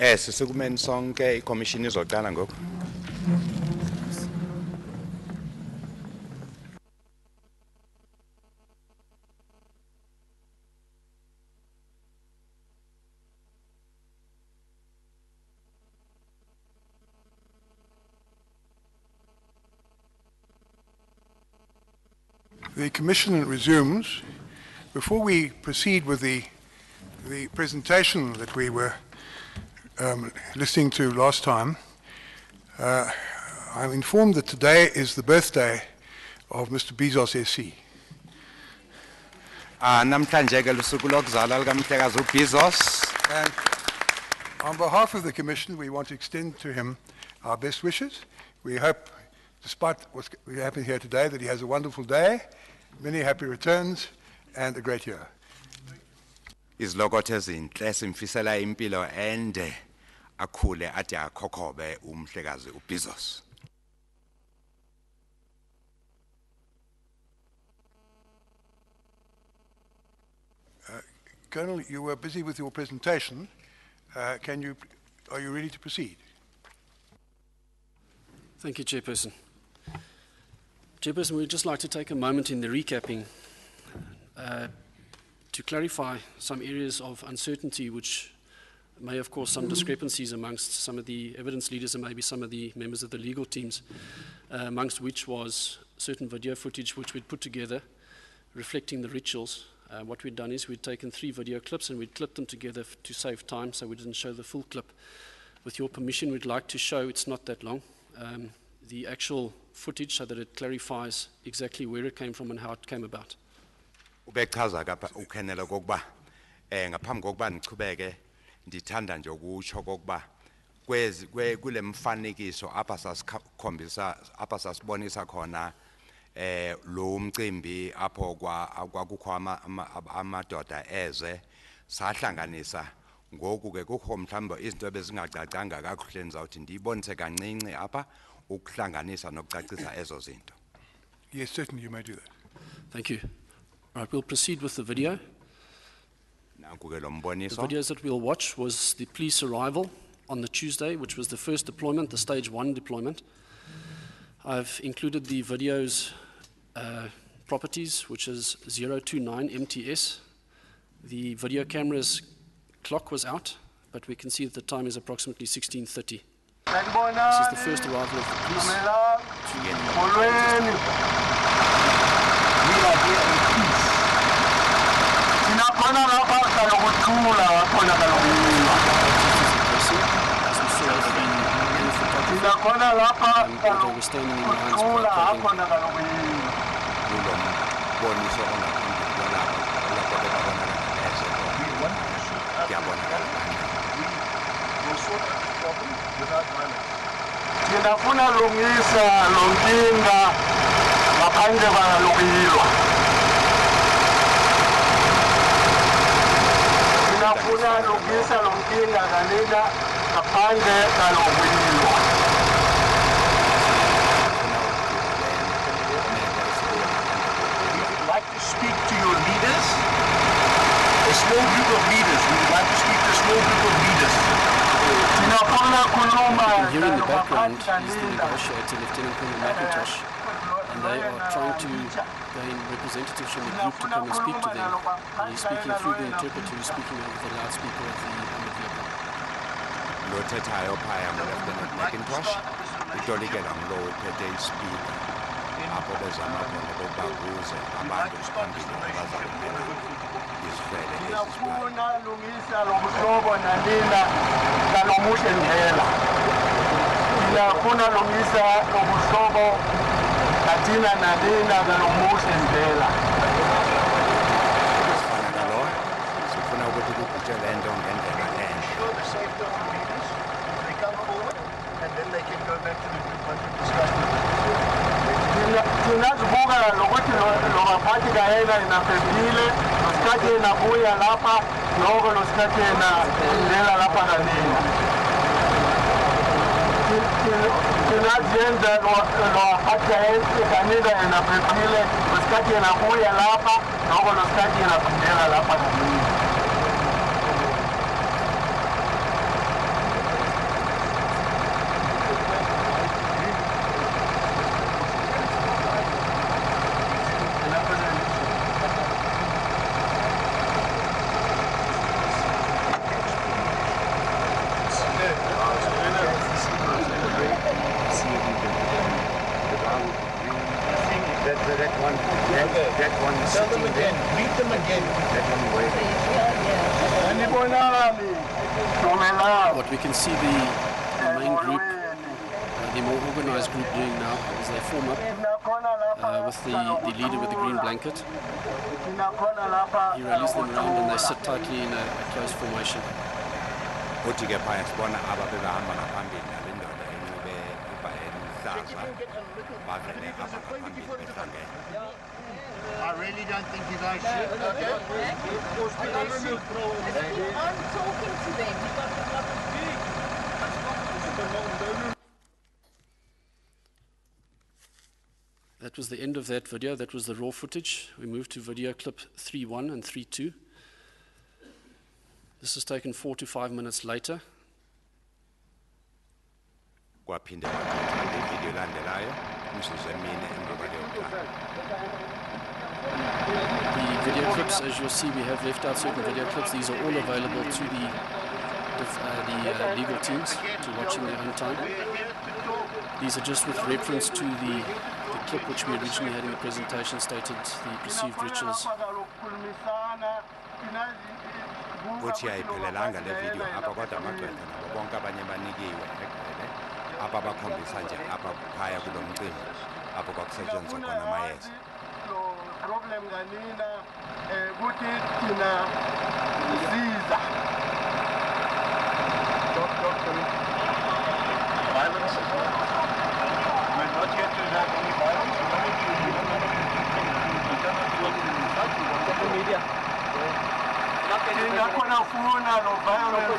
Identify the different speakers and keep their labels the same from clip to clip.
Speaker 1: Sisekumeni sonke iCommission izoqala ngoku.
Speaker 2: The Commission resumes. Before we proceed with the presentation that we were listening to last time, I'm informed that today is the birthday of Mr. Bezos SC.
Speaker 1: Namhlanje ke lusuku lokuzalwa likaMhlekazi uBezos.
Speaker 2: And on behalf of the Commission, we want to extend to him our best wishes. We hope, despite what's happening here today, that he has a wonderful day, many happy returns, and a great year.
Speaker 1: Izilokotho ezinhle simfisela impilo ende akhule ade akhokhobe uMhlekazi uBezos.
Speaker 2: Colonel, you were busy with your presentation. Are you ready to proceed?
Speaker 3: Thank you, Chairperson. Chairperson, we'd just like to take a moment in the recapping to clarify some areas of uncertainty which may have caused some discrepancies amongst some of the evidence leaders and maybe some of the members of the legal teams, amongst which was certain video footage which we'd put together reflecting the rituals. What we'd done is we'd taken 3 video clips and we'd clipped them together to save time, so we didn't show the full clip. With your permission, we'd like to show, it's not that long, the actual footage so that it clarifies exactly where it came from and how it came about.
Speaker 1: Ubechaza kapha ukhenela kokuba ngaphambi kokuba nichubeke ndithanda nje ukutsho kokuba kule mfanekiso apha sasikhombisa apha sasibonisa khona lo umcimbi apho kwakukho amadoda eze sahlanganisa ngoku ke kukho mhlawumbe izinto ebezingacacanga kakuhle nizawuthi ndiyibonise kancinci apha ukuhlanganisa nokucacisa ezo zinto.
Speaker 2: Yes, certainly you may do that.
Speaker 3: Thank you. All right, we'll proceed with the video.
Speaker 1: Nanku ke lo mboniso.
Speaker 3: The videos that we'll watch was the police arrival on the Tuesday, which was the first deployment, the stage 1 deployment. I've included the video's properties, which is 029 MTS. The video camera's clock was out, but we can see that the time is approximately 16:30. This is the first arrival of the police.
Speaker 4: We are here in peace.
Speaker 3: Although we're standing in lines
Speaker 4: Tinafuna lungisa lonkinga ngaphandle kwalungilwa. Tinafuna lungisa lonkinga kanina ngaphandle kwalungilwa. We would like to speak to your leaders, a small group of leaders. We would like to speak to a small group of leaders.
Speaker 3: Here in the background is the negotiator, Lieutenant Colonel McIntosh, and they are trying to gain representatives from the group to come and speak to them. And he's speaking through the interpreter who's speaking over the loudspeaker of the vehicle.
Speaker 1: Lothethayo phaya nguLieutenant McIntosh utolikela ngulo uphethe ispeaker apho bezama khona ukuba kuze abantu phambili abazakubona izifele
Speaker 4: Tinafuna lungisa lomhlobo nanina ngalomuhle ndlela. Tinafuna lungisa lomhlobo kathina nanina ngalomuhle ndlela.
Speaker 1: lo sifuna ukuthi kubhutshwe le nto ngendlela enhle.
Speaker 4: Ensure the safety of the leaders. They come forward and then they can go back to the group once we discuss with them. Tinazibuka lokuthi lo baphathi kayena inaphephile nosikhathi enabuya lapha noko nosikhathi enandlela lapha kanina. Tinaziyenza lo baphathi kanina inaphephile nosikhathi enabuya lapha noko nosikhathi enaphendela lapha kanina.
Speaker 1: one, that one sitting there.
Speaker 5: Meet them again.
Speaker 1: That one waiting.
Speaker 3: What we can see the main group, the more organized group doing now is they form up with the leader with the green blanket. He rallies them around and they sit tightly in a close formation.
Speaker 1: Uthi-ke phaya sibona ababebehamba ngaphambili nale ndoda enxibe ibhayi eluhlaza bavele apha ngaphambili behlangene.
Speaker 5: I really don't think you guys should. Okay.
Speaker 6: I'm talking to them.
Speaker 3: That was the end of that video. That was the raw footage. We moved to video clip 3.1 and 3.2. This is taken 4 to 5 minutes later.
Speaker 1: Kwaphinde kwathatha le video elandelayo umzuzu emine emva kwaleyo kuqala.
Speaker 3: The video clips, as you'll see, we have left out certain video clips. These are all available to the legal teams to watch in their own time. These are just with reference to the clip which we originally had in the presentation stated the perceived riches.
Speaker 1: Uthi ayiphelelanga le video apha kodwa amagqwetha nabo bonke abanye banikiwe egqwele apha bakhombisa nje apha phaya kulo mcimbi apho kwakusetshenziswa khona amayeza.
Speaker 4: Problem nganina ukuthi thina siza violence as well. We're not yet to have any violence. Media. Thina no violence.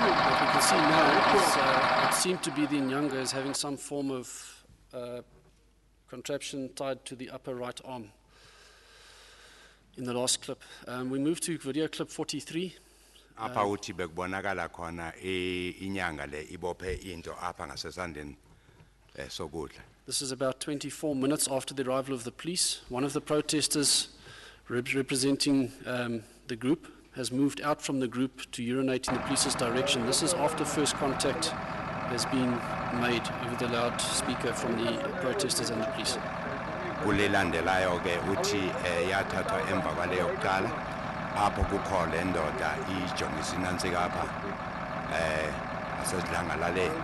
Speaker 3: What we can see now is it seemed to be the Nyanga is having some form of contraption tied to the upper right arm in the last clip. We move to video clip 43.
Speaker 1: Apha uthi bekubonakala khona inyanga le ibophe into apha ngasesandeni sokudla.
Speaker 3: This is about 24 minutes after the arrival of the police. One of the protesters representing the group has moved out from the group to urinate in the police's direction. This is after first contact has been made over the loudspeaker from the protesters and the police.
Speaker 1: Kulelandelayo ke uthi yathathwa emva kwaleyo kuqala apho kukho le ndoda ijongisa inantsika apha asedlangalaleni.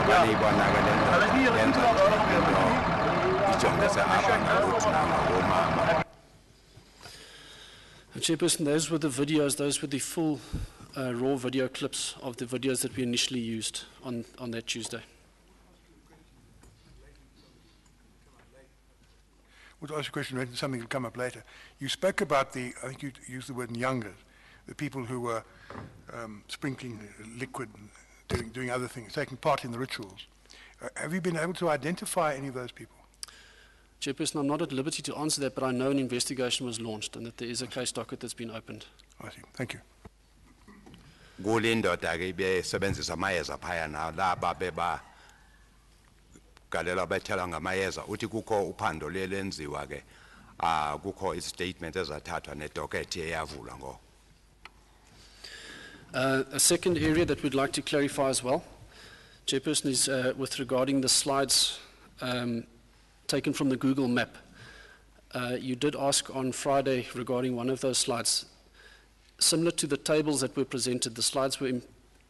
Speaker 1: Balibona ke lento yenza into ijongise apha ngakuthi nangomama.
Speaker 3: Chairperson, those were the videos, those were the full raw video clips of the videos that we initially used on that Tuesday.
Speaker 2: I want to ask you a question, maybe something will come up later. You spoke about the, I think you used the word nyangers, the people who were sprinkling liquid, and doing other things, taking part in the rituals. Have you been able to identify any of those people?
Speaker 3: Chairperson, I'm not at liberty to answer that, but I know an investigation was launched and that there is a case docket that's been opened.
Speaker 2: I see. Thank you.
Speaker 1: Kulindoda ke besebenzisa amayeza phaya na laba beba galela bethela ngamayeza uthi kukho uphando lelenziwa ke kukho istatement ezathathwa nedocket eyavulwa ngo.
Speaker 3: A second area that we'd like to clarify as well, Chairperson, is with regarding the slides taken from the Google map. You did ask on Friday regarding one of those slides. Similar to the tables that were presented, the slides were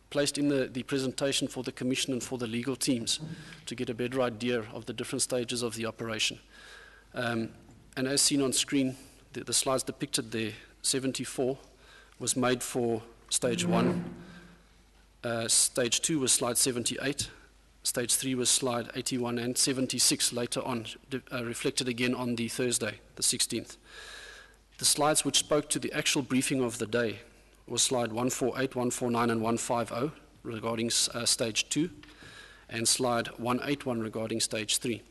Speaker 3: placed in the presentation for the Commission and for the legal teams to get a better idea of the different stages of the operation. And as seen on screen, the slides depicted there, 74 was made for stage 1, stage 2 was slide 78, stage 3 was slide 81, and 76 later on, reflected again on the Thursday, the 16th. The slides which spoke to the actual briefing of the day was slide 148, 149, and 150 regarding stage 2, and slide 181 regarding stage 3.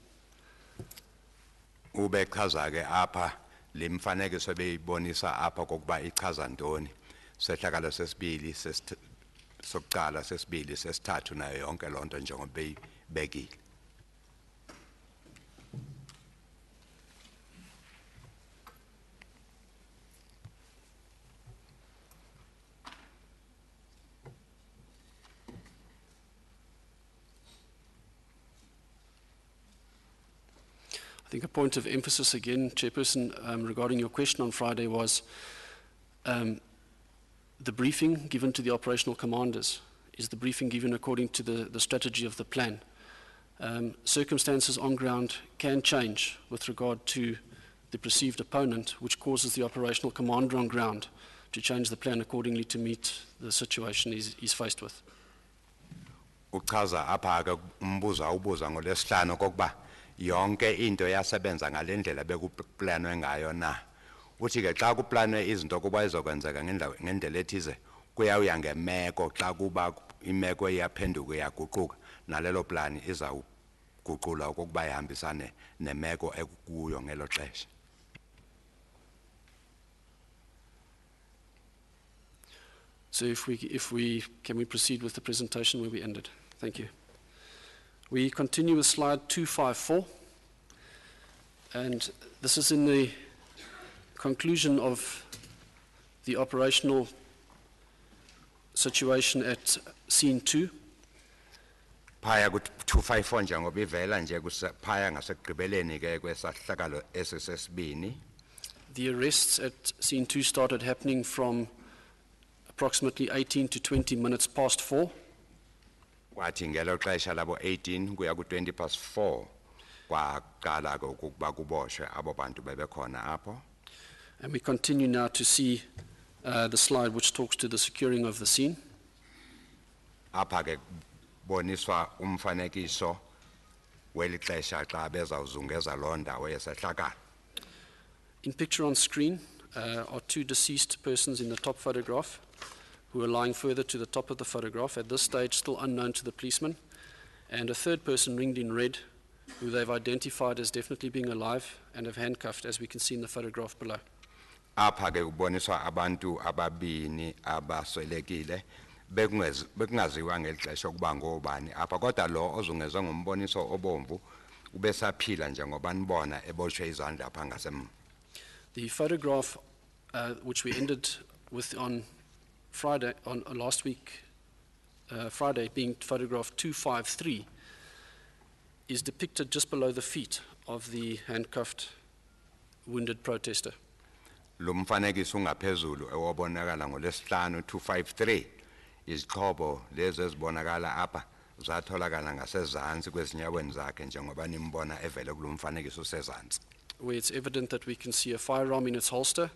Speaker 1: Ube chaza ke apha limfanekiso beyibonisa apha kokuba ichaza ntoni sehlakalo sesibili sokuqala sesibili sesithathu nayo yonke lonto njengoba beyibekile.
Speaker 3: I think a point of emphasis again, Chairperson, regarding your question on Friday was the briefing given to the operational commanders is the briefing given according to the strategy of the plan. Circumstances on ground can change with regard to the perceived opponent, which causes the operational commander on ground to change the plan accordingly to meet the situation he's faced with.
Speaker 1: Uchaza apha ke ubuza ngolesihlanu kokuba yonke into yasebenza ngalendlela bekuplanwe ngayo na. Uthi ke xa kuplanwe izinto kuba izokwenzeka ngendlela ethize kuyawuya ngemeko xa kuba imeko iyaphenduka iyaguquka nalelo plan izawuguqula okokuba ihambisane nemeko ekuyo ngelo xesha.
Speaker 3: So can we proceed with the presentation where we ended? Thank you. We continue with slide 254, and this is in the conclusion of the operational situation at scene 2.
Speaker 1: Phaya ku 254 njengoba ivela nje phaya ngasekugqibeleni ke kwesahlakalo esesesibini.
Speaker 3: The arrests at scene 2 started happening from approximately 18 to 20 minutes past 4.
Speaker 1: Kwathi ngelo xesha labo 18 kuya ku 20 past 4 kwaqala ke ukuba kuboshwe abo bantu bebekhona apho.
Speaker 3: And we continue now to see the slide which talks to the securing of the scene.
Speaker 1: Apha ke boniswa umfanekiso weli xesha xa bezawuzungeza lo ndawo yesehlakalo.
Speaker 3: In picture on screen are 2 deceased persons in the top photograph who are lying further to the top of the photograph, at this stage still unknown to the policeman, and a third person ringed in red who they've identified as definitely being alive and have handcuffed, as we can see in the photograph below.
Speaker 1: Apha ke kuboniswa abantu ababini abaswelekile bekungaziwa ngelixesha ukuba ngobani apha kodwa lo ozungezwe ngomboniso obomvu ubesaphila njengoba nibona eboshwe izandla apha ngasemva.
Speaker 3: The photograph which we ended with on Friday, on last week, Friday, being photograph 253, is depicted just below the feet of the handcuffed, wounded protester.
Speaker 1: Lo mfanekiso ungaphezulu ewobonakala ngolesihlanu 253 izixhobo lezi ezibonakala apha zatholakala ngasezantsi kwezinyaweni zakhe njengoba nimbona evele kulo mfanekiso osezantsi.
Speaker 3: where it's evident that we can see a firearm in its holster,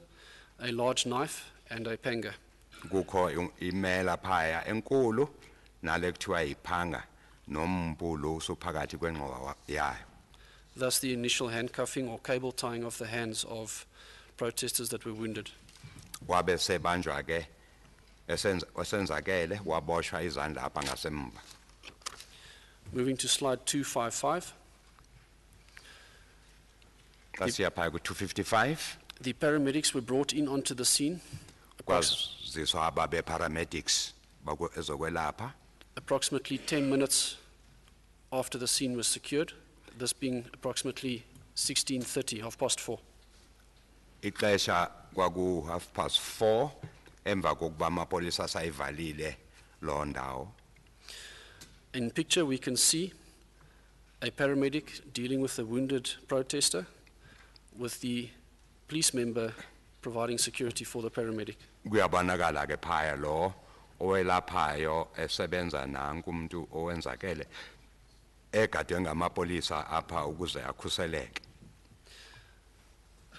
Speaker 3: a large knife, and a panga.
Speaker 1: Kukho imela phaya enkulu nale kuthiwa yiphanga nombulo usuphakathi kwengqowa yayo.
Speaker 3: Thus the initial handcuffing or cable tying of the hands of protesters that were wounded.
Speaker 1: Wabe sebanjwa ke esenzakele waboshwa izandla apha ngasemva.
Speaker 3: Moving to slide 255.
Speaker 1: Kasiya phaya ku-255
Speaker 3: The paramedics were brought in onto the scene
Speaker 1: kwaziswa ababe paramedics ezokwelapha
Speaker 3: approximately 10 minutes after the scene was secured, this being approximately 16:30, 4:30.
Speaker 1: ixesha kwaku 4:30 emva kokuba amapolisa sayivalile loo ndawo.
Speaker 3: In picture we can see a paramedic dealing with a wounded protester with the police member providing security for the paramedic.
Speaker 1: Kuyabonakala ke phaya lo owelaphayo esebenza nanku umuntu owenzakele egadwe ngamapolisa apha ukuze akhuseleke.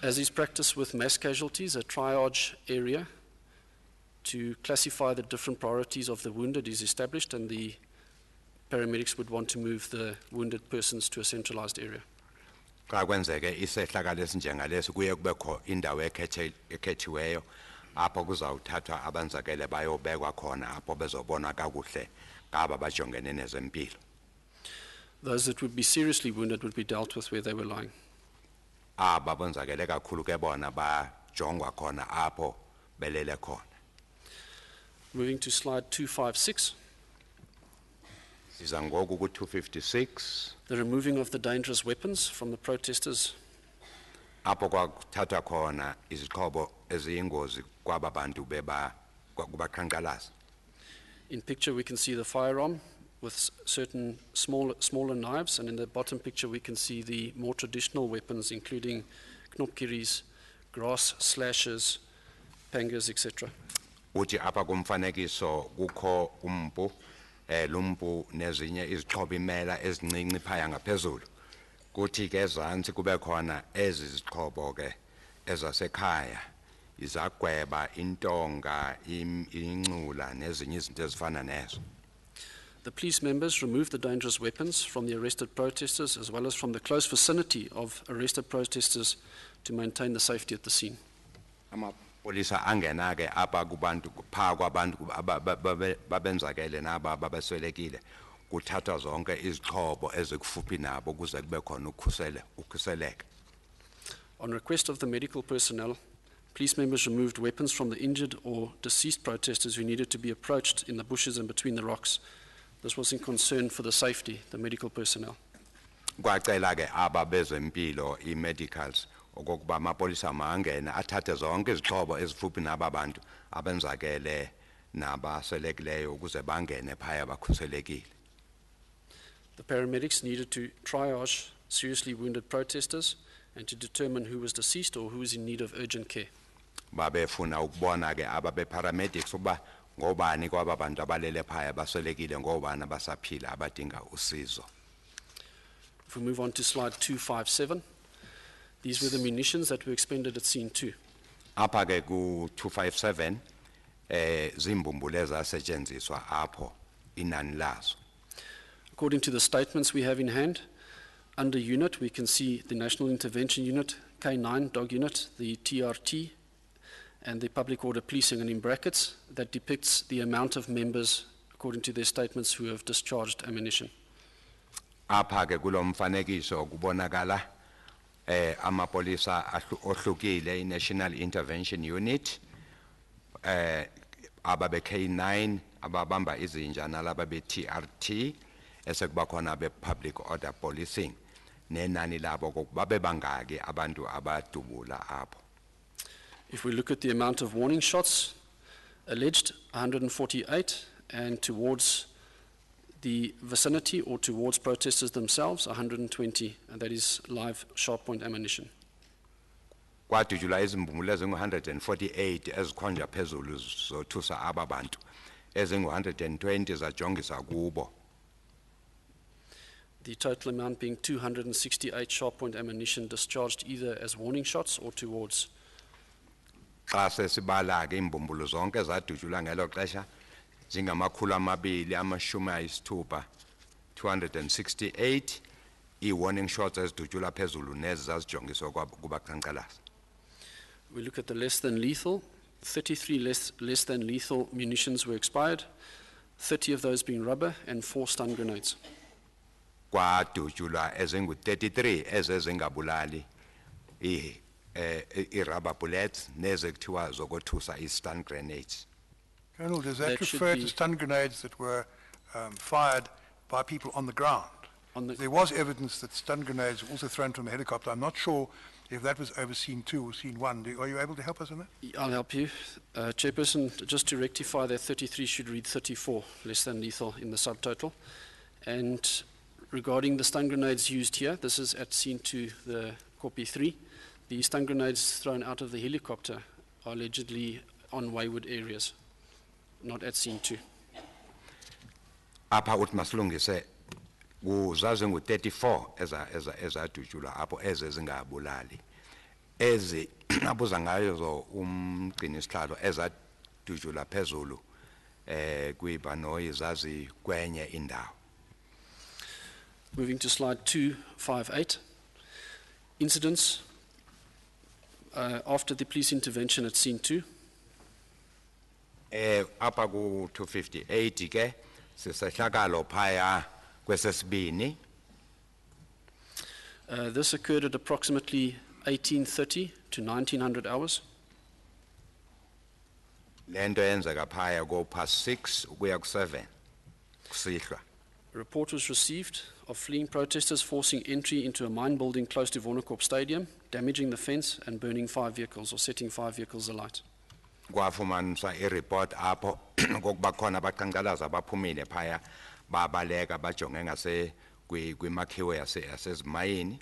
Speaker 3: As is practice with mass casualties, a triage area to classify the different priorities of the wounded is established, and the paramedics would want to move the wounded persons to a centralized area.
Speaker 1: Xa kwenzeke isehlakalo esinjengalesi kuye kubekho indawo ekhethiweyo apho kuzawuthathwa abanzakele bayobekwa khona apho bezobonwa kakuhle ngaba bajongene nezempilo.
Speaker 3: Those that would be seriously wounded would be dealt with where they were lying.
Speaker 1: Aba bonzakele kakhulu ke bona bajongwa khona apho belele khona.
Speaker 3: Moving to slide 256.
Speaker 1: Siza ngoku ku-256
Speaker 3: The removing of the dangerous weapons from the protesters
Speaker 1: apho kwakuthathwa khona izixhobo eziyingozi kwaba bantu kubaqhankqalazi.
Speaker 3: In picture we can see the firearm with certain smaller knives, and in the bottom picture we can see the more traditional weapons including knopkiris, grass slashers, pangas, etc.
Speaker 1: Uthi apha kumfanekiso kukho umpu lumpu nezinye izixhobo imela ezincinci phaya ngaphezulu. Kuthi ke ezantsi kube khona ezi zixhobo ke ezasekhaya izagweba intonga inxula nezinye izinto ezifana nezo.
Speaker 3: The police members removed the dangerous weapons from the arrested protesters as well as from the close vicinity of arrested protesters to maintain the safety at the scene.
Speaker 1: Amapolisa angena ke apha kubantu pha kwabantu babenzakele naba babeswelekile kuthathwa zonke izixhobo ezikufuphi nabo kuze kube khona ukhuseleko.
Speaker 3: On request of the medical personnel, police members removed weapons from the injured or deceased protesters who needed to be approached in the bushes and between the rocks. This was in concern for the safety, the medical personnel.
Speaker 1: Kwacela ke aba bezempilo i-medicals okokuba amapolisa mangena athathe zonke izixhobo ezifuphi naba bantu abenzakele nabaswelekileyo ukuze bangene phaya bakhuselekile.
Speaker 3: The paramedics needed to triage seriously wounded protesters and to determine who was deceased or who was in need of urgent care.
Speaker 1: Babefuna ukubona ke aba be-paramedics ukuba ngobani kwaba bantu abalele phaya baswelekile ngobani abasaphila abadinga usizo.
Speaker 3: If we move on to slide 257, these were the munitions that were expended at scene 2.
Speaker 1: Apha ke ku-257 zimbumbulu ezasetshenziswa apho inani lazo.
Speaker 3: According to the statements we have in hand, under unit we can see the National Intervention Unit, K9 Dog Unit, the TRT, and the Public Order Policing, and in brackets that depicts the amount of members according to their statements who have discharged ammunition.
Speaker 1: Apha ke kulo mfanekiso kubonakala amapolisa ohlukile i-National Intervention Unit ababe K9 ababamba izinja nalaba be-TRT esekuba khona be-Public Order Policing nenani labo kokuba bebangaki abantu abadubula apho.
Speaker 3: If we look at the amount of warning shots, alleged 148, and towards the vicinity or towards protesters themselves 120, and that is live sharp point ammunition.
Speaker 1: Kwadujulwa izimbumbulu ezingu-148 ezikhonjwa phezulu zothusa aba bantu ezingu-120 zajongisa kubo.
Speaker 3: The total amount being 268 sharp point ammunition discharged either as warning shots or towards.
Speaker 1: Xa sesibala ke imbumbulu zonke zadutshulwa ngelo xesha zingamakhulu amabili amashumi ayisithupha 268 i-warning shots ezidutshulwa phezulu nezi zazijongiswa kubaqhankqalazi.
Speaker 3: We look at the less than lethal. 33 less than lethal munitions were expired, 30 of those being rubber and 4 stun grenades.
Speaker 1: Kwadutshulwa ezingu-33 ezezingabulali i-rubber bullets nezekuthiwa zokothusa i-stun grenades.
Speaker 2: Colonel, does that
Speaker 3: That should
Speaker 2: refer
Speaker 3: be-
Speaker 2: to stun grenades that were fired by people on the ground? There was evidence that stun grenades were also thrown from a helicopter. I'm not sure if that was over scene 2 or scene 1. Are you able to help us on that?
Speaker 3: I'll help you. Chairperson, just to rectify that 33 should read 34, less than lethal in the subtotal. And regarding the stun grenades used here, this is at scene 2, the copy 3. The stun grenades thrown out of the helicopter are allegedly on wayward areas, not at scene 2.
Speaker 1: Apha uthi masilungise zazingu-34 ezadutshulwa apho ezezingabulali. Ezi abuza ngayo umgcini isihlalo ezadutshulwa phezulu kwibhanoyi zazi kwenye indawo.
Speaker 3: Moving to slide 258. Incidents after the police intervention at scene 2.
Speaker 1: Apha ku-258 ke sisehlakalo phaya kwesesibini.
Speaker 3: This occurred at approximately 1830 to 1900 hours.
Speaker 1: Lento yenzeka phaya ko-6 ukuya ku-7 kusihlwa.
Speaker 3: A report was received of fleeing protesters forcing entry into a mine building close to Vonnecorp Stadium, damaging the fence and burning 5 vehicles or setting 5 vehicles alight.
Speaker 1: Kwafumaniswa i-report apho kokuba khona abaqhankqalazi abaphumile phaya babaleka bajonge ngase kwimakhiwo yasezimayini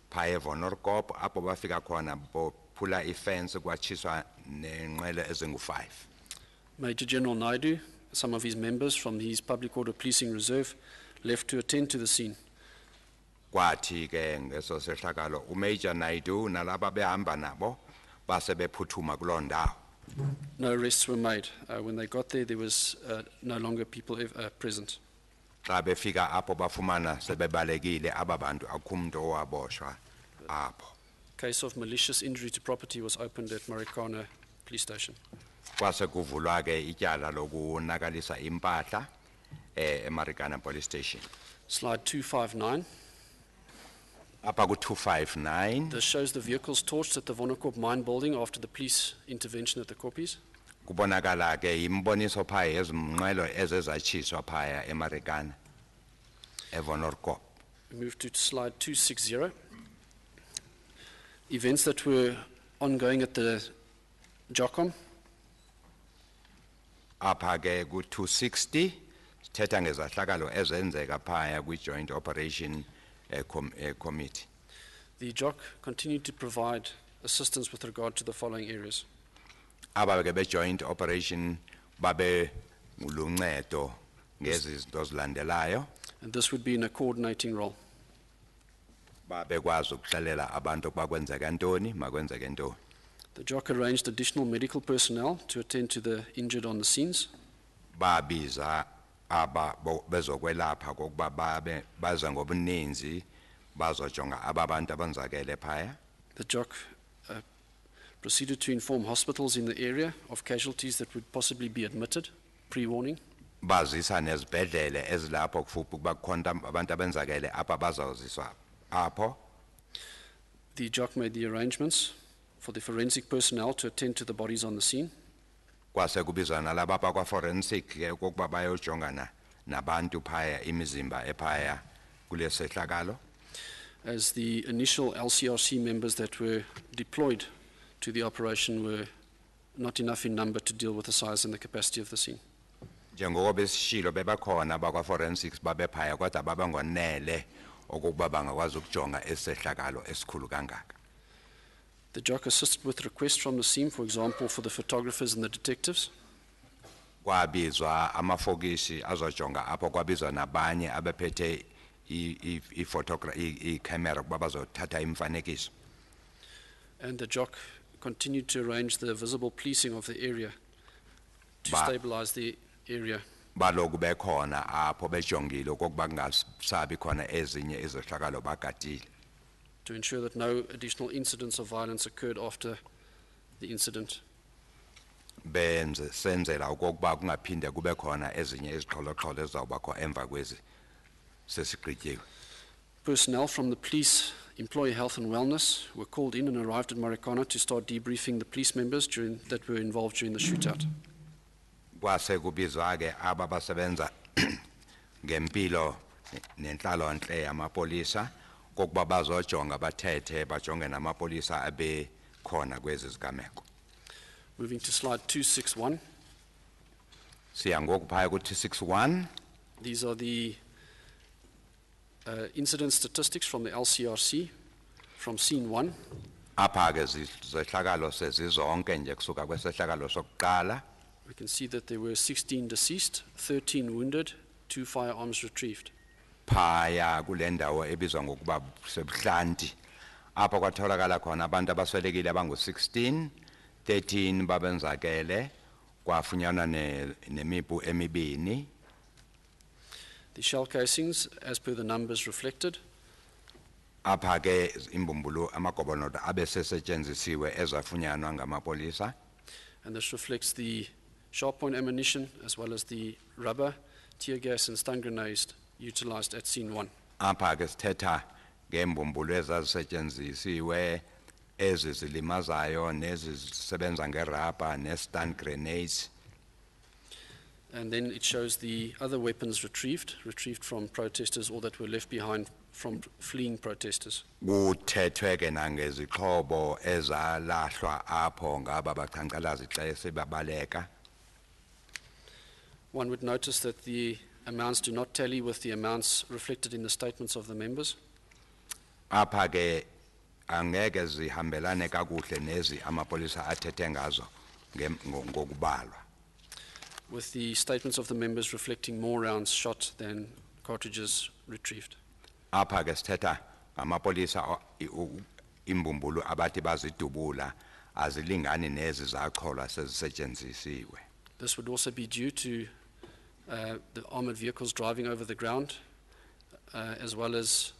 Speaker 1: phaya eVonnecorp apho bafika khona bophula ifence kwatshiswa nenqwele ezingu-5.
Speaker 3: Major General Naidu, some of his members from his Public Order Policing Reserve, left to attend to the scene.
Speaker 1: Kwathi ke ngeso sehlakalo uMajor Naidu nalaba behamba nabo base bephuthuma kuloo ndawo.
Speaker 3: No arrests were made. When they got there, there was no longer people present.
Speaker 1: Xa befika apho bafumana sebebalekile aba bantu akukho umuntu owaboshwa apho.
Speaker 3: Case of malicious injury to property was opened at Marikana Police Station.
Speaker 1: Kwase kuvulwa ke ityala lokunakalisa impahla eMarikana Police Station.
Speaker 3: Slide 259.
Speaker 1: Apha ku-259
Speaker 3: This shows the vehicles torched at the Vonnecorp mine building after the police intervention at the Koppies.
Speaker 1: kubonakala ke imboniso phaya ezimnqwelo ezezatshiswa phaya eMarikana eVonnecorp.
Speaker 3: We move to slide 260. Events that were ongoing at the Jock.
Speaker 1: Apha ke ku-260 sithetha ngezahlakalo ezenzeka phaya kwi-Joint Operation Committee.
Speaker 3: The Jock continued to provide assistance with regard to the following areas.
Speaker 1: Aba ke be-Joint Operation babe luncedo ngezi zinto zilandelayo.
Speaker 3: And this would be in a coordinating role.
Speaker 1: Babekwazi ukuhlalela abantu ukuba kwenzeka ntoni makwenzeke ntoni.
Speaker 3: The Jock arranged additional medical personnel to attend to the injured on the scenes.
Speaker 1: Babiza aba bezokwelapha kokuba babe baza ngobuninzi bazojonga aba bantu abanzakele phaya.
Speaker 3: The Jock proceeded to inform hospitals in the area of casualties that would possibly be admitted, pre-warning.
Speaker 1: Bazisa nezibhedlele ezilapho kufuphi ukuba kukhona abantu abenzakele apha bazawuziswa apho.
Speaker 3: The Jock made the arrangements for the forensic personnel to attend to the bodies on the scene.
Speaker 1: Kwase kubizwa nalaba bakwa forensic ke kokuba bayojongana nabantu phaya imizimba ephaya kule sehlakalo.
Speaker 3: As the initial LCRC members that were deployed to the operation were not enough in number to deal with the size and the capacity of the scene.
Speaker 1: Njengoba besishilo bebakhona bakwa forensics babephaya kodwa babangonele okuba bangakwazi ukujonga esehlakalo esikhulu kangaka.
Speaker 3: The Jock assisted with requests from the scene, for example, for the photographers and the detectives.
Speaker 1: kwabizwa amafokisi azojonga apho kwabizwa nabanye abephethe i-camera kuba bazothatha imifanekiso.
Speaker 3: And the Jock continued to arrange the visible policing of the area to
Speaker 1: Ba-
Speaker 3: stabilize the area.
Speaker 1: Baloku bekhona apho bejongile okokuba kungasabi khona ezinye izehlakalo bagadile.
Speaker 3: To ensure that no additional incidents of violence occurred after the incident.
Speaker 1: Benze senzela okokuba kungaphinde kube khona ezinye izixholo-xholo ezizawubakho emva kwezi sesigqityiwe.
Speaker 3: Personnel from the police, employee health and wellness were called in and arrived at Marikana to start debriefing the police members that were involved during the shootout.
Speaker 1: Kwase kubizwa ke aba basebenza ngempilo nenhlalonhle yamapolisa kokuba bazojonga bathethe bajonge namapolisa abe khona kwezi zigameko.
Speaker 3: Moving to slide 261.
Speaker 1: Siya ngokuphaya ku-261.
Speaker 3: These are the incident statistics from the LCRC from scene 1.
Speaker 1: Apha ke zehlakalo sezizonke nje kusuka kwesehlakalo sokuqala.
Speaker 3: We can see that there were 16 deceased, 13 wounded, 2 firearms retrieved.
Speaker 1: Phaya kule ndawo ebizwa ngokuba sebuhlanti apha kwatholakala khona abantu abaswelekile abangu-16, 13 babenzakele kwafunyanwa nemipu emibini.
Speaker 3: The shell casings, as per the numbers reflected,
Speaker 1: Apha ke imbumbulu amagobolodo abesesetshenzisiwe ezafunyanwa ngamapolisa.
Speaker 3: and this reflects the sharp point ammunition as well as the rubber, tear gas and stun grenades utilized at scene 1.
Speaker 1: Apha ke sithetha ngembumbulu ezazisetshenzisiwe ezizilimazayo nezisebenza ngerabha ne-stun grenades.
Speaker 3: And then it shows the other weapons retrieved from protesters or that were left behind from fleeing protesters.
Speaker 1: Kuthethwe ke nangezixhobo ezalahlwa apho ngaba baqhankqalazi xa sebabaleka.
Speaker 3: One would notice that the amounts do not tally with the amounts reflected in the statements of the members.
Speaker 1: Apha ke angeke zihambelane kakuhle nezi amapolisa athethe ngazo ngokubalwa.
Speaker 3: With the statements of the members reflecting more rounds shot than cartridges retrieved.
Speaker 1: Apha ke sithetha ngamapolisa imbumbulu abathi bazidubula azilingani nezi zaqholwa sezisetshenzisiwe.
Speaker 3: This would also be due to the armored vehicles driving over the ground, as well as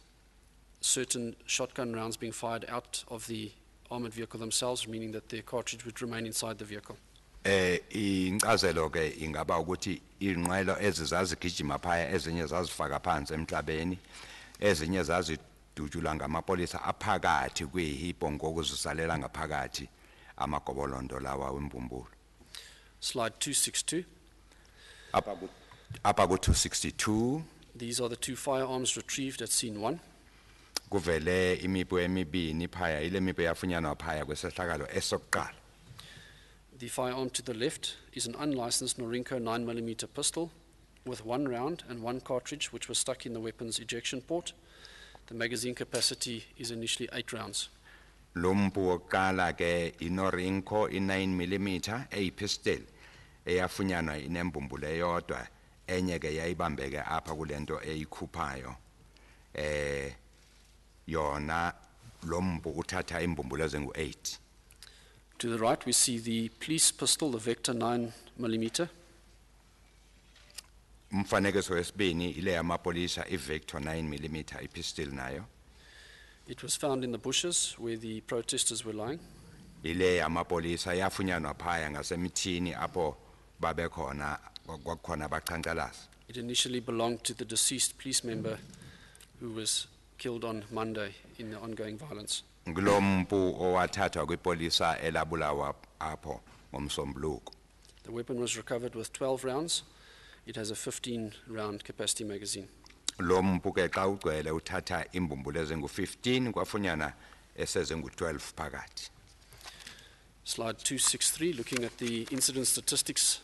Speaker 3: certain shotgun rounds being fired out of the armored vehicle themselves, meaning that their cartridge would remain inside the vehicle.
Speaker 1: Incazelo ke ingaba ukuthi inqwelo ezizazigijima phaya ezinye zazifaka phansi emhlabeni ezinye zazidutshulwa ngamapolisa aphakathi kwihipo ngokuzisalela ngaphakathi amagobolondo lawa wembumbulu.
Speaker 3: Slide 262.
Speaker 1: Apha ku-262
Speaker 3: These are the 2 firearms retrieved at scene 1.
Speaker 1: kuvele imipu emibini phaya ile mipu yafunyanwa phaya kwesehlakalo esokuqala.
Speaker 3: The firearm to the left is an unlicensed Norinco 9mm pistol with 1 round and 1 cartridge which was stuck in the weapon's ejection port. The magazine capacity is initially 8 rounds.
Speaker 1: Lumpu wokuqala ke inorinco i-9mm eyipistol eyafunyanwa inembumbulu eyodwa enye ke yayibambeke apha kulento eyikhuphayo. Yona lompu uthatha imbumbulu ezingu-8.
Speaker 3: To the right we see the police pistol, the Vector 9mm.
Speaker 1: Umfanekiso wesibini ile yamapolisa i-Vector 9mm ipistol nayo.
Speaker 3: It was found in the bushes where the protesters were lying.
Speaker 1: Ile yamapolisa yafunyanwa phaya ngasemithini apho babekhona kwakukhona abaqhankqalazi.
Speaker 3: It initially belonged to the deceased police member who was killed on Monday in the ongoing violence.
Speaker 1: Ngilompu owathathwa kwipolisa elabulawa apho ngomsombuluko.
Speaker 3: The weapon was recovered with 12 rounds. It has a 15-round capacity magazine.
Speaker 1: Lompu ke xa ugcwele uthatha imbumbulu ezingu-15 kwafunyana esezingu-12 phakathi.
Speaker 3: Slide 263, looking at the incident statistics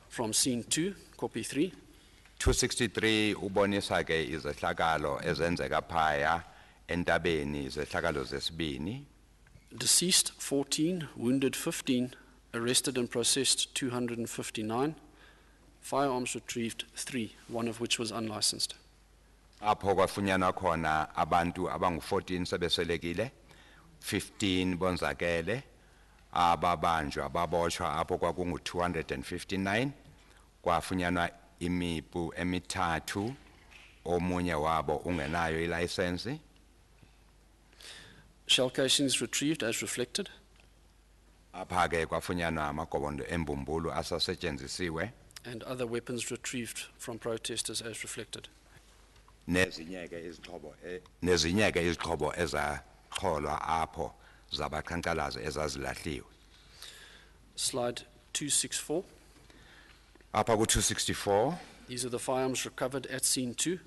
Speaker 3: from scene 2, copy 3.
Speaker 1: 263 ubonisa ke izehlakalo ezenzeka phaya entabeni izehlakalo zesibini.
Speaker 3: Deceased 14, wounded 15, arrested and processed 259, Firearms retrieved 3, one of which was unlicensed.
Speaker 1: apho kwafunyanwa khona abantu abangu-14 sebeselekile, 15 bonzakele, ababanjwa babotshwa apho kwakungu-259, kwafunyanwa imipu emithathu, omunye wabo ungenayo ilisensi.
Speaker 3: Shell casings retrieved as reflected.
Speaker 1: Apha ke kwafunyanwa amagobondo embumbulu asasetshenzisiwe,
Speaker 3: And other weapons retrieved from protesters as reflected.
Speaker 1: nezinye ke izixhobo ezaqholwa apho zabaqhankqalazi ezazilahliwe.
Speaker 3: Slide 264.
Speaker 1: Apha ku-264,
Speaker 3: These are the firearms recovered at scene 2.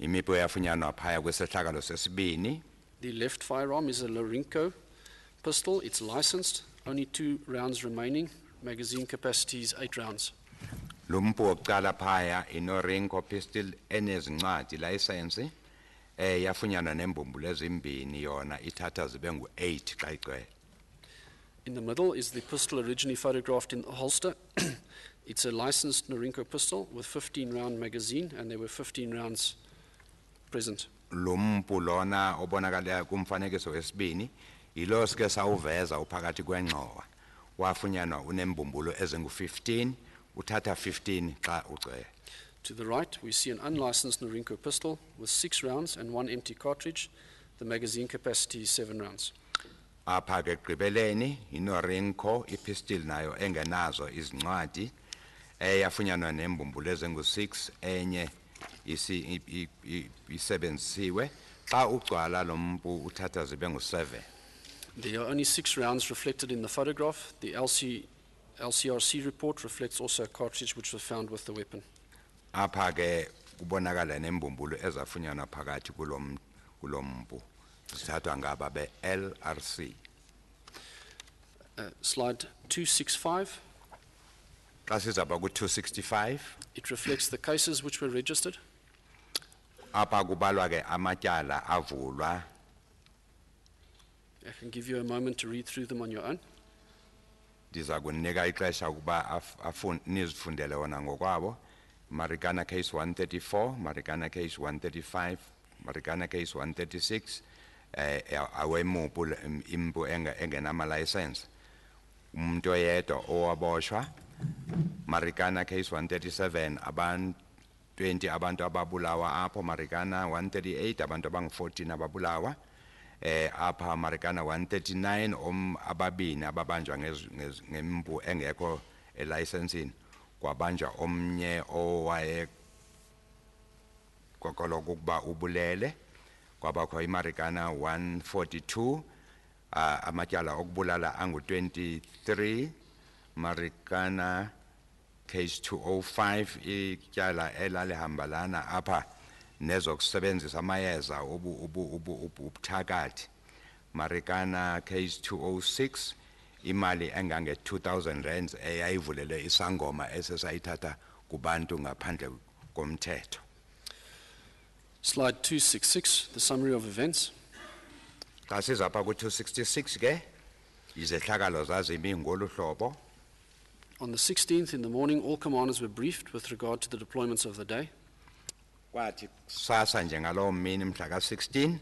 Speaker 1: imipu yafunyanwa phaya kwisehlakalo sesibini.
Speaker 3: The left firearm is a Lorenco pistol. It's licensed. Only 2 rounds remaining. Magazine capacity is 8 rounds.
Speaker 1: Lumpu wokuqala phaya inorinco pistol enezincwadi license, yafunyanwa nembumbulu ezimbini yona ithatha zibe ngu-8 xa igcwele.
Speaker 3: In the middle is the pistol originally photographed in the holster. It's a licensed Norinco pistol with 15-round magazine, and there were 15 rounds present.
Speaker 1: Lumpu lona obonakala kumfanekiso wesibini ilo sike sawuveza uphakathi kwengxowa, wafunyanwa unembumbulu ezingu-15, uthatha 15 xa ugcwele.
Speaker 3: To the right, we see an unlicensed Norinco pistol with 6 rounds and 1 empty cartridge. The magazine capacity is 7 rounds.
Speaker 1: Apha ke gqibeleni inorinco ipistol nayo engenazo izincwadi, yafunyanwa nembumbulu ezingu-6, enye isebenzisiwe. Xa ugcwala lo mpu uthatha zibe ngu-7.
Speaker 3: There are only 6 rounds reflected in the photograph. The LCRC report reflects also a cartridge which was found with the weapon.
Speaker 1: Apha ke kubonakala nembumbulu ezafunyanwa phakathi kulo mpu zithathwa ngaba be-LRC.
Speaker 3: Slide 265.
Speaker 1: Xa sizapha ku-265,
Speaker 3: It reflects the cases which were registered.
Speaker 1: apha kubalwa ke amatyala avulwa.
Speaker 3: I can give you a moment to read through them on your own.
Speaker 1: Ndiza kunika ixesha ukuba nizifundele wona ngokwabo. Marikana case 134, Marikana case 135, Marikana case 136, awemuphu impu engenama-license. Umuntu oyedwa owaboshwa. Marikana case 137, 20 abantu ababulawa apho. Marikana 138, abantu abangu-14 ababulawa. Apha Marikana 139, ababini ababanjwa ngempu engekho elicensini. Kwabanjwa omnye owaye kokoloku ukuba ubulele. Kwabakho iMarikana 142, amatyala okubulala angu-23. Marikana case 205, ityala elalihambalana apha nezokusebenzisa amayeza ubuthakathi. Marikana case 206, imali engange 2,000 rands eyayivulele isangoma esesayithatha kubantu ngaphandle komthetho.
Speaker 3: Slide 266, the summary of events.
Speaker 1: Xa sizapha ku-266 ke, izehlakalo zazimi ngolu hlobo.
Speaker 3: On the 16th in the morning, all commanders were briefed with regard to the deployments of the day.
Speaker 1: Kwathi sasa njengalowo mini mhla ka-16,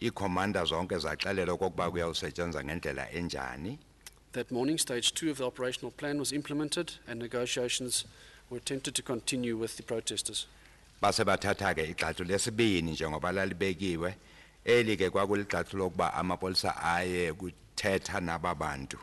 Speaker 1: iikhomanda zonke zaxelelwa okokuba kuyawusetyenza ngendlela enjani.
Speaker 3: That morning, stage 2 of the operational plan was implemented and negotiations were attempted to continue with the protesters.
Speaker 1: Base bathatha ke igxathu lesibini njengoba lalibekiwe, eli ke kwakuligxathu lokuba amapolisa aye kuthetha naba bantu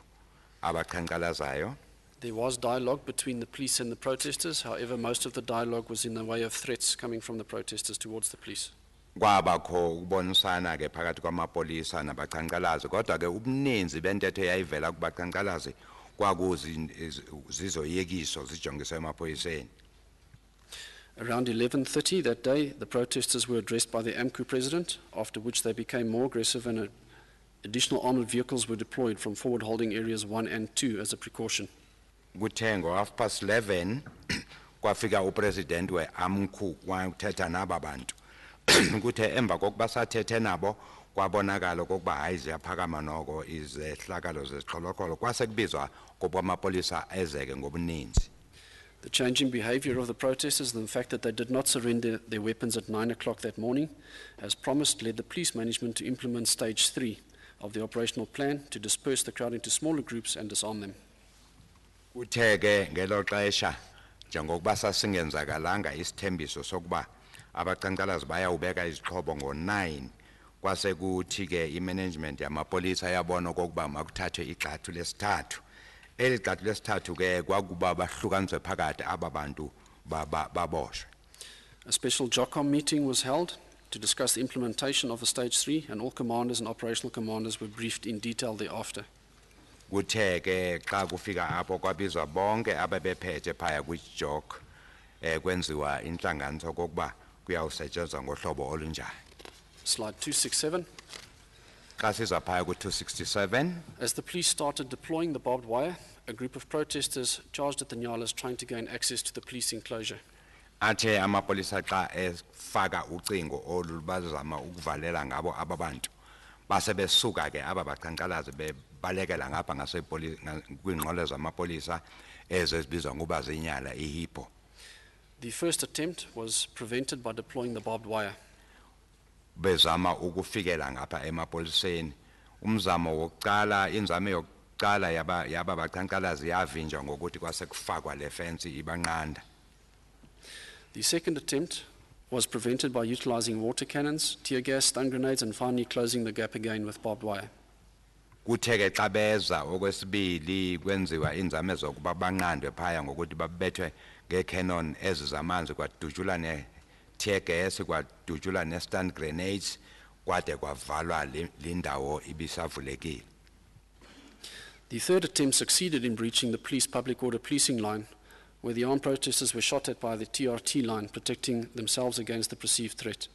Speaker 1: abaqhankqalazayo.
Speaker 3: There was dialogue between the police and the protesters. However, most of the dialogue was in the way of threats coming from the protesters towards the police.
Speaker 1: Kwabakho ukubonisana ke phakathi kwamapolisa nabaqhankqalazi, kodwa ke ubuninzi bentetho eyayivela kubaqhankqalazi kwakuzizoyekiso zijongiswe emapoliseni.
Speaker 3: Around 11:30 that day, the protesters were addressed by the AMCU president, after which they became more aggressive and additional armored vehicles were deployed from forward holding areas 1 and 2 as a precaution.
Speaker 1: Kuthe ngo-11:30 kwafika upresident we-AMCU wathetha naba bantu. Kuthe emva kokuba sathethe nabo kwabonakala okokuba hayi ziyaphakama noko izehlakalo zezixholoxholo, kwasekubizwa kokuba amapolisa ezeke ngobuninzi.
Speaker 3: The changing behavior of the protesters and the fact that they did not surrender their weapons at 9 o'clock that morning, as promised, led the police management to implement stage 3 of the operational plan to disperse the crowd into smaller groups and disarm them.
Speaker 1: Kuthe ngelo xesha njengokuba sasingenzakalanga isithembiso sokuba abaqhankqalazi bayawubeka izixhobo ngo-9 kwase kuthi ke imanagement yamapolisa yabona okokuba makuthathwe igxathu lesithathu. Eli gxathu lesithathu ke kwakuba bahlukaniswe phakathi aba bantu baboshwe.
Speaker 3: A special Jock meeting was held to discuss the implementation of the stage 3, and all commanders and operational commanders were briefed in detail thereafter.
Speaker 1: Kuthe ke xa kufika apho kwabizwa bonke ababephethe phaya kwi-Jock kwenziwa inhlanganiso kokuba kuyawusetshenzwa ngohlobo olunjani.
Speaker 3: Slide 267.
Speaker 1: Xa siza phaya ku-267
Speaker 3: As the police started deploying the barbed wire, a group of protesters charged at the Nyalas trying to gain access to the police enclosure.
Speaker 1: athe amapolisa xa efaka ucingo olubazama ukuvalela ngabo ababantu base besuka ke aba baqhankqalazi bebalekela ngapha kwingqolo zamapolisa ezibizwa ngoba zinyala iHippo.
Speaker 3: The first attempt was prevented by deploying the barbed wire.
Speaker 1: Bezama ukufikela ngapha emapoliseni. Umzamo wokuqala inzame yokuqala yaba baqhankqalazi yavinjwa ngokuthi kwase kufakwa le fence ibanqanda.
Speaker 3: The second attempt was prevented by utilizing water cannons, tear gas, stun grenades, and finally closing the gap again with barbed wire.
Speaker 1: Kuthe ke xa beza okwesibili kwenziwa inzame zokuba banqandwe phaya ngokuthi babethwe ngecannon ezizamanzi kwadutshula ne-tear gas kwadutshula ne-stun grenades kwade kwavalwa lindawo ibisavulekile.
Speaker 3: The third attempt succeeded in breaching the police public order policing line, where the armed protesters were shot at by the TRT line, protecting themselves against the perceived threat.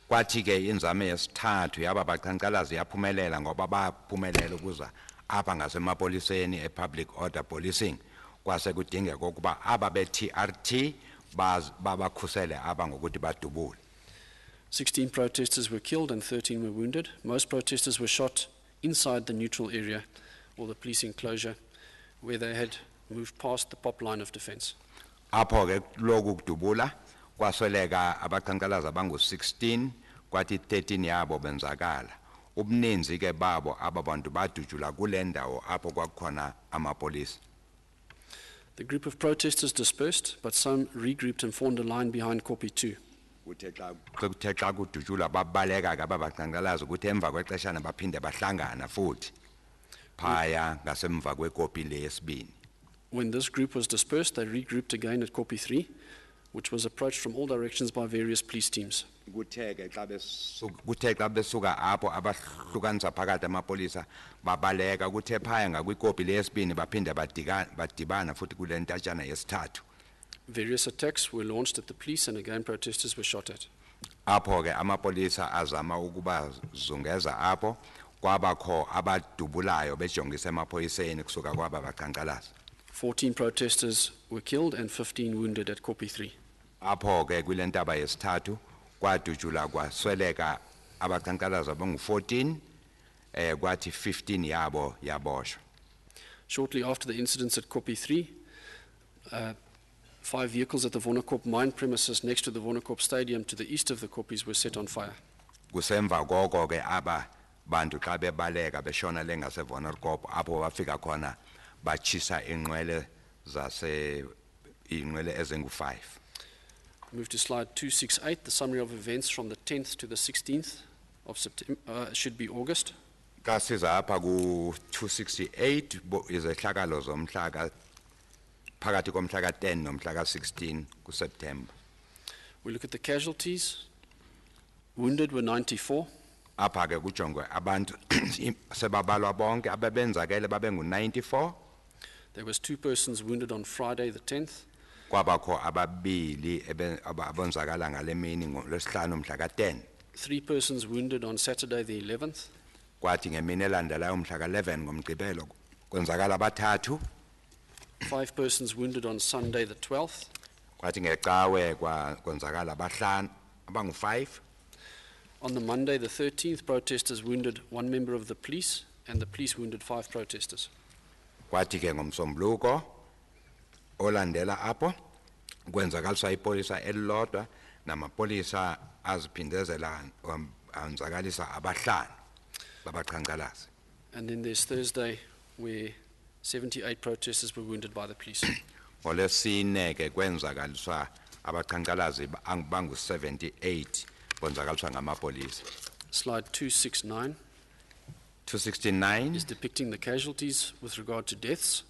Speaker 1: Kwathi ke inzame yesithathu yaba baqhankqalazi yaphumelela ngoba baphumelela ukuza apha ngasemapoliseni e-public order policing kwase kudingeka ukuba aba be-TRT babakhusele aba ngokuthi badubule.
Speaker 3: 16 protesters were killed and 13 were wounded. Most protesters were shot inside the neutral area or the police enclosure, where they had moved past the pop line of defense.
Speaker 1: Apho ke loku kudubula kwasweleka abaqhankqalazi abangu-16 kwathi 13 yabo benzakala. Ubuninzi ke babo ababantu badutshula kule ndawo apho kwakukhona amapolisa.
Speaker 3: The group of protesters dispersed, but some regrouped and formed a line behind Copy 2.
Speaker 1: Kuthe xa kudutshula babaleka ke abaqhankqalazi ukuthi emva kwexeshana baphinde bahlangana futhi phaya ngasemva kwekopi leyesibini.
Speaker 3: When this group was dispersed, they regrouped again at Copy 3, which was approached from all directions by various police teams.
Speaker 1: Kuthe xa besuka apho abahlukanisa phakathi amapolisa babaleka kuthe phaya ngakwikopi leyesibini baphinde badibana futhi kule ntatshana yesithathu.
Speaker 3: Various attacks were launched at the police, and again protesters were shot at.
Speaker 1: Apho ke amapolisa azama ukuba zungeza apho kwabakho abadubulayo bejongisa emapoliseni kusuka kwaba baqhankqalazi.
Speaker 3: 14 protesters were killed and 15 wounded at Copy 3.
Speaker 1: Apho ke kule ntaba yesithathu kwadutshula kwasweleka abaqhankqalazi abangu-14 kwathi 15 yabo yaboshwa.
Speaker 3: Shortly after the incidents at Copy 3, 5 vehicles at the Vonnekorp mine premises next to the Vonnekorp Stadium to the east of the Koppies were set on fire.
Speaker 1: Kusemva koko ke aba bantu xa bebaleka beshona le ngaseVonnekorp apho bafika khona bachisa inqwele ezingu-5.
Speaker 3: Move to slide 268. The summary of events from the 10th to the 16th of September should be August.
Speaker 1: Xa siza apha ku-268 izehlakalo zomhla phakathi komhla ka-10 nomhla ka-16 kuSeptember.
Speaker 3: We look at the casualties. Wounded were 94.
Speaker 1: Apha ke kujongwe abantu sebabalwa bonke abebenzakele babengu-94.
Speaker 3: There was 2 persons wounded on Friday the 10th.
Speaker 1: Kwabakho ababili abonzakala ngale mini ngolwesihlanu mhla ka-10.
Speaker 3: 3 persons wounded on Saturday the 11th.
Speaker 1: Kwathi ngemini elandelayo mhla ka-11 ngomgqibelo kwenzakala abathathu.
Speaker 3: 5 persons wounded on Sunday the 12th.
Speaker 1: Kwathi ngecawe kwenzakala abahlanu abangu-5.
Speaker 3: On the Monday the 13th, protesters wounded 1 member of the police, and the police wounded 5 protesters.
Speaker 1: Kwathi ke ngomsombuluko Olandela apho kwenzakalisa ipolisa elilodwa namapolisa aziphindezela anzakalisa abahlanu babaqhankqalazi.
Speaker 3: And then there's Thursday, where 78 protesters were wounded by the police.
Speaker 1: Ngolesine ke kwenzakaliswa abaqhankqalazi bangu 78 bonzakaliswa ngamapolisa.
Speaker 3: Slide 269
Speaker 1: 269
Speaker 3: is depicting the casualties with regard to deaths.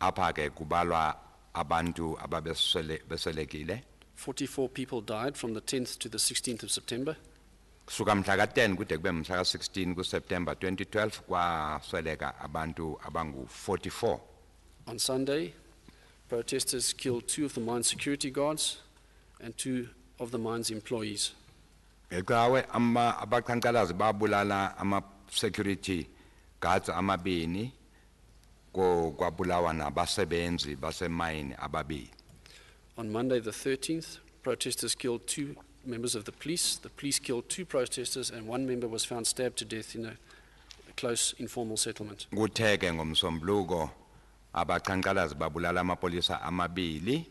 Speaker 1: apha ke kubalwa abantu ababeswelekile
Speaker 3: 44 people died from the 10th to the 16th of September.
Speaker 1: kusuka mhla ka-10 kude kube mhla ka-16 kuSeptember 2012 kwasweleka abantu abangu 44.
Speaker 3: On Sunday, protesters killed 2 of the mine security guards and 2 of the mine's employees.
Speaker 1: Ecawe abaqhankqalazi babulala ama-security guards amabini kwabulawa nabasebenzi basemayini ababili.
Speaker 3: On Monday the 13th, protesters killed 2 members of the police. The police killed 2 protesters and 1 member was found stabbed to death in a close informal settlement.
Speaker 1: Kutheke ngomsombuluko abaqhankqalazi babulala amapolisa amabili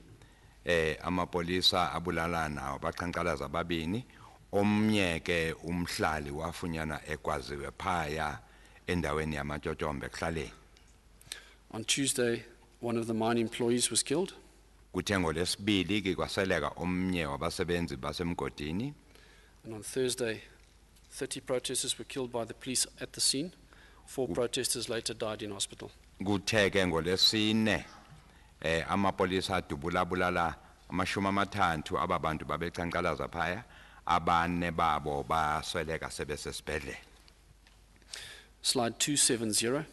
Speaker 1: amapolisa abulala nawo abaqhankqalazi ababini omnye ke umhlali wafunyana ekwaziwe phaya endaweni yamatyotyombe kuhlaleni.
Speaker 3: On Tuesday, 1 of the mine employees was killed.
Speaker 1: Kuthe ngolesibili ke kwaseleka omnye wabasebenzi basemgodini.
Speaker 3: And on Thursday, 30 protesters were killed by the police at the scene. 4 protesters later died in hospital.
Speaker 1: Kutheke ngolesine amapolisa adubulabulala amashumi amathathu ababantu babeqhankqalaza phaya abane babo basweleka sebesesibhedlela.
Speaker 3: Slide 270.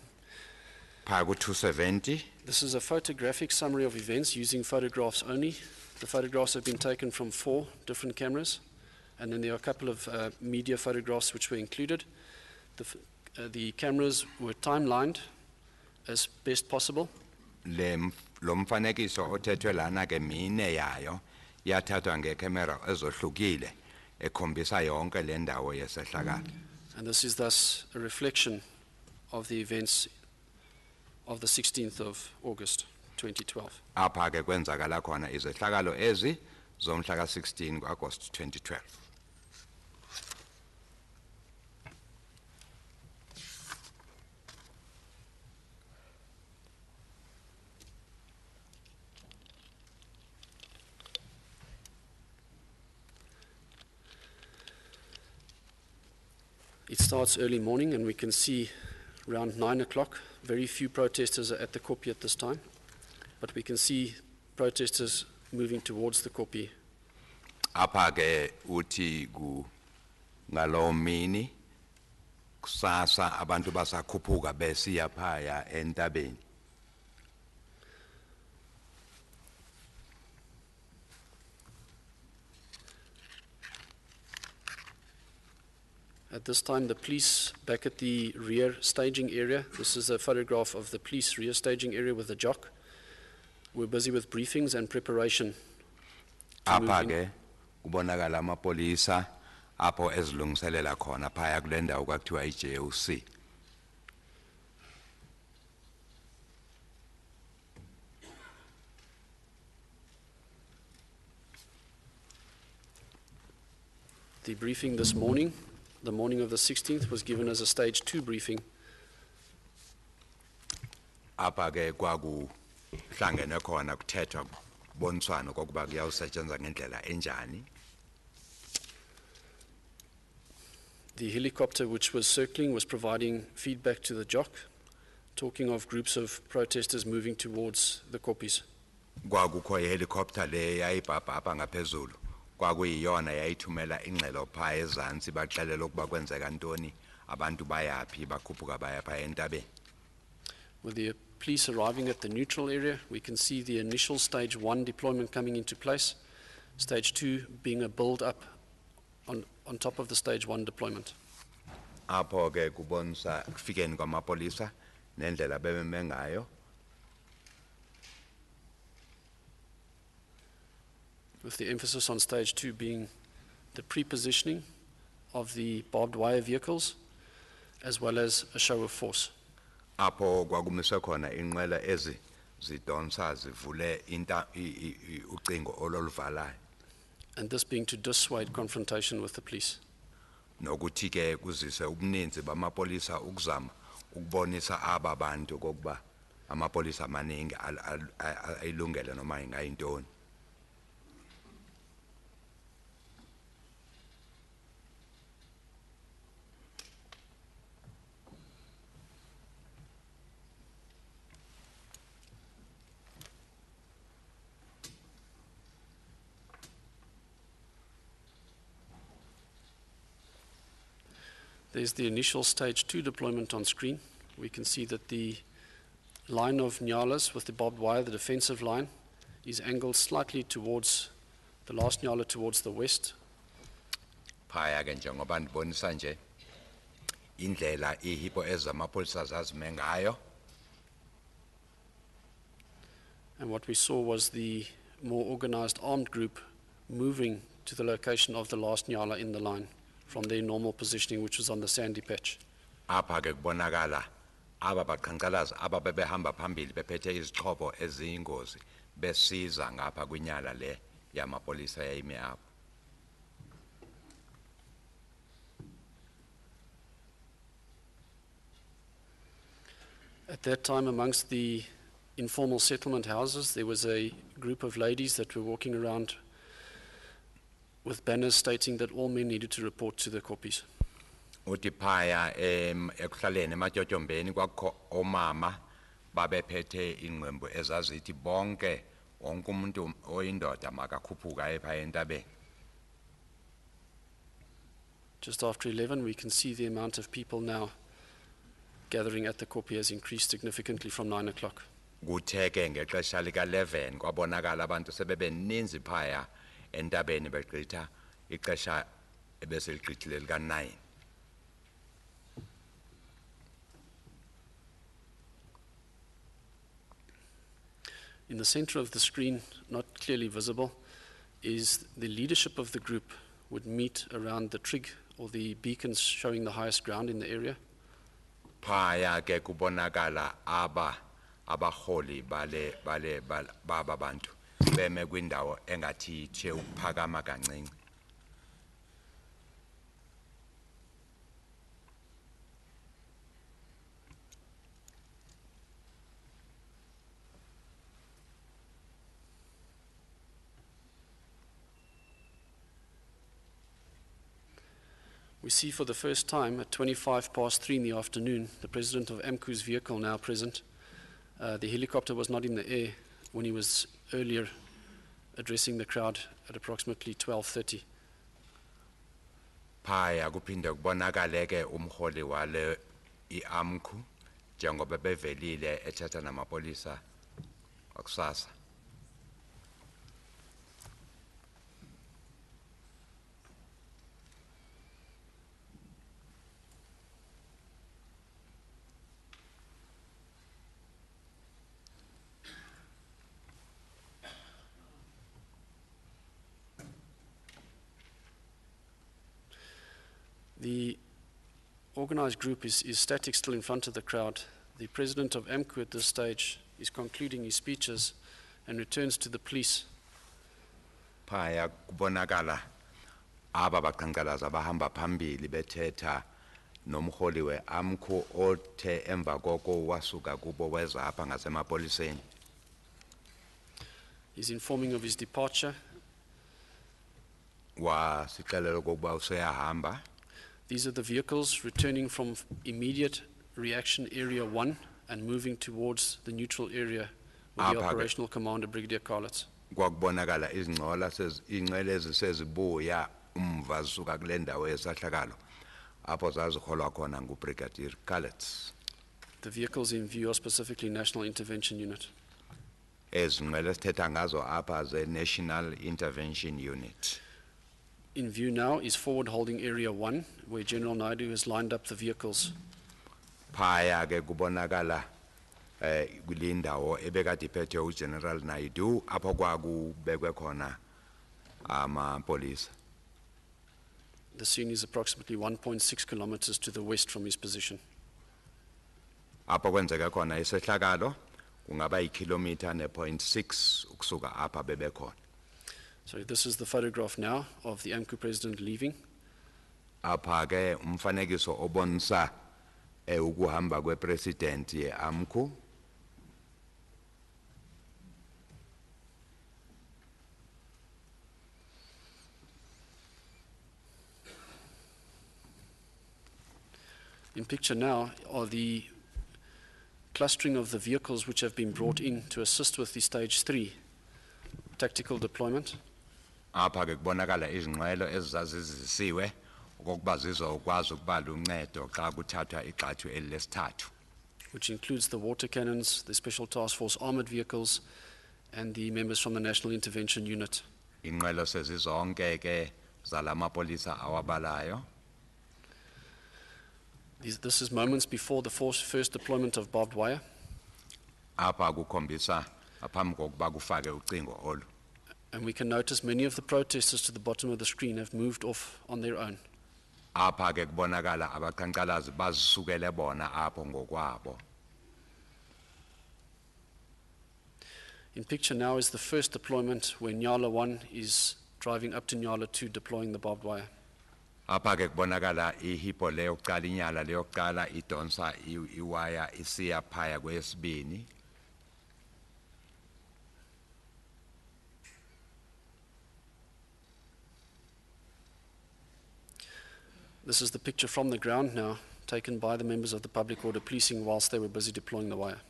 Speaker 1: Phaya ku-270
Speaker 3: This is a photographic summary of events using photographs only. The photographs have been taken from 4 different cameras, and then there are a couple of media photographs which were included. The cameras were timelined as best possible.
Speaker 1: lo mfanekiso othethwe lana ke mine yayo yathathwa ngekhamera ezohlukile ekhombisa yonke le ndawo yesehlakalo.
Speaker 3: And this is thus a reflection of the events of the 16th of August 2012.
Speaker 1: Apha ke kwenzakala khona izehlakalo ezi zomhla ka-16 ku-August 2012.
Speaker 3: It starts early morning, and we can see around 9 o'clock, very few protesters are at the koppie at this time, but we can see protesters moving towards the koppie.
Speaker 1: Apha ke uthi ngalo mini kusasa abantu basakhuphuka besiya phaya entabeni.
Speaker 3: At this time, the police back at the rear staging area, this is a photograph of the police rear staging area with the Jock. We're busy with briefings and preparation.
Speaker 1: Apha ke kubonakala amapolisa apho ezilungiselela khona phaya kule ndawo kwakuthiwa i-JOC.
Speaker 3: The briefing this morning, the morning of the 16th, was given as a stage 2 briefing.
Speaker 1: Apha ke kwakuhlangene khona kuthethwa boniswana kokuba kuyawusetshenzwa ngendlela enjani.
Speaker 3: The helicopter which was circling was providing feedback to the Jock, talking of groups of protesters moving towards the koppies.
Speaker 1: Kwakukho ihelicopter le yayibhabha apha ngaphezulu kwakuyiyona yayithumela ingxelo phaya ezantsi baxelela ukuba kwenzeka ntoni abantu bayaphi bakhuphuka baya phaya entabeni.
Speaker 3: With the police arriving at the neutral area, we can see the initial stage 1 deployment coming into place, stage 2 being a build-up on top of the stage 1 deployment.
Speaker 1: Apho ke kubonisa kufikeni kwamapolisa nendlela bebeme ngayo.
Speaker 3: With the emphasis on stage 2 being the pre-positioning of the barbed wire vehicles, as well as a show of force.
Speaker 1: Apho kwakumiswe khona inqwela ezi zidonsa zivule ucingo ololuvalayo.
Speaker 3: and this being to dissuade confrontation with the police.
Speaker 1: Nokuthi ke kuzise ubuninzi bamapolisa ukuzama ukubonisa aba bantu kokuba amapolisa amaningi ayilungele noma ingayintoni.
Speaker 3: There's the initial stage 2 deployment on screen. We can see that the line of Nyalas with the barbed wire, the defensive line, is angled slightly towards the last Nyala towards the west.
Speaker 1: Phaya ke njengoba ndibonisa nje indlela ihipo ezamapolisa zazime ngayo.
Speaker 3: And what we saw was the more organized armed group moving to the location of the last Nyala in the line from their normal positioning, which was on the sandy patch.
Speaker 1: Apha ke kubonakala aba baqhankqalazi aba bebehamba phambili bephethe izixhobo eziyingozi besiza ngapha kwinyala le yamapolisa yayime apho.
Speaker 3: At that time, amongst the informal settlement houses, there was a group of ladies that were walking around with banners stating that all men needed to report to the koppies.
Speaker 1: Uthi phaya ekuhlaleni ematyotyombeni kwakho omama babephethe ingqembu ezazithi bonke wonke umuntu oyindoda makakhuphuka ephaya entabeni.
Speaker 3: Just after 11, we can see the amount of people now gathering at the koppie has increased significantly from 9 o'clock.
Speaker 1: Kuthe ke ngexesha lika-11 kwabonakala abantu sebebeninzi phaya entabeni begqitha ixesha ebeseligqithile lika-9.
Speaker 3: In the center of the screen, not clearly visible, is the leadership of the group would meet around the trig or the beacons showing the highest ground in the area.
Speaker 1: Phaya ke kubonakala abaholi baba bantu beme kwindawo engathi ithe ukuphakama kancinci.
Speaker 3: We see for the first time at 3:25 in the afternoon, the president of AMCU's vehicle now present. The helicopter was not in the air when he was earlier addressing the crowd at approximately 12:30.
Speaker 1: Phaya kuphinde kubonakale ke umholi wale iAMCU njengoba bevelile ethatha namapolisa akusasa.
Speaker 3: The organized group is static still in front of the crowd. The president of AMCU at this stage is concluding his speeches and returns to the police.
Speaker 1: Phaya kubonakala aba baqhankqalazi abahamba phambili bethetha nomholi weAMCU othe emva koko wasuka kubo weza apha ngasemapoliseni.
Speaker 3: He's informing of his departure.
Speaker 1: Wasixelela ukuba useyahamba.
Speaker 3: These are the vehicles returning from immediate reaction area 1 and moving towards the neutral area with the
Speaker 1: Apha ke-
Speaker 3: operational commander, Brigadier Carlitz.
Speaker 1: Kwakubonakala izingqola ingqele ezisezibuya umva zisuka kule ndawo yesahlakalo apho zaziholwa khona nguBrigadier Carlitz.
Speaker 3: The vehicles in view are specifically National Intervention Unit.
Speaker 1: Ezingqele sithetha ngazo apha ze-National Intervention Unit.
Speaker 3: In view now is forward holding area 1, where General Naidu has lined up the vehicles.
Speaker 1: Phaya ke kubonakala kulindawo ebekade iphethe uGeneral Naidu apho kwakubekwe khona amapolisa.
Speaker 3: The scene is approximately 1.6 kilometers to the west from his position.
Speaker 1: Apho kwenzeka khona isehlakalo ungaba ikilometer ne.6 ukusuka apha bebekhona.
Speaker 3: So this is the photograph now of the AMCU president leaving.
Speaker 1: Apha ke umfanekiso obonisa ukuhamba kwepresident yeAMCU.
Speaker 3: In picture now are the clustering of the vehicles which have been brought in to assist with the stage 3 tactical deployment.
Speaker 1: Apha ke kubonakala izinqwelo ezazizisiwe okokuba zizokwazi ukubala uncedo xa kuthathwa igxathu elesithathu.
Speaker 3: Which includes the water cannons, the Special Task Force armored vehicles, and the members from the National Intervention Unit.
Speaker 1: Inqwelo sezizonke ke zalamapolisa awabalayo.
Speaker 3: This is moments before the first deployment of barbed wire.
Speaker 1: Apha kukhombisa aphambi kokuba kufake ucingo olu.
Speaker 3: And we can notice many of the protesters to the bottom of the screen have moved off on their own.
Speaker 1: Apha ke kubonakala abaqhankqalazi bazisukele bona apho ngokwabo.
Speaker 3: In picture now is the first deployment where Nyala 1 is driving up to Nyala 2 deploying the barbed wire.
Speaker 1: Apha ke kubonakala ihipo leyo kuqala inyala leyo kuqala idonsa iwaya isiya phaya kwesibini.
Speaker 3: This is the picture from the ground now, taken by the members of the public order policing whilst they were busy deploying the wire.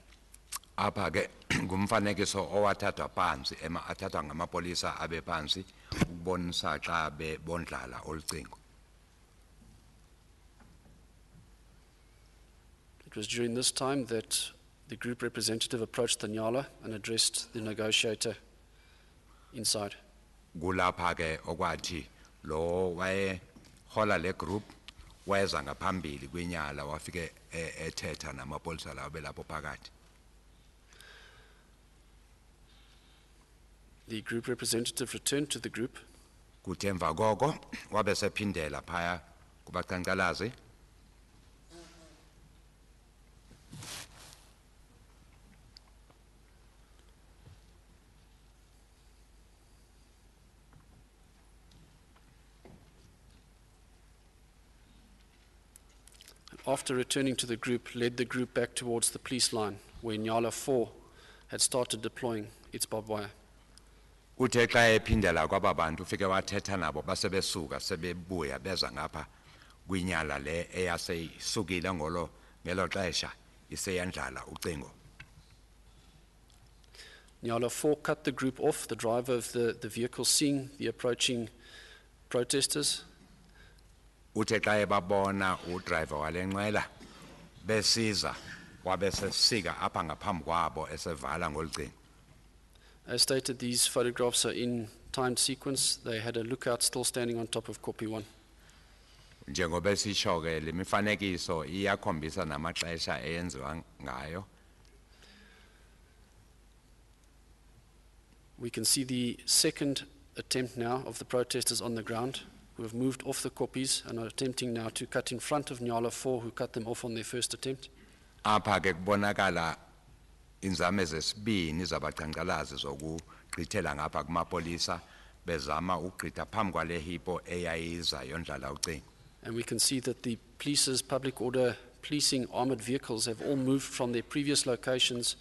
Speaker 1: Apha ke ngumfanekiso owathathwa phansi athathwa ngamapolisa abe phansi ukubonisa xa bebondlala olucingo.
Speaker 3: It was during this time that the group representative approached the Nyala and addressed the negotiator inside.
Speaker 1: Kulapha ke okwathi lo waye hola le group weza ngaphambili kwinyala wafike ethetha namapolisa lawo belapho phakathi.
Speaker 3: The group representative returned to the group.
Speaker 1: Kuthe emva koko wabe sephindela phaya kubaqhankqalazi.
Speaker 3: After returning to the group, led the group back towards the police line, where Nyala 4 had started deploying its barbed wire.
Speaker 1: Uthe xa ephindela kwaba bantu ufike wathetha nabo basebesuka sebebuya beza ngapha kwinyala le eyaseyisukile ngelo xesha iseyandlala ucingo.
Speaker 3: Nyala 4 cut the group off, the driver of the vehicle seeing the approaching protesters.
Speaker 1: Uthe xa ebabona udriver wale nqwela besiza wabe sesika apha ngaphambi kwabo esevala ngolucingo.
Speaker 3: As stated, these photographs are in timed sequence. They had a lookout still standing on top of copy 1.
Speaker 1: Njengoba sisho ke le mifanekiso iyakhombisa namaxesha eyenziwa ngayo.
Speaker 3: We can see the second attempt now of the protesters on the ground, who have moved off the copies and are attempting now to cut in front of Nyala 4, who cut them off on their first attempt.
Speaker 1: Apha ke kubonakala inzame zesibini zabaqhankqalazi zokugqithela ngapha kumapolisa bezama ukugqitha phambi kwale hipo eyayiza yondlala ucingo.
Speaker 3: And we can see that the police's public order policing armored vehicles have all moved from their previous locations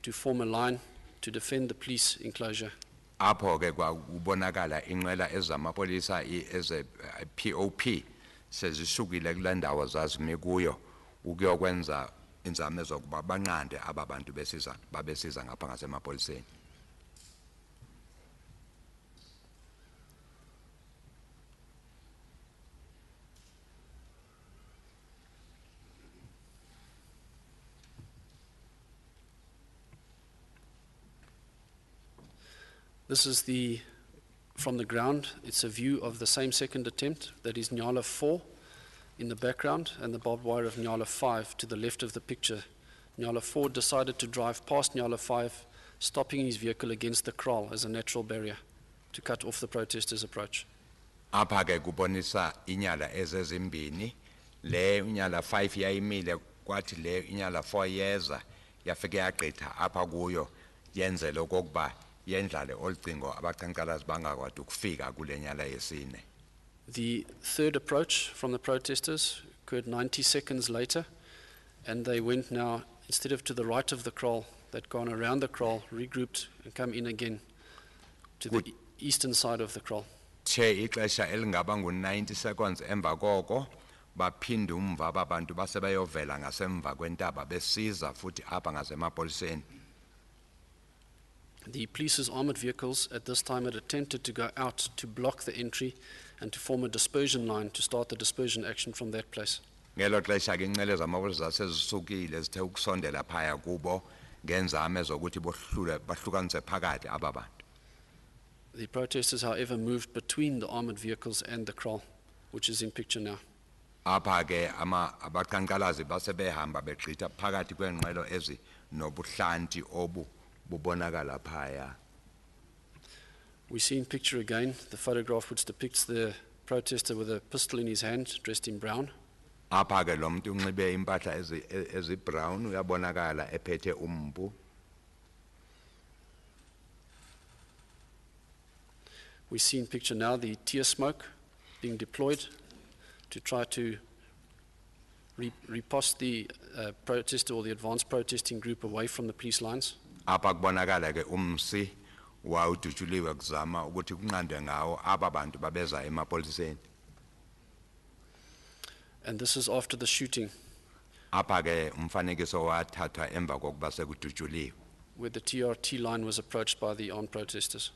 Speaker 3: to form a line to defend the police enclosure.
Speaker 1: Apho ke kwakubonakala inqwela ezamapolisa eze POP sezisukile kule ndawo zazime kuyo ukuyokwenza inzame zokuba banqande aba bantu babesiza ngapha ngasemapoliseni.
Speaker 3: This is from the ground. It's a view of the same second attempt. That is Nyala 4 in the background and the barbed wire of Nyala 5 to the left of the picture. Nyala 4 decided to drive past Nyala 5, stopping his vehicle against the kraal as a natural barrier to cut off the protesters' approach.
Speaker 1: Apha ke kubonisa inyala ezezimbini, le inyala 5 yayimile kwathi le inyala 4 yeza yafike yagqitha apha kuyo yenzele okokuba yendlale olucingo abaqhankqalazi bangakwadi ukufika kule nyala yesine.
Speaker 3: The third approach from the protesters occurred 90 seconds later, and they went now, instead of to the right of the kraal, they'd gone around the kraal, regrouped, and come in again to the eastern side of the kraal.
Speaker 1: The ixesha elingaba ngu-90 seconds emva koko baphinde umva abantu base bayovela ngasemva kwentaba besiza futhi apha ngasemapoliseni.
Speaker 3: The police's armored vehicles at this time had attempted to go out to block the entry and to form a dispersion line to start the dispersion action from that place.
Speaker 1: Ngelo xesha ke inqele zamapolisa sezisukile zithe ukusondela phaya kubo ngenzame zokuthi bahlukanise phakathi aba bantu.
Speaker 3: The protesters, however, moved between the armored vehicles and the kraal, which is in picture now.
Speaker 1: Apha ke abaqhankqalazi base behamba begqitha phakathi kwenqwelo ezi nobuhlanti obu bubonakala phaya.
Speaker 3: We see in picture again the photograph which depicts the protester with a pistol in his hand, dressed in brown.
Speaker 1: Apha ke lo muntu unxibe impahla ezi-brown uyabonakala ephethe umpu.
Speaker 3: We see in picture now the tear smoke being deployed to try to repost the protester or the advanced protesting group away from the police lines.
Speaker 1: Apha kubonakala ke umsi wawudutshuliwe kuzama ukuthi kunqandwe ngawo aba bantu babeza emapoliseni.
Speaker 3: And this is after the shooting,
Speaker 1: Apha ke umfanekiso wathathwa emva kokuba sekudutshuliwe.
Speaker 3: where the TRT line was approached by the armed protesters.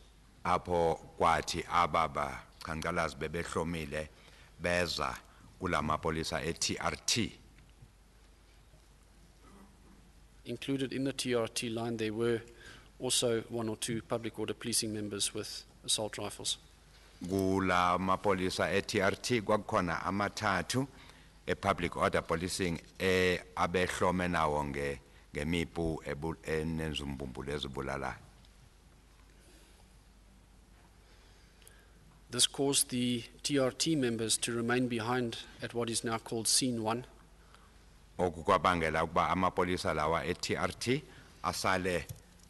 Speaker 1: Apho kwathi ababa qhankqalazi bebehlomile beza kulamapolisa e-TRT.
Speaker 3: Included in the TRT line, there were also one or two public order policing members with assault rifles.
Speaker 1: Kula mapolisa e-TRT kwakukhona amathathu e-public order policing abehlome nawo ngemipu enezumbumbulu ezibulalayo.
Speaker 3: This caused the TRT members to remain behind at what is now called Scene 1.
Speaker 1: Oku kwabangela ukuba amapolisa lawa e-TRT asale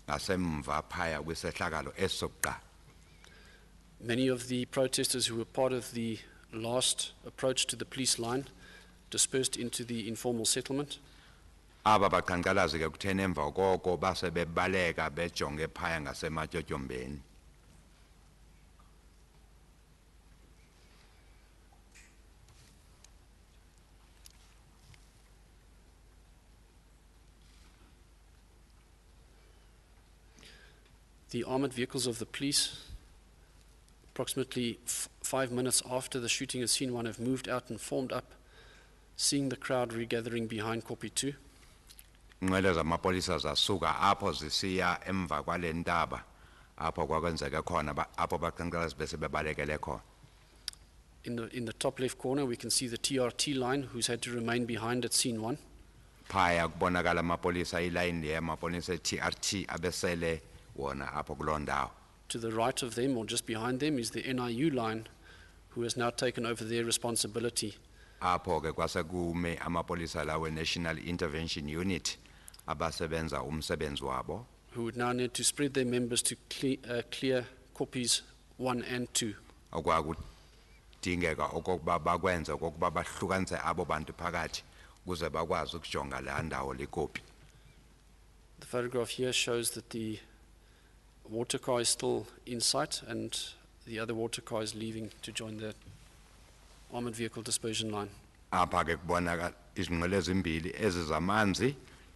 Speaker 1: ngasemva phaya kwisehlakalo esokuqala.
Speaker 3: Many of the protesters who were part of the last approach to the police line dispersed into the informal settlement.
Speaker 1: Aba baqhankqalazi ke kutheni emva koko base bebaleka bejonge phaya ngasematyotyombe.
Speaker 3: The armored vehicles of the police, approximately 5 minutes after the shooting at Scene 1, have moved out and formed up, seeing the crowd regathering behind Copy 2.
Speaker 1: Inqwelo zamapolisa zasuka apho zisiya emva kwale ntaba apho kwakwenzeke khona apho baqhankqalazi bese bebalekele khona.
Speaker 3: In the top left corner, we can see the TRT line, who's had to remain behind at Scene 1.
Speaker 1: Phaya kubonakala amapolisa ilayini le amapolisa e-TRT abesele wona apho kuloo ndawo.
Speaker 3: To the right of them, or just behind them, is the NIU line, who has now taken over their responsibility.
Speaker 1: Apho ke kwasekume amapolisa lawe National Intervention Unit abasebenza umsebenzi wabo.
Speaker 3: Who would now need to spread their members to clear copies 1 and 2.
Speaker 1: Okwakudingeka okokuba bakwenze okokuba bahlukanise abo bantu phakathi kuze bakwazi ukujonga le ndawo lekopi.
Speaker 3: The photograph here shows that the water car is still in sight and the other water car is leaving to join the armored vehicle dispersion line.
Speaker 1: Apha ke kubonakala izinqwelo ezimbili ezizamanzi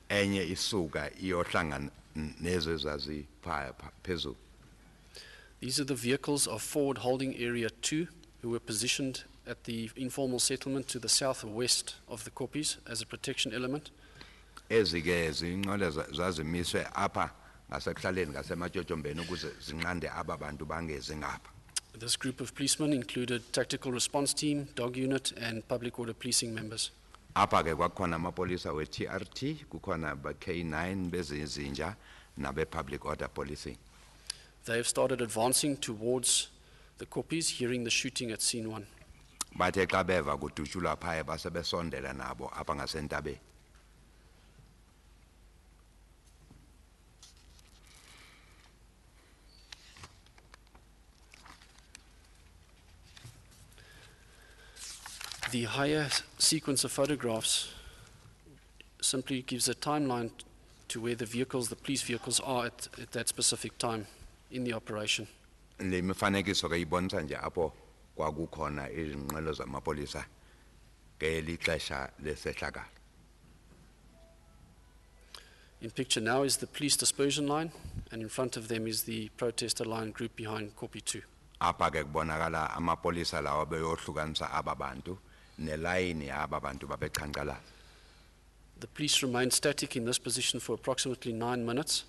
Speaker 1: enye isuka iyohlangana nezo zaziphaya phezulu.
Speaker 3: These are the vehicles of Forward Holding Area 2 who were positioned at the informal settlement to the southwest of the copies as a protection element.
Speaker 1: Ezi ke zinqwelo zazimiswe apha ngasekuhlaleni ngasematyotyombe ukuze zinqande aba bantu bangezi ngapha.
Speaker 3: This group of policemen included tactical response team, dog unit, and public order policing members.
Speaker 1: Apha ke kwakukhona amapolisa we-TRT, kukhona ba-K9 bezinja nabe-public order policing.
Speaker 3: They have started advancing towards the copies, hearing the shooting at Scene 1.
Speaker 1: Bathe xa beva kudutshulwa phaya base besondela nabo apha ngasentabeni.
Speaker 3: The higher sequence of photographs simply gives a timeline to where the vehicles, the police vehicles, are at that specific time in the operation.
Speaker 1: Le mifanekiso ke ibonisa nje apho kwakukhona izinqwelo zamapolisa ngelixesha lesehlakalo.
Speaker 3: In picture now is the police dispersion line, and in front of them is the protester line group behind copy 2.
Speaker 1: Apha ke kubonakala amapolisa lawa beyohlukanisa aba bantu nelayini aba bantu babeqhankqalaza.
Speaker 7: The police remained static in this position for approximately 9 minutes.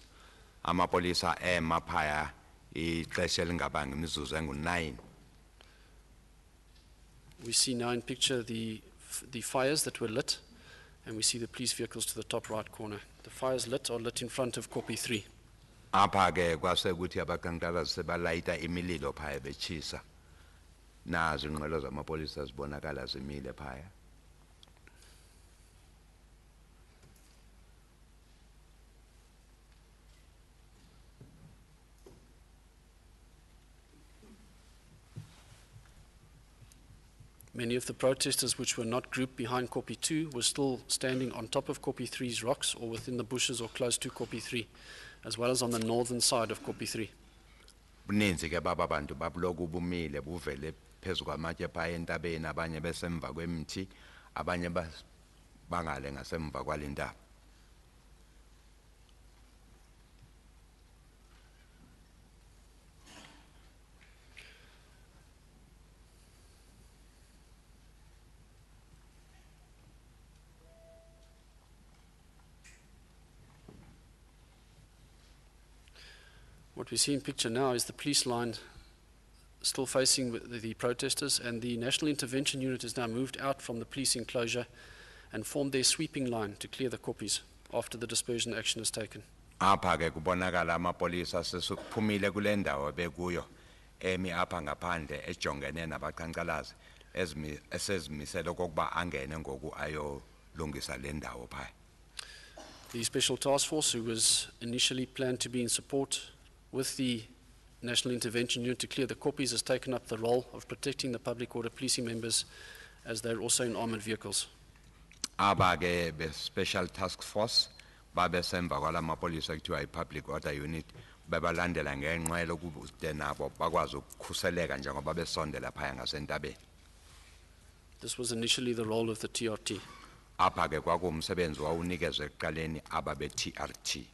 Speaker 1: Amapolisa emaphaya ixesha elingabanga imizuzu engu-9.
Speaker 3: We see now in picture the fires that were lit, and we see the police vehicles to the top right corner. The fires lit are lit in front of copy 3.
Speaker 1: Apha ke kwasekuthi abaqhankqalazi sebalayita imililo phaya betshisa. Nazo inqwelo zamapolisa zibonakala zimile phaya.
Speaker 3: Many of the protesters which were not grouped behind copy 2 were still standing on top of copy 3's rocks or within the bushes or close to copy 3, as well as on the northern side of copy 3.
Speaker 1: Buninzi ke baba bantu babuloku bumile buvele phezu kwamatye phaya entabeni, abanye besemva kwemithi, abanye bangale ngasemva kwalentaba.
Speaker 3: What we see in picture now is the police line still facing the protesters, and the National Intervention Unit has now moved out from the police enclosure and formed their sweeping line to clear the copies after the dispersion action is taken.
Speaker 1: Apha ke kubonakala amapolisa sesuphumile kule ndawo bekuyo emi apha ngaphandle ejongene nabaqhankqalazi esezimisele okokuba angene ngoku ayolungisa le ndawo phaya.
Speaker 3: The Special Task Force, who was initially planned to be in support with the National Intervention Unit to clear the copies, has taken up the role of protecting the public order policing members as they're also in armored vehicles.
Speaker 1: Aba ke be Special Task Force babesemva kwala mapolisa kuthiwa i-Public Order Unit bebalandela ngenqwelo kude nabo bakwazi ukukhuseleka njengoba besondela phaya ngasentabeni.
Speaker 3: This was initially the role of the TRT.
Speaker 1: Apha ke kwakuwumsebenzi wawunikezwe ekuqaleni aba be-TRT.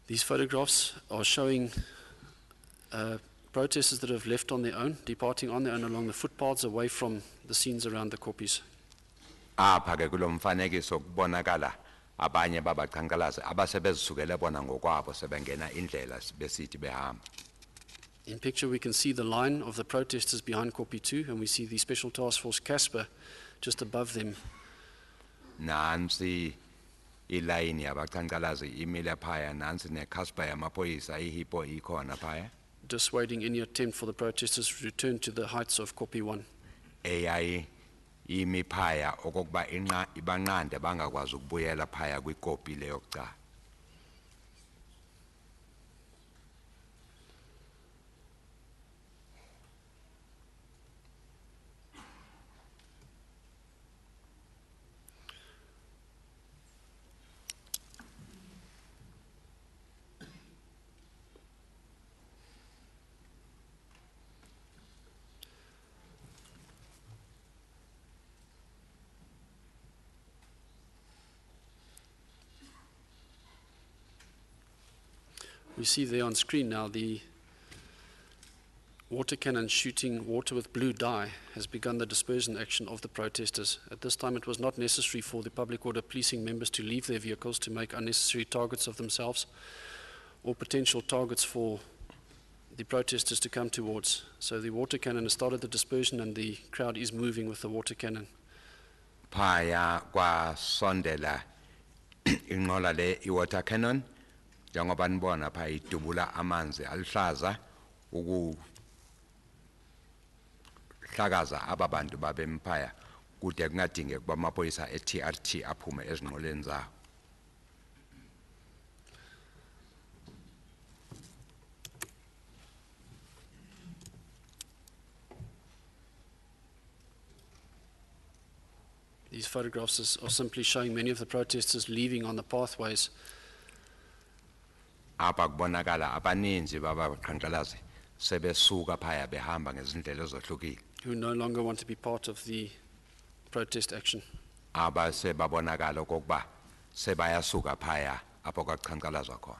Speaker 3: These photographs are showing protesters that have left on their own, departing on their own along the footpaths away from the scenes around the copies.
Speaker 1: Apha ke kulo mfanekiso kubonakala abanye babaqhankqalazi abasebezisukele bona ngokwabo sebengena indlela besithi behamba.
Speaker 3: In picture we can see the line of the protesters behind copy 2, and we see the Special Task Force Casper just above them.
Speaker 1: Nansi ilayini yabaqhankqalazi imile phaya, nansi neCasper yamapolisa ihipo ikhona phaya.
Speaker 3: Dissuading any attempt for the protesters to return to the heights of copy 1.
Speaker 1: Eyayi imi phaya okokuba ibanqande bangakwazi ukubuyela phaya kwikopi leyo kuqala.
Speaker 3: We see there on screen now the water cannon shooting water with blue dye has begun the dispersion action of the protesters. At this time it was not necessary for the public order policing members to leave their vehicles to make unnecessary targets of themselves or potential targets for the protesters to come towards. So the water cannon has started the dispersion and the crowd is moving with the water cannon.
Speaker 1: Phaya kwa sondela inqola le iwater cannon njengoba nibona phaya idubula amanzi alihlaza ukuhlakaza aba bantu babemphaya kude kungadingeki ukuba amaphoyisa e-TRT aphume ezinqoleni zawo.
Speaker 3: These photographs are simply showing many of the protesters leaving on the pathways.
Speaker 1: Apha kubonakala abaninzi babaqhankqalazi sebesuka phaya behamba ngezindlela ezohlukile.
Speaker 3: Who no longer want to be part of the protest action.
Speaker 1: Aba sebabonakala okokuba sebayasuka phaya apho kwaqhankqalazwa khona.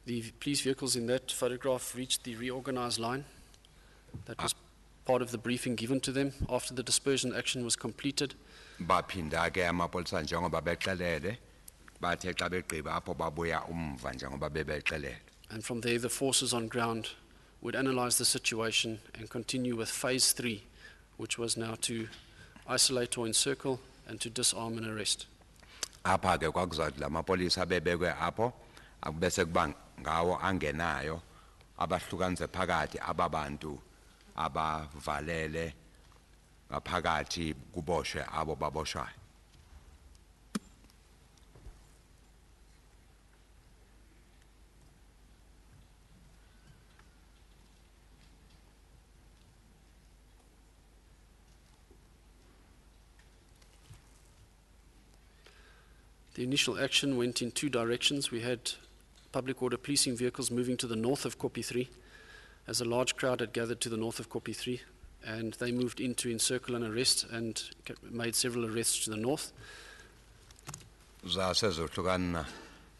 Speaker 3: The police vehicles in that photograph reached the reorganized line. That was part of the briefing given to them after the dispersion action was completed.
Speaker 1: Baphinda ke amapolisa njengoba bexelele bathe xa begqiba apho babuya umva njengoba bebexelele.
Speaker 3: And from there, the forces on ground would analyze the situation and continue with phase 3, which was now to isolate or encircle and to disarm and arrest.
Speaker 1: Apha ke kwakuzathi la mapolisa bebekwe apho akubese kuba ngawo angenayo abahlukanise phakathi ababantu abavalele ngaphakathi kuboshwe abo baboshwayo.
Speaker 3: The initial action went in two directions. We had public order policing vehicles moving to the north of Kopi 3, as a large crowd had gathered to the north of Kopi 3, and they moved in to encircle and arrest and made several arrests to the north.
Speaker 1: Zasezohlukana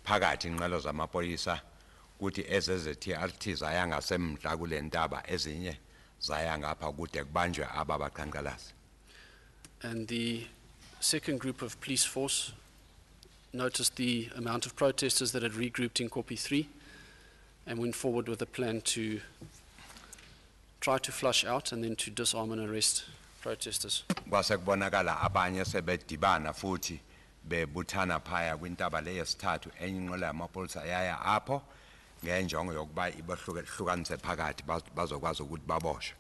Speaker 1: phakathi inqalo zamapolisa kuthi ezeze-TRT zaya ngasemntla kule ntaba ezinye zaya ngapha kude kubanjwe aba baqhankqalazi.
Speaker 3: And the second group of police force noticed the amount of protesters that had regrouped in Kopi 3 and went forward with a plan to try to flush out and then to disarm and arrest protesters.
Speaker 1: Kwase kubonakala abanye sebedibana futhi bebuthana phaya kwintaba le yesithathu enye inqola yamapolisa yaya apho ngenjongo yokuba ibahlukanise phakathi bazokwazi ukuthi baboshwe.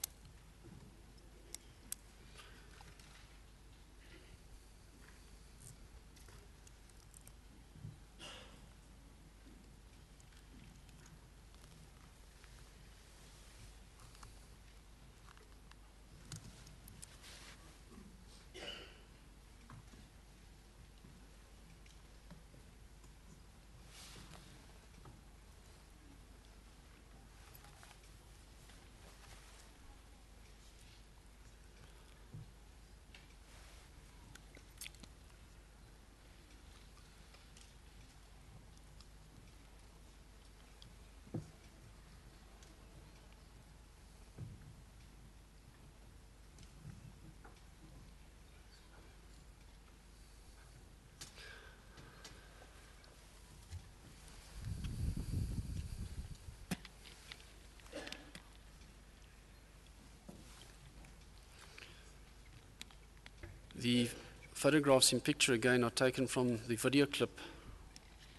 Speaker 3: The photographs in picture again are taken from the video clip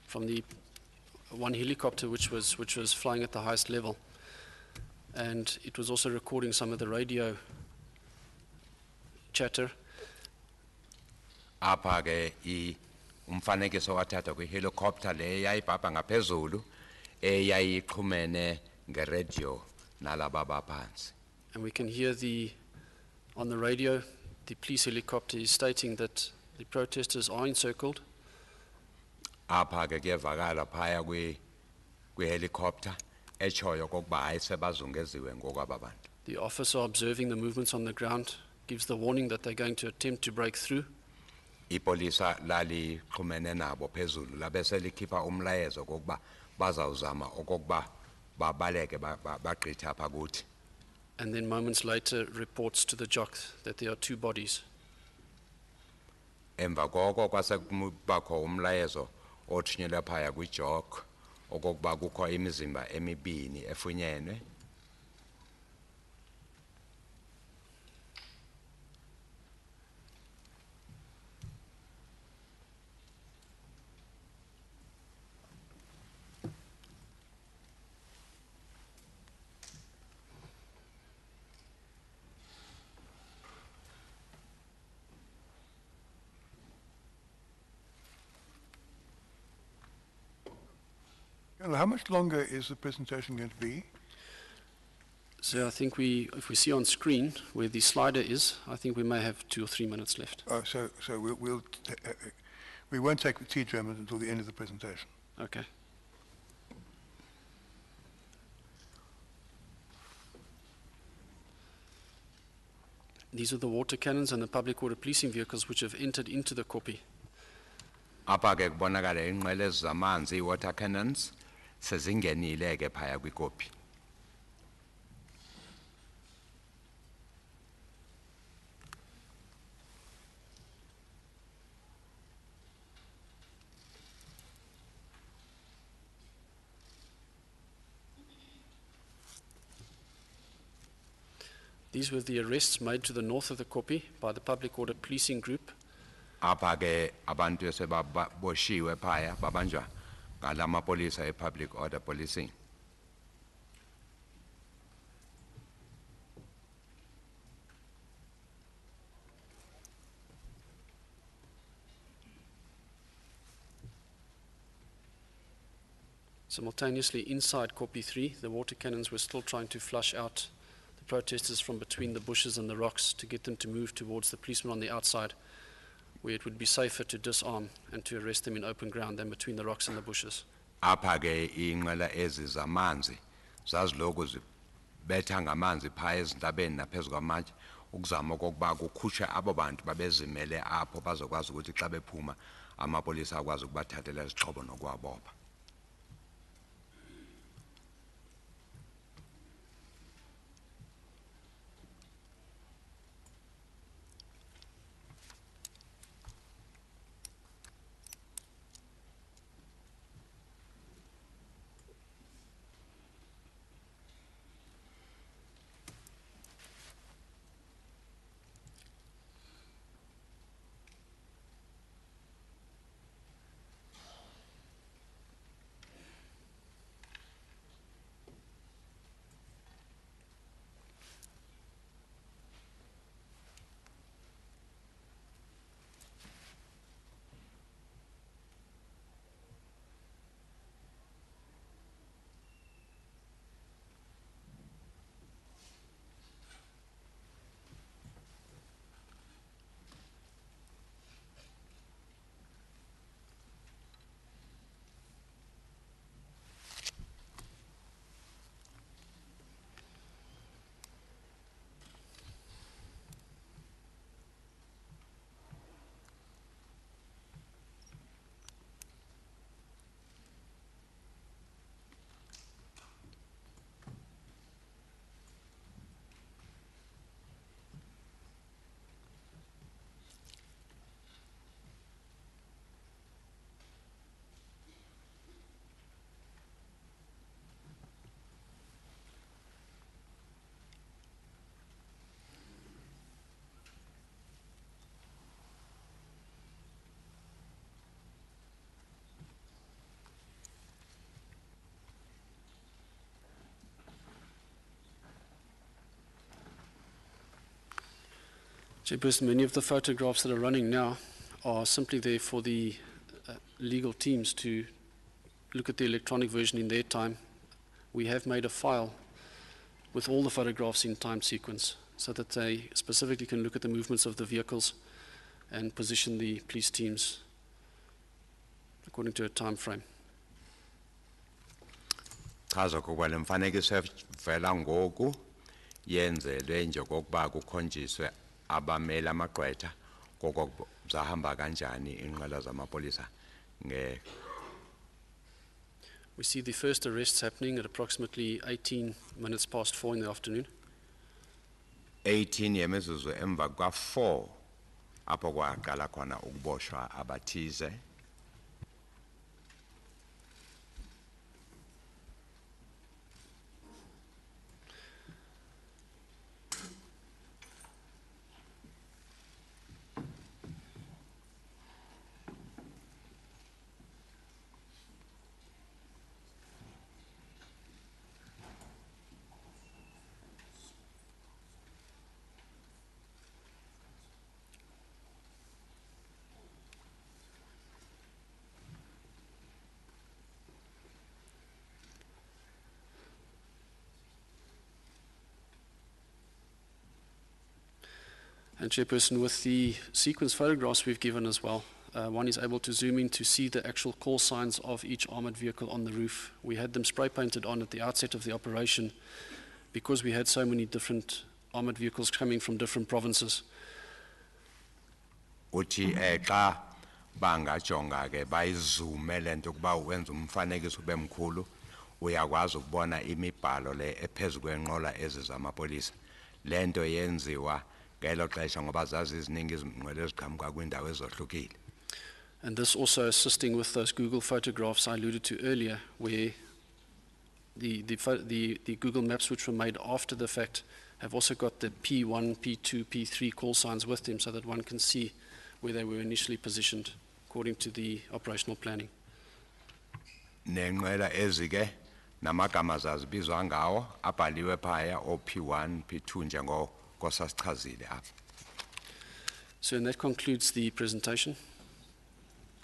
Speaker 3: from the one helicopter which was flying at the highest level, and it was also recording some of the radio chatter.
Speaker 1: Apha ke umfanekiso wathathwa kwi-helicopter le yayibhabha ngaphezulu eyayiqhumene ngeradio nalaba baphansi.
Speaker 3: And we can hear on the radio, the police helicopter is stating that the protesters are encircled.
Speaker 1: Apha ke kuyevakala phaya kwi-helicopter etshoyo kokuba hayi sebazungeziwe ngokwaba bantu.
Speaker 3: The officer observing the movements on the ground gives the warning that they're going to attempt to break through.
Speaker 1: Ipolisa lali xhumene nabo phezulu labese likhipha umlayezo kokuba bazawuzama okokuba babaleke bagqitha apha kuthi.
Speaker 3: And then moments later reports to the Jock that there are two bodies.
Speaker 1: Emva koko kwase kubakho umlayezo othunyelwa phaya kwi-Jock okokuba kukho imizimba emibini efunyenwe.
Speaker 2: And how much longer is the presentation going to be?
Speaker 3: So I think if we see on screen where the slider is, I think we may have 2 or 3 minutes left.
Speaker 2: So we won't take the tea German until the end of the presentation.
Speaker 3: Okay. These are the water cannons and the public order policing vehicles which have entered into the copy.
Speaker 1: Apha ke kubonakala inqwele zamanzi water cannons sezingenile ke phaya kwikopi.
Speaker 3: These were the arrests made to the north of the copy by the public order policing group.
Speaker 1: Apha ke abantu esebaboshiwe phaya babanjwa ngalama police public order policing.
Speaker 3: Simultaneously, inside copy 3, the water cannons were still trying to flush out the protesters from between the bushes and the rocks to get them to move towards the policemen on the outside, where it would be safer to disarm and to arrest them in open ground than between the rocks and the bushes.
Speaker 1: Apha ke inqwela ezi zamanzi zaziloko zibetha ngamanzi phaya ezintabeni naphezu kwamatshe ukuzama okokuba kukhutshwe abo bantu babezimele apho bazokwazi ukuthi xa bephuma amapolisa akwazi ukubathathela izixhobo nokuwabopha.
Speaker 3: Chairperson, many of the photographs that are running now are simply there for the legal teams to look at the electronic version in their time. We have made a file with all the photographs in time sequence so that they specifically can look at the movements of the vehicles and position the police teams according to a time frame.
Speaker 1: Chaza ukuba le mfanekiso evela ngoku yenzelwe nje kokuba kukhonjiswe abamela amagqwetha koko zahamba kanjani inqwela zamapolisa nge.
Speaker 3: We see the first arrests happening at approximately 18 minutes past 4 in the afternoon.
Speaker 1: 18 yemizuzu emva kwa4 apho kwaqala khona ukuboshwa abathize.
Speaker 3: And Chairperson, with the sequence photographs we've given as well, one is able to zoom in to see the actual call signs of each armored vehicle on the roof. We had them spray painted on at the outset of the operation because we had so many different armored vehicles coming from different provinces.
Speaker 1: Uthi xa bangajonga ke bayizume lento kuba wenza umfanekiso ube mkhulu uyakwazi ukubona imibhalo le ephezulu kwenqola ezi zamapolisa lento yenziwa ngelo xesha ngoba zazi iziningi izinqwele eziqhamuka kwindawo ezohlukile.
Speaker 3: And this also assisting with those Google photographs I alluded to earlier, where the Google Maps which were made after the fact have also got the P1, P2, P3 call signs with them so that one can see where they were initially positioned according to the operational planning.
Speaker 1: Nenqwela ezike namagama zazibizwa ngawo abhaliwe phaya o P1 P2 njengoko sasichazile apha.
Speaker 3: So and that concludes the presentation.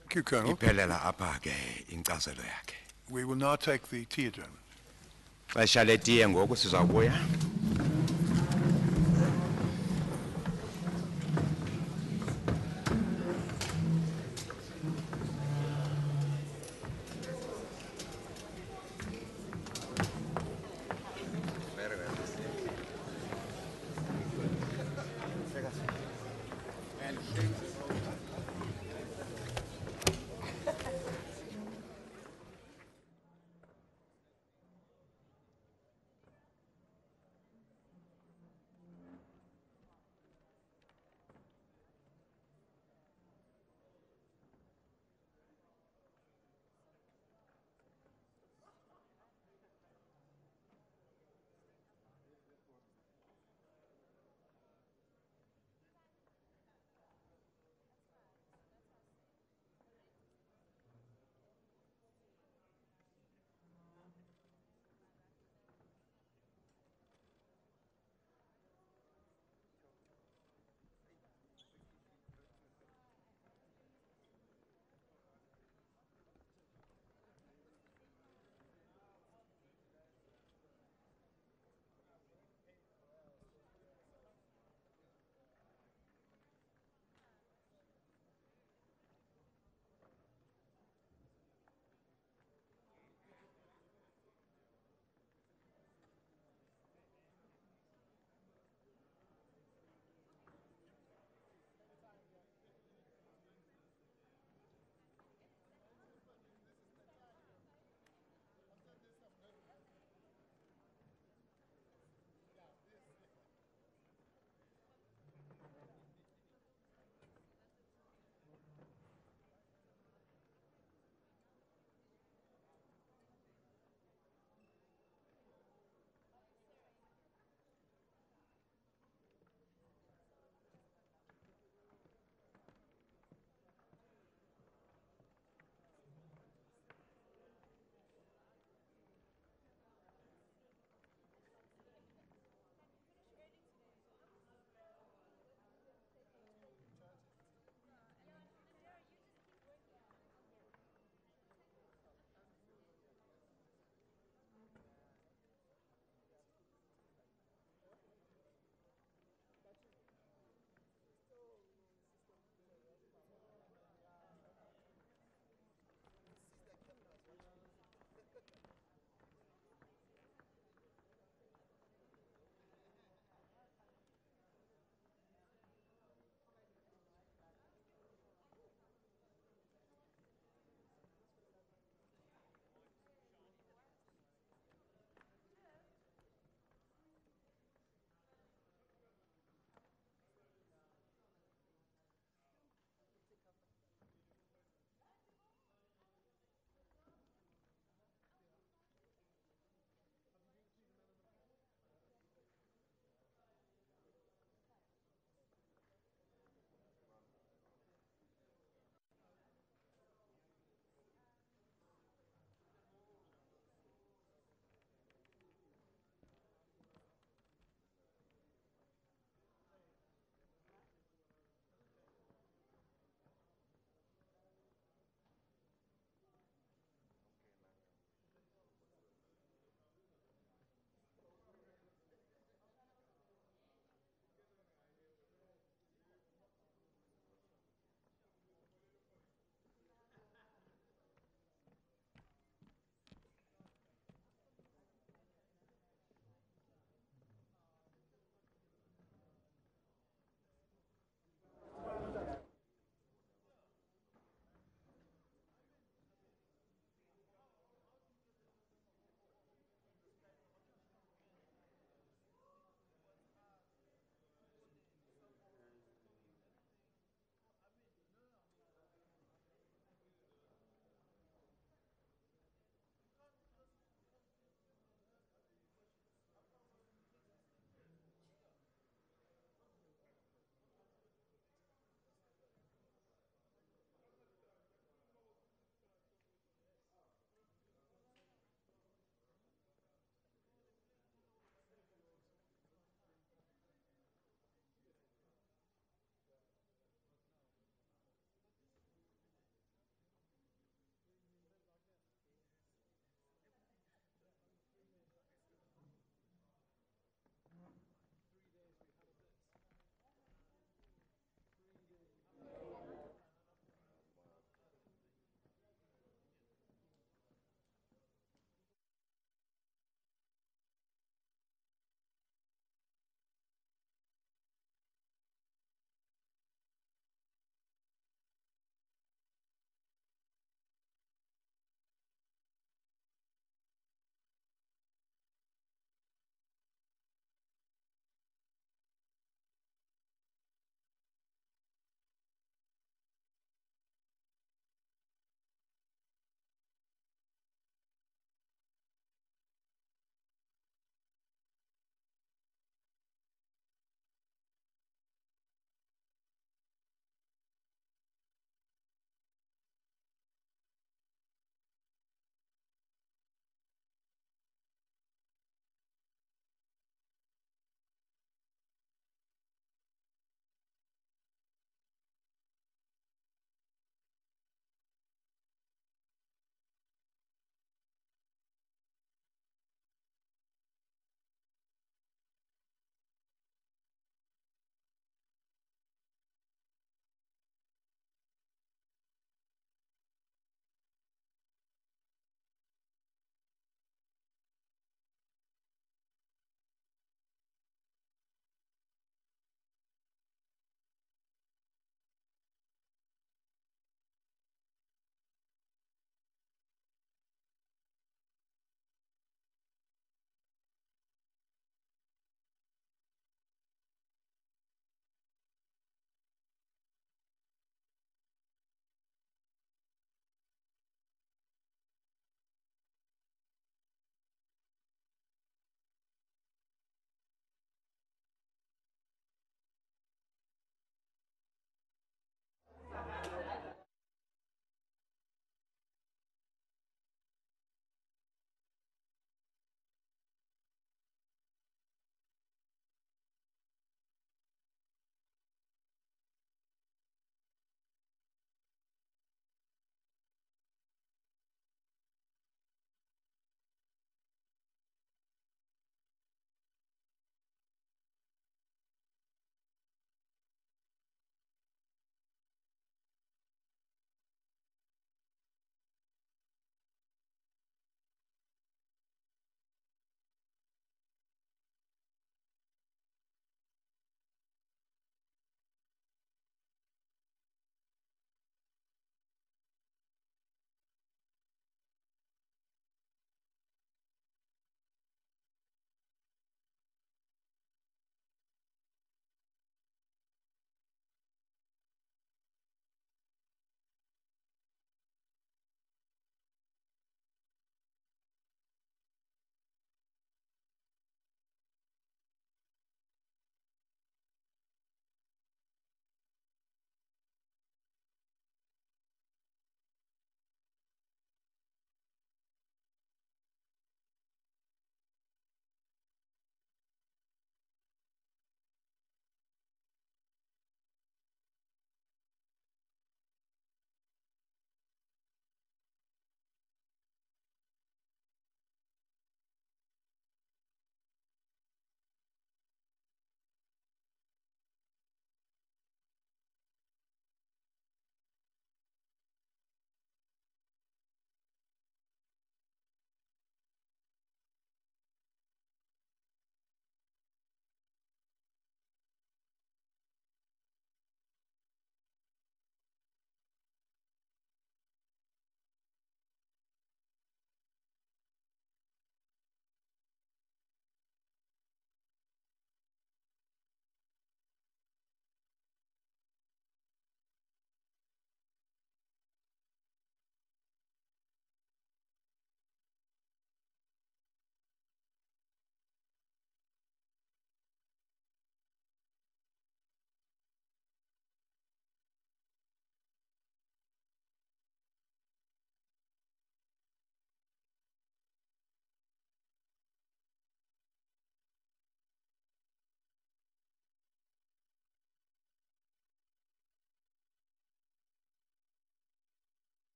Speaker 2: Thank you, Colonel.
Speaker 1: Iphelela apha ke inkcazelo yakhe.
Speaker 2: We will now take the tea adjournment.
Speaker 1: Xesha letiye ngoku sizawubuya.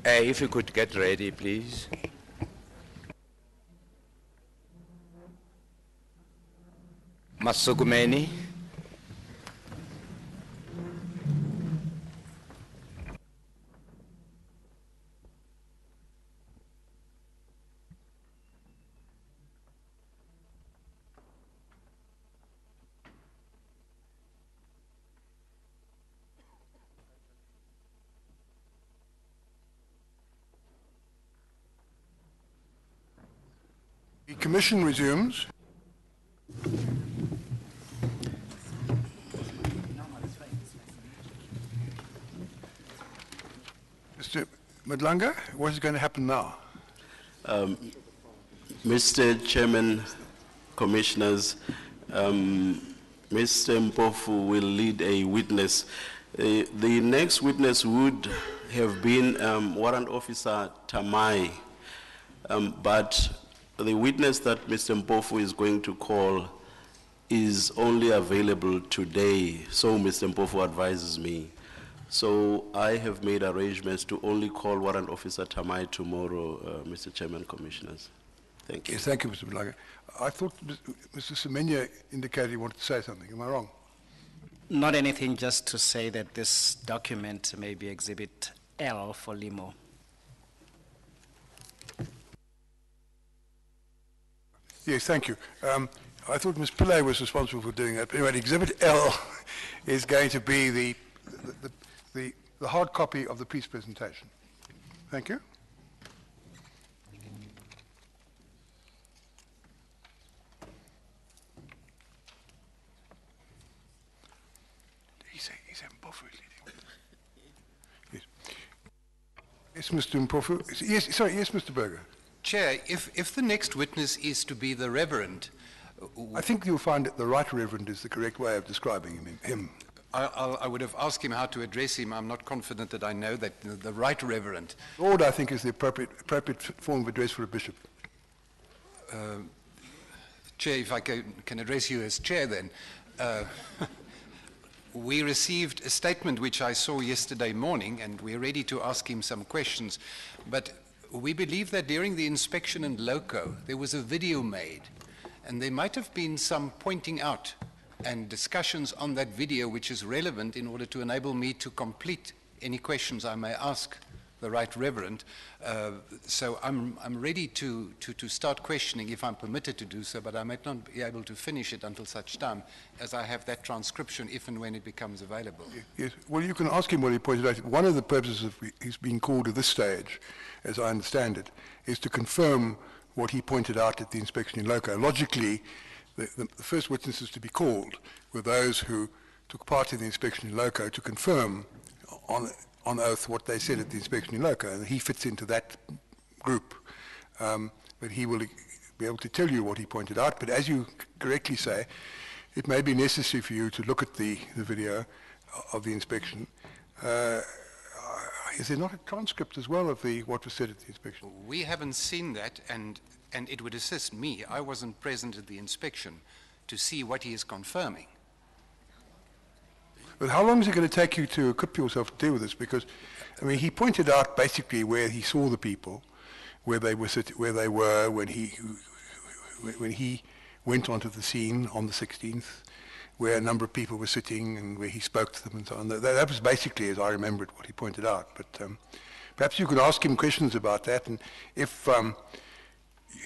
Speaker 1: If you could get ready, please. Masukumeni.
Speaker 2: The Commission resumes. Mr. Madlanga, what is going to happen now?
Speaker 8: Mr. Chairman, Commissioners, Mr. Mpofu will lead a witness. The next witness would have been Warrant Officer Tamai, but the witness that Mr. Mpofu is going to call is only available today, so Mr. Mpofu advises me. So I have made arrangements to only call Warrant Officer Tamai tomorrow, Mr. Chairman, Commissioners. Thank you.
Speaker 2: Yes, thank you, Mr. Madlanga. I thought Mr. Semenya indicated he wanted to say something. Am I wrong?
Speaker 9: Not anything, just to say that this document may be Exhibit L for Limo.
Speaker 2: Yes, thank you. I thought Ms. Pillay was responsible for doing that. But anyway, Exhibit L is going to be the hard copy of the police presentation. Thank you. Yes, Mr. Mpofu. Yes, sorry, yes, Mr. Berger.
Speaker 10: Chair, if the next witness is to be the Reverend...
Speaker 2: I think you'll find that the Right Reverend is the correct way of describing him.
Speaker 10: I would have asked him how to address him. I'm not confident that I know that the Right Reverend.
Speaker 2: Lord, I think, is the appropriate form of address for a bishop.
Speaker 10: Chair, if I can address you as chair then. We received a statement which I saw yesterday morning, and we're ready to ask him some questions. But we believe that during the inspection in Loco, there was a video made, and there might have been some pointing out and discussions on that video which is relevant in order to enable me to complete any questions I may ask the Right Reverend. So I'm ready to start questioning if I'm permitted to do so, but I might not be able to finish it until such time as I have that transcription if and when it becomes available.
Speaker 2: Yes, well, you can ask him what he pointed out. One of the purposes of his being called at this stage, as I understand it, is to confirm what he pointed out at the inspection in Loco. Logically, the first witnesses to be called were those who took part in the inspection in Loco to confirm on oath what they said at the inspection in Loco, and he fits into that group. But he will be able to tell you what he pointed out, but as you correctly say, it may be necessary for you to look at the video of the inspection. Is there not a transcript as well of what was said at the inspection?
Speaker 10: We haven't seen that, and it would assist me. I wasn't present at the inspection to see what he is confirming.
Speaker 2: But how long is it going to take you to equip yourself to deal with this? Because, I mean, he pointed out basically where he saw the people, where they were when he went onto the scene on the 16th, where a number of people were sitting and where he spoke to them and so on. That was basically, as I remembered, what he pointed out. But perhaps you could ask him questions about that, and if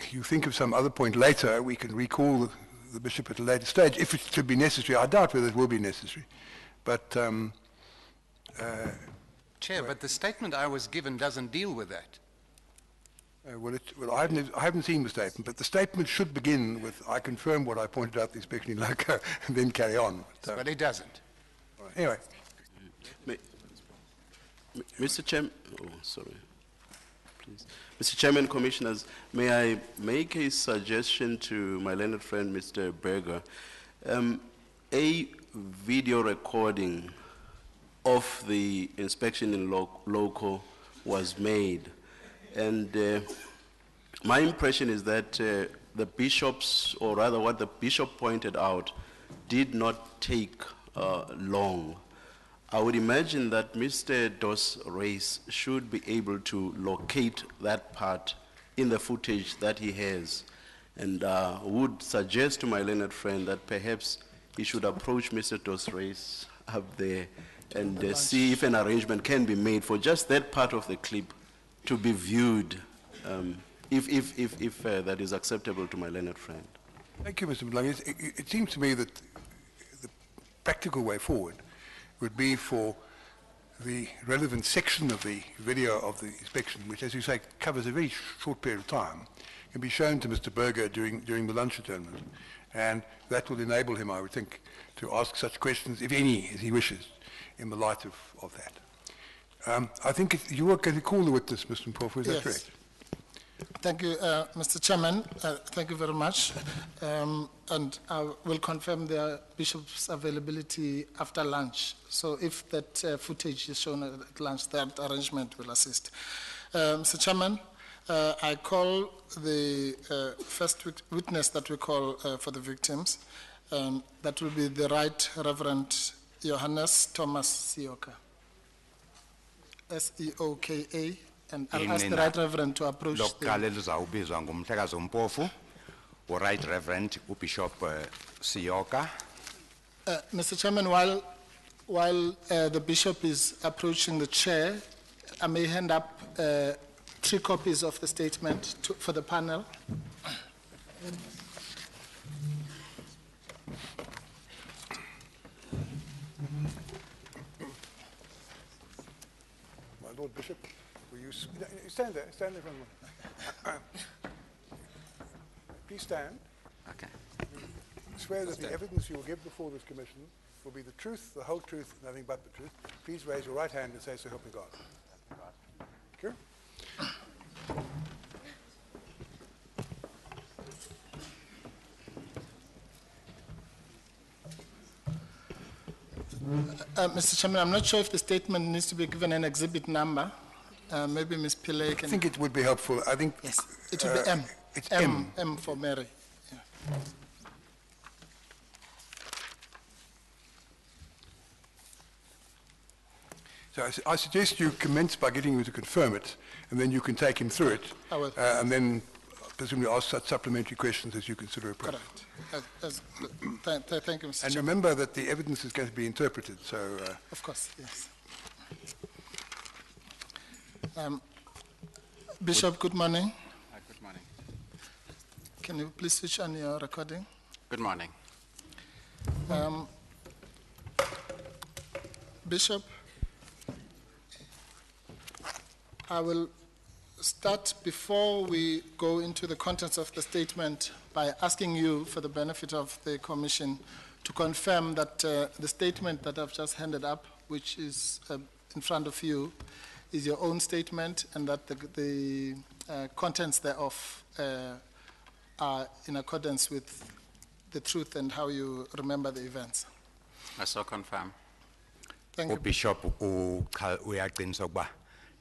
Speaker 2: you think of some other point later, we can recall the bishop at a later stage, if it should be necessary. I doubt whether it will be necessary. But
Speaker 10: Chair, but the statement I was given doesn't deal with that.
Speaker 2: Well, I haven't seen the statement, but the statement should begin with, I confirm what I pointed out the inspection in Loco, and then carry on.
Speaker 10: But it doesn't.
Speaker 2: Right. Anyway.
Speaker 8: Mr. Chairman, sorry, please. Mr. Chairman, Commissioners, may I make a suggestion to my learned friend, Mr. Berger? A video recording of the inspection in Loco was made, and my impression is that the bishops, or rather what the bishop pointed out, did not take long. I would imagine that Mr. Dos Reis should be able to locate that part in the footage that he has, and would suggest to my learned friend that perhaps he should approach Mr. Dos Reis up there and see if an arrangement can be made for just that part of the clip to be viewed, if that is acceptable to my learned friend.
Speaker 2: Thank you, Mr. Mlangi. It seems to me that the practical way forward would be for the relevant section of the video of the inspection, which, as you say, covers a very short period of time, can be shown to Mr. Berger during the lunch adjournment. And that will enable him, I would think, to ask such questions, if any, as he wishes, in the light of that. I think you were going to call the witness, Mr. Mpofu, is that correct?
Speaker 11: Thank you, Mr. Chairman. Thank you very much. And I will confirm the Bishop's availability after lunch. So if that footage is shown at lunch, that arrangement will assist. Mr. Chairman, I call the first witness that we call for the victims. That will be the Right Reverend Johannes Thomas Sioka. S-E-O-K-A. And I'll ask the Right Reverend to approach the...
Speaker 1: Right Reverend Bishop Sioka.
Speaker 11: Mr. Chairman, while the Bishop is approaching the chair, I may hand up 3 copies of the statement for the panel.
Speaker 2: My Lord Bishop, will you stand there for a moment. Please stand.
Speaker 12: Okay.
Speaker 2: You swear that the evidence you will give before this commission will be the truth, the whole truth, nothing but the truth. Please raise your right hand and say, so help me God. Thank you.
Speaker 11: Mr. Chairman, I'm not sure if the statement needs to be given an exhibit number. Maybe Ms. Pillay can...
Speaker 2: I think it would be helpful. I think...
Speaker 11: Yes, it would be M.
Speaker 2: It's M.
Speaker 11: M for Mary. Yeah.
Speaker 2: So I suggest you commence by getting him to confirm it, and then you can take him through it.
Speaker 11: I will.
Speaker 2: And then presumably ask such supplementary questions as you consider appropriate.
Speaker 11: Correct. Thank you, Mr.
Speaker 2: And
Speaker 11: Chairman.
Speaker 2: remember that the evidence is going to be interpreted, so...
Speaker 11: Of course, yes. Bishop, good morning.
Speaker 12: Good morning.
Speaker 11: Can you please switch on your recording?
Speaker 12: Good morning.
Speaker 11: Bishop, I will start before we go into the contents of the statement by asking you, for the benefit of the Commission, to confirm that the statement that I've just handed up, which is in front of you, is your own statement, and that the contents thereof are in accordance with the truth and how you remember the events.
Speaker 12: I so confirm.
Speaker 11: Thank you.
Speaker 1: Bishop uyaqinisa ukuba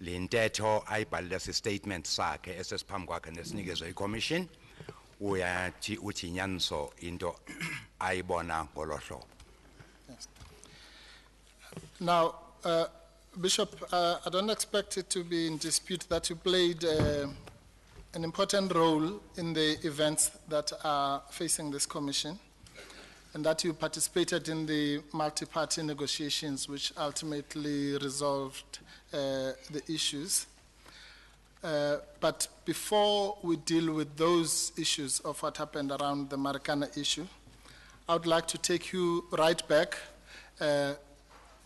Speaker 1: le ntetho ayibhalile statement sakhe esesiphambi kwakhe nesinikezwe iCommission uyathi uthi inyaniso into ayibona ngolo hlobo.
Speaker 11: Now, Bishop, I don't expect it to be in dispute that you played an important role in the events that are facing this commission, and that you participated in the multi-party negotiations which ultimately resolved the issues. But before we deal with those issues of what happened around the Marikana issue, I would like to take you right back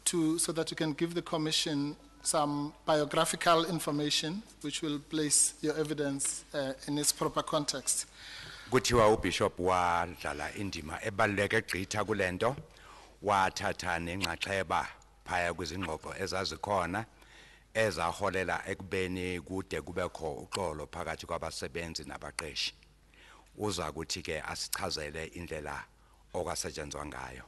Speaker 11: so that you can give the Commission some biographical information which will place your evidence in its proper context.
Speaker 1: Kuthiwa uBishop wadlala indima ebaluleke gqitha kulento wathatha nenxaxheba phaya kwizingxoxo ezazikhona ezaholela ekubeni kude kubekho uxolo phakathi kwabasebenzi nabaqeshi. Uza kuthi ke asichazele indlela okwasetshenzwa ngayo.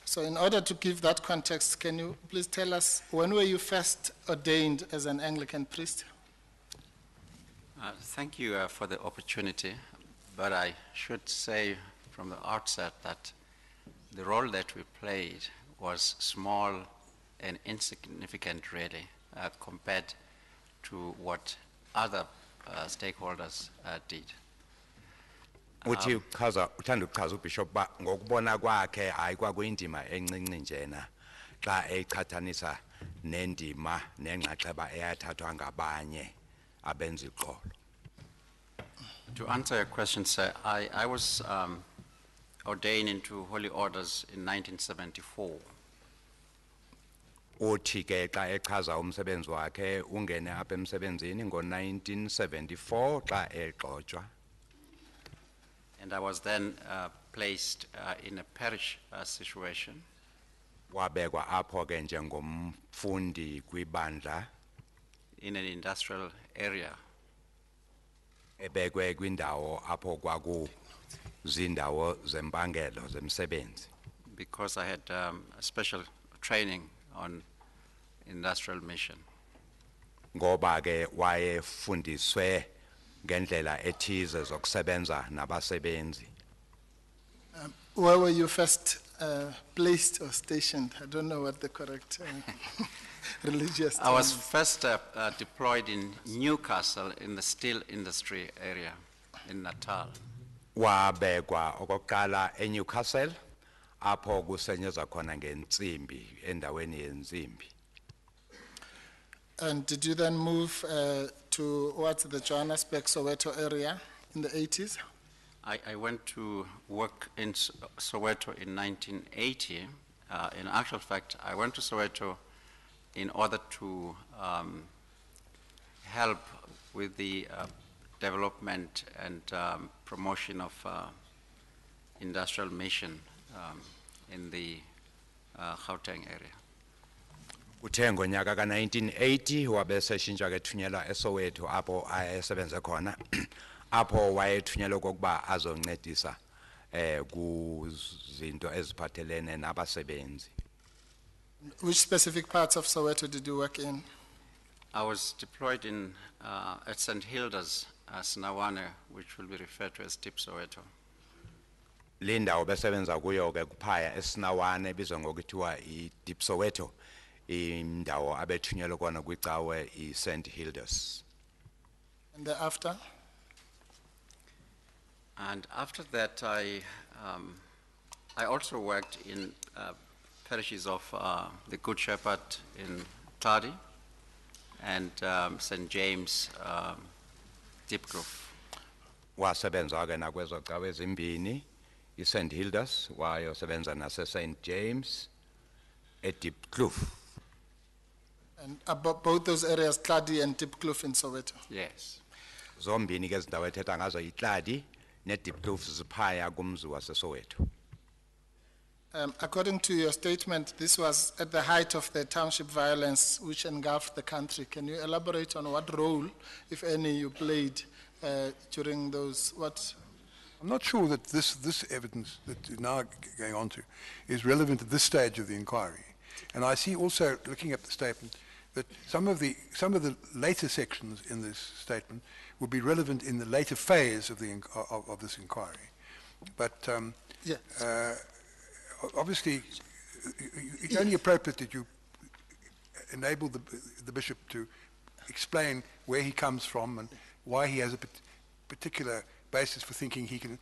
Speaker 11: So in order to give that context, can you please tell us, when were you first ordained as an Anglican priest?
Speaker 12: Thank you for the opportunity, but I should say from the outset that the role that we played was small and insignificant really compared to what other stakeholders did.
Speaker 1: Uthi chaza uthanda ukuchaza uBishop ba ngokubona kwakhe ayikwakwindima encinci njena xa echathanisa nendima nenxaxheba eyathathwa ngabanye abenza iqolo.
Speaker 12: To answer your question, sir, I was ordained into holy orders in 1974.
Speaker 1: Uthi ke xa echaza umsebenzi wakhe ungene apha emsebenzini ngo-1974 xa egxotswa.
Speaker 12: And I was then placed in a parish situation.
Speaker 1: Wabekwa apho ke njengomfundi kwibandla.
Speaker 12: In an industrial area.
Speaker 1: Ebekwe kwindawo apho kwaku zindawo zempangelo zemsebenzi.
Speaker 12: Because I had a special training on industrial mission.
Speaker 1: Ngoba ke wayefundiswe ngendlela ethize zokusebenza nabasebenzi.
Speaker 11: Where were you first placed or stationed? I don't know what the correct religious term
Speaker 12: I was
Speaker 11: is.
Speaker 12: first deployed in Newcastle in the steel industry area in Natal.
Speaker 1: Wabekwa okokuqala eNewcastle apho kusenyezwa khona ngentsimbi endaweni yentsimbi.
Speaker 11: And did you then move towards the Johannesburg, Soweto area in the 80s?
Speaker 12: I went to work in Soweto in 1980. In actual fact, I went to Soweto in order to help with the development and promotion of industrial mission in the Gauteng area.
Speaker 1: Uthe ngonyaka ka-1980 wabeseshintsha ke thunyelwa eSoweto apho ayesebenze khona apho wayethunyelwa kokuba azoncedisa kuzinto eziphathelene nabasebenzi.
Speaker 11: Which specific parts of Soweto did you work in?
Speaker 12: I was deployed in at St. Hilda's, Sinawane, which will be referred to as Deep Soweto.
Speaker 1: Lindawo besebenza kuyo ke kuphaya eSinawane bizwa ngokuthiwa iDeep Soweto. Indawo abethunyelwa kona kwicawe iSt. Hilda's.
Speaker 11: And thereafter?
Speaker 12: And after that, I also worked in parishes of the Good Shepherd in Tadi and St. James, Deepgrove.
Speaker 1: Wasebenza ke nakwezo cawe ezimbini iSt. Hilda's wayosebenza naseSt. James eDeepkloof.
Speaker 11: And about both those areas, Tladi and Deepkloof in Soweto?
Speaker 12: Yes.
Speaker 1: Zombini ke zindawo ethetha ngazo iTladi neDeepkloof ziphaya kumzi waseSoweto.
Speaker 11: According to your statement, this was at the height of the township violence which engulfed the country. Can you elaborate on what role, if any, you played during those, what?
Speaker 2: I'm not sure that this evidence that you're now going on to is relevant at this stage of the inquiry. And I see also, looking at the statement, that some of the later sections in this statement will be relevant in the later phase of this inquiry. But obviously, it's only appropriate that you enable the bishop to explain where he comes from and why he has a particular basis for thinking he can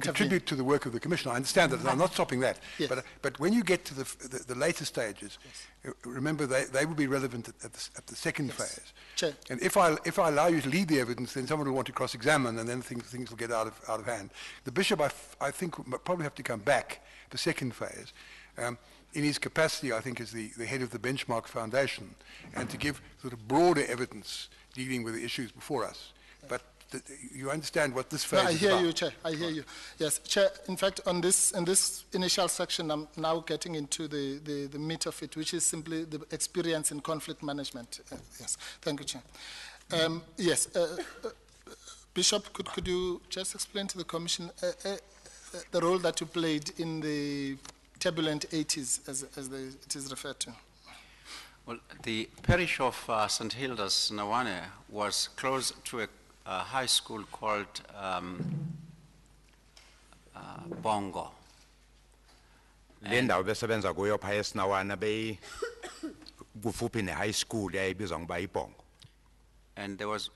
Speaker 2: contribute to the work of the commission. I understand that, I'm not stopping that.
Speaker 11: Yes.
Speaker 2: But when you get to the later stages, remember they will be relevant at the second phase.
Speaker 11: Chair.
Speaker 2: And if I allow you to lead the evidence, then someone will want to cross-examine, and then things will get out of hand. The bishop, I think, will probably have to come back the second phase. In his capacity, I think, as the head of the Benchmark Foundation, and to give sort of broader evidence dealing with the issues before us. But you understand what this phase is about?
Speaker 11: I hear you, Chair. I hear you. Yes, Chair. In fact, in this initial section, I'm now getting into the meat of it, which is simply the experience in conflict management. Yes. Thank you, Chair. Yes, Bishop, could you just explain to the Commission the role that you played in the turbulent 80s, as it is referred to?
Speaker 12: Well, the parish of St. Hilda's, Nawane, was close to a high school called Bongo.
Speaker 1: Le ndawo besebenza kuyo phaya eSinawana kufuphi ne-high school eyayibizwa ngoba iBhongo.
Speaker 12: And there was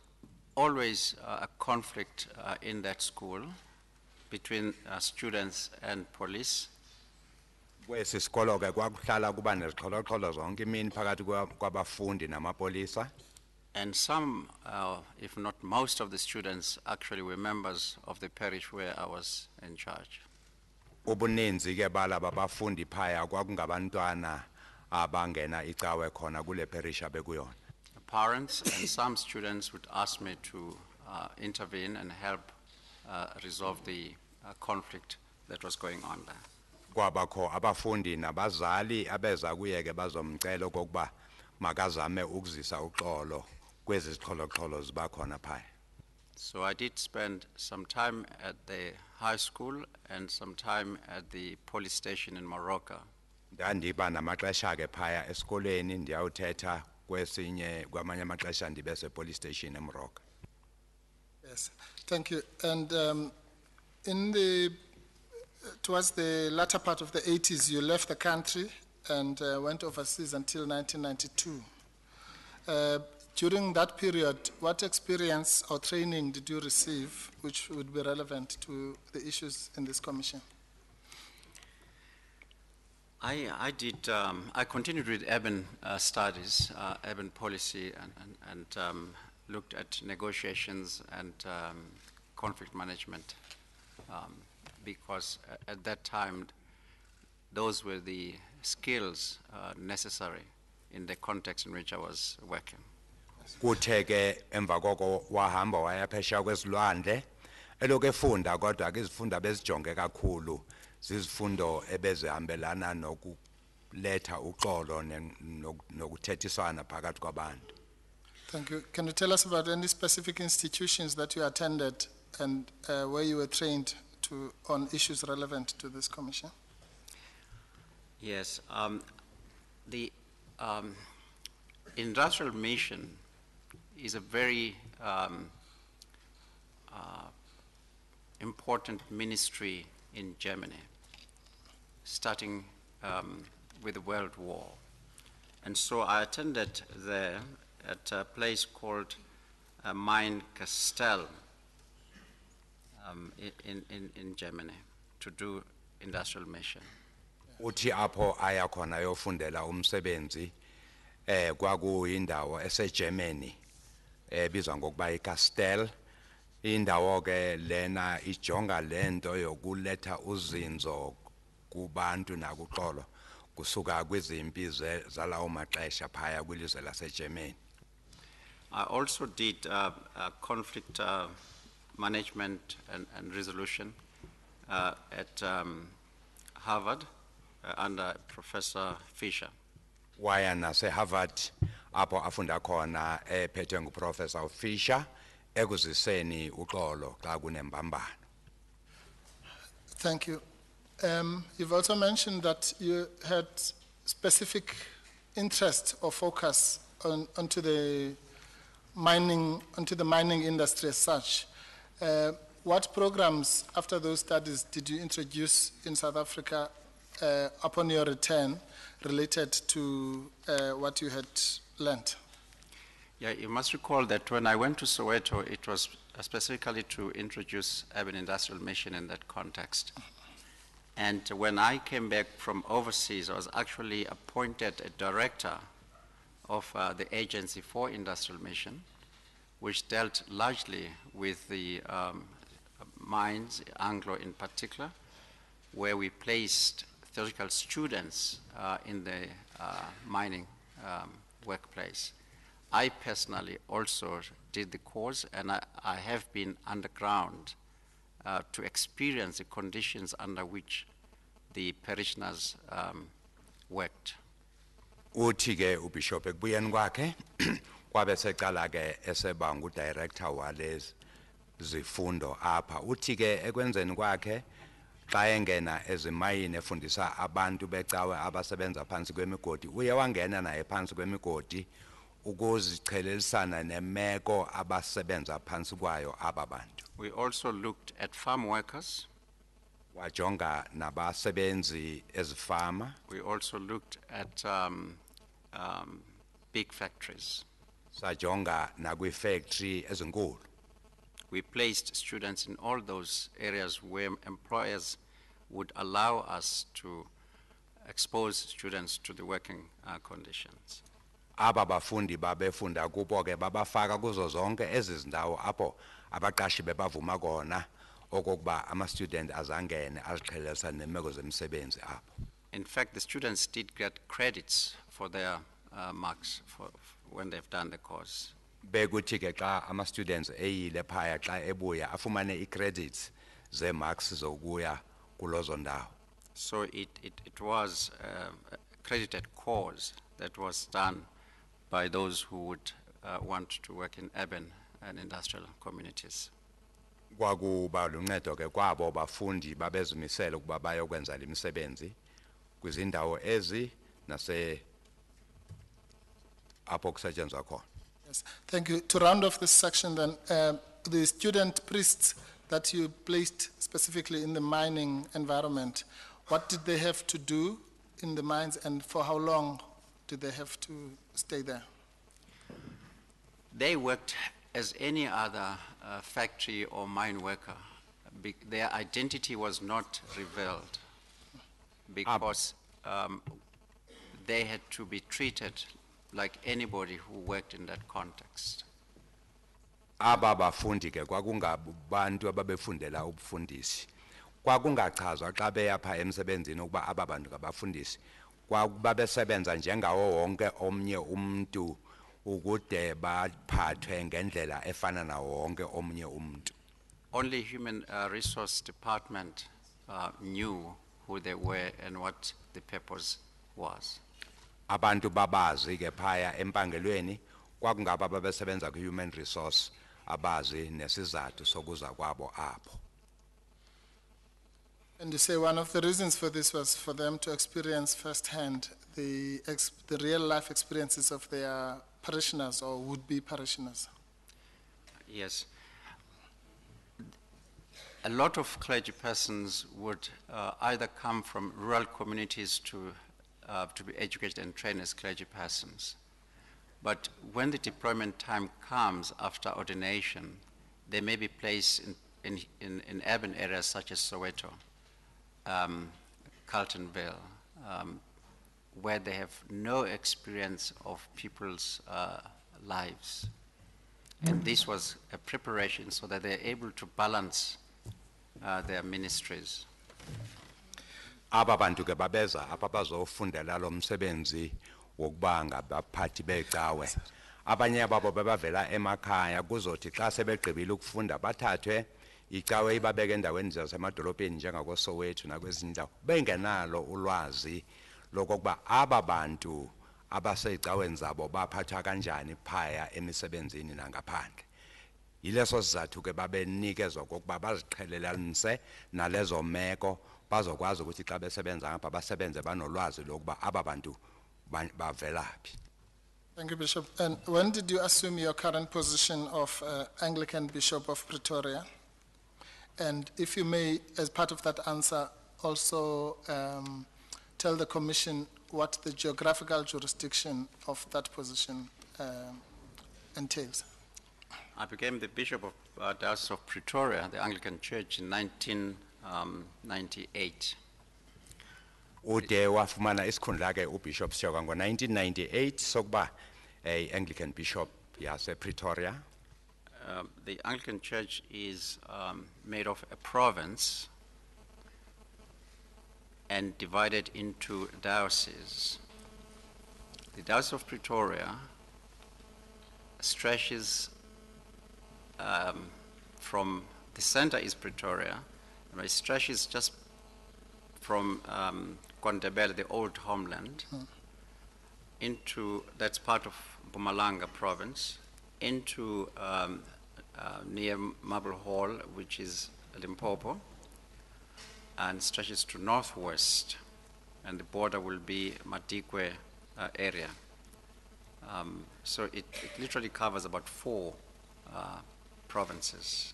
Speaker 12: always a conflict in that school between students and police.
Speaker 1: Kwesi sikolo ke kwakuhlala kuba nezixholo-xholo zonke imini phakathi kwabafundi namapolisa.
Speaker 12: And some, if not most of the students, actually were members of the parish where I was in charge.
Speaker 1: Ubuninzi ke bala babafundi phaya kwakungabantwana abangena icawe khona kule parish abekuyona.
Speaker 12: Parents and some students would ask me to intervene and help resolve the conflict that was going on there.
Speaker 1: Kwabakho abafundi nabazali abeza kuye ke bazomcela okokuba makazame ukuzisa uxolo kwezi zixholo-xholo ziba khona phaya.
Speaker 12: So I did spend some time at the high school and some time at the police station in Morocco.
Speaker 1: Ndandiba namaxesha ke phaya esikoleni ndiyawuthetha kwesinye kwamanye amaxesha ndibe police station eMorocco.
Speaker 11: Yes, thank you. And towards the latter part of the 80s, you left the country and went overseas until 1992. During that period, what experience or training did you receive which would be relevant to the issues in this commission?
Speaker 12: I continued with urban studies, urban policy, and looked at negotiations and conflict management, because at that time, those were the skills necessary in the context in which I was working.
Speaker 1: Kuthe ke emva koko wahamba waya phesheya kwesilwandle eloku efunda kodwa ke izifundo bezijonge kakhulu zizifundo ebezihambelana nokuletha uxolo nokuthethiswana phakathi kwabantu.
Speaker 11: Thank you. Can you tell us about any specific institutions that you attended and where you were trained on issues relevant to this commission?
Speaker 12: Yes. The industrial mission is a very important ministry in Germany, starting with the World War. And so I attended there at a place called Mein Castell in Germany to do industrial mission.
Speaker 1: Uthi apho aya khona yofundela umsebenzi kwakuyindawo eseGermany ebizwa ngokuba iCastel. Indawo ke lena ijonga lento yokuletha uzinzo kubantu nakuxolo kusuka kwizimpi zalawo maxesha phaya kwilizwe laseGermany.
Speaker 12: I also did conflict management and resolution at Harvard under Professor Fisher.
Speaker 1: Waya nase Harvard apho afunda khona ephethwe nguProfessor Fisher ekuziseni uxolo xa kunembambano.
Speaker 11: Thank you. You've also mentioned that you had specific interest or focus onto the mining industry as such. What programs after those studies did you introduce in South Africa upon your return related to what you had learned?
Speaker 12: Yeah, you must recall that when I went to Soweto, it was specifically to introduce urban industrial mission in that context. And when I came back from overseas, I was actually appointed a director of the Agency for Industrial Mission, which dealt largely with the mines, Anglo in particular, where we placed theoretical students in the mining workplace. I personally also did the course, and I have been underground to experience the conditions under which the parishioners worked.
Speaker 1: Uthi ke uBishop ekubuyeni kwakhe kwabe seqala ke eseba ngudirector walezi zifundo apha. Uthi ke ekwenzeni kwakhe xa engena ezimayini efundisa abantu becawe abasebenza phansi kwemigodi uye wangena naye phansi kwemigodi ukuzichelelisana nemeko abasebenza phansi kwayo aba bantu.
Speaker 12: We also looked at farm workers.
Speaker 1: wajonga nabasebenzi ezifama
Speaker 12: We also looked at big factories.
Speaker 1: sajonga nakwi-factory ezinkulu.
Speaker 12: We placed students in all those areas where employers would allow us to expose students to the working conditions.
Speaker 1: Aba bafundi babefunda kubo ke babafaka kuzo zonke ezi zindawo apho abaqashi bebavuma kona okokuba ama-student azangene aziqhelisa nemeko zemsebenzi apho.
Speaker 12: In fact, the students did get credits for their marks when they've done the course.
Speaker 1: Bekuthi ke xa ama-students eyile phaya xa ebuya afumane i-credits ze-marks zokuya kulozo ndawo.
Speaker 12: So it was a credited course that was done by those who would want to work in urban and industrial communities.
Speaker 1: Kwakuba luncedo ke kwabo bafundi babezimisele ukuba bayokwenza lemisebenzi kwizindawo ezi nase apho kusetshenzwa khona.
Speaker 11: Yes, thank you. To round off this section then, the student priests that you placed specifically in the mining environment, what did they have to do in the mines and for how long did they have to stay there?
Speaker 12: They worked as any other factory or mine worker. Their identity was not revealed because they had to be treated like anybody who worked in that context.
Speaker 1: Aba bafundi ke kwakungabantu ababefundela ubufundisi. Kwakungachazwa xa beyapha emsebenzini ukuba aba bantu ngabafundisi. Kwakubabesebenza njengawo wonke omnye umuntu ukude baphathwe ngendlela efana nawo wonke omnye umuntu.
Speaker 12: Only Human Resource Department knew who they were and what the purpose was.
Speaker 1: Abantu babazi ke phaya empangelweni kwakungaba babesebenza ku-human resource abazi nesizathu sokuza kwabo apho.
Speaker 11: And you say one of the reasons for this was for them to experience firsthand the real life experiences of their parishioners or would-be parishioners.
Speaker 12: Yes. A lot of clergy persons would either come from rural communities to be educated and trained as clergy persons. But when the deployment time comes after ordination, they may be placed in urban areas such as Soweto, Carltonville, where they have no experience of people's lives. And this was a preparation so that they're able to balance their ministries.
Speaker 1: Aba bantu ke babeza apha bazofundela lo msebenzi wokuba ngabaphathi becawe. Abanye ababo bebavela emakhaya kuzothi xa sebegqibile ukufunda bathathwe icawe ibabeke endaweni zasemadolobheni njengakoSoweto nakwezinye indawo bengenalo ulwazi lokuba aba bantu abasecaweni zabo baphathwa kanjani phaya emisebenzini nangaphandle. Yileso sizathu ke babenikezwa kokuba baziqhelelanise nalezo meko bazokwazi ukuthi xa besebenza ngapha basebenze banolwazi lokuba aba bantu bavelaphi.
Speaker 11: Thank you, Bishop. And when did you assume your current position of Anglican Bishop of Pretoria? And if you may, as part of that answer, also tell the Commission what the geographical jurisdiction of that position entails.
Speaker 12: I became the Bishop of Diocese of Pretoria, the Anglican Church, in 1998.
Speaker 1: Ude wafumana isikhundla ke uBishop Jock ngo-1998 sokuba Anglican Bishop yase Pretoria.
Speaker 12: The Anglican Church is made of a province and divided into dioceses. The Diocese of Pretoria stretches from the center is Pretoria, and it stretches just from Kondebele, the old homeland, into, that's part of Mpumalanga province, into near Marble Hall, which is Limpopo, and stretches to northwest, and the border will be Madikwe area. So it literally covers about 4 provinces.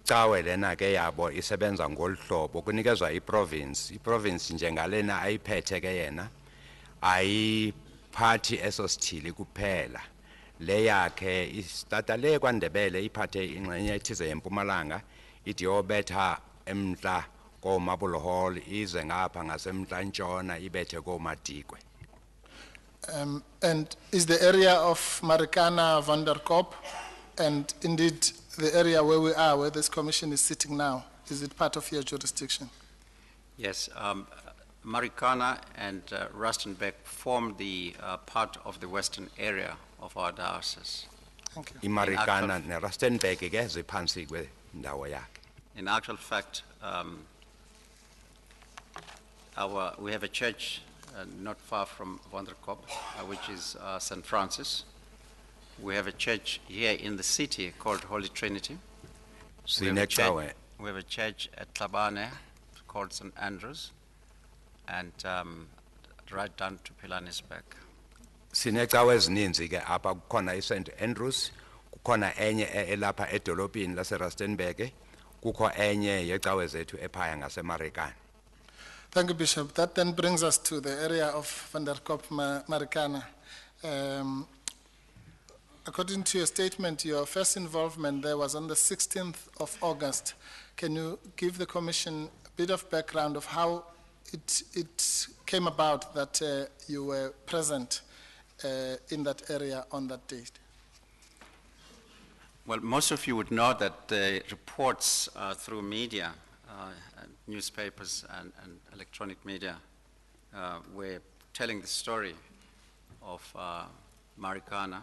Speaker 1: cawe lena ke yabo isebenza ngolhlobo kunikezwa iprovince njengalena ayiphethe ke yena ayiphathi eso sithili kuphela le yakhe istata le kwaNdebele iphathe ingxenye ethize eMpumalanga ithi yobetha emntla koMabulo Hall ize ngapha ngasemntla ntshona ibethe koMadikwe.
Speaker 11: And is the area of Marikana van der Kop and indeed the area where we are, where this commission is sitting now, is it part of your jurisdiction?
Speaker 12: Yes, Marikana and Rustenburg form the part of the western area of our diocese.
Speaker 11: Thank you.
Speaker 1: iMarikana neRustenburg ke ziphansi kwendawo yakhe.
Speaker 12: In actual fact, we have a church not far from Van der Kop, which is St. Francis. We have a church here in the city called Holy Trinity. We have a church at Tlabane called St. Andrews, and right down to Pilanesberg.
Speaker 1: Sinecawe ezininzi ke apha kukhona iSt Andrews, kukhona enye elapha edolopini laseRustenburg, kukho enye yecawe zethu ephaya ngaseMarikana.
Speaker 11: Thank you, Bishop. That then brings us to the area of Van der Kop, Marikana. According to your statement, your first involvement there was on the 16th of August. Can you give the Commission a bit of background of how it came about that you were present in that area on that date?
Speaker 12: Well, most of you would know that the reports through media, newspapers and electronic media, were telling the story of Marikana,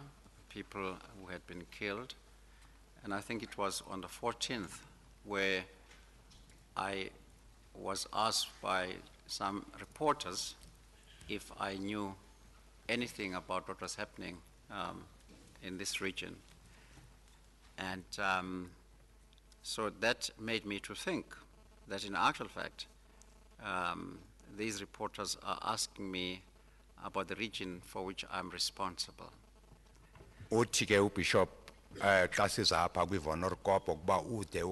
Speaker 12: people who had been killed. And I think it was on the 14th where I was asked by some reporters if I knew anything about what was happening in this region. And so that made me to think that in actual fact, these reporters are asking me about the region for which I'm responsible.
Speaker 1: Uthi ke uBishop xa siza apha kwiVan der Kop ukuba ude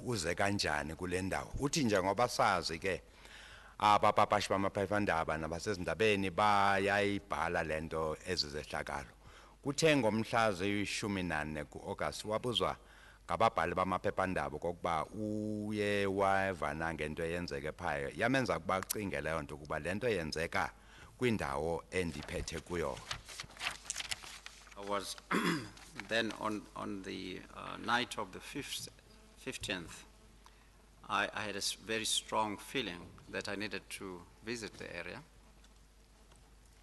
Speaker 1: uze kanjani kule ndawo. Uthi njengoba sazi ke abapapashi bamaphephandaba nabasezindabeni bayayibhala lento ezizehlakalo. Kuthe ngomhla zi-14 ku-August wabuzwa ngababhali bamaphephandaba kokuba uye wavana ngento eyenzeke phaya. Yamenza ukuba acinge leyo nto ukuba lento yenzeka kwindawo endiphethe kuyo.
Speaker 12: I was then on the night of the 15th, I had a very strong feeling that I needed to visit the area.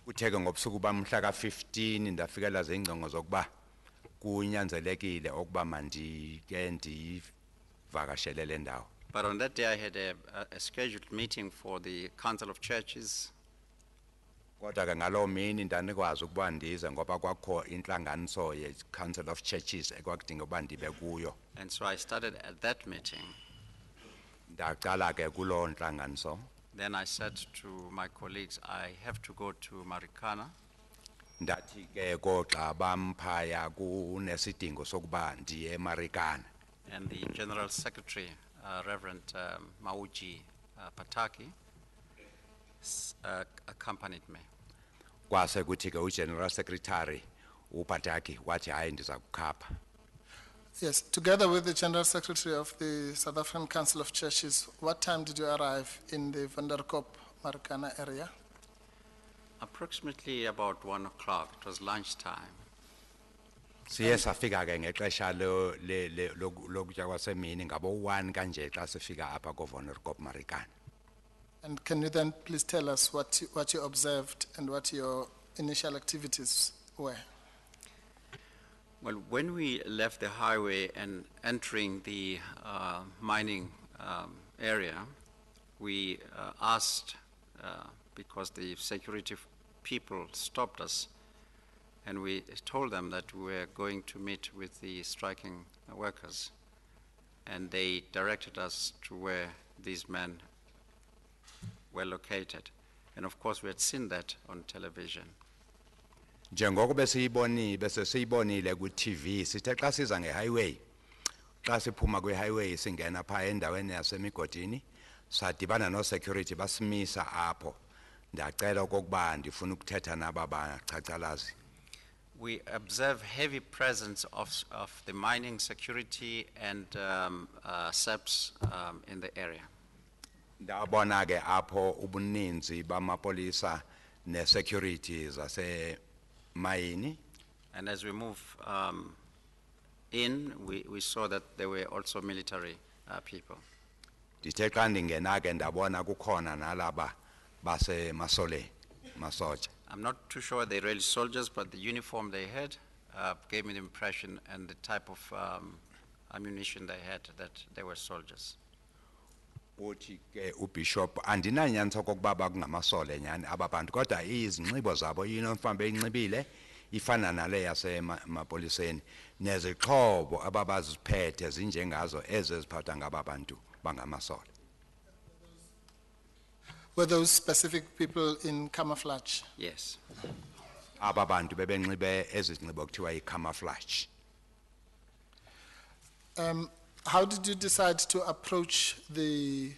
Speaker 1: Utheke ngobusuku bamhla ka-15 ndafikela zingcingo zokuba kunyanzelekile ukuba mandike ndivakashele le ndawo.
Speaker 12: But on that day I had a scheduled meeting for the Council of Churches.
Speaker 1: Kodwa ke ngaloo mini ndanikwazi ukuba ndize ngoba kwakho intlanganiso ye-Council of Churches ekwakudinga ukuba ndibe kuyo.
Speaker 12: And so I started at that meeting.
Speaker 1: Ndaqala ke kuloo ntlanganiso.
Speaker 12: Then I said to my colleagues, I have to go to Marikana.
Speaker 1: Ndathi ke koxa bamphaya kunesidingo sokuba ndiye eMarikana.
Speaker 12: And the General Secretary, Reverend Mauji Pataki, accompanied me.
Speaker 1: Kwase kuthi ke uGeneral Secretary uPataki wathi hayi ndiza kukhapha.
Speaker 11: Yes, together with the General Secretary of the South African Council of Churches, what time did you arrive in the Van der Kop, Marikana area?
Speaker 12: Approximately about 1 o'clock. It was lunchtime.
Speaker 1: Siye safika ke ngexesha lokutya kwasemini ngabo 1 kanje xa sifika apha koVan der Kop Marikana.
Speaker 11: And can you then please tell us what you observed and what your initial activities were?
Speaker 12: Well, when we left the highway and entering the mining area, we asked, because the security people stopped us, and we told them that we were going to meet with the striking workers, and they directed us to where these men were located. And of course we had seen that on television.
Speaker 1: Njengoko besiyibonile ku-TV sithe xa siza ngehighway xa siphuma kwi-highway singena phaa endaweni yasemigodini sadibana no-security basimisa apho ndiyacela okokuba ndifuna ukuthetha naba bachachalazi.
Speaker 12: We observe heavy presence of the mining security and SABs in the area.
Speaker 1: Ndabona ke apho ubuninzi bamapolisa ne-security zasemayini.
Speaker 12: And as we move in, we saw that there were also military people.
Speaker 1: Ndithe xa ndingena ke ndabona kukhona nalaba basemasoleni masoja.
Speaker 12: I'm not too sure they're really soldiers, but the uniform they had gave me the impression, and the type of ammunition they had, that they were soldiers.
Speaker 1: Uthi ke uBishop andinanyanisa okokuba bakungamasole nyani ababantu kodwa izinxibo zabo inomfambe inxibile ifana nale yasemapoliseni nezixhobo ababaziphethe zinjengazo eziziphatha ngabantu bangamasole.
Speaker 11: Were those specific people in camouflage?
Speaker 12: Yes.
Speaker 1: Ababantu bebenxibe ezinxibo kuthiwa icamouflage.
Speaker 11: How did you decide to approach the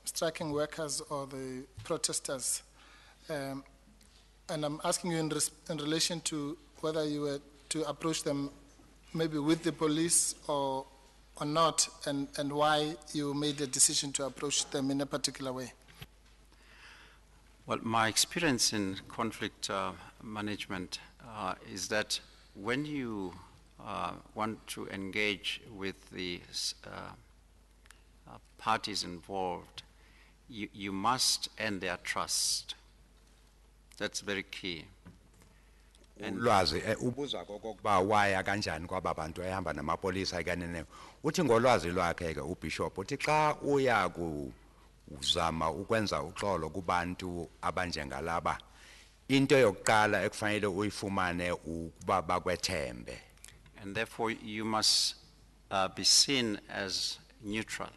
Speaker 11: striking workers or the protesters? And I'm asking you in relation to whether you were to approach them maybe with the police or not, and why you made the decision to approach them in a particular way.
Speaker 12: Well, my experience in conflict management is that when you want to engage with the parties involved, you must earn their trust. That's very key.
Speaker 1: Ulwazi ubuza kokuba waya kanjani kwababantu ehamba namapolisa kanene uthi ngolwazi lwakhe ke uBishop uthi xa uya uzama ukwenza uxolo kubantu abanjengalaba into yokuqala ekufanele uyifumane ukuba bakwethembe.
Speaker 12: And therefore you must be seen as neutral.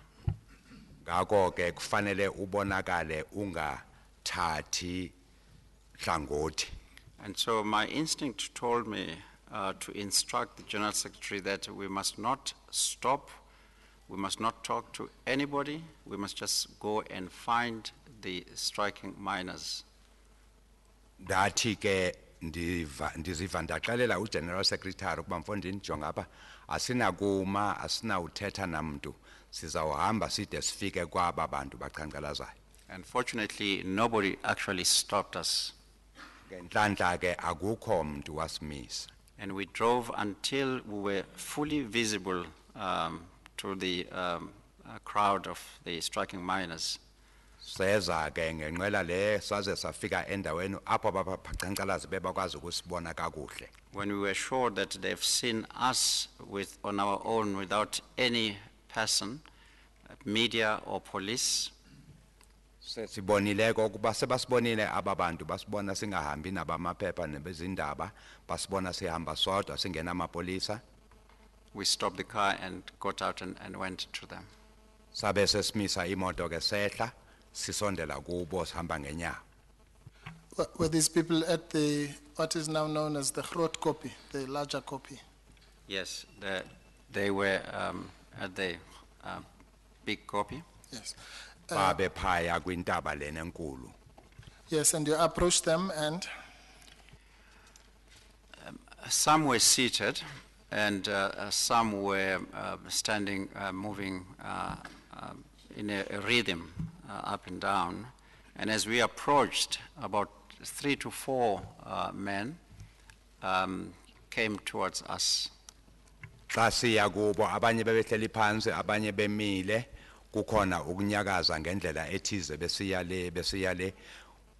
Speaker 1: Ngakho ke kufanele ubonakale ungathathi hlangothi.
Speaker 12: And so my instinct told me to instruct the General Secretary that we must not stop, we must not talk to anybody, we must just go and find the striking miners.
Speaker 1: Ndathi ke ndiziva ndaxelela uGeneral Secretary ukuba mfondini jonga apha asinakuma asinawuthetha namntu sizawuhamba side sifike kwaba bantu baqhankqalazayo.
Speaker 12: Unfortunately, nobody actually stopped us.
Speaker 1: Ngenhlanhla ke akukho mntu wasimisa.
Speaker 12: And we drove until we were fully visible to the crowd of the striking miners.
Speaker 1: Seza ke ngenqwela le saze safika endaweni apho abaqhankqalazi bebakwazi ukusibona kakuhle.
Speaker 12: When we were sure that they've seen us on our own without any person, media or police.
Speaker 1: Sibonile ukuba sebasibonile ababantu basibona singahambi nabamaphepha nebezindaba basibona sihamba sodwa singena amapolisa.
Speaker 12: We stopped the car and got out and went to them.
Speaker 1: Sabe sesimisa imoto ke sehla sisondela kubo sihamba ngenyawo.
Speaker 11: Were these people at the what is now known as the groot copy, the larger copy?
Speaker 12: Yes, they were at the big copy.
Speaker 11: Yes.
Speaker 1: Babe phaya kwintaba lena enkulu.
Speaker 11: Yes, and you approached them and?
Speaker 12: Some were seated and some were standing, moving in a rhythm up and down. And as we approached, about 3 to 4 men came towards us.
Speaker 1: Xa siya kubo abanye bebehleli phansi abanye bemile kukhona ukunyakaza ngendlela ethize besiya le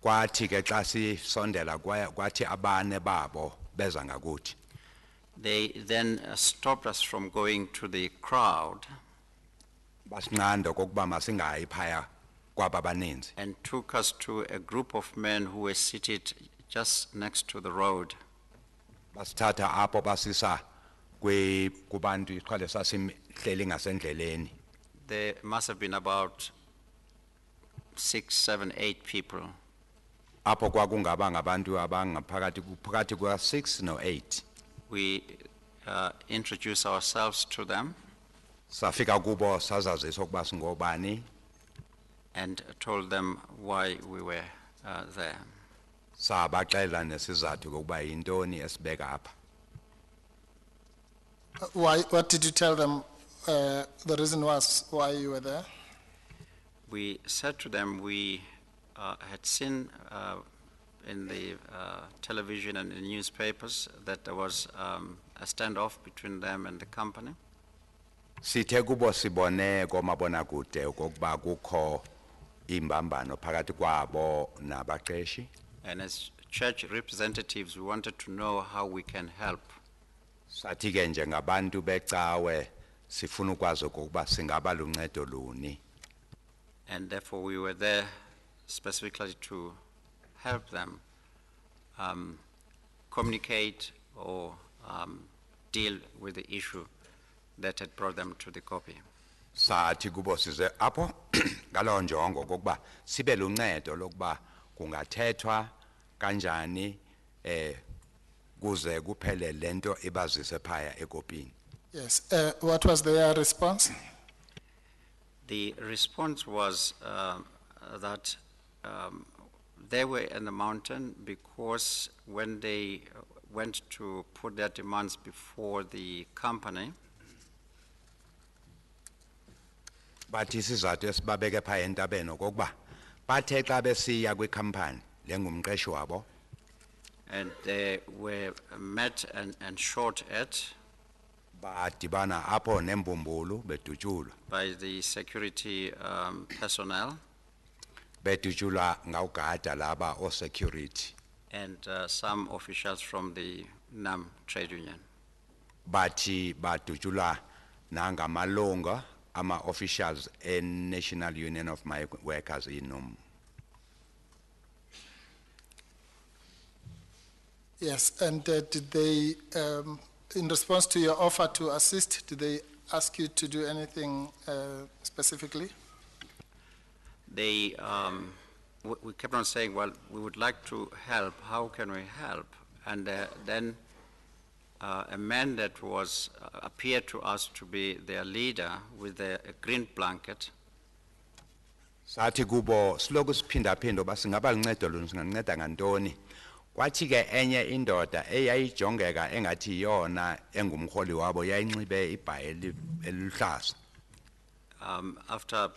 Speaker 1: kwathi ke xa sisondela kwathi abane babo beza ngakuthi.
Speaker 12: They then stopped us from going to the crowd.
Speaker 1: Basinqanda kokuba masingayi phaya kwaba abaninzi.
Speaker 12: And took us to a group of men who were seated just next to the road.
Speaker 1: Basithatha apho basisa kubantu iqhale sasihleli ngasendleleni.
Speaker 12: There must have been about 6, 7, 8 people.
Speaker 1: Apho kwakungaba ngabantu abangaphakathi kwa 6 no 8.
Speaker 12: We introduced ourselves to them.
Speaker 1: Safika kubo sazazisa ukuba singobani.
Speaker 12: And told them why we were there.
Speaker 1: Sabaxela nesizathu kokuba yintoni esibeka apha.
Speaker 11: What did you tell them the reason was why you were there?
Speaker 12: We said to them we had seen in the television and the newspapers that there was a standoff between them and the company.
Speaker 1: Sithe kubo sibone komabonakude okokuba kukho imbambano phakathi kwabo nabaqeshi.
Speaker 12: And as church representatives, we wanted to know how we can help.
Speaker 1: Sathi ke njengabantu becawe sifuna ukwazi okokuba singaba luncedo luni.
Speaker 12: And therefore we were there specifically to help them communicate or deal with the issue that had brought them to the copy.
Speaker 1: Sathi kubo size apho ngalo njongo kokuba sibe luncedo lokuba kungathethwa kanjani kuze kuphele lento ibazise phaya ekopini.
Speaker 11: Yes. What was their response?
Speaker 12: The response was that they were in the mountain because when they went to put their demands before the company,
Speaker 1: bathi isizathu esibabeke phaya entabeni okokuba bathe xa besiya kwikhampani lengumqeshi wabo.
Speaker 12: And they were met and shot at
Speaker 1: badibana apho nembumbulu bedutshulwa.
Speaker 12: by the security personnel.
Speaker 1: Bedutshulwa ngawugada laba o security.
Speaker 12: And some officials from the NAM trade union.
Speaker 1: Bathi badutshulwa nangamalunga ama officials in National Union of My Workers in NUM.
Speaker 11: Yes, and did they, in response to your offer to assist, did they ask you to do anything specifically?
Speaker 12: They, we kept on saying, well, we would like to help, how can we help? And then a man that was, appeared to us to be their leader with a green blanket.
Speaker 1: Sathi kubo siloku siphinda-phinda uba singaba luncedo luni singanceda ngantoni. Kwathi ke enye indoda eyayijongeka engathi yona engumholi wabo yayinxibe ibhayi eliluhlaza.
Speaker 12: After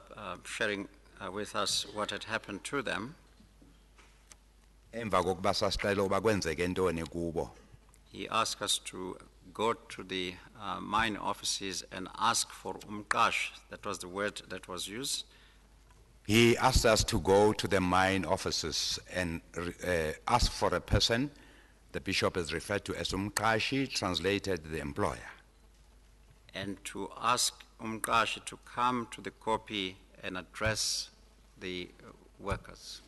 Speaker 12: sharing with us what had happened to them,
Speaker 1: emva kokuba sasicela uba kwenzeke ntoni kubo.
Speaker 12: He asked us to go to the mine offices and ask for umqash. That was the word that was used.
Speaker 1: He asked us to go to the mine offices and ask for a person the bishop is referred to as umqashi, translated the employer.
Speaker 12: And to ask umqashi to come to the copy and address the workers.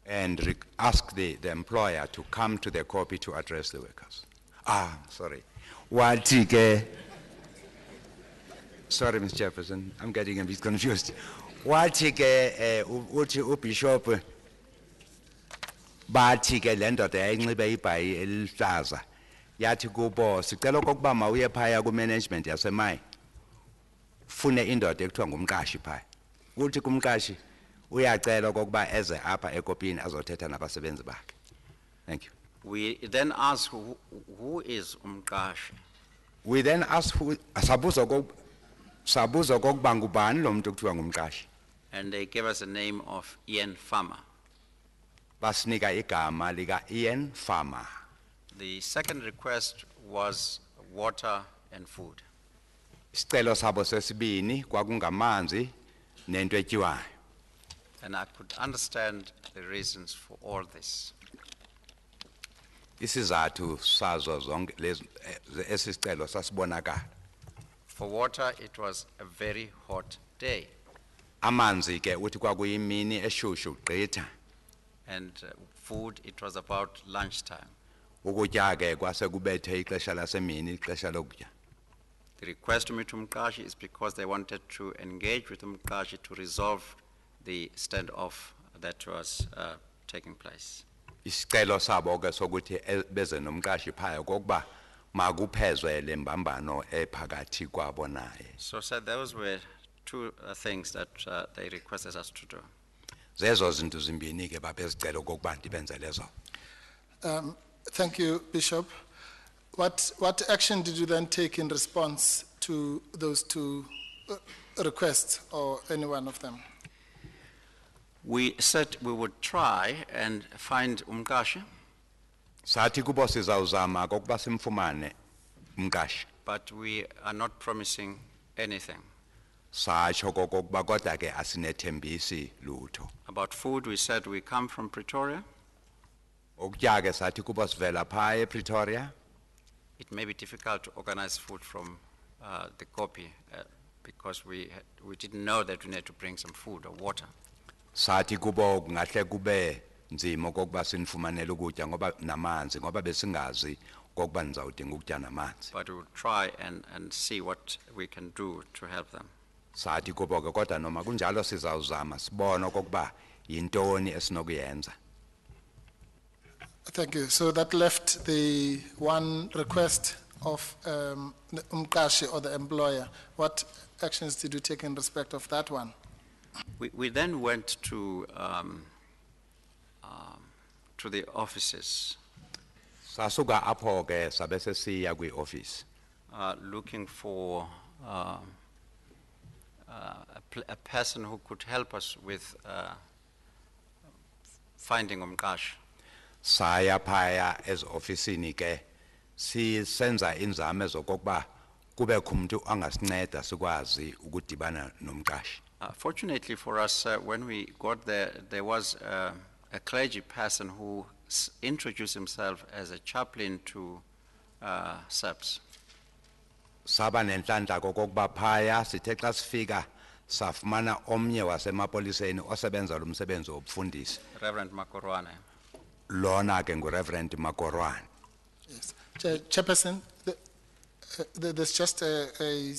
Speaker 1: And ask the employer to come to the copy to address the workers. Sorry. Wathi sorry, Mr. Jefferson, I'm getting a bit confused. Wathi ke uthi ubishop bathi ke le ndoda yayinxibe ibhayi elihlaza yathi kubo sicela okokuba mawuye phaya ku-management yasemine fune indoda ekuthiwa ngumqashi phaya. Uthi kumqashi uyacela okokuba eze apha ekopini azothetha nabasebenzi bakhe. Thank you.
Speaker 12: We then ask who is umqashi.
Speaker 1: We then ask who sabuza okokuba ngubani lo muntu ekuthiwa ngumqashi.
Speaker 12: And they gave us the name of Ian Farmer.
Speaker 1: Basinika igama lika Ian Farmer.
Speaker 12: The second request was water and food.
Speaker 1: Isicelo sabo sesibini kwakungamanzi nento etyiwayo.
Speaker 12: And I could understand the reasons for all this.
Speaker 1: Isizathu sazo zonke lezi esicelo sasibonakala.
Speaker 12: For water, it was a very hot day.
Speaker 1: Amanzi ke uthi kwakuyimini eshushu gqitha.
Speaker 12: And food, it was about lunchtime.
Speaker 1: Ukutya ke kwase kubethe ixesha lasemini ixesha lokutya.
Speaker 12: The request to meet umqashi is because they wanted to engage with umqashi to resolve the standoff that was taking place.
Speaker 1: Isicelo sabo ke sokuthi beze nomqashi phaya kokuba makuphezwe le mbambano ephakathi kwabo naye.
Speaker 12: So those were two things that they requested us to do.
Speaker 1: Zezo zinto zimbini ke babezicela okokuba ndibenze lezo.
Speaker 11: Thank you, Bishop. What action did you then take in response to those two requests, or any one of them?
Speaker 12: We said we would try and find umqashi,
Speaker 1: Sathi kubo sizawuzama okokuba simfumane umqashi.
Speaker 12: but we are not promising anything.
Speaker 1: Satsho kokokuba kodwa ke asinethembisi lutho.
Speaker 12: About food, we said we come from Pretoria.
Speaker 1: Ukutya ke sathi kubo sivela phaa ePretoria.
Speaker 12: It may be difficult to organize food from the copy because we didn't know that we need to bring some food or water.
Speaker 1: Sathi kubo kungahle kube nzima okokuba sinifumanele ukutya ngoba namanzi ngoba besingazi kokuba nizawudinga ukutya namanzi.
Speaker 12: But we will try and see what we can do to help them.
Speaker 1: Sathi kubo ke kodwa noma kunjalo sizawuzama sibone okokuba yintoni esinokuyenza.
Speaker 11: Thank you. So that left the one request of the umqashi or the employer. What actions did you take in respect of that one?
Speaker 12: We then went to the offices.
Speaker 1: Sasuka apho ke sabe sesiya kwi-office.
Speaker 12: Looking for a person who could help us with finding umqashi.
Speaker 1: Saya phaya ofisini ke senza inzame zokokuba kube umuntu angasinceda sikwazi ukudibana nomqashi.
Speaker 12: Fortunately for us, when we got there, there was a clergy person who introduced himself as a chaplain to SABC.
Speaker 1: Saba nenhlanhla kokokuba phaya sithe xa sifika safumana omnye wasemapoliseni osebenza lo msebenzi wobufundisi.
Speaker 12: Reverend Makorwane.
Speaker 1: Lona ke nguReverend Makorwane.
Speaker 11: Yes. Chairperson, there's just a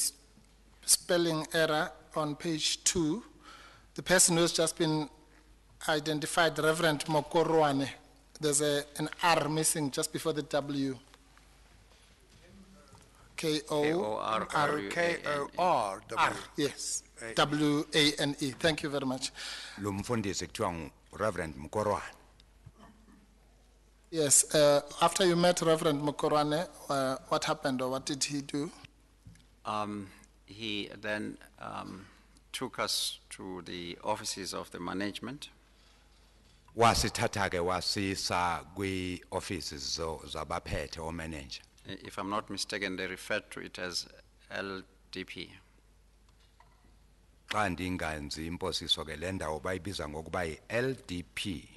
Speaker 11: spelling error on page 2. The person who has just been identified, Reverend Makorwane, there's an R missing just before the W. K-O-R-W. Yes, W-A-N-E. Thank you very much.
Speaker 1: Lo mfundisi kuthiwa Reverend Makorwane.
Speaker 11: Yes, after you met Reverend Makorwane, what happened or what did he do?
Speaker 12: He then took us to the offices of the management.
Speaker 1: Wasithatha ke wasisa kwi-offices zabaphethe o manager.
Speaker 12: If I'm not mistaken, they referred to it as LDP.
Speaker 1: Xa ndingenzi imposiso ke le ndawo bayibiza ngokuba yi-LDP.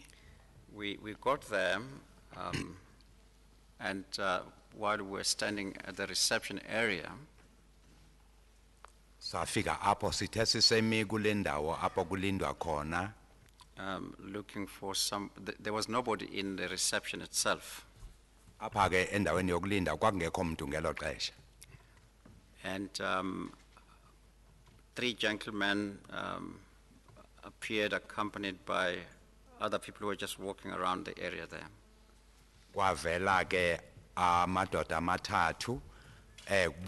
Speaker 12: We got there, and while we were standing at the reception area,
Speaker 1: safika apho sithe sisemi kule ndawo apho kulindwa khona.
Speaker 12: Looking for there was nobody in the reception itself.
Speaker 1: Apha ke endaweni yokulinda kwakungekho muntu ngelo xesha.
Speaker 12: And 3 gentlemen appeared accompanied by other people who were just walking around the area there.
Speaker 1: Kwavela ke amadoda amathathu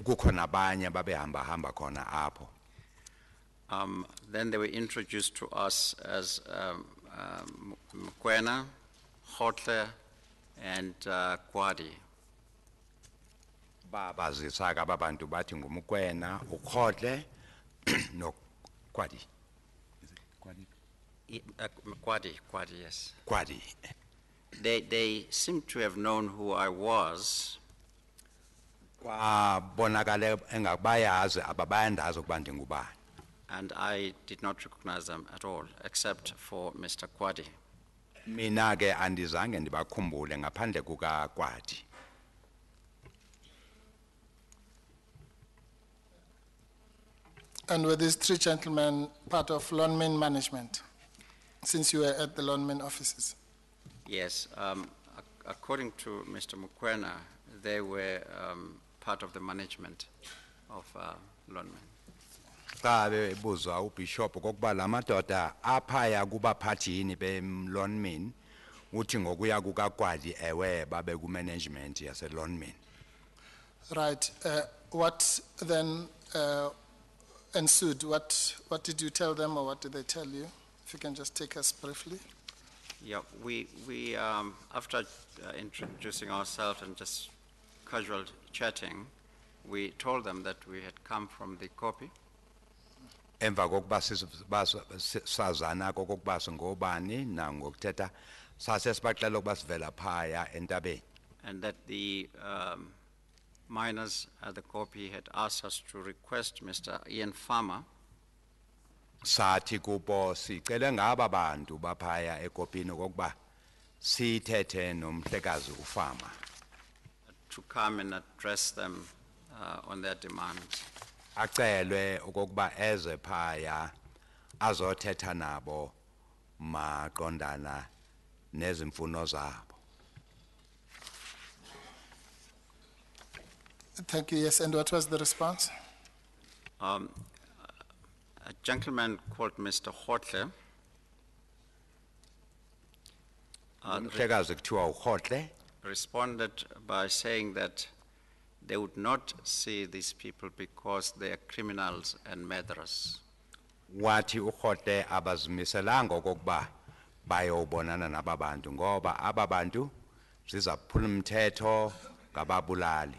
Speaker 1: kukhona abanye babehamba hamba khona apho.
Speaker 12: Then they were introduced to us as Mkwena, Hotle, and Kwadi.
Speaker 1: Babazisa ke abantu bathi ngumkwena, uKhotle noKwadi. Is it Kwadi?
Speaker 12: Kwadi, yes.
Speaker 1: Kwadi.
Speaker 12: They seem to have known who I was.
Speaker 1: Kwabonakale engabayazi ababayandazi ukuba ndingubani.
Speaker 12: And I did not recognize them at all, except for Mr. Kwadi.
Speaker 1: Mina ke andizange ndibakhumbule ngaphandle kukaKwadi.
Speaker 11: And were these 3 gentlemen part of Lonmin management, since you were at the Lonmin offices?
Speaker 12: Yes, according to Mr. Mukwena, they were part of the management of Lonmin.
Speaker 1: Xa bebuza uBishop kokuba lamadoda aphaya kubaphathini beLonmin uthi ngokuya kukaKwadi ewe babe ku management yase Lonmin.
Speaker 11: Right. What then ensued? What did you tell them, or what did they tell you? If you can just take us briefly.
Speaker 12: Yeah, we after introducing ourselves and just casual chatting, we told them that we had come from the copy.
Speaker 1: Emva kokuba sazana kokuba singobani nangokuthetha sase sibaxela ukuba sivela phaya entabeni.
Speaker 12: And that the miners at the copy had asked us to request Mr. Ian Farmer
Speaker 1: Sathi kubo sicela ngaba bantu baphaya ekopini kokuba sithethe nomhlekazi uFarmer
Speaker 12: to come and address them on their demands.
Speaker 1: acelwe okokuba eze phaya azothetha nabo maqondana nezimfuno zabo.
Speaker 11: Thank you. Yes. And what was the response?
Speaker 12: A gentleman called Mr. Hotle
Speaker 1: umhlekazi kuthiwa uHotle
Speaker 12: responded by saying that they would not see these people because they are criminals and murderers.
Speaker 1: wathi uHotle abazimiselanga okokuba bayobonana nababantu ngoba ababantu zizaphula umthetho ngababulali.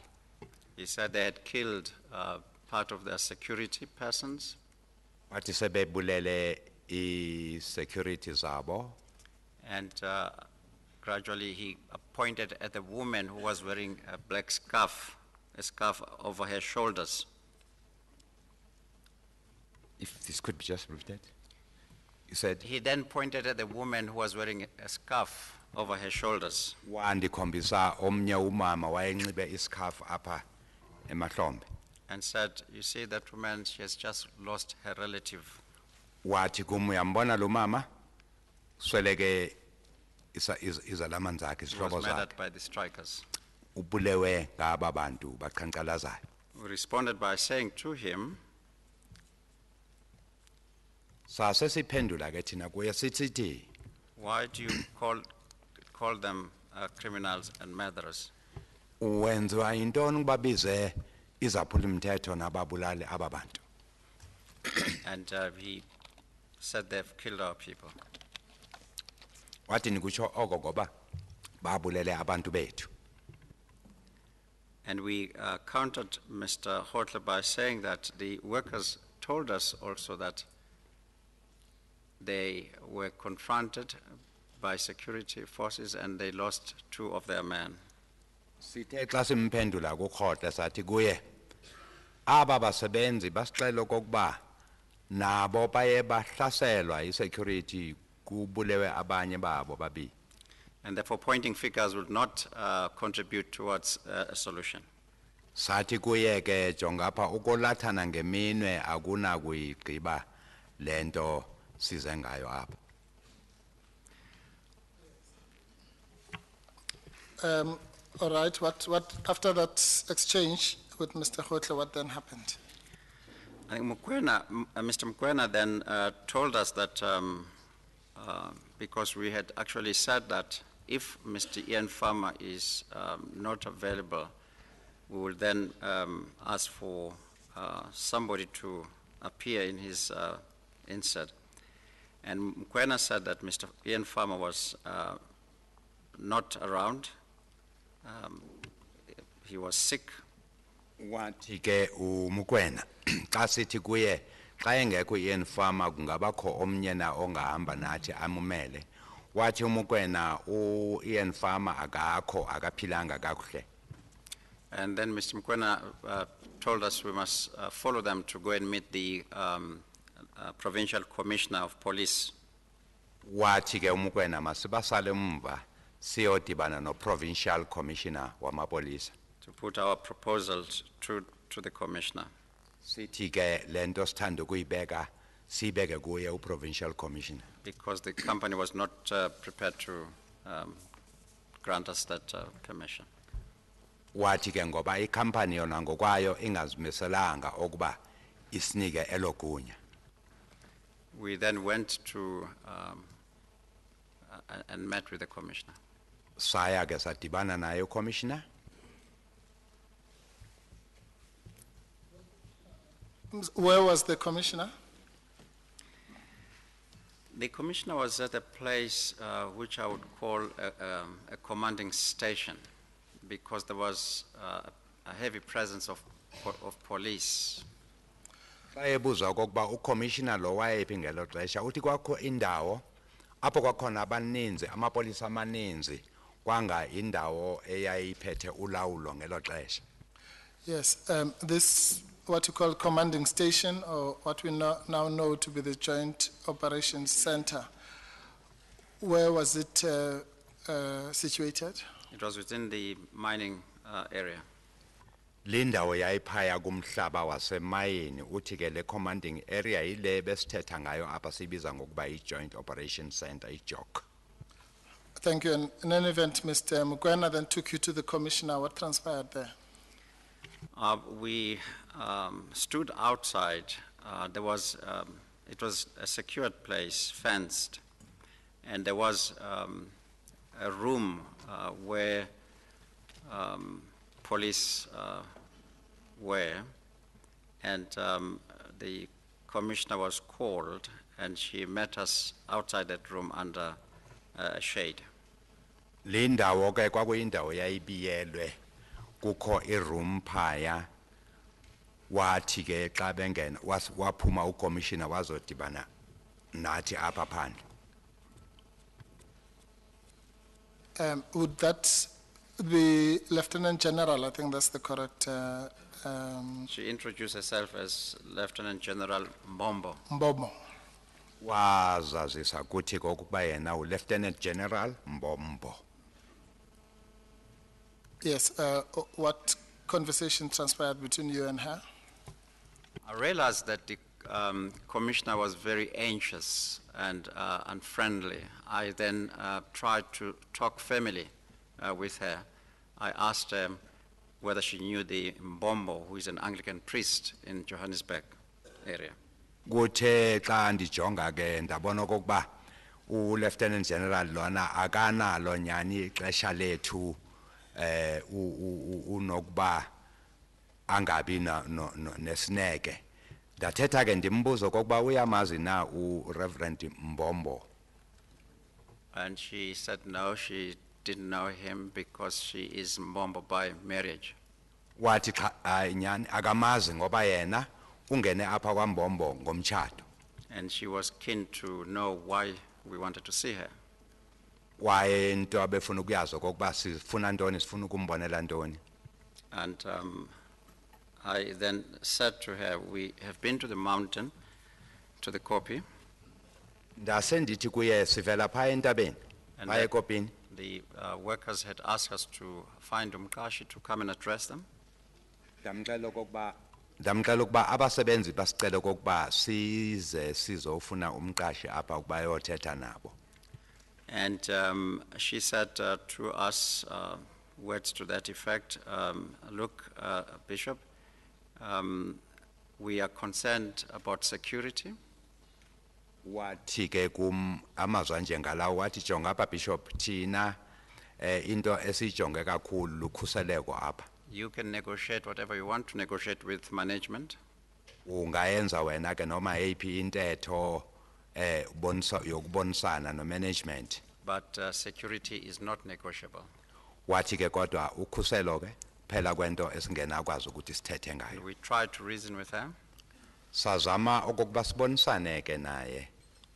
Speaker 12: He said they had killed part of their security persons.
Speaker 1: Wathi sebebulele i-security zabo.
Speaker 12: And gradually he pointed at the woman who was wearing a black scarf, a scarf over her shoulders.
Speaker 1: If this could be just repeated. He said,
Speaker 12: He then pointed at the woman who was wearing a scarf over her shoulders.
Speaker 1: wandikhombisa omnye umama wayenxibe isikhafu apha emahlombe.
Speaker 12: And said, you see that woman, she has just lost her relative.
Speaker 1: Wathi kum uyambona lo mama sweleke izalamane zakhe
Speaker 12: He
Speaker 1: isihlobo
Speaker 12: was murdered
Speaker 1: zakhe
Speaker 12: by the strikers.
Speaker 1: ubulewe ngaba bantu baqhankqalazayo.
Speaker 12: We responded by saying to him,
Speaker 1: Sase siphendula ke thina kuye sithi
Speaker 12: why do you call them criminals and murderers?
Speaker 1: wenziwa intoni ukubabize izaphula umthetho nababulali aba bantu.
Speaker 12: And he said they've killed our people.
Speaker 1: Wathi nikutsho oko ngoba babulele abantu bethu.
Speaker 12: And we countered Mr. Hortler by saying that the workers told us also that they were confronted by security forces and they lost 2 of their men.
Speaker 1: Sithe xa simphendula kuKhohle sathi kuye aba basebenzi basixela okokuba nabo baye bahlaselwa isecurity kubulewe abanye babo babili.
Speaker 12: And therefore pointing figures would not contribute towards a solution.
Speaker 1: Sathi kuye ke jongapha ukolathana ngeminwe akunakuyigqiba lento size ngayo apha.
Speaker 11: All right. What after that exchange with Mr. Hotle, what then happened?
Speaker 12: I think Mr. Mkwena then told us that because we had actually said that if Mr. Ian Farmer is not available, we will then ask for somebody to appear in his instead. And Mkwena said that Mr. Ian Farmer was not around. He was sick.
Speaker 1: Wathi ke uMkwena xa sithi kuye xa engekho iEN Farmer kungabakho omnye na ongahamba nathi amumele. Wathi uMkwena uEN Farmer akakho akaphilanga kakuhle.
Speaker 12: And then Mr. Mkwena told us we must follow them to go and meet the Provincial Commissioner of Police.
Speaker 1: Wathi ke uMkwena masibasale umva siyodibana no Provincial Commissioner wamapolisa.
Speaker 12: To put our proposals to the Commissioner.
Speaker 1: Sithi ke lento sithanda ukuyibeka sibeke kuye uProvincial Commissioner.
Speaker 12: Because the company was not prepared to grant us that commission.
Speaker 1: Wathi ke ngoba icompany yona ngokwayo ingazimiselanga okuba isinike elogunya.
Speaker 12: We then went to and met with the Commissioner.
Speaker 1: Saya ke sadibana naye uCommissioner.
Speaker 11: Where was the commissioner?
Speaker 12: The commissioner was at a place which I would call a commanding station, because there was a heavy presence of police.
Speaker 1: Xa ebuzwa okokuba ucommissioner lo wayephi ngelo xesha uthi kwakho indawo apho kwakhona abaninzi amapolisa amaninzi kwanga indawo eyayiphethe ulawulo ngelo xesha.
Speaker 11: Yes, this what you call commanding station, or what we now know to be the Joint Operations Center. Where was it situated?
Speaker 12: It was within the mining area.
Speaker 1: Lindawo yayiphaya kumhlaba wasemayini uthi ke le commanding area ile besithetha ngayo apha sibiza ngokuba i-Joint Operations Center, i-Jock.
Speaker 11: Thank you. And in any event, Mr. Mukwena then took you to the commissioner. What transpired there?
Speaker 12: We stood outside. There was, it was a secured place, fenced, and there was a room where police were, and the commissioner was called, and she met us outside that room under a shade.
Speaker 1: Lindawo ke kwakuyindawo yayibiyelwe kukho iroom phaya wathi ke xa bengena waphuma ucommissioner wazodibana nathi apha phandle.
Speaker 11: Would that be Lieutenant General? I think that's the correct.
Speaker 12: She introduced herself as Lieutenant General Mbombo.
Speaker 11: Mbombo.
Speaker 1: Wazazisa kuthi kokuba yena uLieutenant General Mbombo.
Speaker 11: Yes, what conversation transpired between you and her?
Speaker 12: I realized that the commissioner was very anxious and unfriendly. I then tried to talk family with her. I asked her whether she knew the Mbombo, who is an Anglican priest in Johannesburg area.
Speaker 1: Kuthe xa ndijonga ke ndabona okokuba uLieutenant General lona akanalo nyani ixesha lethu unokuba angabi nesineke. Ndathetha ke ndimbuzo okokuba uyamazi na uReverend Mbombo.
Speaker 12: And she said no, she didn't know him because she is Mbombo by marriage.
Speaker 1: Wathi nyani akamazi ngoba yena ungene apha kwaMbombo ngomtshato.
Speaker 12: And she was keen to know why we wanted to see her.
Speaker 1: Waye into abefuna ukuyazi okokuba sifuna ntoni sifuna ukumbonela ntoni.
Speaker 12: And I then said to her, we have been to the mountain, to the Kopi.
Speaker 1: Ndase ndithi kuye sivela phaya entabeni phaya eKopini.
Speaker 12: The workers had asked us to find Umkashi to come and address them.
Speaker 1: Ndamxela ukuba abasebenzi basicela okokuba size sizofuna umqashi apha ukuba ayothetha nabo.
Speaker 12: And she said to us words to that effect, look, Bishop, we are concerned about security.
Speaker 1: Wathi ke kum amazwi njengalawo wathi jonga apha Bishop thina into esijonge kakhulu lukhuseleko apha.
Speaker 12: You can negotiate whatever you want to negotiate with management.
Speaker 1: Ungayenza wena ke noma eyiphi intetho yokubonisana no management.
Speaker 12: But security is not negotiable.
Speaker 1: Wathi ke kodwa ukhuselo ke phela kwento esingena kwazi ukuthi sithethe ngayo.
Speaker 12: We tried to reason with her.
Speaker 1: Sazama okokuba sibonisane ke naye.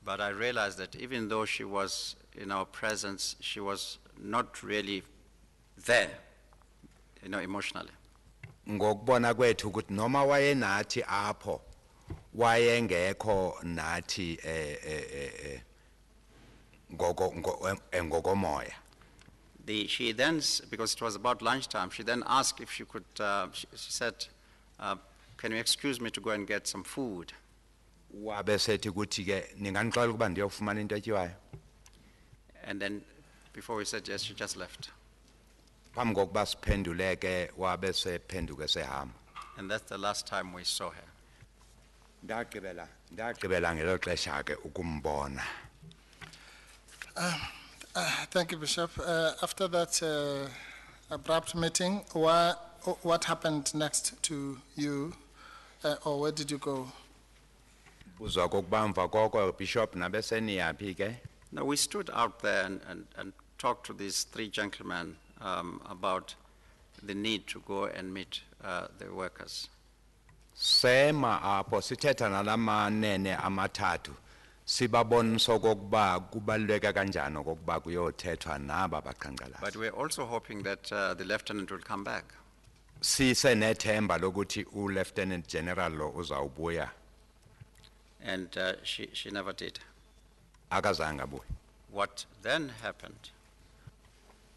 Speaker 12: But I realized that even though she was in our presence, she was not really there, emotionally.
Speaker 1: Ngokubona kwethu ukuthi noma wayenathi apho wayengekho nathi ngokomoya.
Speaker 12: She then, because it was about lunchtime, she then asked if she could, she said, can you excuse me to go and get some food?
Speaker 1: Wabesethi kuthi ke ninganixolela ukuba ndiyofumana into etyiwayo.
Speaker 12: And then before we said yes, she just left.
Speaker 1: Phambi kokuba siphenduleke wabesephenduke sehamba.
Speaker 12: And that's the last time we saw her.
Speaker 1: Ndagqibela ngelo xesha ke ukumbona.
Speaker 11: Thank you, Bishop. After that abrupt meeting, what happened next to you or where did you go?
Speaker 1: Uzwa kokuba mva koko Bishop nabeseniyaphi ke?
Speaker 12: Now, we stood out there and talked to these three gentlemen about the need to go and meet the workers.
Speaker 1: Sema apho sithetha nalamanene amathathu sibabonisa okokuba kubaluleke kanjani okokuba kuyothethwa naba baqhankqalazi.
Speaker 12: But we're also hoping that the lieutenant will come back.
Speaker 1: Sisenethemba lokuthi uLieutenant General lo uzawubuya.
Speaker 12: And she never did.
Speaker 1: Akazange abuye.
Speaker 12: What then happened?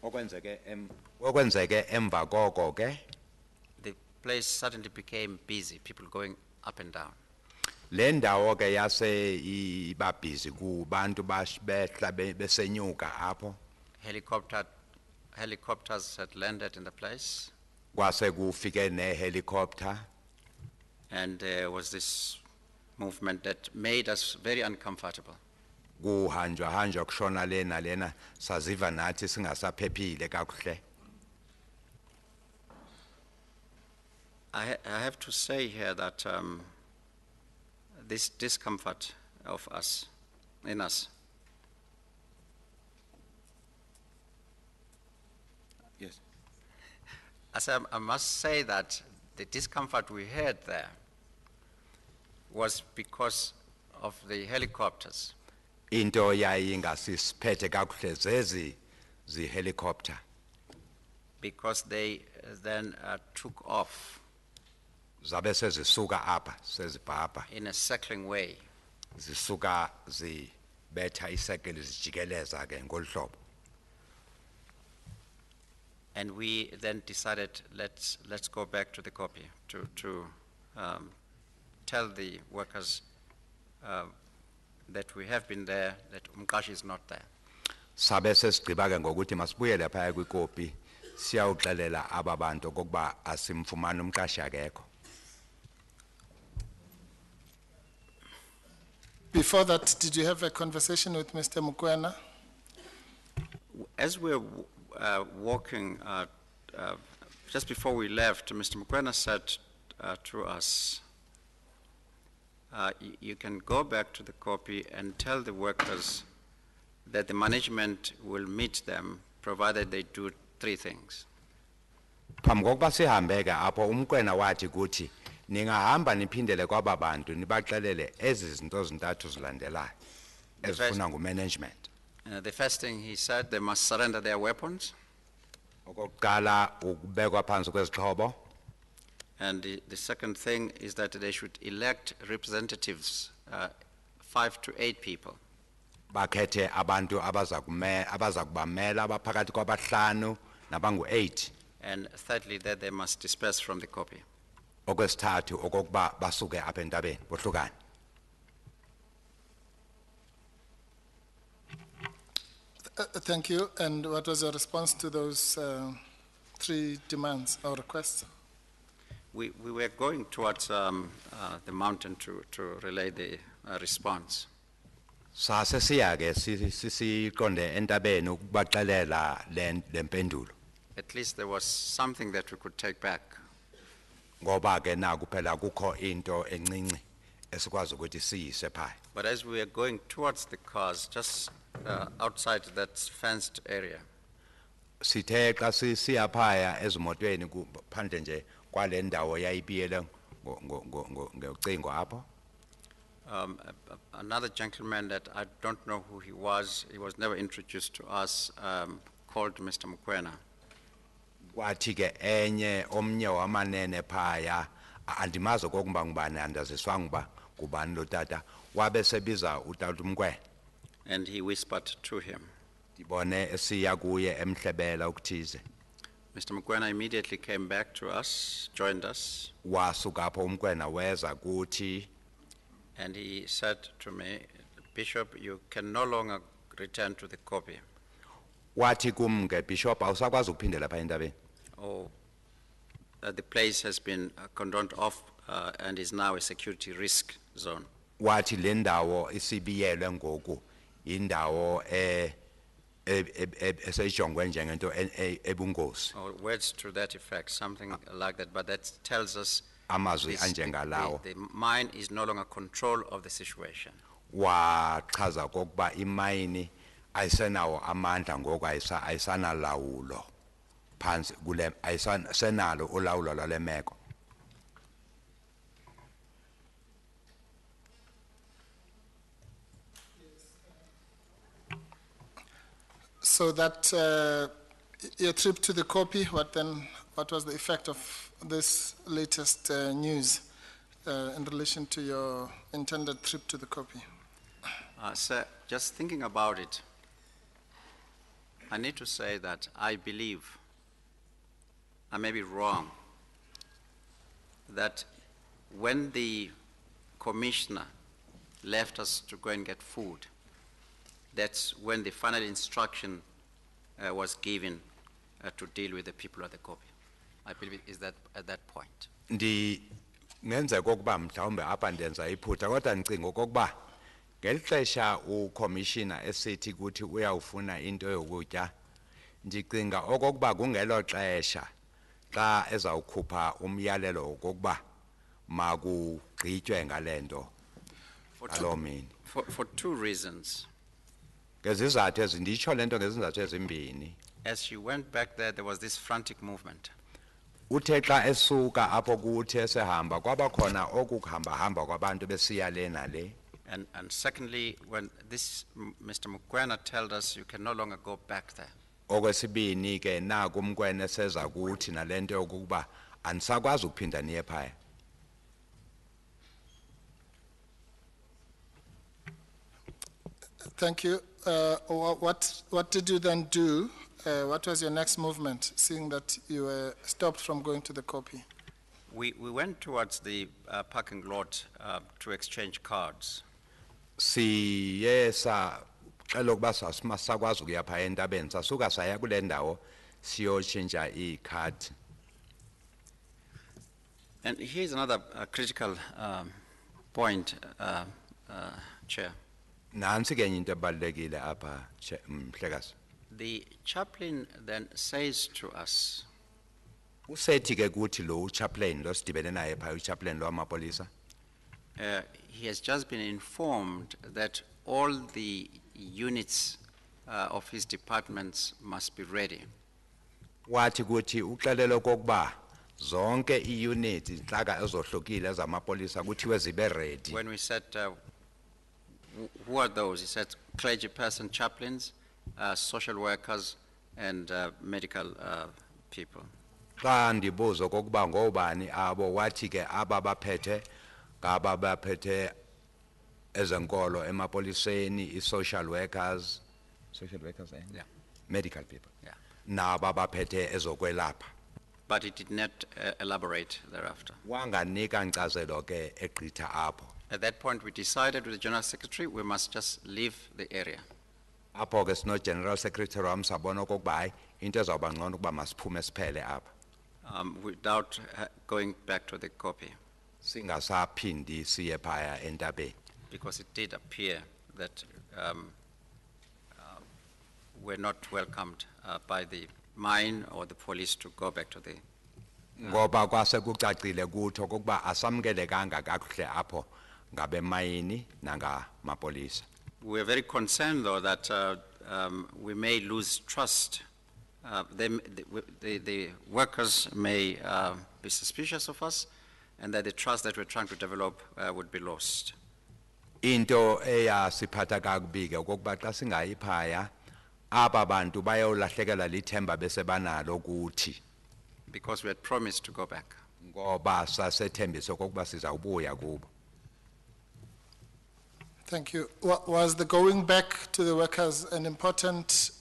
Speaker 1: Okwenzeke emva koko ke
Speaker 12: The place suddenly became busy, people going up and down.
Speaker 1: le ndawo ke yase iba busy kubantu behla besenyuka apho
Speaker 12: Helicopters had landed in the place,
Speaker 1: kwase kufike nehelicopter
Speaker 12: and there was this movement that made us very uncomfortable.
Speaker 1: kuhanjwa kushona lena saziva nathi singasaphephile kakuhle.
Speaker 12: I have to say here that this discomfort of us, in us,
Speaker 1: Yes.
Speaker 12: as I must say that the discomfort we had there was because of the helicopters.
Speaker 1: Into yayingasiphethe kakuhle zezi helicopter
Speaker 12: Because they then took off
Speaker 1: zabe sezisuka apha sezibhabha
Speaker 12: in a circling way.
Speaker 1: zisuka zibetha isekeli zijikeleza ke ngolhlobo.
Speaker 12: And we then decided, let's go back to the copy to tell the workers that we have been there, that Umqashi is not there.
Speaker 1: Sabe sesigqiba ke ngokuthi masibuyele phaya kwikopi siyawuxelela ababantu kokuba asimfumana umqashi akekho.
Speaker 11: Before that, did you have a conversation with Mr. Mokoena?
Speaker 12: As we were walking, just before we left, Mr. Mokoena said to us, you can go back to the copy and tell the workers that the management will meet them provided they do three things.
Speaker 1: Phambi kokuba sihambe ke apho umkwena wathi kuthi ningahamba niphindele kwaba bantu nibaxelele ezi zinto zintathu zilandelayo ezifuna ngumanagement.
Speaker 12: The first thing he said, they must surrender their weapons.
Speaker 1: Okokuqala ukubekwa phansi kwezixhobo.
Speaker 12: And the second thing is that they should elect representatives, 5 to 8 people.
Speaker 1: Bakhethe abantu abaza kubamela abaphakathi kwabahlanu nabangu-8.
Speaker 12: And thirdly, that they must disperse from the copy.
Speaker 1: Okwesithathu okokuba basuke apha entabeni bohlukane.
Speaker 11: Thank you. And what was your response to those three demands or requests?
Speaker 12: We were going towards the mountain to relay the response.
Speaker 1: Sase siya ke siqonde entabeni ukubaxelela le mpendulo.
Speaker 12: At least there was something that we could take back.
Speaker 1: Ngoba ke naku phela kukho into encinci esikwazi ukuthi siyise phaya.
Speaker 12: But as we were going towards the cars, just outside that fenced area,
Speaker 1: Sithe xa siya phaya ezimotweni phandle nje kwale ndawo yayibiyele ngocingo apho.
Speaker 12: Another gentleman that I don't know who he was never introduced to us, called Mr. Mokoena.
Speaker 1: Kwathi ke enye omnye wamanene phaya andimazi okokuba ngubani andaziswanga uba ngubani lo tata wabe sebiza utata uMkwena.
Speaker 12: And he whispered to him.
Speaker 1: Ndibone esiya kuye emhlebela ukuthize.
Speaker 12: Mr. Mokoena immediately came back to us, joined us.
Speaker 1: Wasuka apho uMkwena weza kuthi.
Speaker 12: And he said to me, Bishop, you can no longer return to the copy.
Speaker 1: Wathi kum ke Bishop awusakwazi ukuphindela pha entabeni.
Speaker 12: Oh, the place has been cordoned off and is now a security risk zone.
Speaker 1: Wathi le ndawo isibiyelwe ngoku indawo esejongwe njengento ebungozi.
Speaker 12: Or words to that effect, something like that, but that tells us
Speaker 1: amazwi anjengalawo.
Speaker 12: The mine is no longer control of the situation.
Speaker 1: Wachaza kokuba imayini ayisenawo amandla ngoku ayisanalawulo phansi kule ayisenalo ulawulo lwale meko.
Speaker 11: So that your trip to the copy, what was the effect of this latest news in relation to your intended trip to the copy?
Speaker 12: Sir, just thinking about it, I need to say that I believe, I may be wrong, that when the commissioner left us to go and get food, that's when the final instruction was given to deal with the people of the copy. I believe it is that at that point.
Speaker 1: Ngenze kokuba mhlawumbe apha ndenza iphutha kodwa ndicinga okokuba ngelixesha ucommissioner esithi ukuthi uyawufuna into yokutya ndicinga okokuba kungelo xesha xa ezawukhupha umyalelo okokuba makugqitywe ngalento Lonmin.
Speaker 12: For two reasons.
Speaker 1: Ngezizathu ezinditsho lento ngezizathu ezimbini.
Speaker 12: As you went back there was this frantic movement.
Speaker 1: Uthe xa esuka apho kuthi esehamba kwaba khona okuhamba kwabantu besiya le nale.
Speaker 12: And secondly, when this Mr. Mokoena told us you can no longer go back there.
Speaker 1: Okwesibini ke naku uMkwena eseza kuthi nalento yokuba anisakwazi ukuphinda niye phaya.
Speaker 11: Thank you. What did you then do? What was your next movement, seeing that you were stopped from going to the copy?
Speaker 12: We went towards the parking lot to exchange cards.
Speaker 1: Siye xela ukuba sasakwazi ukuya phaya entabeni sasuka saya kule ndawo siyotshintsha ikhadi.
Speaker 12: And here's another critical point, Chair.
Speaker 1: Nansi ke into ebalekile apha Mhlekazi.
Speaker 12: The chaplain then says to us,
Speaker 1: usethi ke kuthi lo chaplain lo sidibene naye phaya uchaplain lo amapolisa.
Speaker 12: He has just been informed that all the units of his departments must be ready.
Speaker 1: Wathi kuthi uxelele okokuba zonke iunits inhlaka ezohlukile zamapolisa kuthiwe zibe ready.
Speaker 12: When we said who are those, he said clergy person chaplains, social workers and medical people.
Speaker 1: Xa ndibuza okokuba ngobani abo wathi ke aba baphethe ngaba baphethe ezenkolo emapoliseni i-social workers
Speaker 12: yeah,
Speaker 1: medical people,
Speaker 12: yeah,
Speaker 1: naba baphethe ezokwelapha.
Speaker 12: But he did not elaborate thereafter.
Speaker 1: Wanganika nkcazelo ke egqitha apho.
Speaker 12: At that point we decided with the General Secretary we must just leave the area.
Speaker 1: Apho ke sino General Secretary wam sabona okokuba hayi into ezawuba ngcono ukuba masiphume siphele apha.
Speaker 12: Without going back to the copy.
Speaker 1: Singasaphindi siye phaya entabeni.
Speaker 12: Because it did appear that we're not welcomed by the mine or the police to go back to the...
Speaker 1: Ngoba kwase kucacile kuthi okokuba asamkelekanga kakuhle apho ngabe mayini nanga mapolisa.
Speaker 12: We are very concerned though that we may lose trust. The workers may be suspicious of us and that the trust that we're trying to develop would be lost.
Speaker 1: Into eyasiphatha kakubi ke okokuba xa singayi phaya aba bantu bayolahlekelwa lithemba bese banalo kuthi.
Speaker 12: Because we had promised to go back.
Speaker 1: Ngoba sasethembisa okokuba sizawubuya kubo.
Speaker 11: Thank you. Was the going back to the workers an important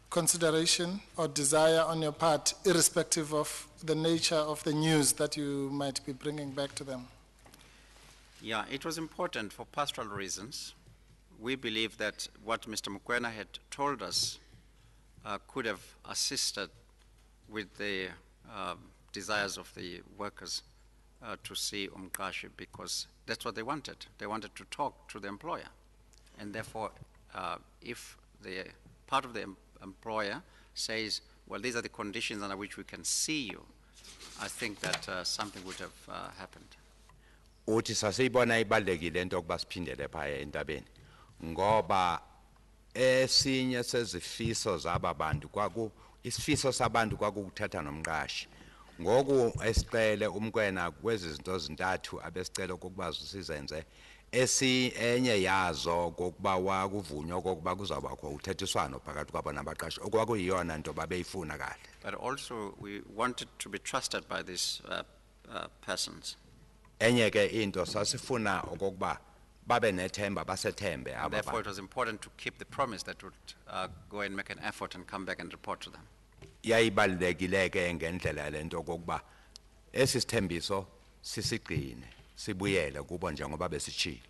Speaker 11: consideration or desire on your part, irrespective of the nature of the news that you might be bringing back to them?
Speaker 12: Yeah, it was important for pastoral reasons. We believe that what Mr. Mokoena had told us could have assisted with the desires of the workers to see Umqashi, because that's what they wanted. They wanted to talk to the employer. And therefore, if the part of the employer says, well, these are the conditions under which we can see you, I think that something would have happened.
Speaker 1: Uthi sasiyibona ibalekile into yokuba siphindele phaya entabeni ngoba esinye sezifiso zaba bantu isifiso sabantu kwakukuthatha nomqashi ngoku esicele umkwena kwezi zinto zintathu abesicela ukuba sizenze enye yazo kokuba wakuvunywa kokuba kuzawubakho uthethiswano phakathi kwabo nabaqashi okwakuyiyona nto babeyifuna kahle.
Speaker 12: But also we wanted to be trusted by these persons.
Speaker 1: Enye ke into sasifuna okokuba babe nethemba basethembe
Speaker 12: And therefore it was important to keep the promise that would go and make an effort and come back and report to them.
Speaker 1: Yayibalekile ke ngendlela lento kokuba esithembiso sisigcine sibuyele kubo njengoba besichile.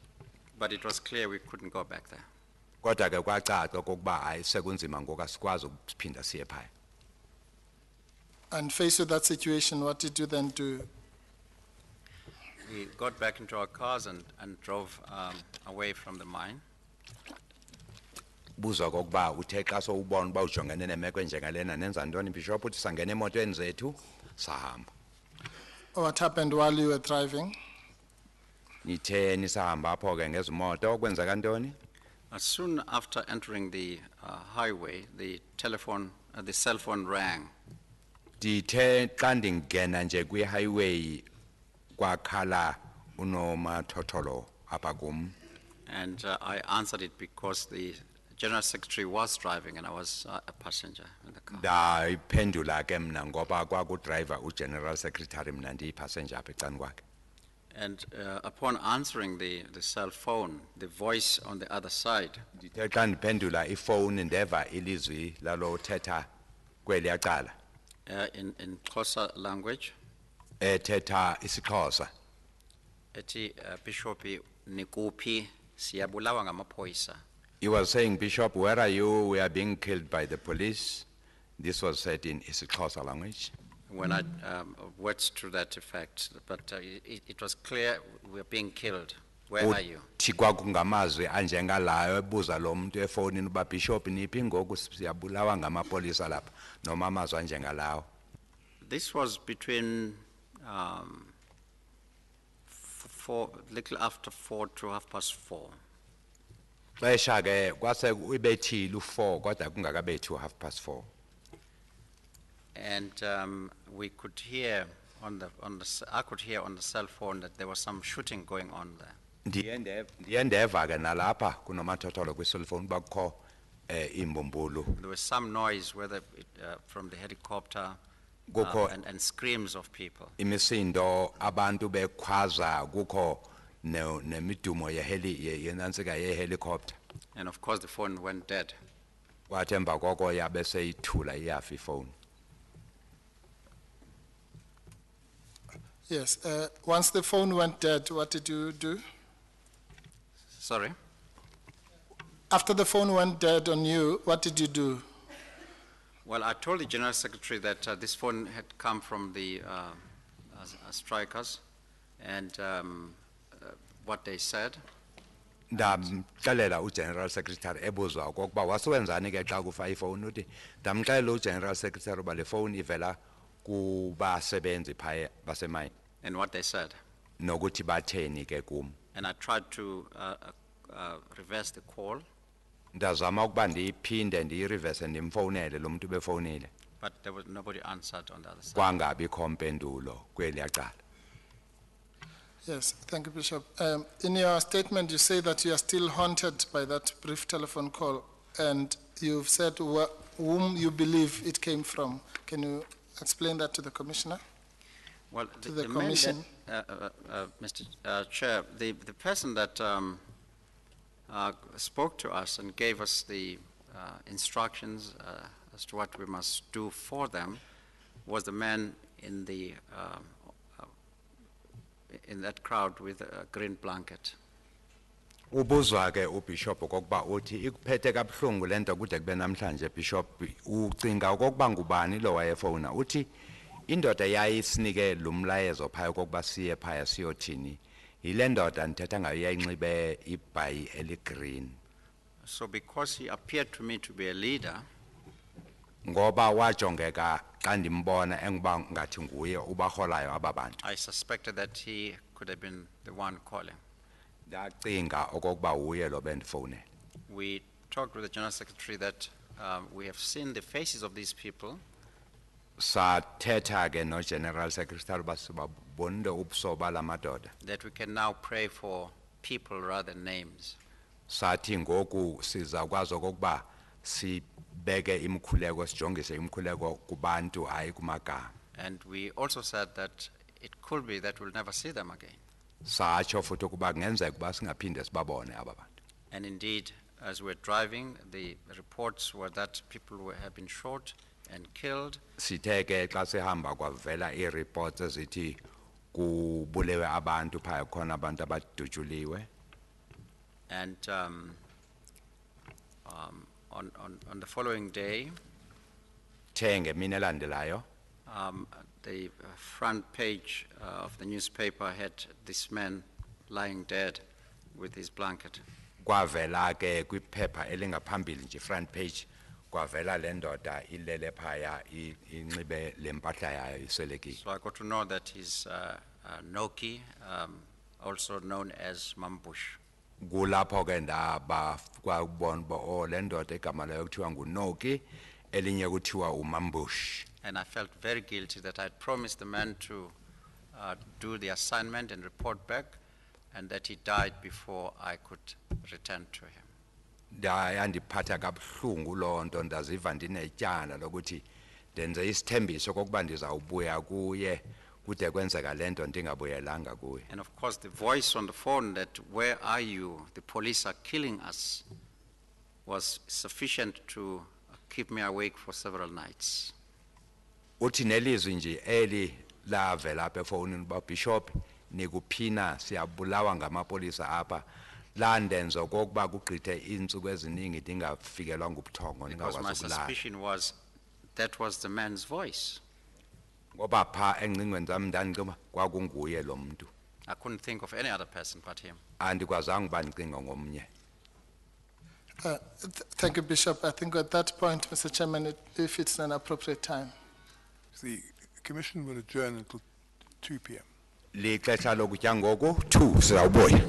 Speaker 12: But it was clear we couldn't go back there.
Speaker 1: Kodwa ke kwacaca kokuba ayisekunzima ngoku asikwazi ukuphinda siye phaya.
Speaker 11: And faced with that situation, what did you then do?
Speaker 12: We got back into our cars and drove away from the mine.
Speaker 1: Buza kokuba uthe xa sowubona uba ujongene nemeko enjengalena nenza ntoni Bishop uthi sangena emotweni zethu sahamba.
Speaker 11: What happened while you were driving?
Speaker 1: Nitheni sahamba apho ke ngezimoto kwenzeka ntoni?
Speaker 12: As soon after entering the highway, the cell phone rang.
Speaker 1: Dithe xa ndingena nje kwi-highway kwakhala unomathotholo apha kum.
Speaker 12: And I answered it because the General Secretary was driving and I was a passenger in the car.
Speaker 1: Ndayiphendula ke mna ngoba kwakudriver uGeneral Secretary mna ndiyipassenger apha ecani kwakhe.
Speaker 12: And upon answering the cell phone, the voice on the other side,
Speaker 1: ndithe xa ndiphendula ifowuni ndeva ilizwi lalo thetha kweliya cala
Speaker 12: in Xhosa language,
Speaker 1: ethetha isiXhosa.
Speaker 12: ethi Bishop nikuphi siyabulawa ngamaphoyisa.
Speaker 1: He was saying, Bishop, where are you? We are being killed by the police. This was said in isiXhosa language.
Speaker 12: When I words to that effect, but it was clear we were being killed. Where are you?
Speaker 1: Tikwakungamazwi anjengalayo ebuza lo muntu efonini uba Bishop niphi ngoku siyabulawa ngamapolisa lapha noma amazwi anjengalawo.
Speaker 12: This was between little after 4 to 4:30.
Speaker 1: Xesha ke kwase ibethile u4 kodwa kungakabethi u4:30.
Speaker 12: And we could hear I could hear on the cell phone that there was some shooting going on there.
Speaker 1: Ndiyendeva ke nalapha kunomathotholo kwi-cellphone uba kukho imbumbulu.
Speaker 12: There was some noise, whether from the helicopter and screams of people.
Speaker 1: Imisindo abantu bekhwaza kukho nemidumo yenantsika yehelicopter.
Speaker 12: And of course the phone went dead.
Speaker 1: Kwathi emva koko yabe seyithula iyafa ifone.
Speaker 11: Yes, once the phone went dead, what did you do?
Speaker 12: Sorry?
Speaker 11: After the phone went dead on you, what did you do?
Speaker 12: Well, I told the General Secretary that this phone had come from the strikers and what they said.
Speaker 1: Ndamxelela uGeneral Secretary ebuzwa okokuba wasiwenzani ke xa kufa ifone uthi ndamxelela uGeneral Secretary uba le phone ivela kubasebenzi phaya basemayini.
Speaker 12: And what they said.
Speaker 1: Nokuthi batheni ke kum.
Speaker 12: And I tried to reverse the call.
Speaker 1: Ndazama ukuba ndiyiphinde ndiyireverse ndimfowunele lo muntu befonile.
Speaker 12: But there was nobody answered on the other side.
Speaker 1: Kwangabikho mpendulo kweliya cala.
Speaker 11: Yes, thank you, Bishop. In your statement, you say that you are still haunted by that brief telephone call, and you've said whom you believe it came from. Can you explain that to the Commissioner?
Speaker 12: Well,
Speaker 11: to the Commission.
Speaker 12: Mr. Chair, the person that spoke to us and gave us the instructions as to what we must do for them was the man in the in that crowd with a green blanket.
Speaker 1: Ubuzwa ke uBishop okokuba uthi ikuphethe kabuhlungu lento kude kube namhlanje Bishop ucinga okokuba ngubani lo wayefona uthi indoda yayisinike lo mlayezo phaya okokuba siye phaya siyothini yile ndoda ndithetha ngayo yayinxibe ibhayi eligreen.
Speaker 12: So because he appeared to me to be a leader,
Speaker 1: ngoba wajongeka xa ndimbona enguba ngathi nguye ubaholayo aba bantu.
Speaker 12: I suspected that he could have been the one calling.
Speaker 1: Ndacinga okokuba uye lo bendifowunele.
Speaker 12: We talked with the General Secretary that we have seen the faces of these people.
Speaker 1: Sathetha ke no General Secretary uba sibabonile ubuso bala madoda.
Speaker 12: That we can now pray for people rather than names.
Speaker 1: Sathi ngoku sizakwazi okokuba sibeke imkhuleko sijongise imkhuleko kubantu hayi kumagama.
Speaker 12: And we also said that it could be that we'll never see them again.
Speaker 1: Satsho futhi ukuba kungenzeka ukuba singaphinde sibabone aba bantu.
Speaker 12: And indeed, as we're driving, the reports were that people have been shot and killed.
Speaker 1: Sithe ke xa sihamba kwavela i-reports ezithi kubulewe abantu phaya khona abantu abadutyuliwe.
Speaker 12: And on the following day,
Speaker 1: Ngemini elandelayo
Speaker 12: the front page of the newspaper had this man lying dead with his blanket.
Speaker 1: kwavela ke kwiphepha elingaphambili nje front page kwavela le ndoda ilele phaya inxibe lempahla yayo iselekile.
Speaker 12: So I got to know that he's Noki, also known as Mambush.
Speaker 1: Kulapho ke ndaba kwabona bo le ndoda igama layo kuthiwa nguNoki elinye kuthiwa uMambush.
Speaker 12: And I felt very guilty that I had promised the man to do the assignment and report back, and that he died before I could return to him.
Speaker 1: Yandiphatha kabuhlungu loo nto ndaziva ndinetyala lokuthi ndenze isithembiso kokuba ndizawubuya kuye kude kwenzeka le nto ndingabuyelanga kuye.
Speaker 12: And of course the voice on the phone that, "Where are you? The police are killing us," was sufficient to keep me awake for several nights.
Speaker 1: Uthi nelizwi nje eli lavela apha efowunini uba Bishop nikuphina siyabulawa ngamapolisa apha landenza okokuba kugqithe iintsuku eziningi ndingafikelwa ngubuthongo
Speaker 12: Because my
Speaker 1: ndingakwazi ukulala.
Speaker 12: suspicion was that was the man's voice.
Speaker 1: Ngoba pha engcingweni zam ndandicinga kwakunguye lo muntu.
Speaker 12: I couldn't think of any other person but him.
Speaker 1: Andikwazanga uba ndicinga ngomnye.
Speaker 11: Thank you, Bishop. I think at that point, Mr. Chairman, if it's an appropriate time.
Speaker 2: The Commission will adjourn until 2 p.m.
Speaker 1: Lixesha lokutya ngoku 2 sizawubuya.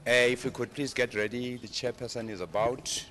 Speaker 1: If we could please get ready, the chairperson is about.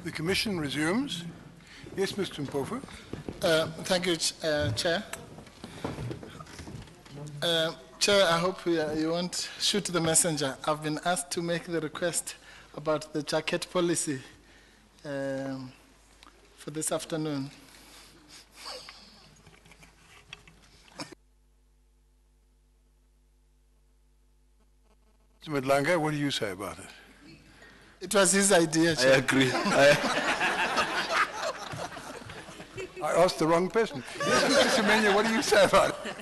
Speaker 2: The Commission resumes. Yes, Mr. Mpofu.
Speaker 11: Thank you, Chair. Chair, I hope you won't shoot the messenger. I've been asked to make the request about the jacket policy for this afternoon.
Speaker 2: Mr. Madlanga, what do you say about it?
Speaker 11: It was his idea, Chair.
Speaker 8: I agree.
Speaker 2: I asked the wrong person. Yes, Mr. Semenya, what do you say about it?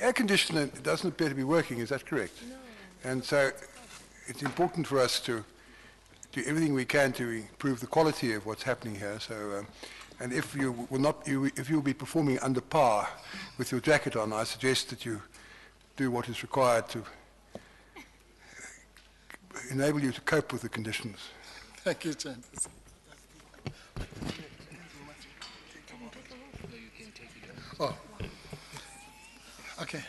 Speaker 2: Air conditioner doesn't appear to be working, is that correct? No. And so it's important for us to do everything we can to improve the quality of what's happening here. So, and if you will not, if you will be performing under par with your jacket on, I suggest that you do what is required to enable you to cope with the conditions.
Speaker 11: Thank you, Chair. Oh, okay.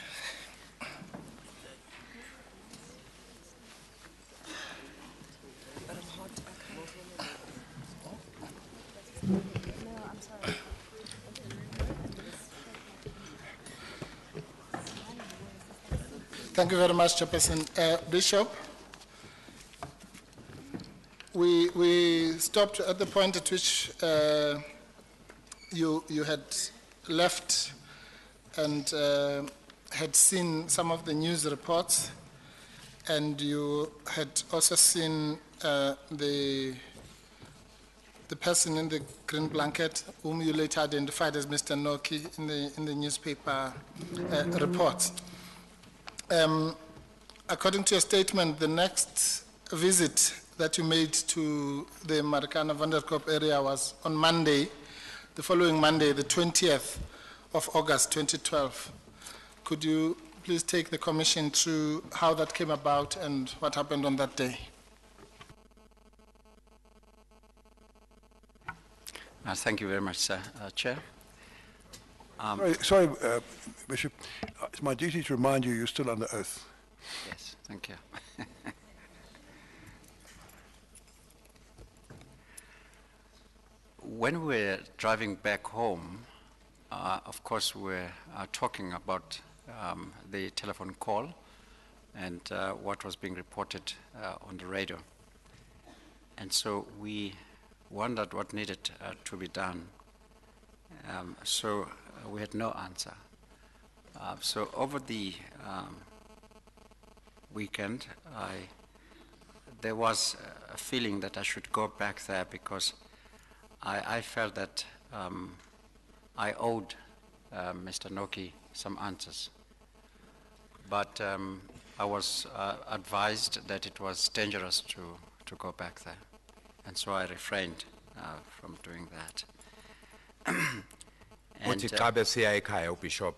Speaker 11: Thank you very much, Chairperson. Bishop, we stopped at the point at which you had left and had seen some of the news reports, and you had also seen the person in the green blanket, whom you later identified as Mr. Noki in the newspaper reports. According to your statement, the next visit that you made to the Marikana Vanderkop area was on Monday, the following Monday, the 20th of August 2012. Could you please take the Commission through how that came about and what happened on that day?
Speaker 12: Thank you very much, sir. Chair.
Speaker 2: Sorry, Bishop, it's my duty to remind you you're still under oath.
Speaker 12: Yes, thank you. When we were driving back home, of course, we were talking about the telephone call and what was being reported on the radio. And so we wondered what needed to be done. So we had no answer. So over the weekend, there was a feeling that I should go back there because I felt that I owed Mr. Noki some answers. But I was advised that it was dangerous to go back there. And so I refrained from doing that.
Speaker 1: Uthi xa besiya ekhaya uBishop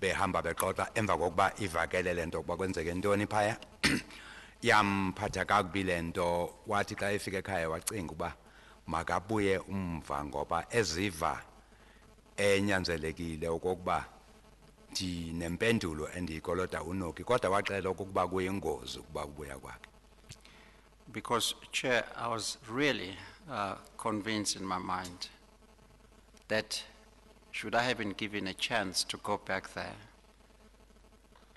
Speaker 1: behamba bexoxa emva kokuba ivakele lento kuba kwenzeke ntoni phaya yamphatha kakubi lento wathi xa efika ekhaya wacinga uba makabuye umva ngoba eziva enyanzelekile okokuba ndinempendulo endiyikolota uNoki kodwa waxela okokuba kuyingozi ukuba ubuya kwakhe.
Speaker 12: Because, Chair, I was really convinced in my mind that should I have been given a chance to go back there,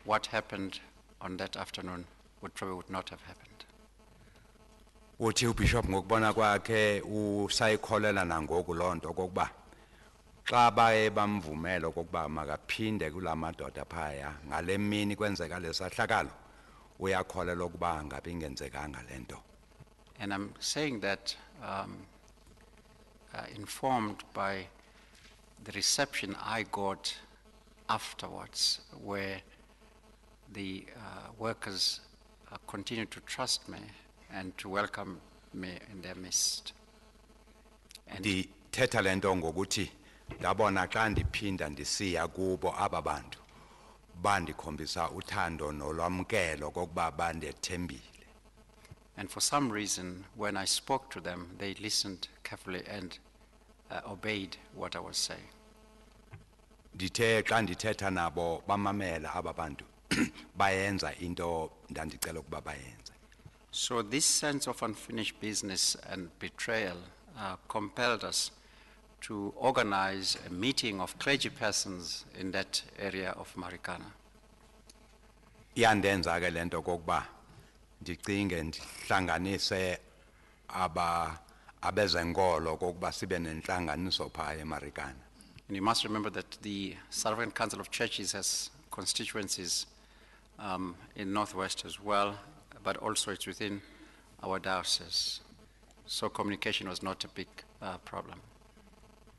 Speaker 12: what happened on that afternoon would not have happened.
Speaker 1: Uthi uBishop ngokubona kwakhe usayikholela nangoku lonto okokuba xa baye bamvumela okokuba makaphinde kulamadoda phaya ngale mini kwenzeka lesahlakalo uyakholela ukuba ngabe ingenzekanga lento.
Speaker 12: And I'm saying that informed by the reception I got afterwards, where the workers continued to trust me and to welcome me in their midst.
Speaker 1: And thetha lento ngokuthi ndabona xa ndiphinda ndisiya kubo aba bantu bandikhombisa uthando nolwamkelo kokuba bandethembile.
Speaker 12: And for some reason, when I spoke to them, they listened carefully and obeyed what I was saying.
Speaker 1: Dithe xa ndithetha nabo bamamela aba bantu bayenza into ndandicela ukuba bayenze.
Speaker 12: So this sense of unfinished business and betrayal compelled us to organize a meeting of clergy persons in that area of Marikana.
Speaker 1: Yandenza ke lento kokuba ndicinge ndihlanganise abezenkolo kokuba sibe nenhlanganiso phaya eMarikana.
Speaker 12: And you must remember that the South African Council of Churches has constituencies in Northwest as well, but also it's within our diocese. So communication was not a big problem.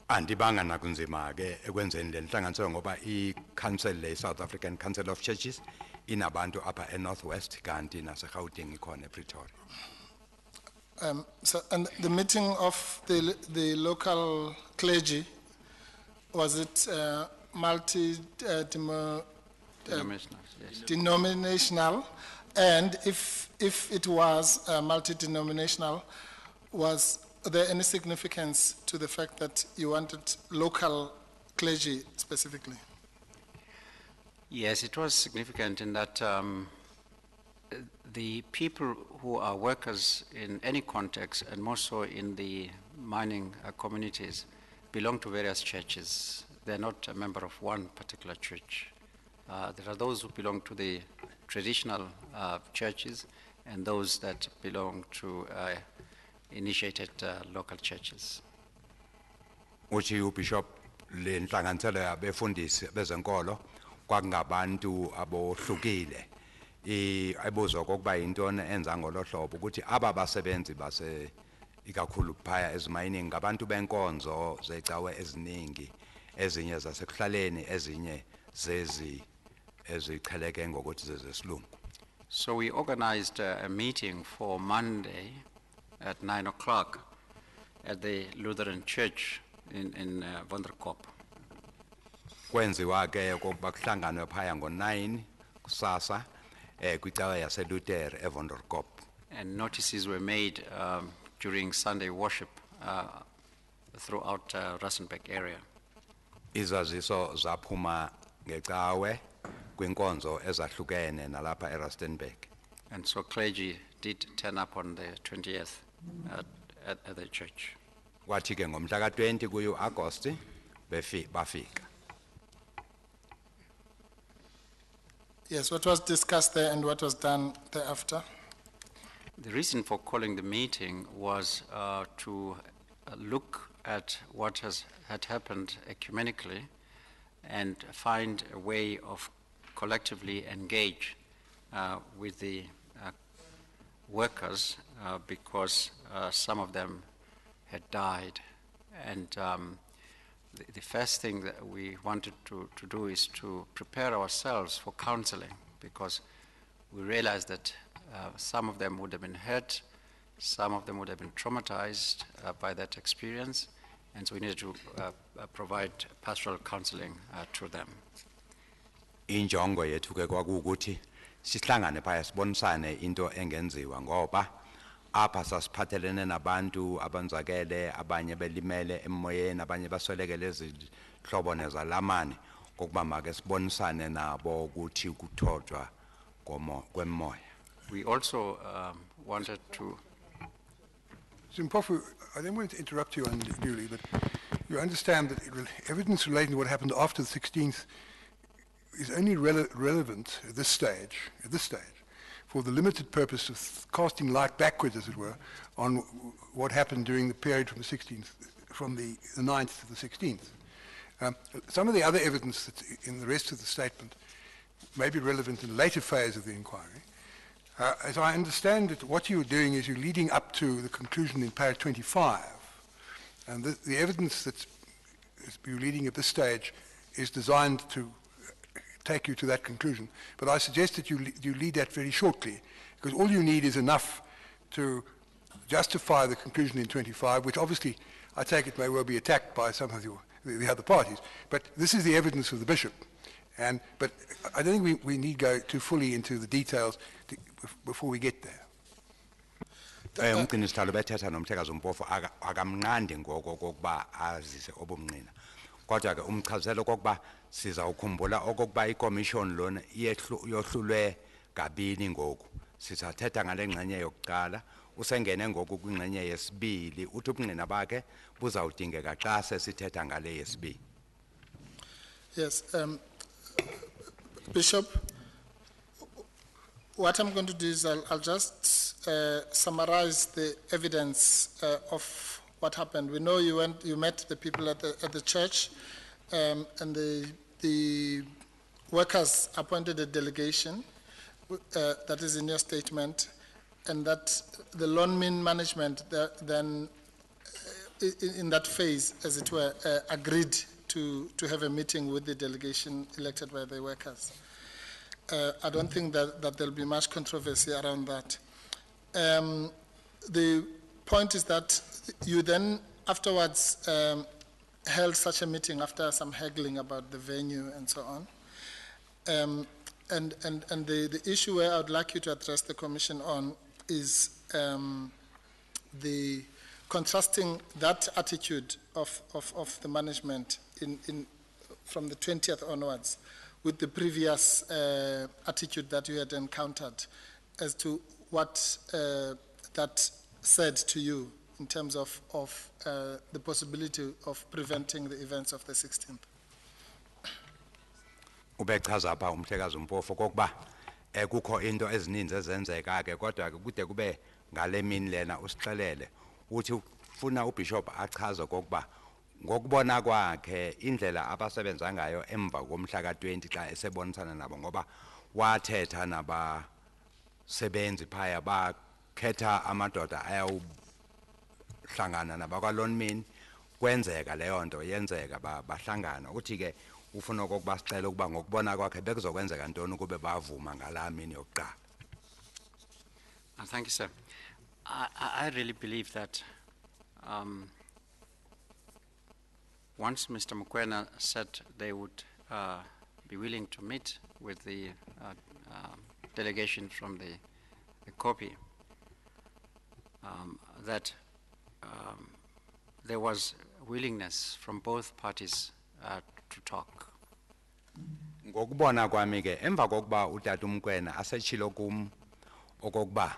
Speaker 1: Andibanga nakunzima ke ekwenzeni le nhlanganiso ngoba i-council le South African Council of Churches inabantu apha eNorthwest kanti naseGauteng ikhona ePretoria.
Speaker 11: So, and the meeting of the local clergy, was it denominational? And if it was multi-denominational, was there any significance to the fact that you wanted local clergy specifically?
Speaker 12: Yes, it was significant in that the people who are workers in any context, and more so in the mining communities, belong to various churches. They're not a member of one particular church. There are those who belong to the traditional churches and those that belong to initiated local churches.
Speaker 1: Uthi uBishop le nhlanganisela yabefundisi bezenkolo kwakungabantu abohlukile ayibuzwa kokuba yintoni enza ngolohlobo ukuthi aba basebenzi base ikakhulu phaya ezimayini ngabantu benkonzo zecawe eziningi ezinye zasekuhlaleni ezinye zezi ezicheleke ngokuthi zezesilungu.
Speaker 12: So we organized a meeting for Monday at 9 o'clock at the Lutheran Church in Wonderkop.
Speaker 1: Kwenziwa ke ukuba kuhlanganwe phaya ngo9 kusasa kwicawa yaseLuther eWonderkop.
Speaker 12: And notices were made during Sunday worship throughout Rustenburg area.
Speaker 1: Izaziso zaphuma ngecawe kwinkonzo ezahlukene nalapha eRustenburg.
Speaker 12: And so clergy did turn up on the 20th at the church.
Speaker 1: Kwathi ke ngomhla ka20 kuAugust bafika.
Speaker 11: Yes, what was discussed there and what was done thereafter?
Speaker 12: The reason for calling the meeting was to look at what had happened ecumenically and find a way of collectively engage with the workers because some of them had died. And the first thing that we wanted to do is to prepare ourselves for counseling, because we realized that some of them would have been hurt, some of them would have been traumatized by that experience, and so we needed to provide pastoral counseling to them.
Speaker 1: Injongo yethu ke kwakukuthi sihlangane phaya sibonisane into engenziwa ngoba apha sasiphathelene nabantu abanzakele, abanye belimele emoyeni, abanye baswelekele izihlobo nezalamane, kokuba make sibonisane nabo ukuthi kuthothwa kwemoya.
Speaker 12: We also wanted to...
Speaker 2: Mpofu, I don't want to interrupt you unduly, but you understand that evidence relating to what happened after the 16th is only relevant at this stage, for the limited purpose of casting light backwards, as it were, on what happened during the period from the 16th, from the 9th to the 16th. Some of the other evidence that's in the rest of the statement may be relevant in the later phase of the inquiry. As I understand it, what you're doing is you're leading up to the conclusion in page 25, and the evidence that you're leading at this stage is designed to take you to that conclusion. But I suggest that you lead that very shortly, because all you need is enough to justify the conclusion in 25, which obviously I take it may well be attacked by some of the other parties. But this is the evidence of the bishop. But I don't think we need go too fully into the details before we get there.
Speaker 1: Umqinisihlalo bethetha nomhlekazi uMpofu akamnqandi ngoko kokuba azise obumnqina. Kodwa ke umchazelo kokuba sizawukhumbula okokuba iCommission lona yohlulwe kabini ngoku. Sizathetha ngale ngxenye yokuqala, usengene ngoku kwingxenye yesibili, uthi ubungqina bakhe buzawudingeka xa sesithetha ngale yesibili.
Speaker 11: Yes, Bishop, what I'm going to do is I'll just summarize the evidence of what happened. We know you met the people at the church, and the workers appointed a delegation that is in your statement, and that the Lonmin management then in that phase, as it were, agreed to have a meeting with the delegation elected by the workers. I don't think that there'll be much controversy around that. The point is that you then afterwards held such a meeting after some haggling about the venue and so on. And the issue where I would like you to address the Commission on is the contrasting that attitude of the management from the 20th onwards with the previous attitude that you had encountered, as to what that said to you in terms of the possibility of preventing the events of the 16th.
Speaker 1: Ubechaza apha umhlekazi uMpofu kokuba kukho into ezininzi ezenzeka ke kodwa kude kube ngale mini lena usixelele uthi ufuna uBishop achaze kokuba ngokubona kwakhe indlela abasebenza ngayo emva komhla ka20 xa esebonisana nabo, ngoba wathetha nabasebenzi phaya bakhetha amadoda ayawuhlangana nabakwaLonmin, kwenzeka leyo nto yenzeka bahlangana. Uthi ke ufuna okokuba sicela ukuba ngokubona kwakhe bekuzokwenzeka ntoni kube bavuma ngalaa mini yokuqala.
Speaker 12: Thank you, sir. I really believe that once Mr. Mokoena said they would be willing to meet with the delegation from the copy, that there was willingness from both parties to talk.
Speaker 1: Ngokubona kwami ke emva kokuba utata uMokoena asetshilo kum okokuba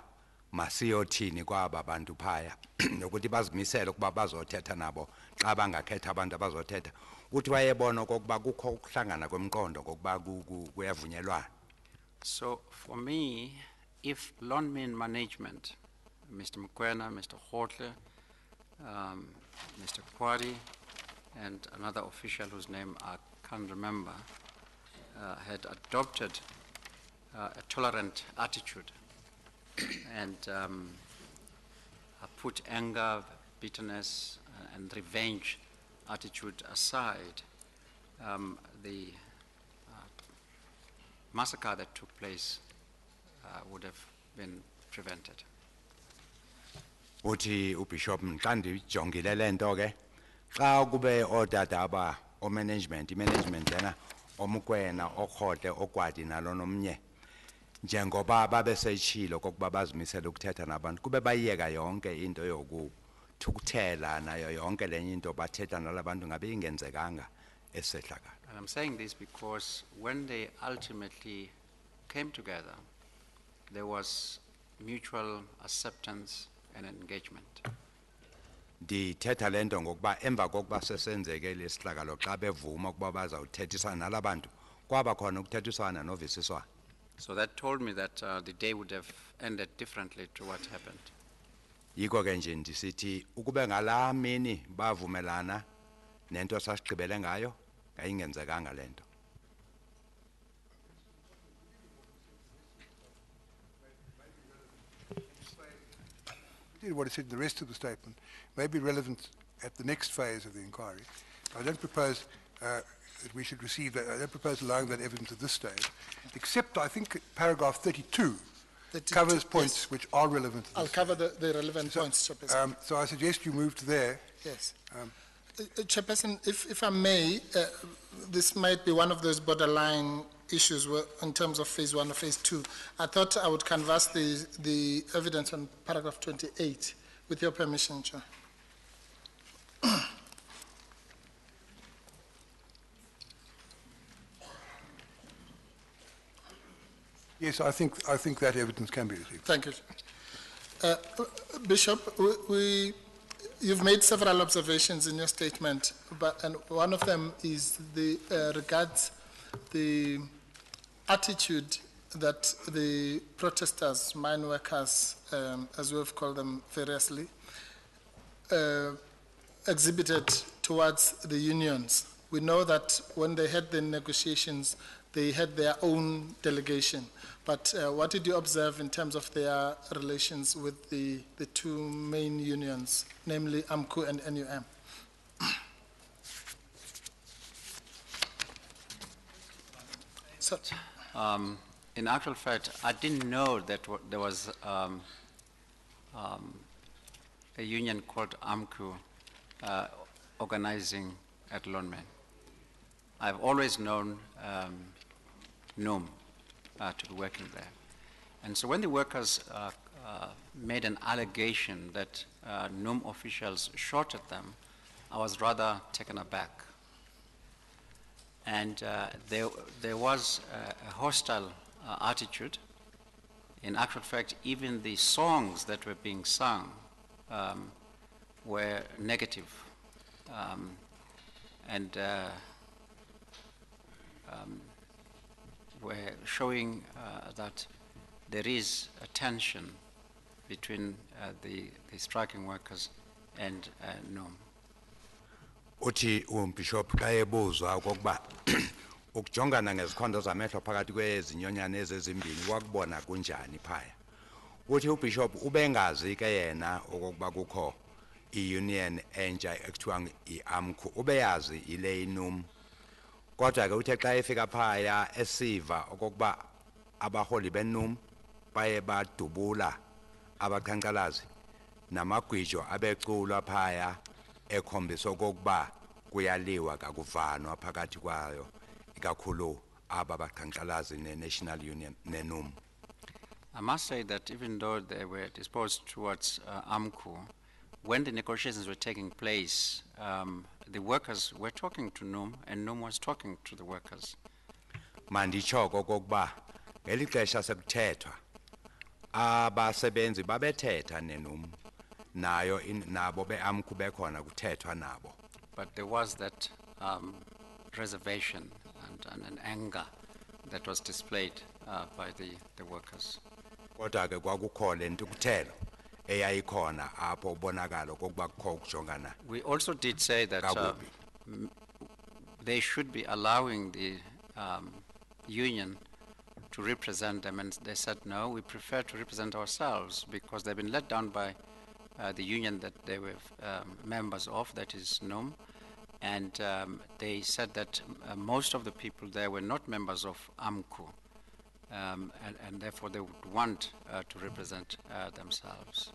Speaker 1: masiyothini kwaba bantu phaya nokuthi bazimisele ukuba bazothetha nabo xa bangakhetha abantu abazothetha, uthi wayebona okokuba kukho ukuhlangana kwemqondo kokuba kuyavunyelwana.
Speaker 12: So for me, if Lonmin management, Mr. Mokoena, Mr. Hotle, Mr. Kwari, and another official whose name I can't remember, had adopted a tolerant attitude and put anger, bitterness, and revenge attitude aside, the massacre that took place would have been prevented.
Speaker 1: Uthi uBishop Mqandi jongile lento ke xa kube odada aba management lena omukwena okhohle okwadi nalo nomnye njengoba babesechilo kokuba bazimisela ukuthetha nabantu kube bayiyeka yonke into yokuthukuthela nayo yonke lenye into bathetha nalabantu ngabe ingenzekanga esehlakala.
Speaker 12: And I'm saying this because when they ultimately came together, there was mutual acceptance and engagement.
Speaker 1: Ndithetha lento ngokuba emva kokuba sesenzeke lesihlakalo xa bevuma ukuba bazawuthethisana nalabantu kwaba khona ukuthethisana novisiswana.
Speaker 12: So that told me that the day would have ended differently to what happened.
Speaker 1: Yiko ke nje ndisithi ukube ngala mini bavumelana nento sasigqibele ngayo ayingenzekanga lento.
Speaker 2: What is said in the rest of the statement may be relevant at the next phase of the inquiry. I don't propose that we should receive that. I don't propose allowing that evidence at this stage, except I think paragraph 32 covers points which are relevant.
Speaker 11: I'll cover the relevant points, Chairperson.
Speaker 2: So I suggest you move to there.
Speaker 11: Yes. Chairperson, if I may, this might be one of those borderline issues in terms of phase 1 or phase 2. I thought I would canvass the evidence on paragraph 28, with your permission, Chair.
Speaker 2: Yes, I think that evidence can be received.
Speaker 11: Thank you. Bishop, you've made several observations in your statement, and one of them is regards the attitude that the protesters, mine workers, as we have called them variously, exhibited towards the unions. We know that when they had the negotiations, they had their own delegation. But what did you observe in terms of their relations with the two main unions, namely AMCU and NUM?
Speaker 12: So, in actual fact, I didn't know that there was a union called AMCU organizing at Lonmin. I've always known NUM to be working there. And so when the workers made an allegation that NUM officials shot at them, I was rather taken aback. And there was a hostile attitude. In actual fact, even the songs that were being sung were negative. And were showing that there is a tension between the striking workers and NUM.
Speaker 1: Uthi umbishop xa ebuzwa okokuba ukujongana ngezikhondo zamehlo phakathi kwezinyonyana ezimbini wakubona kunjani phaya. Uthi ubishop ubengazi ke yena okokuba kukho i-union entsha ekuthiwa i-AMCU ubeyazi ile NUM. Kodwa ke uthe xa efika phaya esiva okokuba abaholi beNUM baye badubula abaqhankqalazi namagwijo abeculwa phaya ekhombisa okokuba kuyaliwa kakuvanwa phakathi kwayo ikakhulu aba baqhankqalazi ne-National Union ne-NUM.
Speaker 12: I must say that even though they were disposed towards AMCU, when the negotiations were taking place, the workers were talking to NUM and NUM was talking to the workers.
Speaker 1: Manditsho okokuba ngeli xesha sekuthethwa abasebenzi babethetha ne-NUM nayo nabo be-AMCU bekhona kuthethwa nabo.
Speaker 12: But there was that reservation and an anger that was displayed by the workers.
Speaker 1: Kodwa ke kwakukho lentukuthelo eyayikhona apho ubonakala okokuba kukho ukujongana.
Speaker 12: We also did say that they should be allowing the union to represent them, and they said, no, we prefer to represent ourselves because they've been let down by the union that they were members of, that is NUM, and they said that most of the people there were not members of AMCU, and therefore they would want to represent themselves.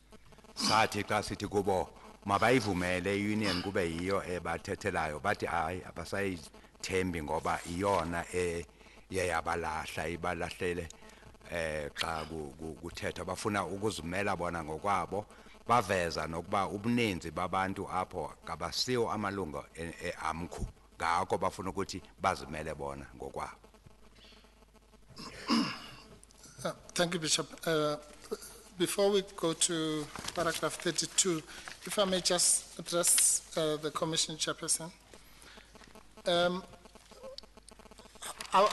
Speaker 1: Sathi xa sithi kubo mabayivumele union kube yiyo ebathethelayo bathi hayi abasayithembi ngoba iyona yabalahla ibalahlele xa kuthetha bafuna ukuzimela bona ngokwabo baveza nokuba ubuninzi babantu apho kabasiyo amalungu eAMCU ngakho bafuna ukuthi bazimele bona ngokwabo.
Speaker 11: Thank you, Bishop. Before we go to paragraph 32, if I may just address the Commission Chairperson. I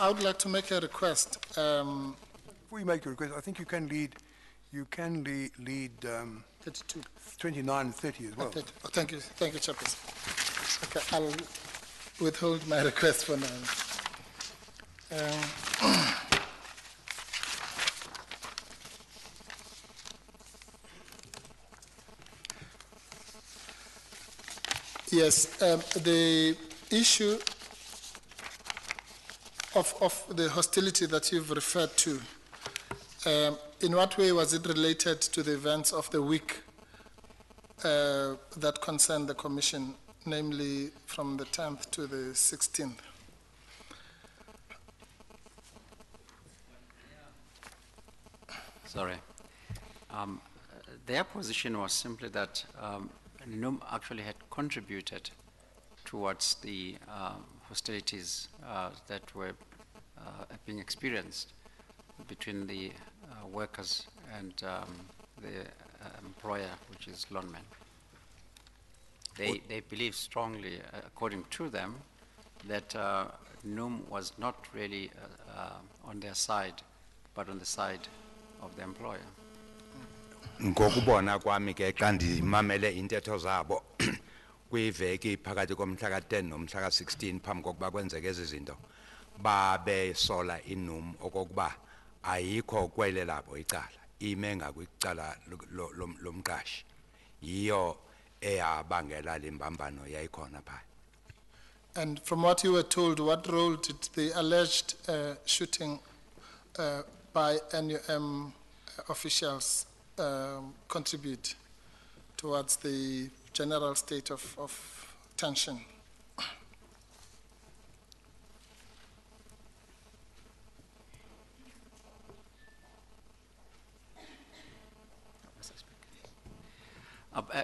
Speaker 11: would like to make a request.
Speaker 2: Before you make your request, I think you can lead
Speaker 11: 32.
Speaker 2: 29 and 30 as well.
Speaker 11: Oh, thank you, Chairperson. Okay, I'll withhold my request for now. Yes, the issue of the hostility that you've referred to, in what way was it related to the events of the week that concerned the Commission, namely from the 10th to the 16th?
Speaker 12: Sorry. Their position was simply that NUM actually had contributed towards the hostilities that were being experienced between the workers and the employer, which is Lonmin. They believe strongly, according to them, that NUM was not really on their side, but on the side of the employer.
Speaker 1: Ngokubona kwami ke xa ndimamele intetho zabo kwiveki phakathi komhla ka-10 nomhla ka-16 phambi kokuba kwenzeke ezi zinto babesola iNUM okokuba ayikho kwele labo icala ime ngakwicala lomqashi yiyo eyabangela limbambano yayikhona phaya.
Speaker 11: And from what you were told, what role did the alleged shooting by NUM officials contribute towards the general state of tension?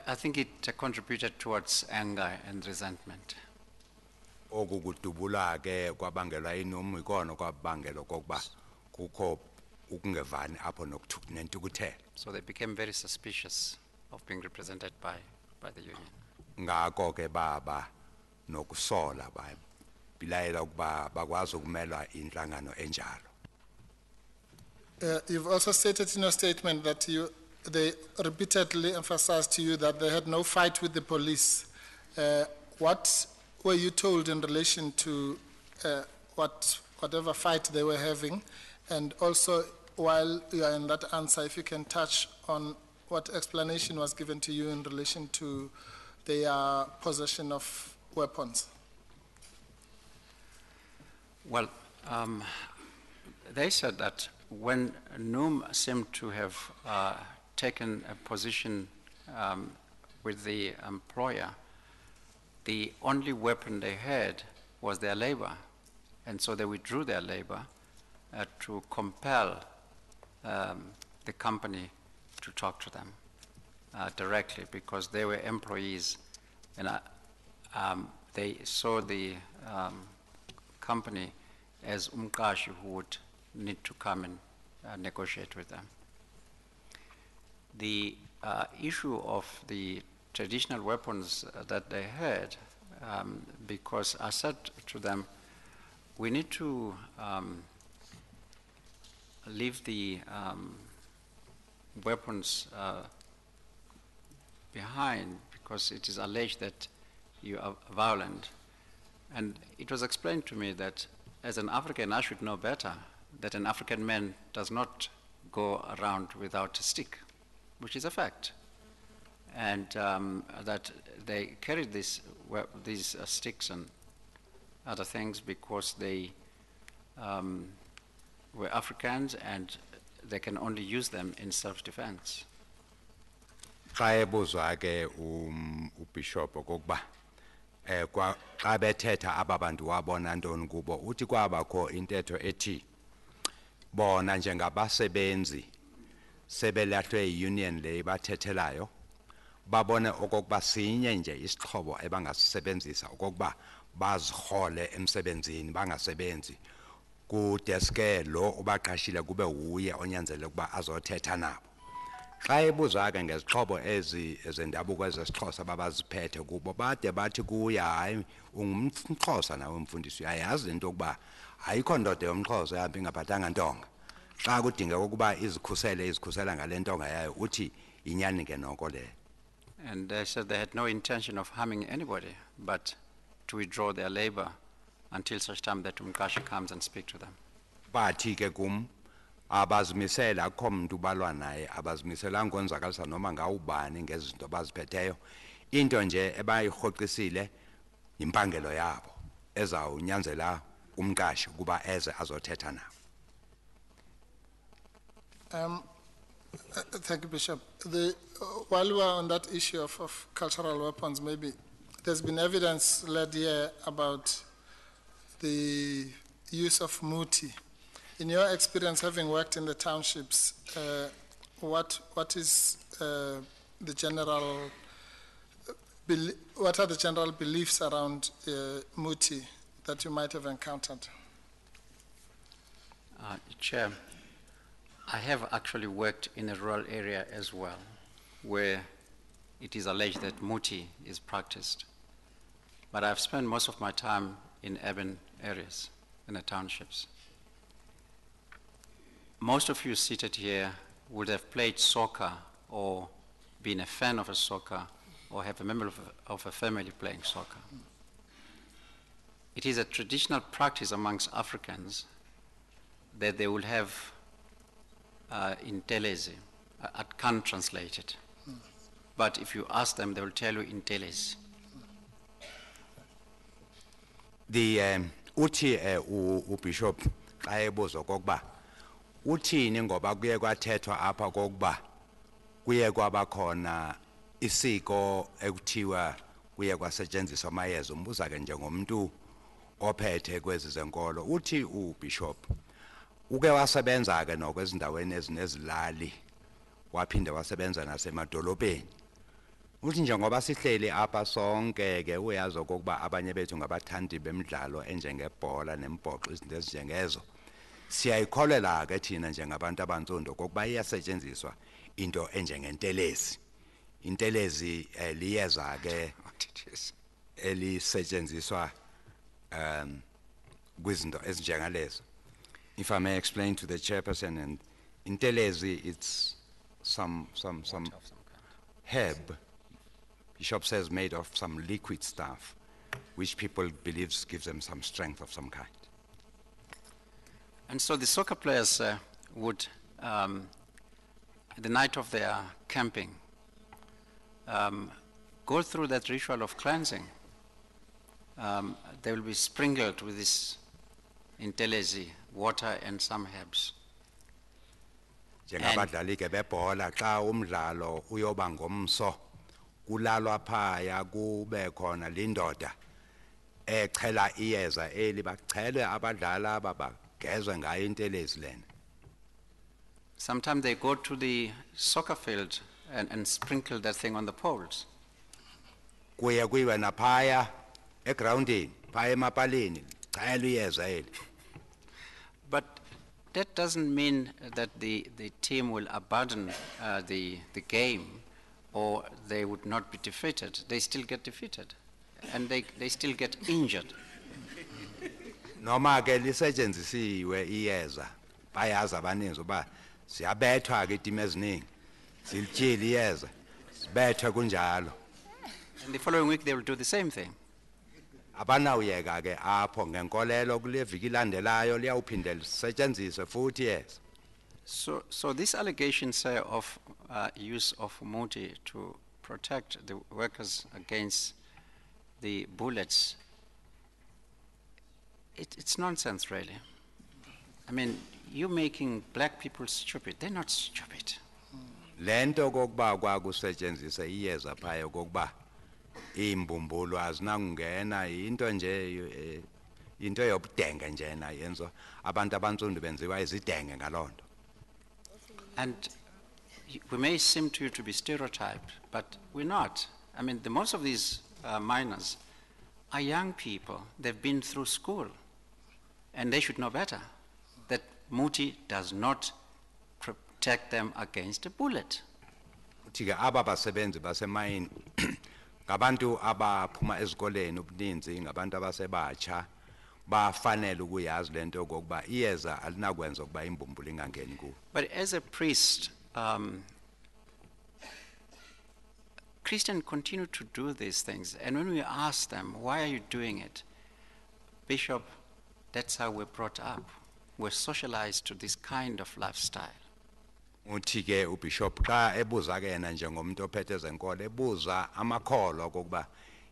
Speaker 12: I think it contributed towards anger and resentment.
Speaker 1: Okukudubula ke kwabangelwa iNUM ikona kwabangela kokuba kukho ukungevani apho nentukuthelo.
Speaker 12: So they became very suspicious of being represented by the union.
Speaker 1: Ngakho ke baba nokusola bilayela ukuba bakwazi ukumelwa inhlangano enjalo.
Speaker 11: You've also stated in your statement that they repeatedly emphasized to you that they had no fight with the police. What were you told in relation to whatever fight they were having? And also, while you are in that answer, if you can touch on what explanation was given to you in relation to their possession of weapons.
Speaker 12: Well, they said that when NUM seemed to have taken a position with the employer, the only weapon they had was their labor. And so they withdrew their labor to compel the company to talk to them directly, because they were employees, and they saw the company as umqashi who would need to come and negotiate with them. The issue of the traditional weapons that they had, because I said to them, we need to leave the weapons behind, because it is alleged that you are violent. And it was explained to me that as an African, I should know better that an African man does not go around without a stick, which is a fact. And that they carried these sticks and other things because they were Africans and they can only use them in self-defense.
Speaker 1: Xa ebuzwa ke uBishop okokuba xa bethetha aba bantu wabona ntoni kubo uthi kwabakho intetho ethi bona njengabasebenzi sebelahlwe yi-union le bathethelayo babone okokuba sinye nje isixhobo ebangasisebenzisa okokuba bazirhole emsebenzini bangasebenzi kudeske lo ubaqashile kube uye onyanzeleke ukuba azothetha nabo. Xa ebuzwa ke ngezixhobo ezendabuko ezesixhosa babaziphethe kubo bade bathi kuya hayi ungumXhosa nawe mfundisi uyayazi into yokuba ayikho ndoda yomXhosa ehamba ingaphathanga ntonga. Xa kudingeka ukuba izikhusela ngale ntonga yayo uthi inyani ke noko le.
Speaker 12: And they said they had no intention of harming anybody, but to withdraw their labor until such time that Umqashi comes and speak to them.
Speaker 1: Bathi ke kum abazimisela akho umuntu ubalwa naye abazimiselanga ukwenzakalisa noma ngawubani ngezinto abaziphetheyo into nje ebayirhoqisile impangelo yabo ezawunyanzela umqashi kuba eze azothetha nabo.
Speaker 11: Thank you, Bishop. While we are on that issue of cultural weapons, maybe there's been evidence led here about the use of muti. In your experience, having worked in the townships, what is the general what are the general beliefs around muti that you might have encountered?
Speaker 12: Chair, I have actually worked in a rural area as well, where it is alleged that muti is practiced. But I've spent most of my time in urban areas, in the townships. Most of you seated here would have played soccer or been a fan of a soccer or have a member of a family playing soccer. It is a traditional practice amongst Africans that they will have intelesi. I can't translate it. But if you ask them, they will tell you intelesi.
Speaker 1: The uthi uBishop xa ebuzwa okokuba uthini ngoba kuye kwathethwa apha kokuba kuye kwabakhona isiko ekuthiwa kuye kwasetshenziswa amayeza umbuza ke njengomuntu ophethe kwezi zenkolo uthi uBishop uke wasebenza ke nokwezindaweni ezinezilali waphinde wasebenza nasemadolobheni uthi njengoba sihleli apha sonke ke uyazi okokuba abanye bethu ngabathandi bemidlalo enjengebhola nembhoxo izinto ezinjengezo siyayikholela ke thina njengabantu abantsundu kokuba iyasetshenziswa into enjengentelezi intelezi liyeza ke elisetshenziswa kwizinto ezinjengalezo. If I may explain to the chairperson, and intelezi it's some herb Bishop says made of some liquid stuff which people believes gives them some strength of some kind.
Speaker 12: And so the soccer players would, the night of their camping, go through that ritual of cleansing. They will be sprinkled with this intelezi, water and some herbs.
Speaker 1: Njengabadlali ke bebhola xa umdlalo uyoba ngomso kulalwa phaya kube khona lindoda echela iyeza eli bachelwe abadlala babagezwe ngayo intelezi lena.
Speaker 12: Sometimes they go to the soccer field and sprinkle that thing on the poles.
Speaker 1: Kuye kuyiwe naphaya egroundini phaya emapaleni chela iyeza eli.
Speaker 12: But that doesn't mean that the team will abandon the game or they would not be defeated. They still get defeated and they still get injured.
Speaker 1: Noma ke lisetshenzisiwe iyeza bayazi abaninzi uba siyabethwa ke itim eziningi silityile iyeza sibethwe kunjalo.
Speaker 12: And the following week they will do the same thing.
Speaker 1: abanawuyeka ke apho ngenkolelo kule viki ilandelayo liyawuphinde lisetshenziswe futhi yes.
Speaker 12: So this allegation, sir, of use of muti to protect the workers against the bullets, it's nonsense, really. I mean, you're making black people stupid. They're not stupid.
Speaker 1: Lento kokuba kwakusetshenziswa iyeza phaya kokuba imbumbulu azinangena into nje into yobudenge njena yenzo abantu abantsundu benziwa izidenge ngalonto.
Speaker 12: And we may seem to you to be stereotyped, but we're not. I mean, most of these miners are young people. They've been through school, and they should know better that muti does not protect them against a bullet.
Speaker 1: Uthike aba basebenzi basemayini ngabantu abaphuma ezikoleni ubuninzi ngabantu abasebatsha bafanele ukuyazi lento kokuba iyeza alinakwenza ukuba imbumbulu ingangeni kuwo.
Speaker 12: But as a priest, Christians continue to do these things, and when we ask them, why are you doing it? Bishop, that's how we're brought up. We're socialized to this kind of lifestyle.
Speaker 1: Uthike ubishop xa ebuza ke yena njengomuntu ophethe ezenkolo ebuza amakholo kokuba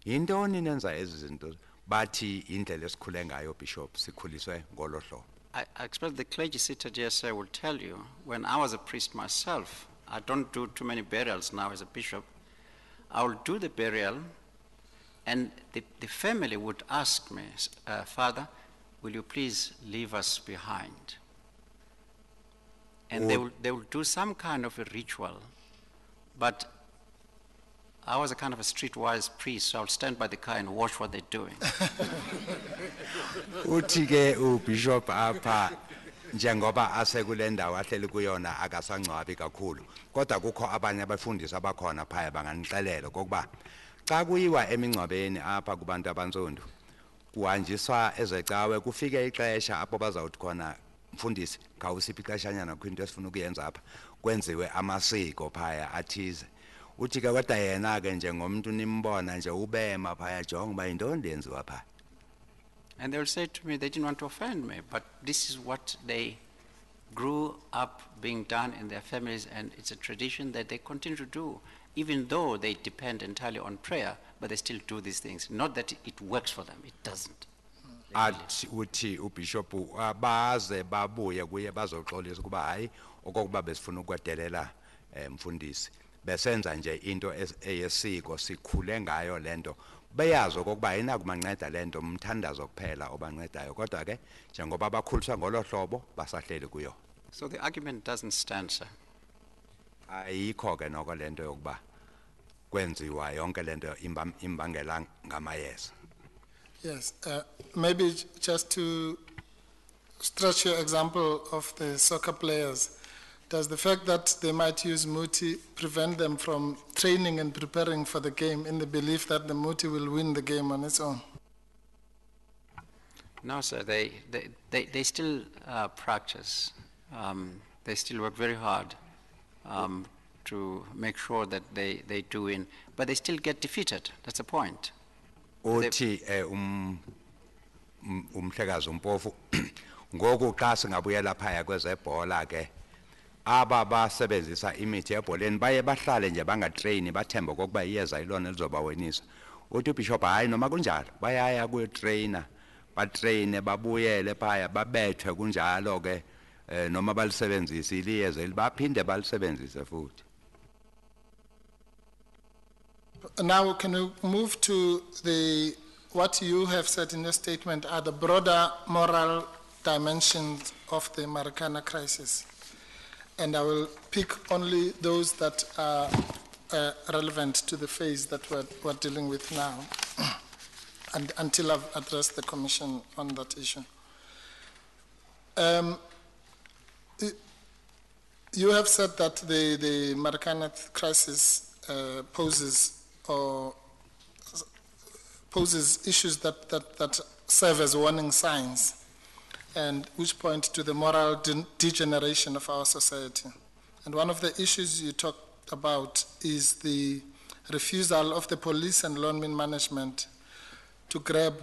Speaker 1: yintoni nenza ezizinto bathi indlela esikhule ngayo bishop sikhuliswe ngolohlo.
Speaker 12: I expect the clergy seated here, sir, will tell you, when I was a priest myself, I don't do too many burials now as a bishop. I will do the burial, and the family would ask me, Father, will you please leave us behind? And they will do some kind of a ritual, but I was a kind of a streetwise priest, so I'll stand by the car and watch what they're doing.
Speaker 1: Uthike ubishop apha njengoba asekule ndawo ahleli kuyona akasangcwabi kakhulu kodwa kukho abanye abafundisi abakhona phaya banganixelela kokuba xa kuyiwa emingcwabeni apha kubantu abantsundu kuhanjiswa ezecawe kufike ixesha apho bazawuthi khona mfundisi ngawusiphi ixeshanyana kwinto esifuna ukuyenza apha kwenziwe amasiko phaya athize. Uthi ke kodwa yena ke njengomuntu nimbona nje ubema phaya jonga uba yintoni lenziwa phaya.
Speaker 12: And they'll say to me, they didn't want to offend me, but this is what they grew up being done in their families, and it's a tradition that they continue to do, even though they depend entirely on prayer, but they still do these things. Not that it works for them, it doesn't.
Speaker 1: Uthi ubishop baze babuye kuye bazoxolisa kuba hayi okokuba besifuna ukwadelela mfundisi besenza nje into eyesiko sikhule ngayo lento beyazi okokuba ayinakumanceda lento umthandazo kuphela obancedayo kodwa ke njengoba bakhuliswa ngolohlobo basahleli kuyo.
Speaker 12: So the argument doesn't stand, sir.
Speaker 1: Ayikho ke noko lento yokuba kwenziwa yonke lento imbangela ngamayeza.
Speaker 11: Yes, maybe just to stretch your example of the soccer players, does the fact that they might use muti prevent them from training and preparing for the game in the belief that the muti will win the game on its own?
Speaker 12: No, sir, they still practice. They still work very hard to make sure that they do win, but they still get defeated. That's the point.
Speaker 1: Uthi umhlekazi umpofu ngoku xa singabuyela phaya kwezebhola ke aba basebenzisa imithi ebholeni baye bahlale nje bangatrain bathemba kokuba iyeza ilona lizobawenisa. Uthi ubishop hayi noma kunjalo bayaya kutrainer batraine babuyele phaya babethwe kunjalo ke noma balisebenzisa iliyeza libaphinde balisebenzise futhi.
Speaker 11: Now, can we move to what you have said in your statement are the broader moral dimensions of the Marikana crisis? And I will pick only those that are relevant to the phase that we're dealing with now, and until I've addressed the Commission on that issue. You have said that the Marikana crisis poses issues that serve as warning signs and which point to the moral degeneration of our society. And one of the issues you talked about is the refusal of the police and Lonmin management to grab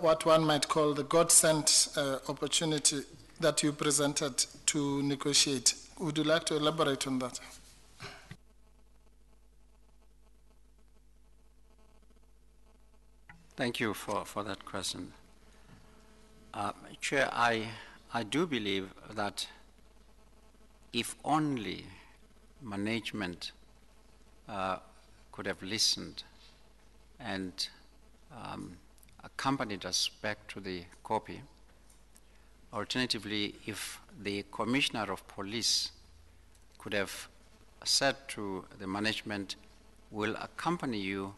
Speaker 11: what one might call the God-sent opportunity that you presented to negotiate. Would you like to elaborate on that?
Speaker 12: Thank you for that question. Chair, I do believe that if only management could have listened and accompanied us back to the copy. Alternatively, if the Commissioner of Police could have said to the management, we'll accompany you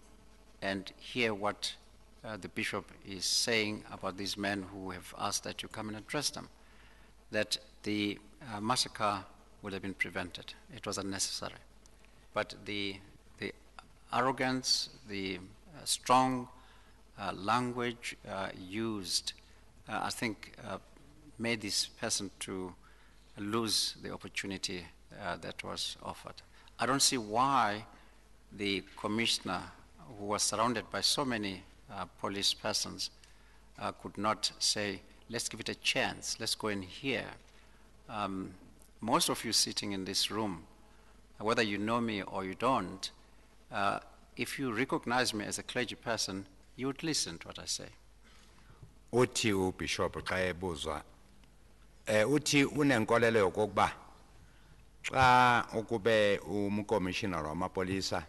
Speaker 12: and hear what the Bishop is saying about these men who have asked that you come and address them, that the massacre would have been prevented. It was unnecessary. But the arrogance, the strong language used, I think, made this person to lose the opportunity that was offered. I don't see why the commissioner, who was surrounded by so many police persons, could not say, let's give it a chance, let's go in here. Most of you sitting in this room, whether you know me or you don't, if you recognize me as a clergy person, you would listen to what I say.
Speaker 1: Uthi uBishop xa ebuzwa uthi unenkolelo yokuba xa ukube umcommissioner wamapolisa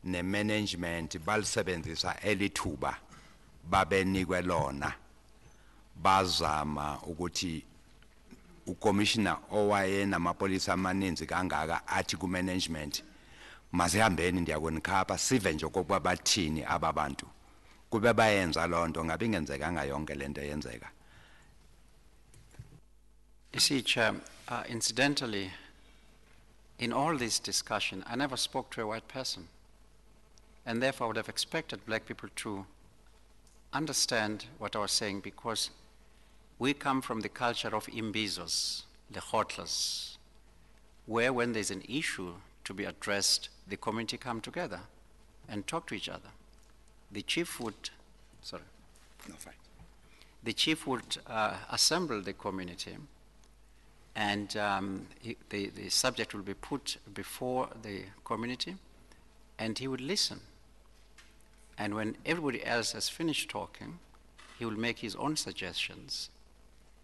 Speaker 1: nemanagement balisebenzisa elithuba babenikwe lona bazama ukuthi ucommissioner owaye namapolisa amaninzi kangaka athi kumanagement masihambeni ndiyakunikhapha sive nje okokuba bathini aba bantu kube bayenza loo nto ngabe ingenzekanga yonke le nto yenzeka.
Speaker 12: You see, Chair, incidentally, in all this discussion, I never spoke to a white person. And therefore, I would have expected black people to understand what I was saying, because we come from the culture of imbizos, the hotlers, where when there's an issue to be addressed, the community come together and talk to each other. The chief would, sorry.
Speaker 1: No, fine.
Speaker 12: The chief would assemble the community, and the subject will be put before the community, and he would listen. And when everybody else has finished talking, he will make his own suggestions,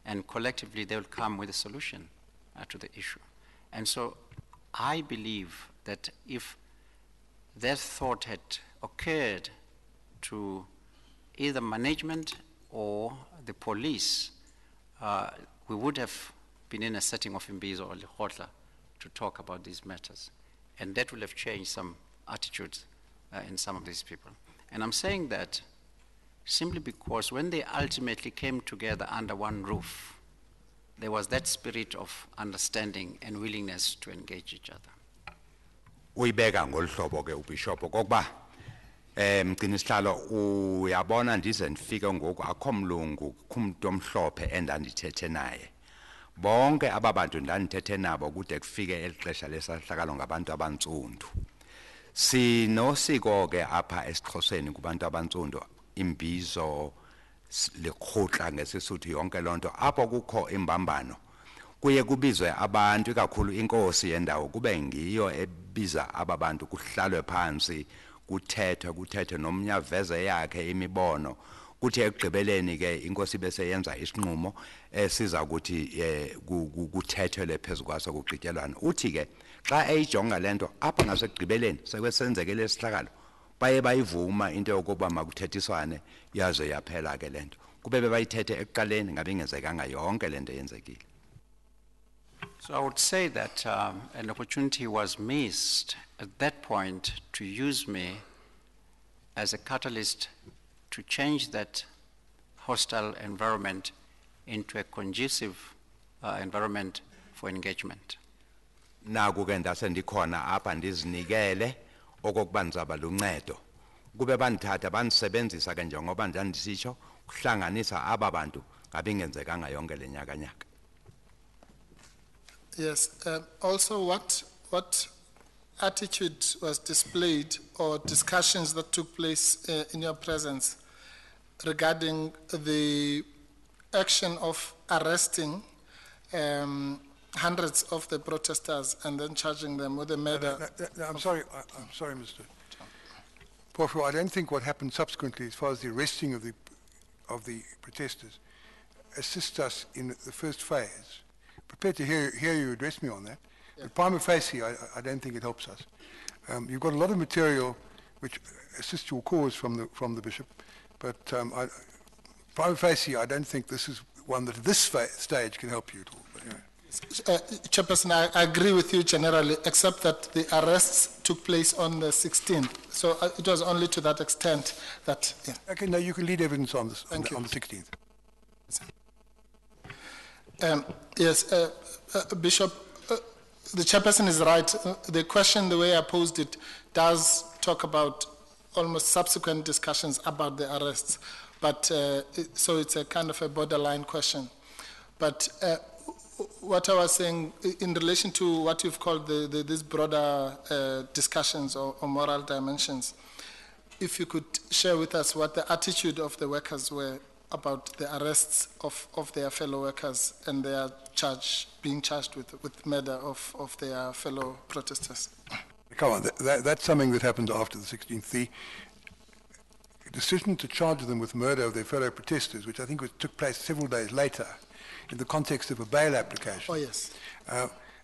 Speaker 12: and collectively they will come with a solution to the issue. And so I believe that if that thought had occurred to either management or the police, we would have been in a setting of Imbizo or Lihotla to talk about these matters. And that will have changed some attitudes in some of these people. And I'm saying that simply because when they ultimately came together under one roof, there was that spirit of understanding and willingness to engage each other.
Speaker 1: Uyibeka ngolhlobo ke uBishop kokuba mgcinisihlalo uyabona ndize ndifike ngoku akho mlungu kumuntu omhlophe endandithethe naye bonke ababantu ndandithethe nabo kude kufike elixesha lesahlakalo ngabantu abantsundu sinosiko ke apha esiXhoseni kubantu abantsundu imbizo lekhotla ngesisuthu yonke lonto apho kukho imbambano kuye kubizwe abantu kakhulu inkosi yendawo kube ngiyo ebiza ababantu kuhlalwe phansi kuthethwe nomnye aveze yakhe imibono kuthi ekugqibeleni ke inkosi bese yenza isinqumo esiza ukuthi kuthethwe phezukwaso kugqityelwana uthi ke xa eyijonga lento apha ngasekugqibeleni sekwesenzeke lesihlakalo baye bayivuma into yokuba makuthethiswane yaze yaphela ke lento kube bebayithethe ekuqaleni ngabe ingenzekanga yonke lento yenzekile.
Speaker 12: So I would say that an opportunity was missed at that point to use me as a catalyst to change that hostile environment into a conducive environment for engagement.
Speaker 1: Naku ke ndase ndikhona apha ndizinikele okokuba ndizaba luncedo kube bandithatha bandisebenzisa ke njengoba ndandisitsho kuhlanganisa aba bantu ngabe ingenzekanga yonke lenyakanyaka.
Speaker 11: Yes. Also, what attitude was displayed or discussions that took place in your presence regarding the action of arresting hundreds of the protesters and then charging them with a murder.
Speaker 2: No, I'm sorry, Mr. Porphyro, I don't think what happened subsequently as far as the arresting of the protesters assists us in the first phase. Prepared to hear you address me on that.
Speaker 11: Yeah.
Speaker 2: But prima facie, I don't think it helps us. You've got a lot of material which assists your cause from the bishop, but prima facie, I don't think this is one that at this stage can help you at all. But anyway.
Speaker 11: Chairperson, I agree with you generally, except that the arrests took place on the 16th. So it was only to that extent that, yeah.
Speaker 2: Okay, no, you can lead evidence on this on the 16th.
Speaker 11: Yes, Bishop, the chairperson is right. The question, the way I posed it, does talk about almost subsequent discussions about the arrests. But so it's a kind of a borderline question. But what I was saying in relation to what you've called these broader discussions or moral dimensions, if you could share with us what the attitude of the workers were about the arrests of their fellow workers and their being charged with murder of their fellow protesters.
Speaker 2: Come on, that's something that happened after the 16th. The decision to charge them with murder of their fellow protesters, which I think took place several days later, in the context of a bail application.
Speaker 11: Oh, yes.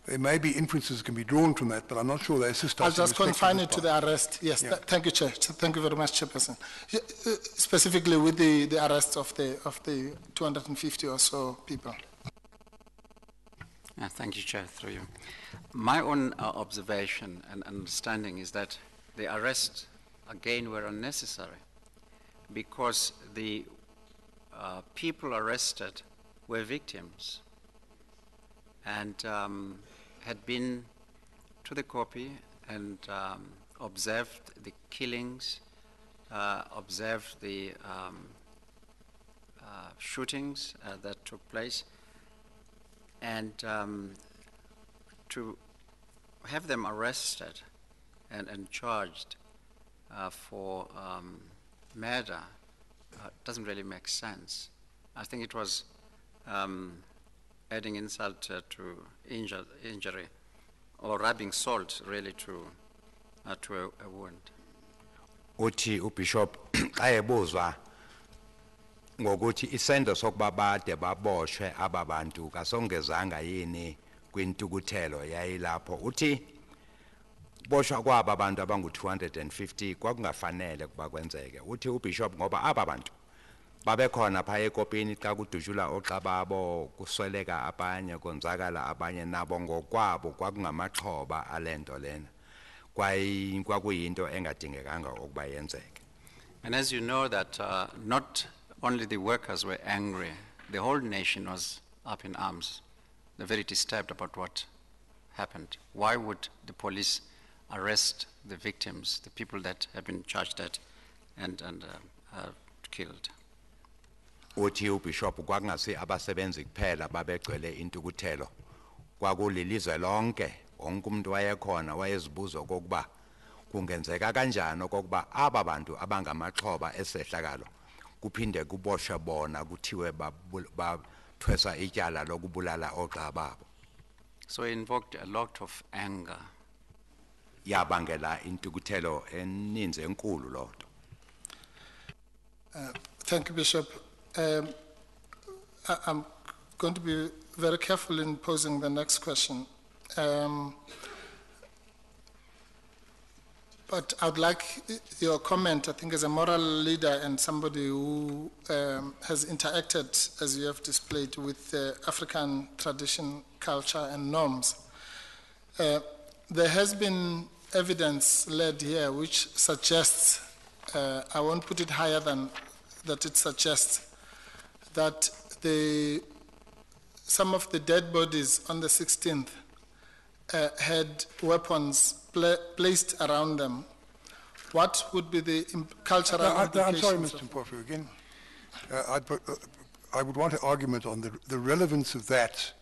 Speaker 2: There may be inferences that can be drawn from that, but I'm not sure they assist us.
Speaker 11: I'll just confine it to the arrest. Yes,
Speaker 2: Yeah.
Speaker 11: Thank you, Chair. Thank you very much, Chairperson. Specifically with the arrest of the 250 or so people.
Speaker 12: Thank you, Chair, through you. My own observation and understanding is that the arrests, again, were unnecessary because the people arrested were victims and had been to the copy and observed the killings, observed the shootings that took place, and to have them arrested and charged for murder doesn't really make sense. I think it was adding insult to injury, or rubbing salt really to a wound.
Speaker 1: Uthi uBishop ayebuzwa ngokuthi isendo sokuba bade baboshwe ababantu kasongezanga yini kwintukuthelo yayilapho uthi boshwa kwaba abantu abangu 250 kwakungafanele kuba kwenzeke uthi uBishop ngoba aba bantu babekhona phaya ekopini xa kudutshula oxababo kusweleka abanye konzakala abanye nabo ngokwabo kwakungamaxhoba alento lena kwakuyinto engadingekanga ukuba yenzeke.
Speaker 12: And as you know that not only the workers were angry, the whole nation was up in arms. They're very disturbed about what happened. Why would the police arrest the victims, the people that have been charged at and killed?
Speaker 1: Uthi uBishop kwakungasi abasebenzi kuphela babegcwele intukuthelo kwakulilizwe lonke wonke umuntu wayekhona wayezibuza okokuba kungenzeka kanjani okokuba aba bantu abangamaxhoba esehlakalo kuphinde kuboshwe bona kuthiwe bathwesa ityala lokubulala oxababo.
Speaker 12: So it invoked a lot of anger.
Speaker 1: Yabangela intukuthelo eninzi enkulu lonto.
Speaker 11: Thank you, Bishop. I'm going to be very careful in posing the next question. But I'd like your comment, I think as a moral leader and somebody who has interacted, as you have displayed, with African tradition, culture, and norms. There has been evidence led here which suggests, I won't put it higher than that it suggests, that some of the dead bodies on the 16th had weapons placed around them. What would be the cultural implications?
Speaker 2: I'm sorry, Mr. Porphyro, again. I would want an argument on the relevance of that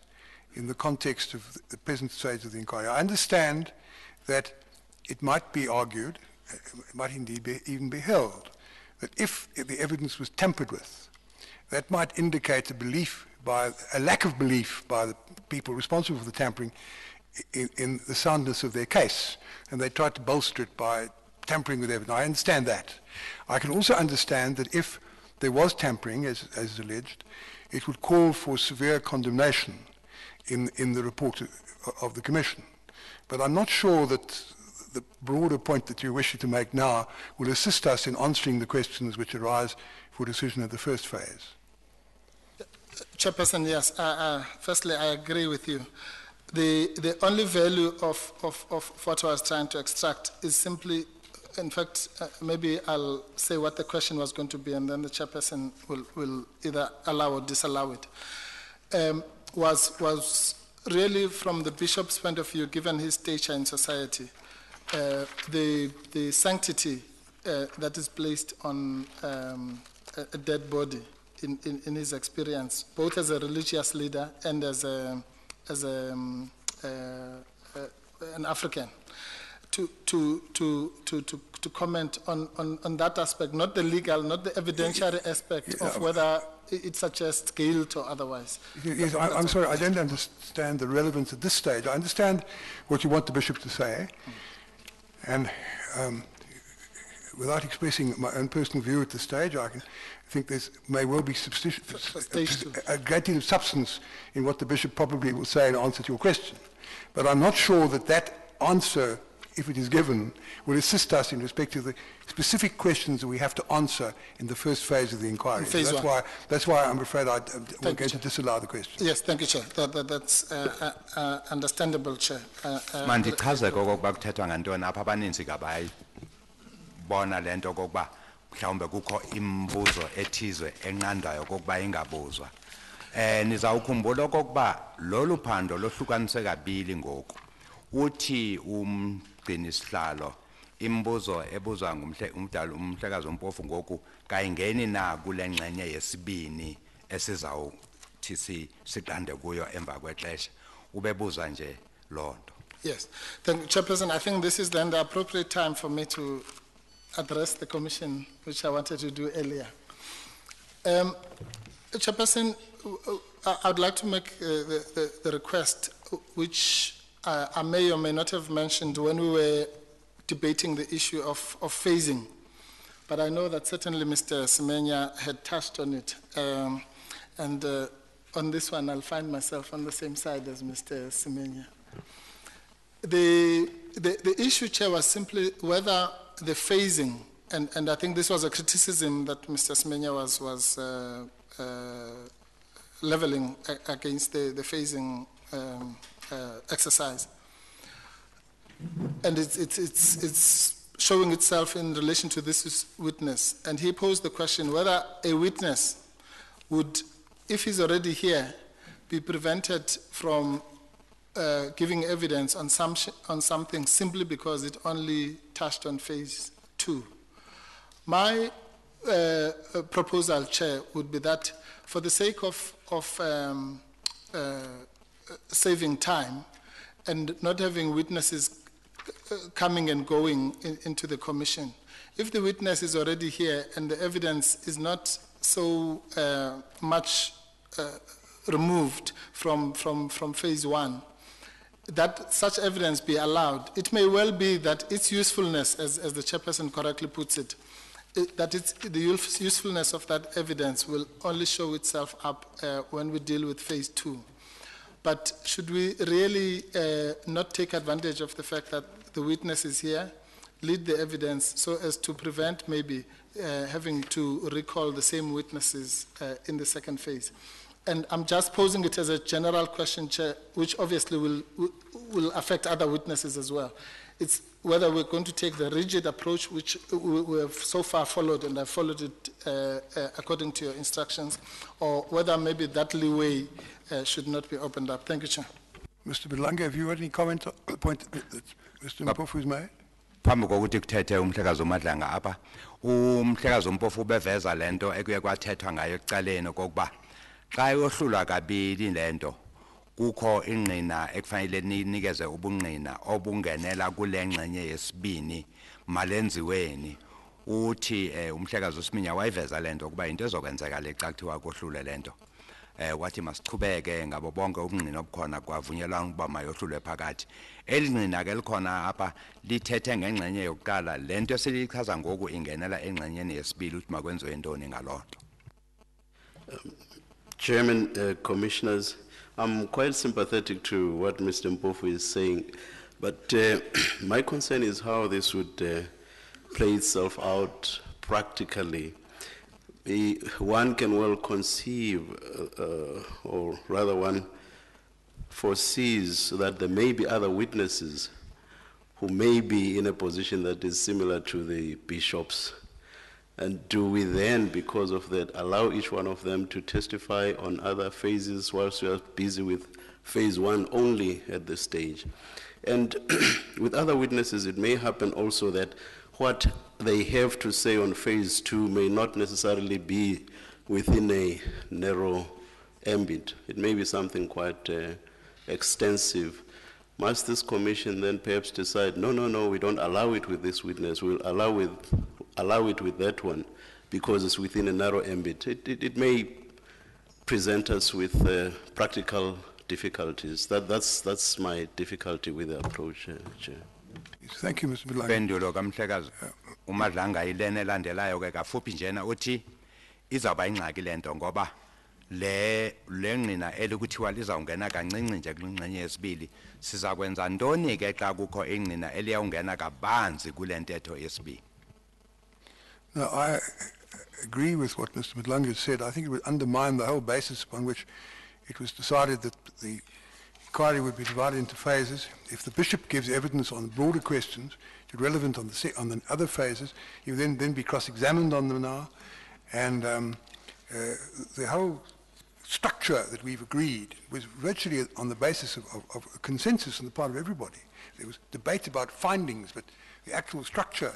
Speaker 2: in the context of the present stage of the inquiry. I understand that it might be argued, it might indeed even be held, that if the evidence was tampered with, that might indicate a lack of belief by the people responsible for the tampering in the soundness of their case, and they tried to bolster it by tampering with evidence. I understand that. I can also understand that if there was tampering, as is alleged, it would call for severe condemnation in the report of the Commission. But I'm not sure that the broader point that you're wishing to make now will assist us in answering the questions which arise for decision at the first phase.
Speaker 11: Chairperson, yes. Firstly, I agree with you. The only value of what I was trying to extract is simply, in fact, maybe I'll say what the question was going to be, and then the chairperson will either allow or disallow it. Was really from the bishop's point of view, given his stature in society, the sanctity that is placed on a dead body in his experience, both as a religious leader and as an African, to comment on that aspect, not the legal, not the evidentiary aspect of whether it suggests guilt or otherwise.
Speaker 2: Yes, I'm sorry, I don't understand the relevance at this stage. I understand what you want the bishop to say, and without expressing my own personal view at this stage, I think there may well be a great deal of substance in what the bishop probably will say in answer to your question. But I'm not sure that answer, if it is given, will assist us in respect to the specific questions that we have to answer in the first phase of the inquiry. So that's why I'm afraid we're going to disallow the question.
Speaker 11: Yes, thank you, Chair. That's understandable, Chair.
Speaker 1: Mandichaze okokuba kuthethwa ngantoni apha abaninzi kabayibona lento okokuba mhlawumbe kukho imibuzo ethizwe enqandayo okokuba ingabuzwa. Nizawukhumbula okokuba lolu phando lohlukanise kabili ngoku. Uthi umgcini sihlalo imibuzo ebuzwa umhlekazi Mpofu ngoku kayingeni na kule ngxenye yesibini esizawuthi siqande kuyo emva kwexesha ubebuza nje lonto.
Speaker 11: Yes, thank you, Chairperson. I think this is then the appropriate time for me to address the Commission, which I wanted to do earlier. Chairperson, I would like to make the request, which I may or may not have mentioned when we were debating the issue of phasing, but I know that certainly Mr. Semenya had touched on it, and on this one I'll find myself on the same side as Mr. Semenya. The issue, Chair, was simply whether the phasing, and I think this was a criticism that Mr. Semenya was leveling against the phasing exercise. And it's showing itself in relation to this witness. And he posed the question whether a witness would, if he's already here, be prevented from giving evidence on something simply because it only touched on phase 2. My proposal, Chair, would be that for the sake of saving time and not having witnesses coming and going into the Commission, if the witness is already here and the evidence is not so much removed from phase 1, that such evidence be allowed. It may well be that its usefulness, as the chairperson correctly puts it, that the usefulness of that evidence will only show itself up when we deal with phase 2. But should we really not take advantage of the fact that the witness is here, lead the evidence so as to prevent maybe having to recall the same witnesses in the second phase? And I'm just posing it as a general question, Chair, which obviously will affect other witnesses as well. It's whether we're going to take the rigid approach which we have so far followed, and I've followed it according to your instructions, or whether maybe that leeway should not be opened up. Thank you, Chair.
Speaker 2: Mr. Bilanga, have you got any comment on the point that Mr. Mpofu has made?
Speaker 1: Phambi kokuthi kuthethe umhlekazi uMadlanga apha, umhlekazi uMpofu ubeveza lento ekuye kwathethwa ngayo ekuqaleni okokuba xa yohlulwa kabili lento kukho ingqina ekufanele ninikeze ubungqina obungenela kule ngxenye yesibini malenziweni uthi umhlekazi uSiminya wayiveza lento kuba into ezokwenzeka lexa kuthiwa kohlule lento wathi masichubeke ngabo bonke ubungqina obukhona kwavunyelwa ukuba mayohlulwe phakathi elingqina ke likhona apha lithethe ngengxenye yokuqala lento esilichaza ngoku ingenela engxenyeni yesibili uthi makwenziwe intoni ngalonto.
Speaker 8: Chairman, Commissioners, I'm quite sympathetic to what Mr. Mpofu is saying, but my concern is how this would play itself out practically. One can well conceive, or rather one foresees that there may be other witnesses who may be in a position that is similar to the bishops. And do we then, because of that, allow each one of them to testify on other phases whilst we are busy with phase one only at this stage? And with other witnesses, it may happen also that what they have to say on phase two may not necessarily be within a narrow ambit. It may be something quite extensive. Must this commission then perhaps decide, no, we don't allow it with this witness, we'll allow it with that one because it's within a narrow ambit? It may present us with practical difficulties. That's my difficulty with the approach, Chair.
Speaker 2: Thank you, Mr. Bilanga.
Speaker 1: Pendulo kamhlekazi umadlanga ilene elandelayo ke kafuphi njena uthi izawuba ingxaki lento ngoba le ngqina elikuthiwa lizawungena kancinci nje kulengxenye yesibili siza kwenza ntoni ke xa kukho ingqina eliyawungena kabanzi kule ntetho yesibili.
Speaker 2: No, I agree with what Mr. Madlanga said. I think it would undermine the whole basis upon which it was decided that the inquiry would be divided into phases. If the bishop gives evidence on broader questions, relevant on the other phases, he would then be cross-examined on them now, and the whole structure that we've agreed was virtually on the basis of a consensus on the part of everybody. There was debate about findings, but the actual structure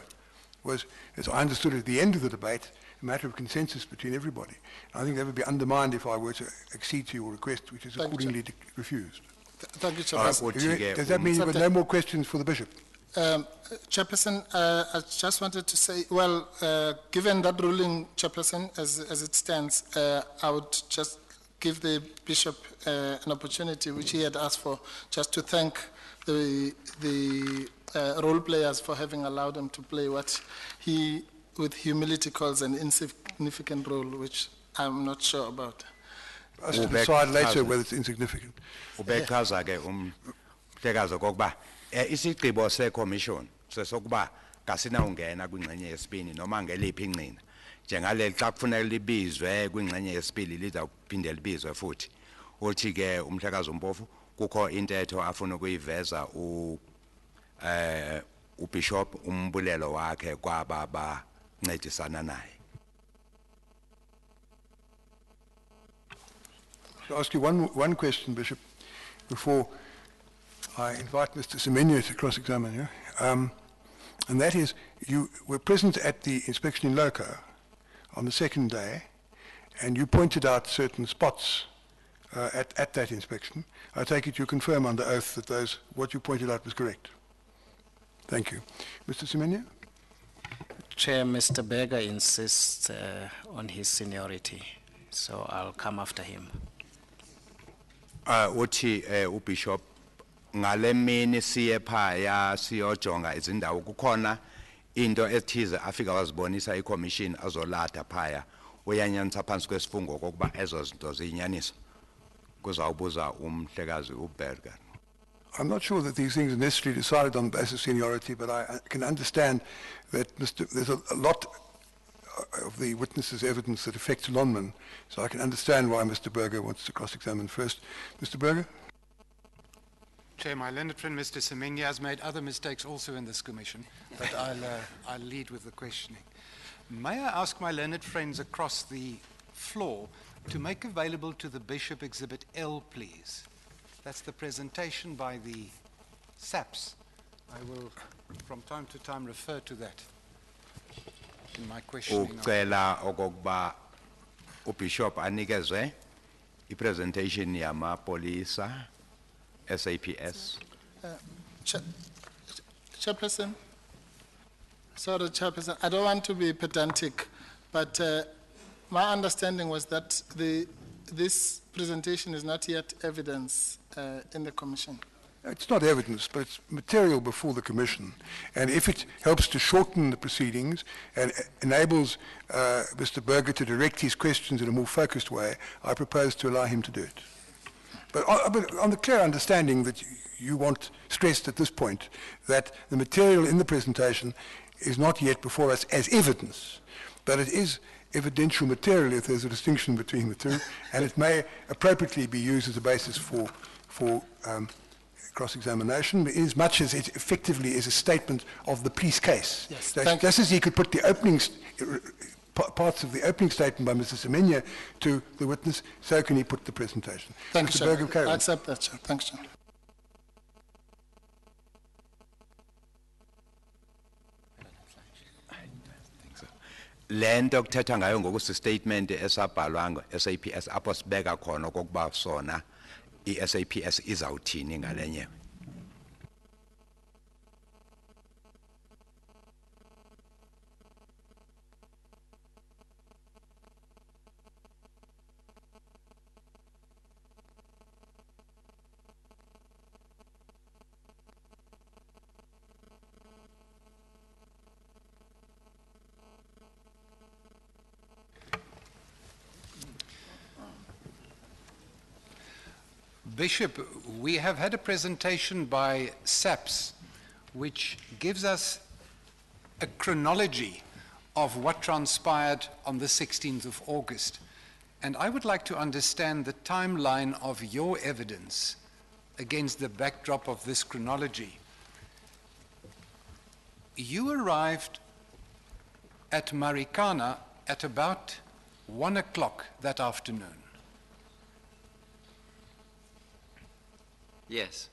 Speaker 2: was, as I understood it at the end of the debate, a matter of consensus between everybody. And I think that would be undermined if I were to accede to your request, which is accordingly refused.
Speaker 11: Thank you, Chairperson.
Speaker 2: Does that mean you've got no more questions for the bishop?
Speaker 11: Chairperson, I just wanted to say, well, given that ruling, Chairperson, as it stands, I would just give the bishop an opportunity, which he had asked for, just to thank the role players for having allowed him to play what he, with humility, calls an insignificant role, which I'm not sure about.
Speaker 2: Us to decide later whether it's insignificant.
Speaker 1: Ubechaza ke umhlekazi okokuba isigqibo se-commission sesokuba kasinawungena kwingxenye yesibini noma ngeliphi ingqina njengaleli xa kufuneka libizwe kwingxenye yesibili lizawuphinde libizwe futhi uthi ke umhlekazi uMpofu kukho intetho afuna ukuyiveza ubishop umbulelo wakhe kwaba bancedisana naye.
Speaker 2: I'll ask you one question, Bishop, before I invite Mr. Semenya to cross-examine you. And that is, you were present at the inspection in Loco on the second day, and you pointed out certain spots at that inspection. I take it you confirm under oath that what you pointed out was correct. Thank you. Mr. Semenya?
Speaker 9: Chair, Mr. Berger insists on his seniority, so I'll come after him.
Speaker 1: Uthi uBishop ngale mini siye phaya siyojonga izindawo kukhona into ethize afika wazibonisa iCommission azolatha phaya uyanyanisa phansi kwesifungo kokuba ezo zinto ziyinyaniso kuzawubuza umhlekazi uBerger.
Speaker 2: I'm not sure that these things are necessarily decided on the basis of seniority, but I can understand that there's a lot of the witnesses' evidence that affects Lonmin, so I can understand why Mr. Berger wants to cross-examine first. Mr. Berger?
Speaker 10: Chair, my learned friend Mr. Semenya has made other mistakes also in this commission, but I'll lead with the questioning. May I ask my learned friends across the floor to make available to the Bishop Exhibit L, please? That's the presentation by the SAPs. I will, from time to time, refer to that in my questioning.
Speaker 1: Ucela okokuba uBishop anikezwe ipresentation yamapolisa SAPS.
Speaker 11: Chairperson, Sorry, Chairperson, I don't want to be pedantic, but my understanding was that this presentation is not yet evidence in the Commission.
Speaker 2: It's not evidence, but it's material before the Commission. And if it helps to shorten the proceedings and enables Mr. Berger to direct his questions in a more focused way, I propose to allow him to do it. But on the clear understanding that you want stressed at this point that the material in the presentation is not yet before us as evidence, but it is evidential material if there's a distinction between the two, and it may appropriately be used as a basis for cross-examination, as much as it effectively is a statement of the police case.
Speaker 11: Yes,
Speaker 2: so just as he could put the opening parts of the opening statement by Mr. Semenya to the witness, so can he put the presentation.
Speaker 11: Thank you,
Speaker 2: Mr. Berger,
Speaker 11: I accept that, Chair. Thanks, Chair.
Speaker 1: Lento kuthetha ngayo ngokusi statement esabhalwa SAPS apho sibeka khona kokuba sona iSAPS izawuthini ngalenye.
Speaker 10: Bishop, we have had a presentation by SABC which gives us a chronology of what transpired on the 16th of August. And I would like to understand the timeline of your evidence against the backdrop of this chronology. You arrived at Marikana at about 1 o'clock that afternoon.
Speaker 12: Yes.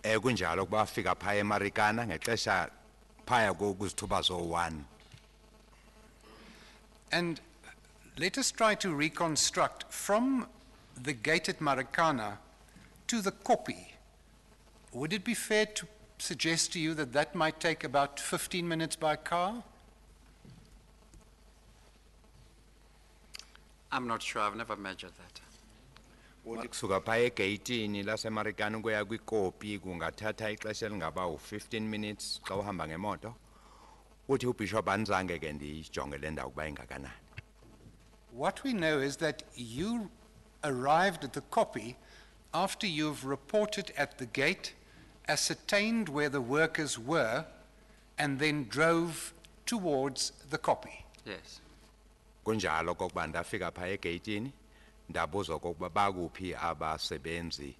Speaker 1: Kunjalo kuba fika phaya eMarikana ngexesha phaya kokuzithuba zo-1.
Speaker 10: And let us try to reconstruct from the gate at Marikana to the Kopi. Would it be fair to suggest to you that that might take about 15 minutes by car?
Speaker 12: I'm not sure, I've never measured that.
Speaker 1: Kusuka phaya egeyitini laseMarikana ukuya kwikopi kungathatha ixesha elingaba u-15 minutes xa uhamba ngemoto. Uthi uBishop anzange ke ndijonge le ndawo kuba ingakanani.
Speaker 10: What we know is that you arrived at the Kopi after you've reported at the gate, ascertained where the workers were, and then drove towards the Kopi.
Speaker 12: Yes.
Speaker 1: Kunjalo kokuba ndafika phaya egeyitini ndabuza kokuba bakuphi abasebenzi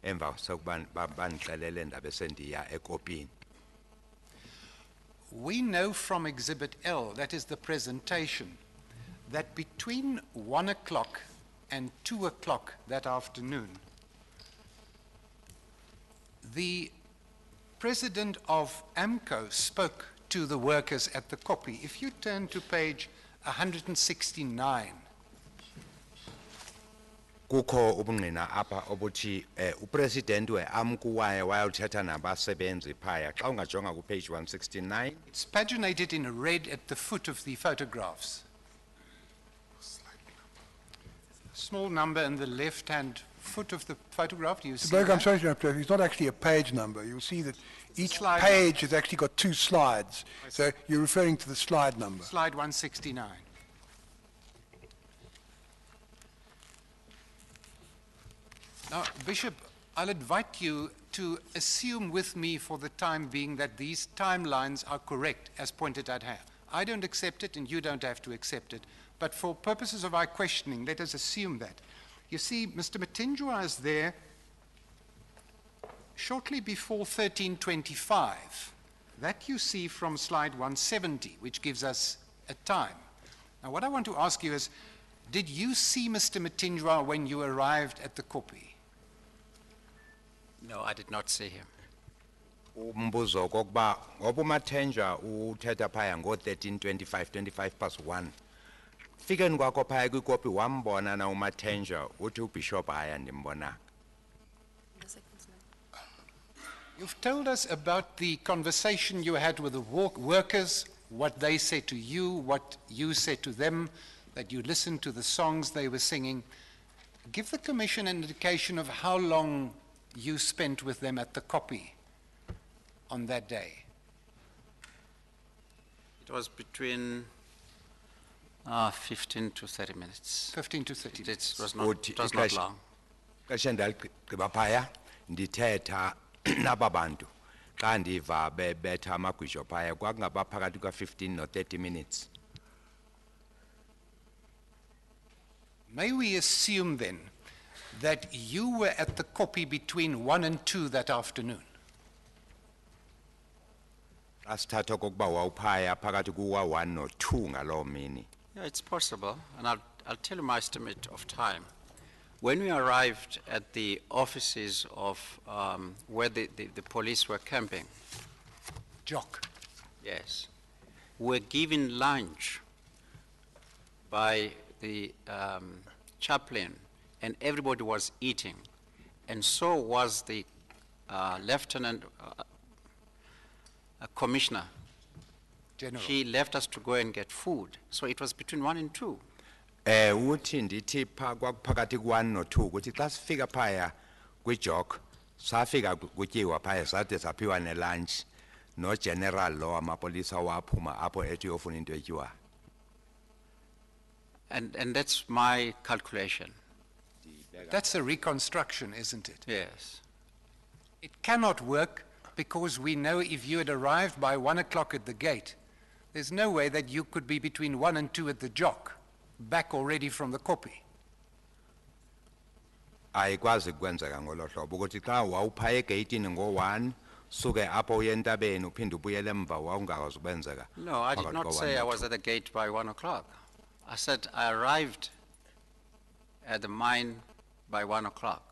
Speaker 1: emva sokuba bandixelele ndabe sendiya ekopini.
Speaker 10: We know from Exhibit L, that is the presentation, that between 1 o'clock and 2 o'clock that afternoon, the president of AMCO spoke to the workers at the Kopi. If you turn to page 169,
Speaker 1: kukho ubungqina apha obuthi upresident weAMCO waye wayothetha nabasebenzi phaya xa ungajonga ku page 169.
Speaker 10: it's paginated in red at the foot of the photographs. Small number in the left-hand foot of the photograph. Do you see
Speaker 2: Berger, I'm
Speaker 10: that?
Speaker 2: sorry to interrupt. It's not actually a page number. You'll see that each
Speaker 10: Slide
Speaker 2: page has actually got 2 slides. So you're referring to the slide number.
Speaker 10: Slide 169. Now, Bishop, I'll invite you to assume with me for the time being that these timelines are correct as pointed out here. I don't accept it and you don't have to accept it, but for purposes of our questioning, let us assume that. You see, Mr. Matinjwa is there shortly before 1325. That you see from slide 170, which gives us a time. Now, what I want to ask you is, did you see Mr. Matinjwa when you arrived at the Kopi?
Speaker 12: No, I did not see him.
Speaker 1: Umbuzo kokuba ngoba uMathenjwa uthetha phaya ngo-13:25, 1:25. Fikeni kwakho phaya kwikopi wambona na uMathenjwa uthi uBishop haya ndimbonanga.
Speaker 10: You've told us about the conversation you had with the workers, what they said to you, what you said to them, that you listened to the songs they were singing. Give the Commission an indication of how long you spent with them at the copy on that day.
Speaker 12: It was between 15 to 30 minutes.
Speaker 10: 15 to 30 minutes.
Speaker 12: It was not long.
Speaker 1: Xesha ndaligqiba phaya ndithetha naba bantu xa ndiva bebetha amagwisho phaya kwakungaba phakathi kwa-15 no-30 minutes.
Speaker 10: May we assume then that you were at the copy between 1 and 2 that afternoon?
Speaker 1: Asithatha okokuba wawuphaya phakathi kuwa-1 no-2 ngaloo mini.
Speaker 12: Yeah, it's possible, and I'll tell you my estimate of time. When we arrived at the offices of where the police were camping.
Speaker 10: Jock.
Speaker 12: Yes. We were given lunch by the chaplain, and everybody was eating. And so was the lieutenant commissioner.
Speaker 10: General.
Speaker 12: She left us to go and get food. So it was between 1 and 2.
Speaker 1: Uthi ndithi kwakuphakathi ku-1 no-2 ukuthi xa sifika phaya kwi-Jock safika kutyiwa phaya sade saphiwa ne-lunch no-general lo amapolisa waphuma apho ethi uyofuna into etyiwayo.
Speaker 12: And that's my calculation.
Speaker 10: That's a reconstruction, isn't it?
Speaker 12: Yes.
Speaker 10: It cannot work because we know if you had arrived by 1 o'clock at the gate, there's no way that you could be between 1 and 2 at the Jock, back already from the copy.
Speaker 1: Ayikwazi kwenzeka ngolo hlobo ukuthi xa wawuphaya egeyitini ngo-1 suke apho uye entabeni uphinde ubuyele emva wawungakwazi ukwenzeka.
Speaker 12: No, I did not say I was at the gate by 1 o'clock. I said I arrived at the mine by 1 o'clock.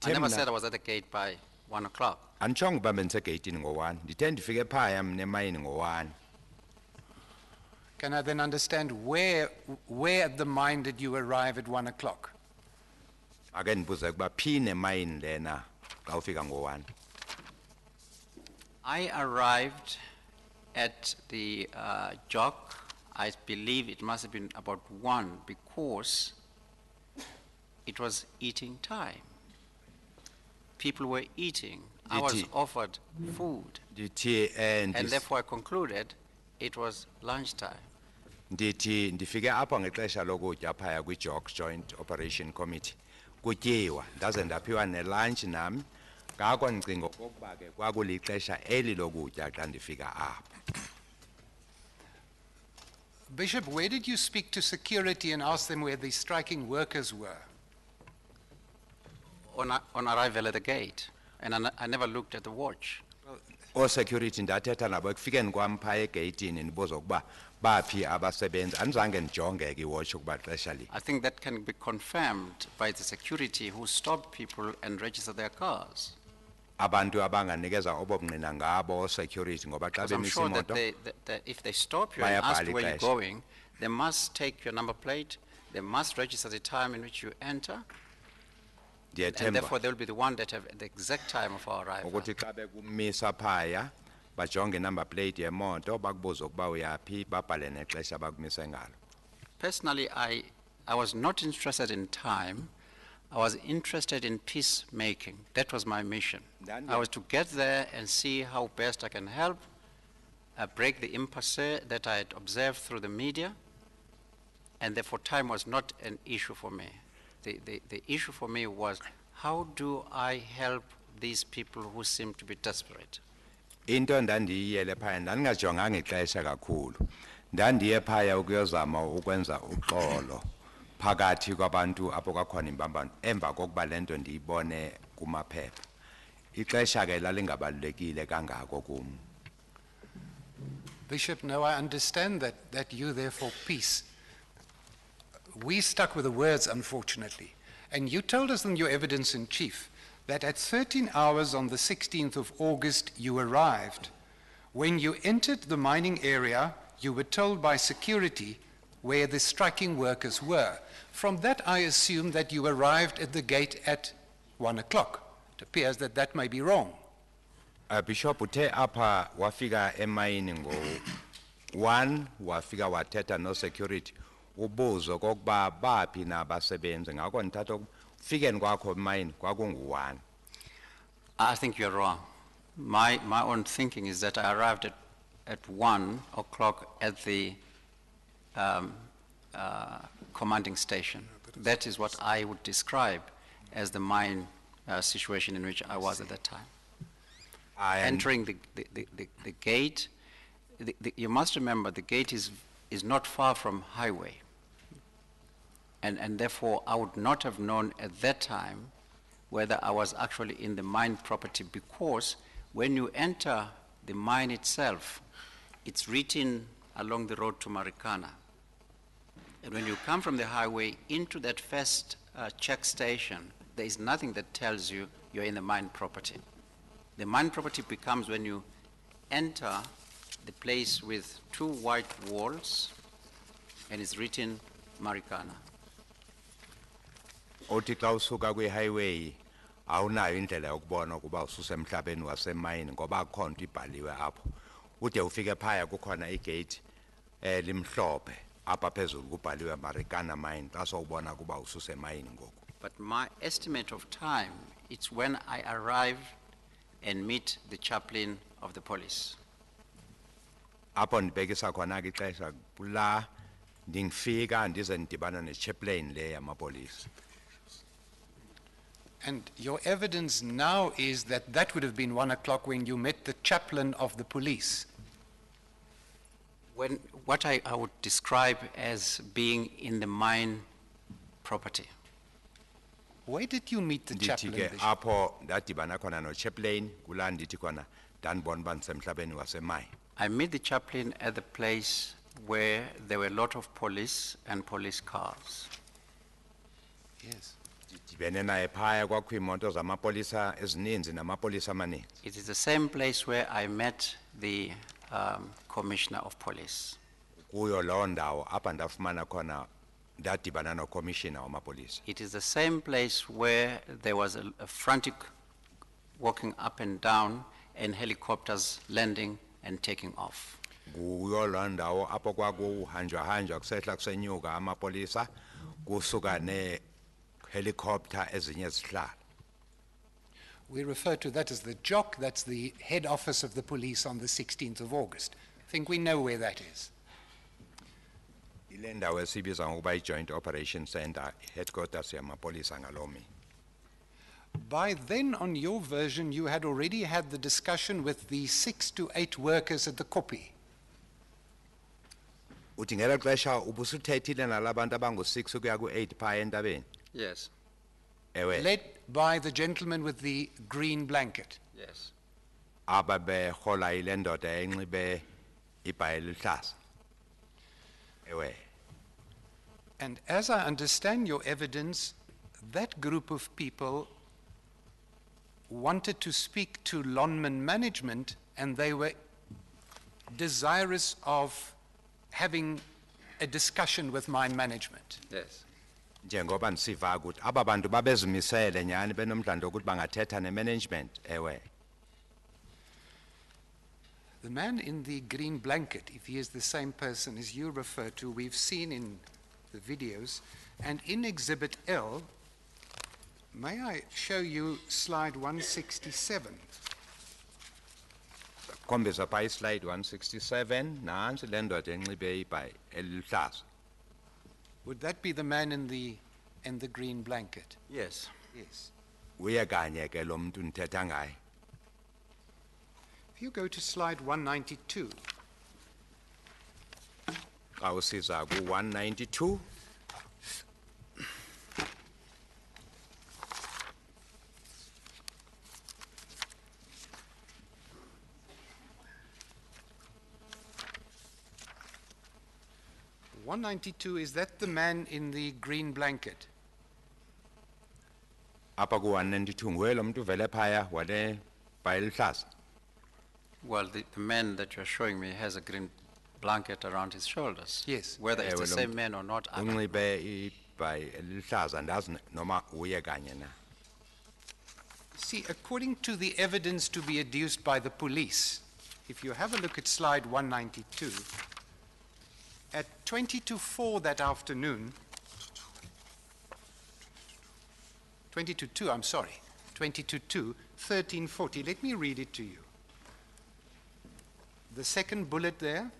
Speaker 12: I never said I was at the gate by 1 o'clock.
Speaker 1: Anditshonga uba bendisegeyitini ngo-1 ndithe ndifike phaya mna emayini ngo-1.
Speaker 10: Can I then understand where at the mine did you arrive at 1 o'clock?
Speaker 1: Ake ndibuze ukuba phi nemayini lena xa ufika ngo-1.
Speaker 12: I arrived at the Jock. I believe it must have been about 1 because it was eating time. People were eating. I was offered food. And therefore I concluded it was lunchtime.
Speaker 1: Ndithi ndifike apha ngexesha lokutya phaya kwi-Jock Joint Operation Committee kutyiwa ndaze ndaphiwa ne-lunch nami ngako ndicinga okokuba ke kwakulixesha eli lokutya xa ndifika apha.
Speaker 10: Bishop, where did you speak to security and ask them where the striking workers were?
Speaker 12: On arrival at the gate, and I never looked at the watch.
Speaker 1: O-security ndathetha nabo ekufikeni kwam phaya egeyitini ndibuza ukuba baphi abasebenzi andizange ndijonge ke iwatch ukuba xesha li.
Speaker 12: I think that can be confirmed by the security who stopped people and registered their cars.
Speaker 1: Abantu abanganikeza obobungqina ngabo o-security ngoba xa
Speaker 12: I'm
Speaker 1: bemisa
Speaker 12: sure that,
Speaker 1: imoto
Speaker 12: that if they stop you and ask where you're going, they must take your number plate, they must register the time in which you enter, and therefore they will be the one that have the exact time of our arrival.
Speaker 1: ukuthi xa bekumisa phaya bajonge number plate yemoto bakubuza ukuba uyaphi babhale nexesha bakumise ngalo.
Speaker 12: Personally, I was not interested in time. I was interested in peacemaking. That was my mission. I was to get there and see how best I can help break the impasse that I had observed through the media, and therefore time was not an issue for me. The issue for me was, how do I help these people who seem to be desperate?
Speaker 1: Into ndandiyiyele phaya ndandingajonganga ixesha kakhulu. Ndandiye phaya ukuyozama ukwenza uxolo phakathi kwabantu apho kwakhona imbambano emva kokuba lento ndiyibone kumaphepha. Ixesha ke lalingabalulekile kangako kum.
Speaker 10: Bishop, now I understand that you there for peace. We stuck with the words, unfortunately. And you told us in your evidence in chief that at 13 hours on the 16th of August you arrived. When you entered the mining area, you were told by security where the striking workers were. From that, I assume that you arrived at the gate at 1 o'clock. It appears that that may be wrong.
Speaker 1: Bishop uthe apha wafika emayini ngo-1 wafika wathetha no-security ubuzo kokuba baphi na abasebenzi ngako ndithatha ukufikeni kwakho emayini kwakungu-1.
Speaker 12: I think you're wrong. My own thinking is that I arrived at 1 o'clock at the commanding station. That is what I would describe as the mine situation in which I was at that time. Entering the gate, you must remember the gate is not far from highway. And therefore I would not have known at that time whether I was actually in the mine property, because when you enter the mine itself, it's written along the road to Marikana. And when you come from the highway into that first check station, there is nothing that tells you you're in the mine property. The mine property becomes when you enter the place with 2 white walls and it's written Marikana.
Speaker 1: Othi xa usuka kwi-highway awunayo indlela yokubona ukuba ususemhlabeni wasemayini ngoba akukho nto ibhaliwe apho. Ude ufike phaya kukhona igate limhlophe apha phezulu kubhaliwe Marikana mine xa sowubona kuba ususemayini ngoku.
Speaker 12: But my estimate of time, it's when I arrive and meet the chaplain of the police.
Speaker 1: Apho ndibekisa khona ke ixesha kula ndingifika ndize ndibana ne-chaplain le yamapolisa.
Speaker 10: And your evidence now is that that would have been 1 o'clock when you met the chaplain of the police.
Speaker 12: When what I would describe as being in the mine property.
Speaker 10: Where did you meet the chaplain?
Speaker 1: Ndithi ke apho ndadibana khona no-chaplain kula ndithi khona ndanibona uba ndisemhlabeni wasemayini.
Speaker 12: I met the chaplain at the place where there were a lot of police and police cars.
Speaker 10: Yes.
Speaker 1: Ndidibene naye phaya kwakho iimoto zamapolisa ezininzi namapolisa amaninzi.
Speaker 12: It is the same place where I met the commissioner of police.
Speaker 1: Kuyo loo ndawo apha ndafumana khona ndadibana no-commissioner wamapolisa.
Speaker 12: It is the same place where there was a frantic walking up and down and helicopters landing and taking off.
Speaker 1: Kuyo loo ndawo apho kwakuhanjwa kusehla kusenyuka amapolisa kusuka ne-helicopter ezinye zihlala.
Speaker 10: We refer to that as the Jock. That's the head office of the police on the 16th of August. I think we know where that is.
Speaker 1: Ile ndawo esibiza ngokuba i-Joint Operation Center, headquarters yamapolisa ngalomi.
Speaker 10: By then, on your version, you had already had the discussion with the 6 to 8 workers at the Kopi.
Speaker 1: Uthi ngelo xesha ubusuthethile nalabantu abangu-6 ukuya ku-8 phaya entabeni?
Speaker 12: Yes.
Speaker 1: Ewe.
Speaker 10: Led by the gentleman with the green blanket.
Speaker 12: Yes.
Speaker 1: Aba behola ile ndoda enxibe ibhayi eluhlaza. Ewe.
Speaker 10: And as I understand your evidence, that group of people wanted to speak to Lonmin management, and they were desirous of having a discussion with mine management.
Speaker 12: Yes.
Speaker 1: Njengoba ndisiva ukuthi aba bantu babezimisele nyani benomdlando ukuthi bangathetha ne-management. Ewe.
Speaker 10: The man in the green blanket, if he is the same person as you refer to, we've seen in the videos, and in Exhibit L, may I show you slide 167?
Speaker 1: Khombisa pha slide 167 nansi le ndoda enxibe ibhayi eluhlaza.
Speaker 10: Would that be the man in the green blanket?
Speaker 12: Yes.
Speaker 10: Yes.
Speaker 1: Uye kanye ke lo muntu ndithetha ngaye.
Speaker 10: If you go to slide 192.
Speaker 1: Xa usiza ku-192.
Speaker 10: Is that the man in the green blanket?
Speaker 1: Apha ku-192 nguye lo muntu uvele phaya wale bhayi eluhlaza.
Speaker 12: Well, the man that you're showing me has a green blanket around his shoulders.
Speaker 10: Yes.
Speaker 12: Whether it's the same man or not, I don't know.
Speaker 1: Unxibe ibhayi eluhlaza ndazi noma uye kanye na.
Speaker 10: See, according to the evidence to be adduced by the police, if you have a look at slide 192, at 20 to 4 that afternoon, 20 to 2, I'm sorry, 20 to 2, 1340, let me read it to you. The second bullet there.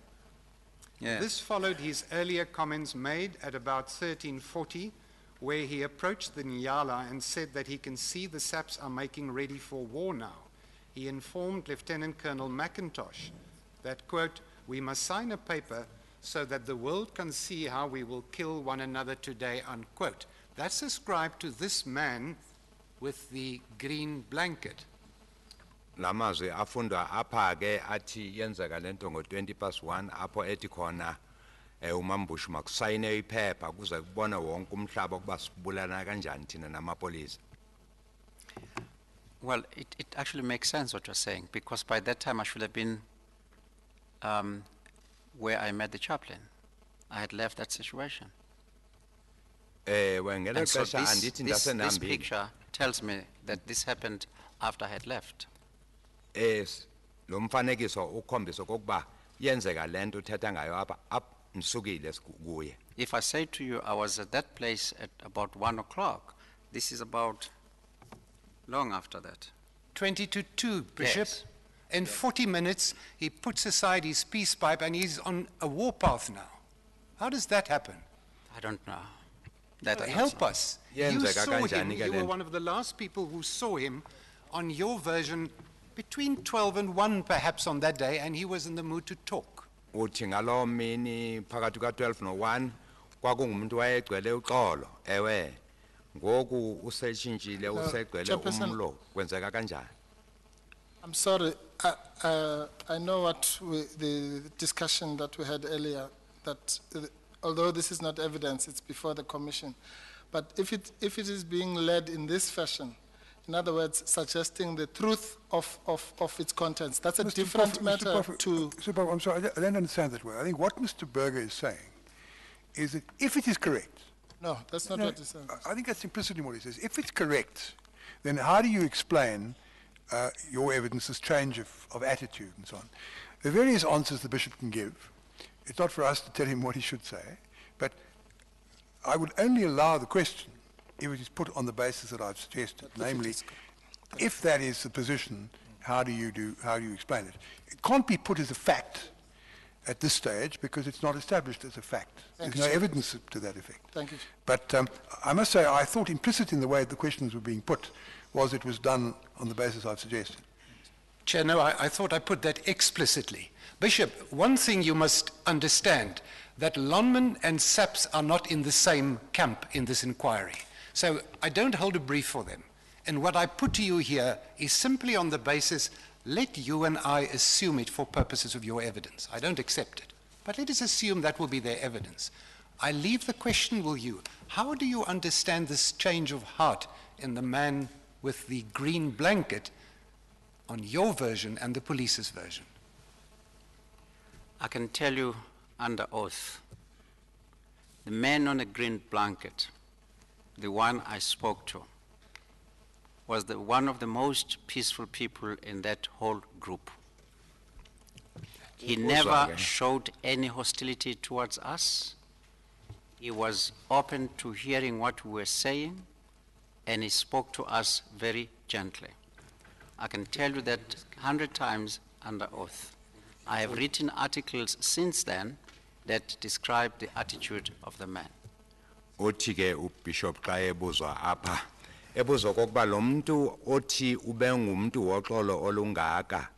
Speaker 12: Yeah.
Speaker 10: This followed his earlier comments made at about 1340, where he approached the Nyala and said that he can see the SAPs are making ready for war now. He informed Lieutenant Colonel McIntosh that, quote, we must sign a paper so that the world can see how we will kill one another today, unquote. That's ascribed to this man with the green blanket.
Speaker 1: Lamazwi afundwa apha ke athi yenzeka lento ngo-1:20 apho ethi khona umambushi makusayine iphepha kuze kubone wonke umhlaba ukuba sibulana kanjani thina namapolisa.
Speaker 12: Well, it actually makes sense what you're saying, because by that time I should have been where I met the chaplain. I had left that situation. And so this picture tells me that this happened after I had left.
Speaker 1: Lo mfanekiso ukhombisa okokuba yenzeka lento uthetha ngayo apha msukile kuye.
Speaker 12: If I say to you I was at that place at about 1 o'clock, this is about long after that.
Speaker 10: 20 to 2, Bishop.
Speaker 12: Yes.
Speaker 10: In 40 minutes, he puts aside his peace pipe and he's on a warpath now. How does that happen?
Speaker 12: I don't know. That I
Speaker 10: help
Speaker 12: don't know.
Speaker 10: us. You saw him, you were one of the last people who saw him on your version between 12 and 1 perhaps on that day, and he was in the mood to talk.
Speaker 1: Uthi ngalo mini phakathi ka-12 no-1 kwakungumuntu wayegcwele uxolo ewe ngoku usetshintshile usegcwele umlo kwenzeka kanjani.
Speaker 11: I'm sorry, I know what the discussion that we had earlier, that although this is not evidence, it's before the commission, but if it is being led in this fashion, in other words, suggesting the truth of its contents, that's a different matter to...
Speaker 2: I'm sorry, I don't understand that well. I think what Mr. Berger is saying is that if it is correct...
Speaker 11: No, that's not what he says.
Speaker 2: I think that's implicitly what he says. If it's correct, then how do you explain your evidence's change of attitude and so on? The various answers the bishop can give, it's not for us to tell him what he should say, but I would only allow the question if it is put on the basis that I've suggested, namely, if that is the position, how do you explain it? It can't be put as a fact at this stage because it's not established as a fact. There's no evidence to that effect.
Speaker 11: Thank you.
Speaker 2: But I must say, I thought implicit in the way the questions were being put was it was done on the basis I've suggested.
Speaker 10: Chair, no, I thought I put that explicitly. Bishop, one thing you must understand, that Lonmin and SAPS are not in the same camp in this inquiry. So I don't hold a brief for them. And what I put to you here is simply on the basis, let you and I assume it for purposes of your evidence. I don't accept it. But let us assume that will be their evidence. I leave the question with you. How do you understand this change of heart in the man with the green blanket on your version and the police's version?
Speaker 12: I can tell you under oath, the man on a green blanket, the one I spoke to, was one of the most peaceful people in that whole group. He never showed any hostility towards us. He was open to hearing what we were saying, and he spoke to us very gently. I can tell you that 100 times under oath. I have written articles since then that describe the attitude of the man.
Speaker 1: Uthi ke uBishop xa ebuzwa apha ebuzwa kokuba lo muntu othi ube ngumuntu woxolo olungaka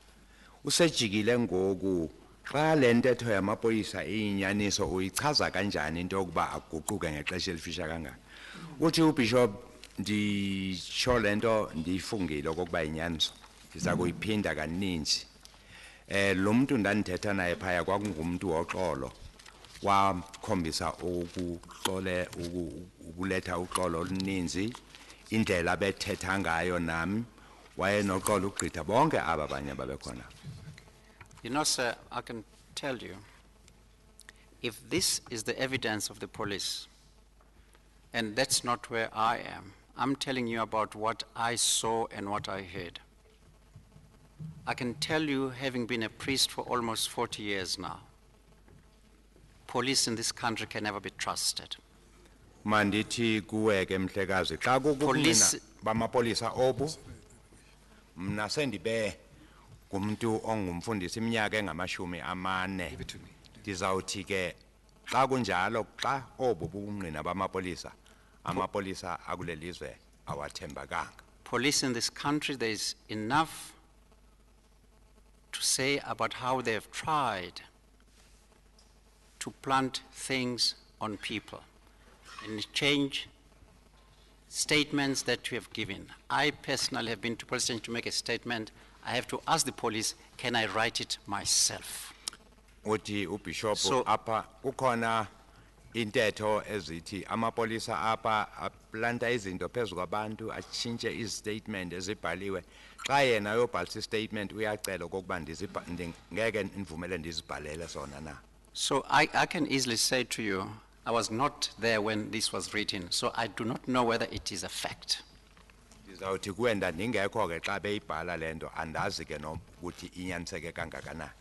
Speaker 1: usejikile ngoku xa le ntetho yamapolisa iyinyaniso uyichaza kanjani into yokuba aguquke ngexesha elifisha kangaka. Uthi uBishop nditsho lento ndiyifungile okokuba inyaniso ndiza kuyiphinda kaninzi. Lo muntu ndandithetha naye phaya kwakungumuntu woxolo wakhombisa ukuletha uxolo oluninzi indlela bethetha ngayo nami wayenoxolo ugqitha bonke aba banye babekhona.
Speaker 12: You know, sir, I can tell you, if this is the evidence of the police, and that's not where I am, I'm telling you about what I saw and what I heard. I can tell you, having been a priest for almost 40 years now, police in this country can never be trusted.
Speaker 1: Mandithi kuwe ke Mhlekazi xa kukungqina bamapolisa obu mna sendibe kumuntu ongumfundisi iminyaka engamashumi amane ndizawuthi ke xa kunjalo xa obu bungqina bamapolisa amapolisa akulelizwe awathembakanga.
Speaker 12: Police in this country, there is enough to say about how they have tried to plant things on people and change statements that you have given. I personally have been to police station to make a statement. I have to ask the police, can I write it myself?
Speaker 1: Uthi ubishop apha ukhona intetho ezithi amapolisa apha aplanta izinto phezu kwabantu atshintshe istatement ezibhaliwe xa yena yobhalisa istatement uyacela okokuba ngeke nivumele ndizibhalele sona na.
Speaker 12: So I can easily say to you, I was not there when this was written, so I do not know whether it is a fact.
Speaker 1: Ndizawuthi kuwe ndingekho ke xa beyibhala lento andazi ke nokuthi inyaniseke kangakanani.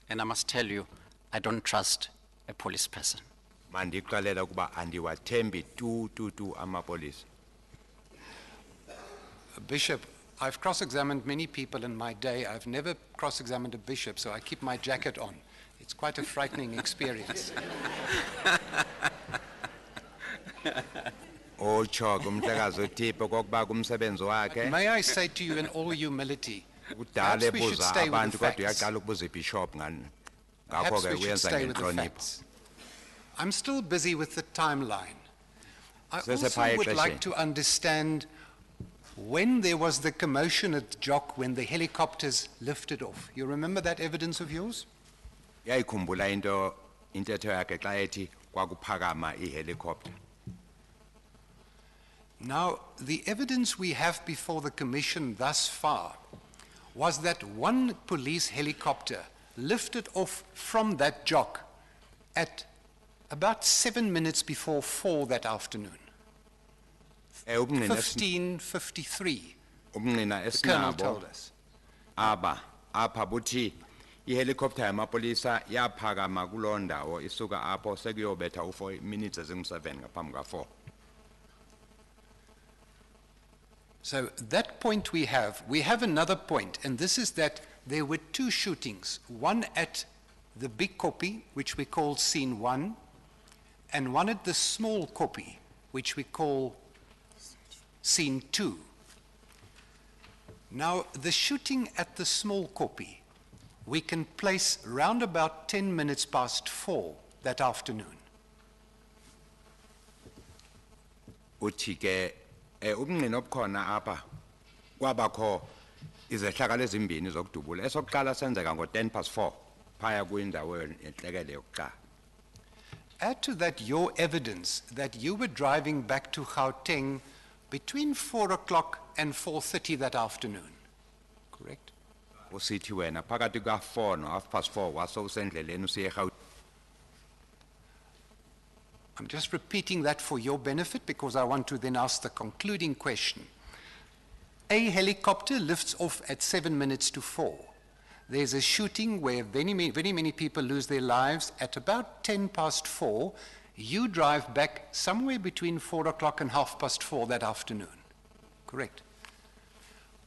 Speaker 12: And I must tell you, I don't trust a police person.
Speaker 1: Mandixelela kuba andiwathembi tu amapolisa.
Speaker 10: Bishop, I've cross-examined many people in my day. I've never cross-examined a bishop, so I keep my jacket on. It's quite a frightening experience. May I say to you in all humility, perhaps we should stay with the facts. Perhaps we should stay with the facts. I'm still busy with the timeline. I also would like to understand when there was the commotion at Jock when the helicopters lifted off. You remember that evidence of yours?
Speaker 1: Yayikhumbula intetho yakhe xa ethi kwakuphakama ihelicopter.
Speaker 10: Now, the evidence we have before the commission thus far was that one police helicopter lifted off from that Jock at about 7 minutes before 4 that afternoon. 15:53. The colonel told us.
Speaker 1: Apha buthi ihelicopter yamapolisa yaphakama kuloo ndawo isuka apho sekuyobetha u4 minutes ezingu7 ngaphambi ka4.
Speaker 10: So that point we have another point, and this is that there were two shootings, one at the big copy, which we call scene 1, and one at the small copy, which we call scene 2. Now, the shooting at the small copy, we can place round about 10 minutes past 4 that afternoon.
Speaker 1: Uthi ke ubungqina obukhona apha kwabakho izehlakalo ezimbini zokudubula esokuqala senzeka ngo10:04 phaya kwindawo yenhlekele yokuqala.
Speaker 10: Add to that your evidence that you were driving back to Gauteng between 4 o'clock and 4:30 that afternoon, correct?
Speaker 1: Usithi wena phakathi ka4 no4:30 wasowusendleleni usiye eGauteng.
Speaker 10: I'm just repeating that for your benefit because I want to then ask the concluding question. A helicopter lifts off at 7 minutes to 4. There's a shooting where very many people lose their lives. At about 10 past 4, you drive back somewhere between 4 o'clock and 4:30 that afternoon. Correct?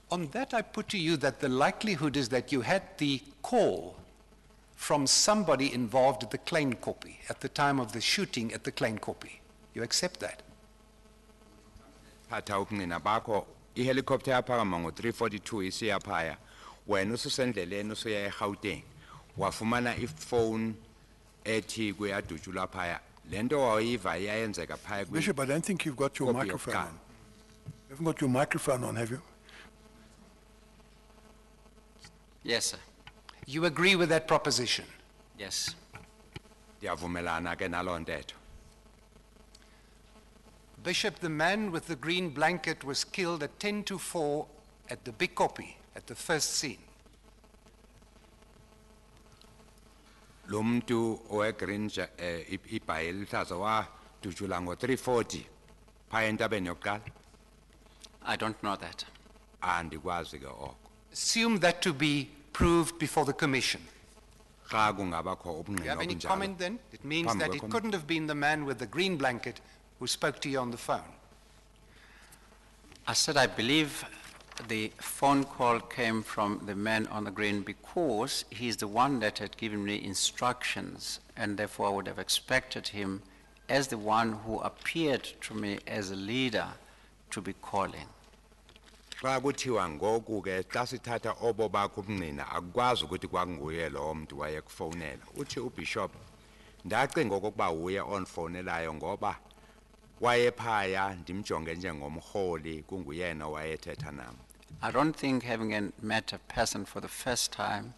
Speaker 10: On that, I put to you that the likelihood is that you had the call from somebody involved at the Klein copy at the time of the shooting at the Klein copy. You accept that?
Speaker 1: Phatha ubungqina bakho ihelicopter yaphakama ngo3:42 isiya phaya wena ususendleleni usuya eGauteng wafumana ifone ethi kuyadutshulwa phaya lento wayiva iyayenzeka phaya.
Speaker 2: Bishop, I don't think you've got your microphone on. You haven't got your microphone on, have you?
Speaker 12: Yes, sir.
Speaker 10: You agree with that proposition?
Speaker 12: Yes.
Speaker 1: Ndiyavumelana ke naloo ntetho.
Speaker 10: Bishop, the man with the green blanket was killed at 10:04 at the big copy, at the first scene.
Speaker 1: Lo muntu owegreen ibhayi eluhlaza wadutshula ngo3:40 phaya entabeni yokuqala.
Speaker 12: I don't know that.
Speaker 1: Andikwazi ke oko.
Speaker 10: Assume that to be proved before the commission.
Speaker 1: Xa kungabakho
Speaker 10: Do you have
Speaker 1: ubungqina
Speaker 10: any
Speaker 1: obunjalo,
Speaker 10: comment then? It means
Speaker 1: Phambi
Speaker 10: that it
Speaker 1: kwekhomi-
Speaker 10: couldn't have been the man with the green blanket who spoke to you on the phone.
Speaker 12: I said I believe the phone call came from the man on the green because he's the one that had given me instructions, and therefore I would have expected him, as the one who appeared to me as a leader, to be calling.
Speaker 1: xa kuthiwa ngoku ke xa sithatha obo bakho ubungqina akukwazi ukuthi kwakunguye lo mntu wayekufonela. Uthi uBishop ndacinga okokuba uye onfonelayo ngoba wayephaya ndimjonge njengomrholi kunguyena wayethetha nam.
Speaker 12: I don't think having met a person for the first time,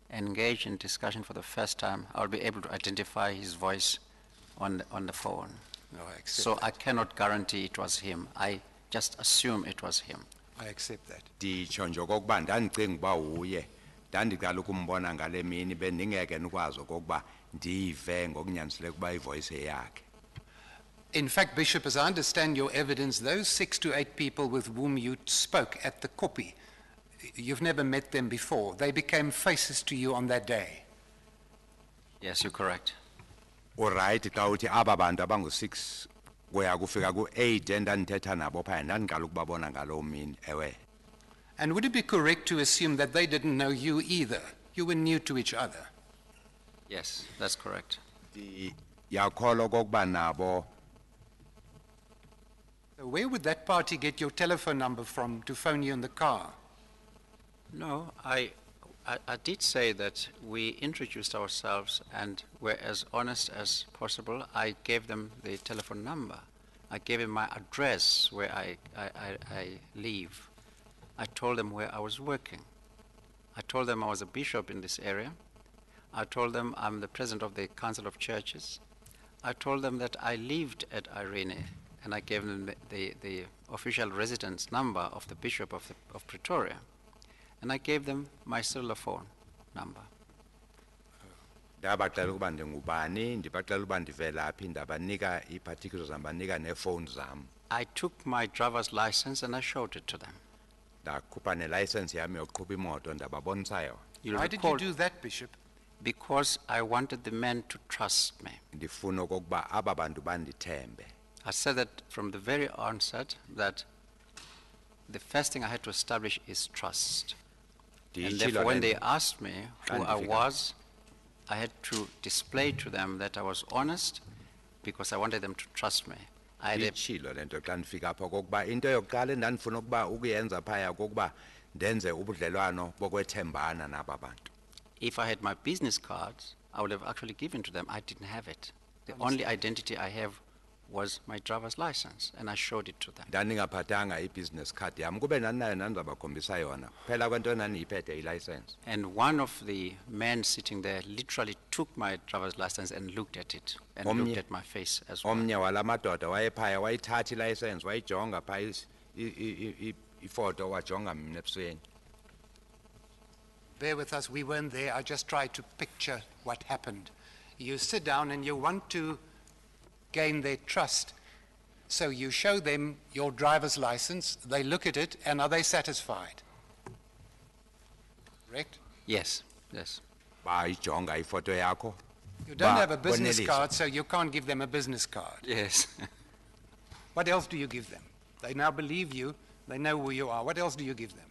Speaker 12: engaged in discussion for the first time, I'll be able to identify his voice on the phone.
Speaker 10: No, I accept
Speaker 12: So
Speaker 10: that.
Speaker 12: I cannot guarantee it was him. I just assume it was him.
Speaker 10: I accept that.
Speaker 1: Nditsho nje okokuba ndandicinga uba uye ndandiqala ukumbona ngale mini bendingeke nikwazi okokuba ndiyive ngokunyanisile ukuba ivoice yakhe.
Speaker 10: In fact, Bishop, as I understand your evidence, those 6 to 8 people with whom you spoke at the Kopi, you've never met them before. They became faces to you on that day.
Speaker 12: Yes, you're correct.
Speaker 1: Alright, xa uthi aba bantu abangu-6 kuya kufika ku-8 endandithetha nabo phaya ndandiqala ukubabona ngaloo mini ewe.
Speaker 10: And would it be correct to assume that they didn't know you either? You were new to each other.
Speaker 12: Yes, that's correct.
Speaker 1: Yakholwa okokuba nabo
Speaker 10: So where would that party get your telephone number from to phone you in the car?
Speaker 12: No, I did say that we introduced ourselves and were as honest as possible. I gave them the telephone number. I gave them my address where I live. I told them where I was working. I told them I was a bishop in this area. I told them I'm the president of the Council of Churches. I told them that I lived at Irene, and I gave them the official residence number of the Bishop of Pretoria. And I gave them my cellular phone number.
Speaker 1: ndabaxela ukuba ndingubani ndibaxela ukuba ndivela phi ndabanika ii-particulars zam banika neefowuni zam.
Speaker 12: I took my driver's license and I showed it to them.
Speaker 1: Ndakhupha nelayisensi yam yoqhuba imoto ndababonisa yona.
Speaker 12: You'll
Speaker 10: Why did you
Speaker 12: recall-
Speaker 10: do that, Bishop?
Speaker 12: Because I wanted the men to trust me.
Speaker 1: Ndifuna okokuba aba bantu bandithembe.
Speaker 12: I said that from the very onset that the first thing I had to establish is trust. And
Speaker 1: Ndiyitshilo
Speaker 12: therefore, when
Speaker 1: le
Speaker 12: they
Speaker 1: nto.
Speaker 12: asked me who I
Speaker 1: Ndifika.
Speaker 12: was, I had to display to them that I was honest because I wanted them to trust me. I had a
Speaker 1: Ndiyitshilo le nto xa ndifika apho okokuba into yokuqala endandifuna ukuba ukuyenza phaya kokuba ndenze ubudlelwano bokwethembana naba bantu.
Speaker 12: If I had my business cards, I would have actually given to them. I didn't have it. The only identity I have was my driver's license, and I showed it to them.
Speaker 1: Ndandingaphathanga i-business card yam kube nandinayo ndandizabakhombisa yona phela kwento ndandiyiphethe ilayisensi.
Speaker 12: And one of the men sitting there literally took my driver's license and looked at it and
Speaker 1: Omnye-
Speaker 12: looked at my face as well.
Speaker 1: Omnye wala madoda wayephaya wayithatha ilayisensi wayijonga phaya ifoto wajonga mina ebusweni.
Speaker 10: Bear with us, we weren't there. I just tried to picture what happened. You sit down and you want to gain their trust. So you show them your driver's license, they look at it, and are they satisfied? Correct?
Speaker 12: Yes, yes.
Speaker 1: Bayijonga ifoto yakho.
Speaker 10: You don't have a
Speaker 1: Ba-
Speaker 10: business
Speaker 1: bonelisa.
Speaker 10: card, so you can't give them a business card.
Speaker 12: Yes.
Speaker 10: What else do you give them? They now believe you, they know who you are. What else do you give them?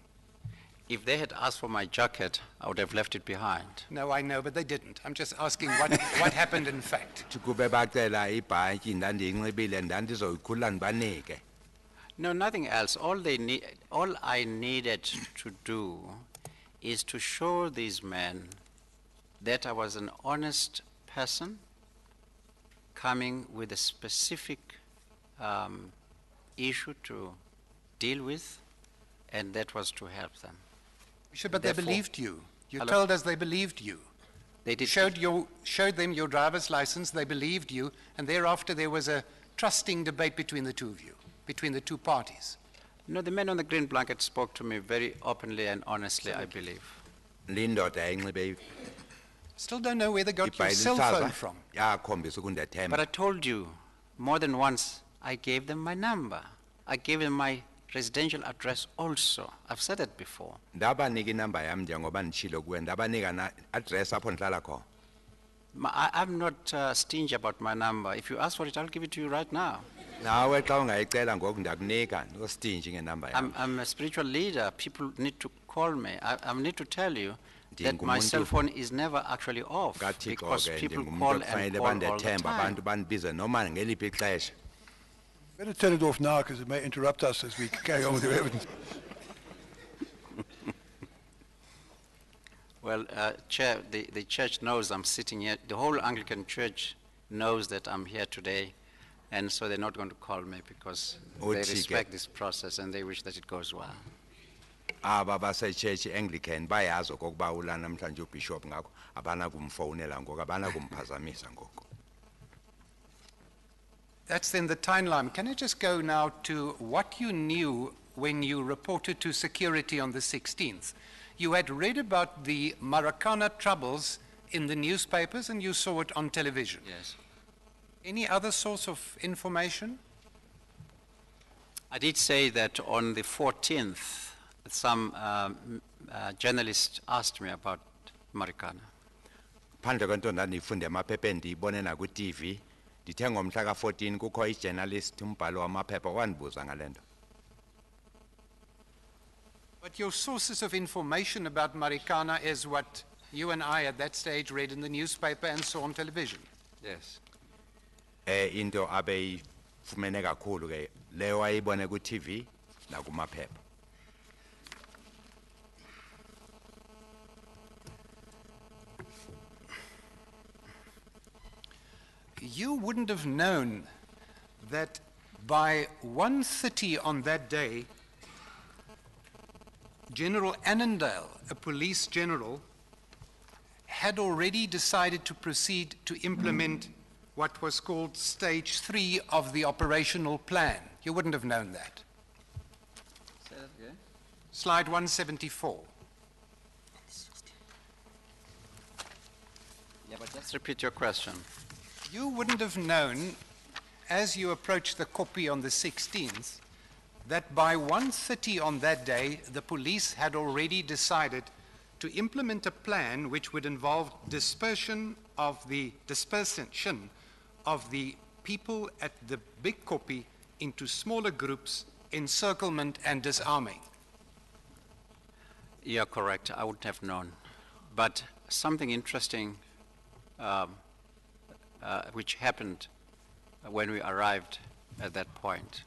Speaker 12: If they had asked for my jacket, I would have left it behind.
Speaker 10: No, I know, but they didn't. I'm just asking what happened in fact.
Speaker 1: Kube bacela ibhanki ndandiyinxibile ndandizoyikhulula ndibanike.
Speaker 12: No, nothing else. All I needed to do is to show these men that I was an honest person coming with a specific issue to deal with, and that was to help them.
Speaker 10: Sure, but they
Speaker 12: Therefore-
Speaker 10: believed you. You
Speaker 12: Hello?
Speaker 10: told us they believed you.
Speaker 12: They did.
Speaker 10: Showed them your driver's license, they believed you, and thereafter there was a trusting debate between the two of you, between the two parties.
Speaker 12: No, the man on the green blanket spoke to me very openly and honestly, I believe.
Speaker 1: Lindoda yayinxibe
Speaker 10: Still don't know where they got your
Speaker 1: ibhayile
Speaker 10: cell phone
Speaker 1: iluhlaza
Speaker 10: from.
Speaker 1: yakhombisa ukundethemba.
Speaker 12: But I told you more than once, I gave them my number. I gave them my presidential address also. I've said it before.
Speaker 1: Ndabanika inamba yami njengoba nitshilo kuwe ndabanika na address apho ndihlala khona.
Speaker 12: I'm not stingy about my number. If you ask for it, I'll give it to you right now.
Speaker 1: Nawe xa ungayicela ngoku ndakunika no-stingy ngenamba yami.
Speaker 12: I'm a spiritual leader. People need to call me. I need to tell you that my cell phone is never actually off because people call and call all the time.
Speaker 1: Abantu bandibize noma ngeliphi ixesha.
Speaker 2: Better turn it off now because it may interrupt us as we carry on with the evidence.
Speaker 12: Well, Chair, the church knows I'm sitting here. The whole Anglican Church knows that I'm here today, and so they're not going to call me because they respect this process and they wish that it goes well.
Speaker 1: Aba base-church Anglican bayazi okokuba ulana namhlanje ubishop ngakho abana kumfonela ngoku abana kumphazamisa ngoku.
Speaker 10: That's then the timeline. Can I just go now to what you knew when you reported to security on the 16th? You had read about the Marikana troubles in the newspapers and you saw it on television.
Speaker 12: Yes.
Speaker 10: Any other source of information?
Speaker 12: I did say that on the 14th, some journalists asked me about Marikana.
Speaker 1: Phandle kwento ndanifunde amaphepha ndiyibone naku-TV ndithe ngomhla ka-14 kukho ijournalist umbhalo wamaphepha wandibuza ngale nto.
Speaker 10: But your sources of information about Marikana is what you and I at that stage read in the newspaper and saw on television.
Speaker 12: Yes.
Speaker 1: Into abeyifumene kakhulu ke leyo wayibone ku-TV nakumaphepha.
Speaker 10: You wouldn't have known that by 1:30 on that day, General Annandale, a police general, had already decided to proceed to implement what was called stage 3 of the operational plan. You wouldn't have known that.
Speaker 12: Say that again.
Speaker 10: Slide 174.
Speaker 12: Yeah, but just repeat your question.
Speaker 10: You wouldn't have known, as you approached the copy on the 16th, that by 1:30 on that day, the police had already decided to implement a plan which would involve dispersion of the people at the big copy into smaller groups, encirclement and disarming.
Speaker 12: You're correct. I wouldn't have known. But something interesting which happened when we arrived at that point.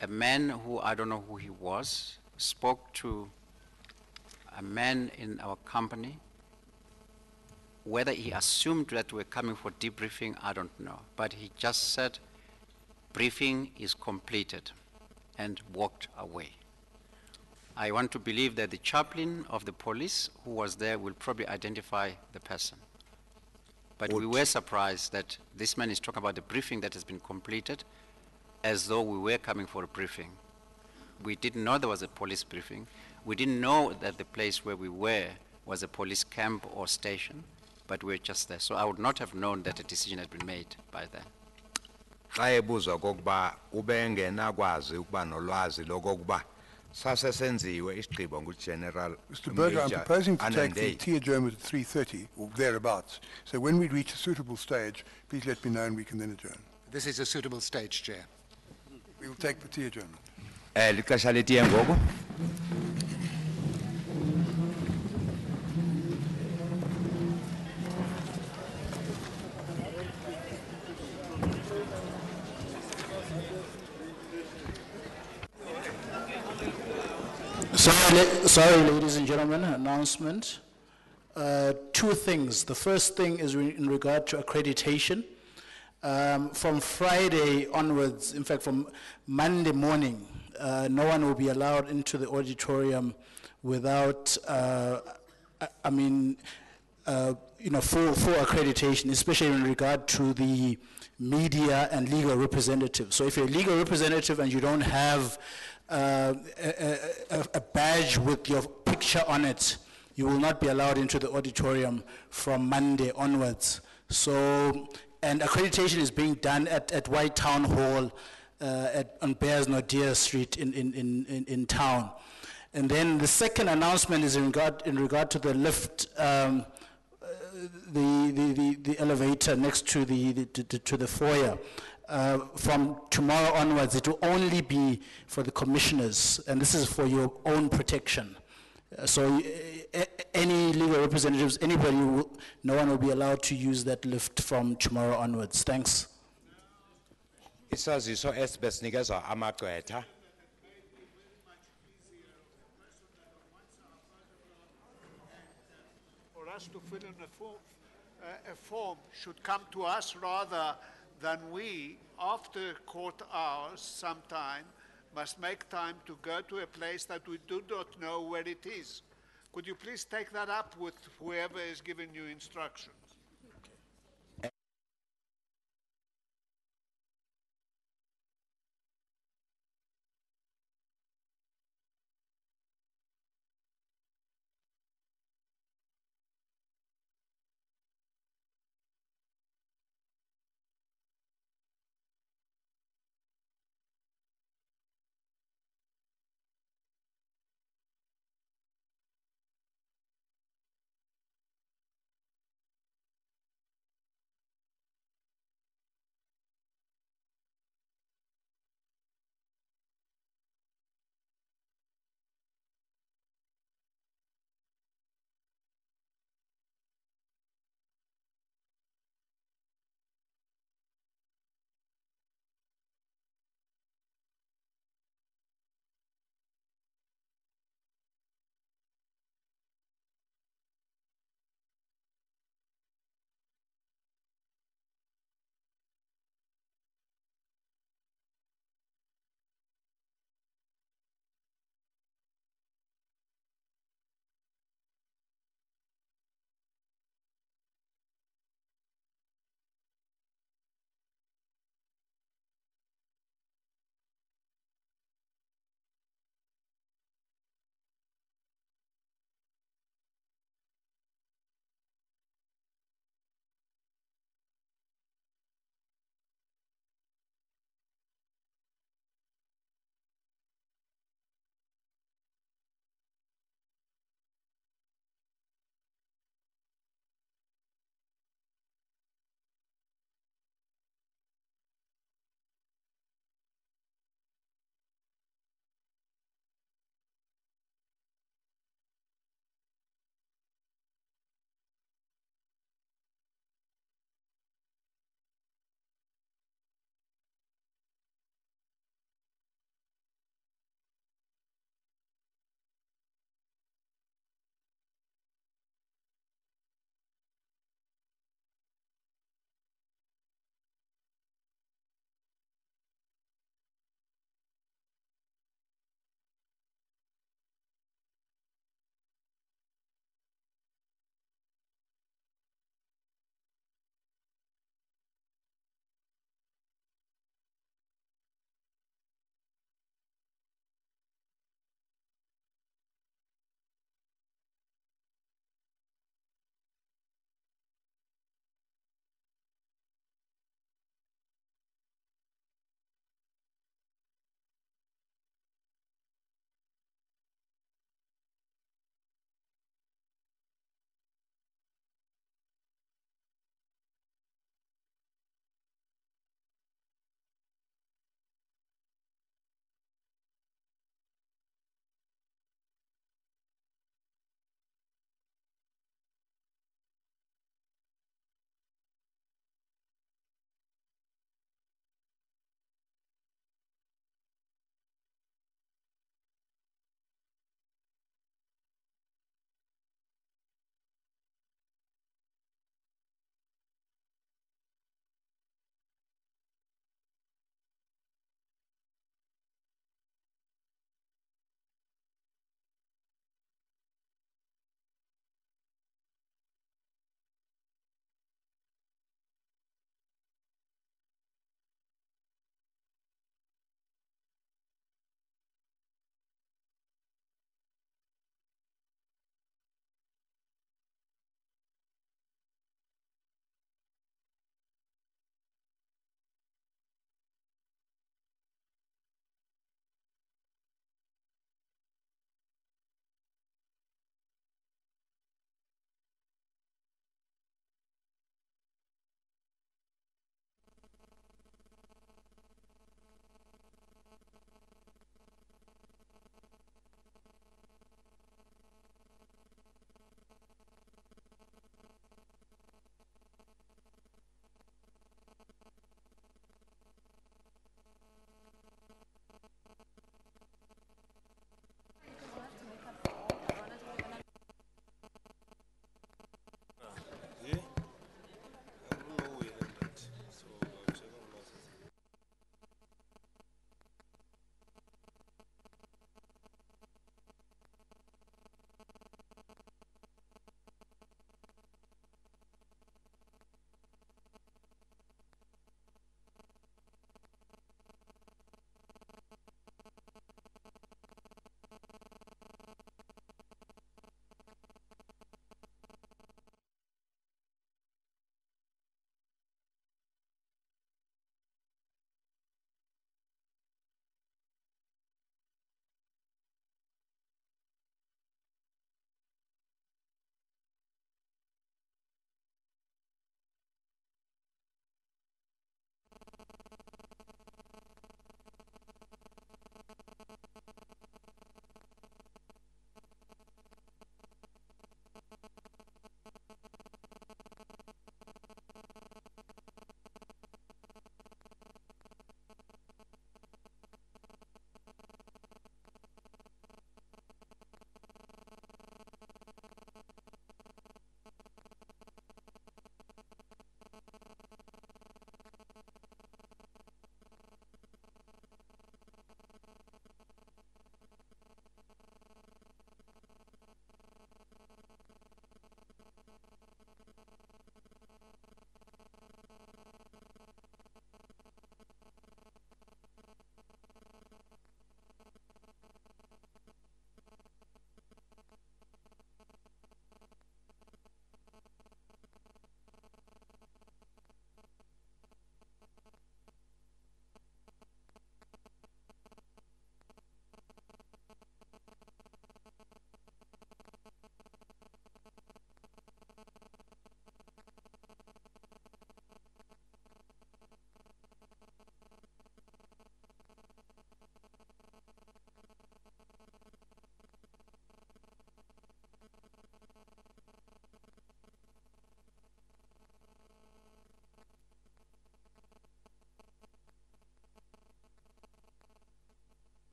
Speaker 12: A man who, I don't know who he was, spoke to a man in our company. Whether he assumed that we're coming for debriefing, I don't know. But he just said, briefing is completed, and walked away. I want to believe that the chaplain of the police who was there will probably identify the person. But we were surprised that this man is talking about the briefing that has been completed as though we were coming for a briefing. We didn't know there was a police briefing. We didn't know that the place where we were was a police camp or station, but we were just there. So I would not have known that a decision had been made by then.
Speaker 1: Xa ebuzwa kokuba ubengenakwazi ukuba nolwazi lokokuba sasesenziwe isigqibo nguGeneral
Speaker 2: Mr. Berger, I'm proposing to take the tea adjournment at 3:30 or thereabouts. So when we reach a suitable stage, please let me know and we can then adjourn.
Speaker 10: This is a suitable stage, Chair.
Speaker 2: We will take the tea adjournment.
Speaker 1: Lixesha letiye ngoku.
Speaker 13: Sorry, ladies and gentlemen, announcement. Two things. The first thing is in regard to accreditation. From Friday onwards, in fact, from Monday morning, no one will be allowed into the auditorium without, full accreditation, especially in regard to the media and legal representatives. So if you're a legal representative and you don't have a badge with your picture on it, you will not be allowed into the auditorium from Monday onwards. So, and accreditation is being done at White Town Hall on Bears-Nordier Street in town. And then the second announcement is in regard to the lift, the elevator next to the foyer. From tomorrow onwards, it will only be for the commissioners, and this is for your own protection. So any legal representatives, anybody, no one will be allowed to use that lift from tomorrow onwards. Thanks.
Speaker 1: Isaziso esibesinikezwa amagqwetha.
Speaker 5: For us to fill in a form should come to us rather than we, after court hours sometime, must make time to go to a place that we do not know where it is. Could you please take that up with whoever is giving you instructions?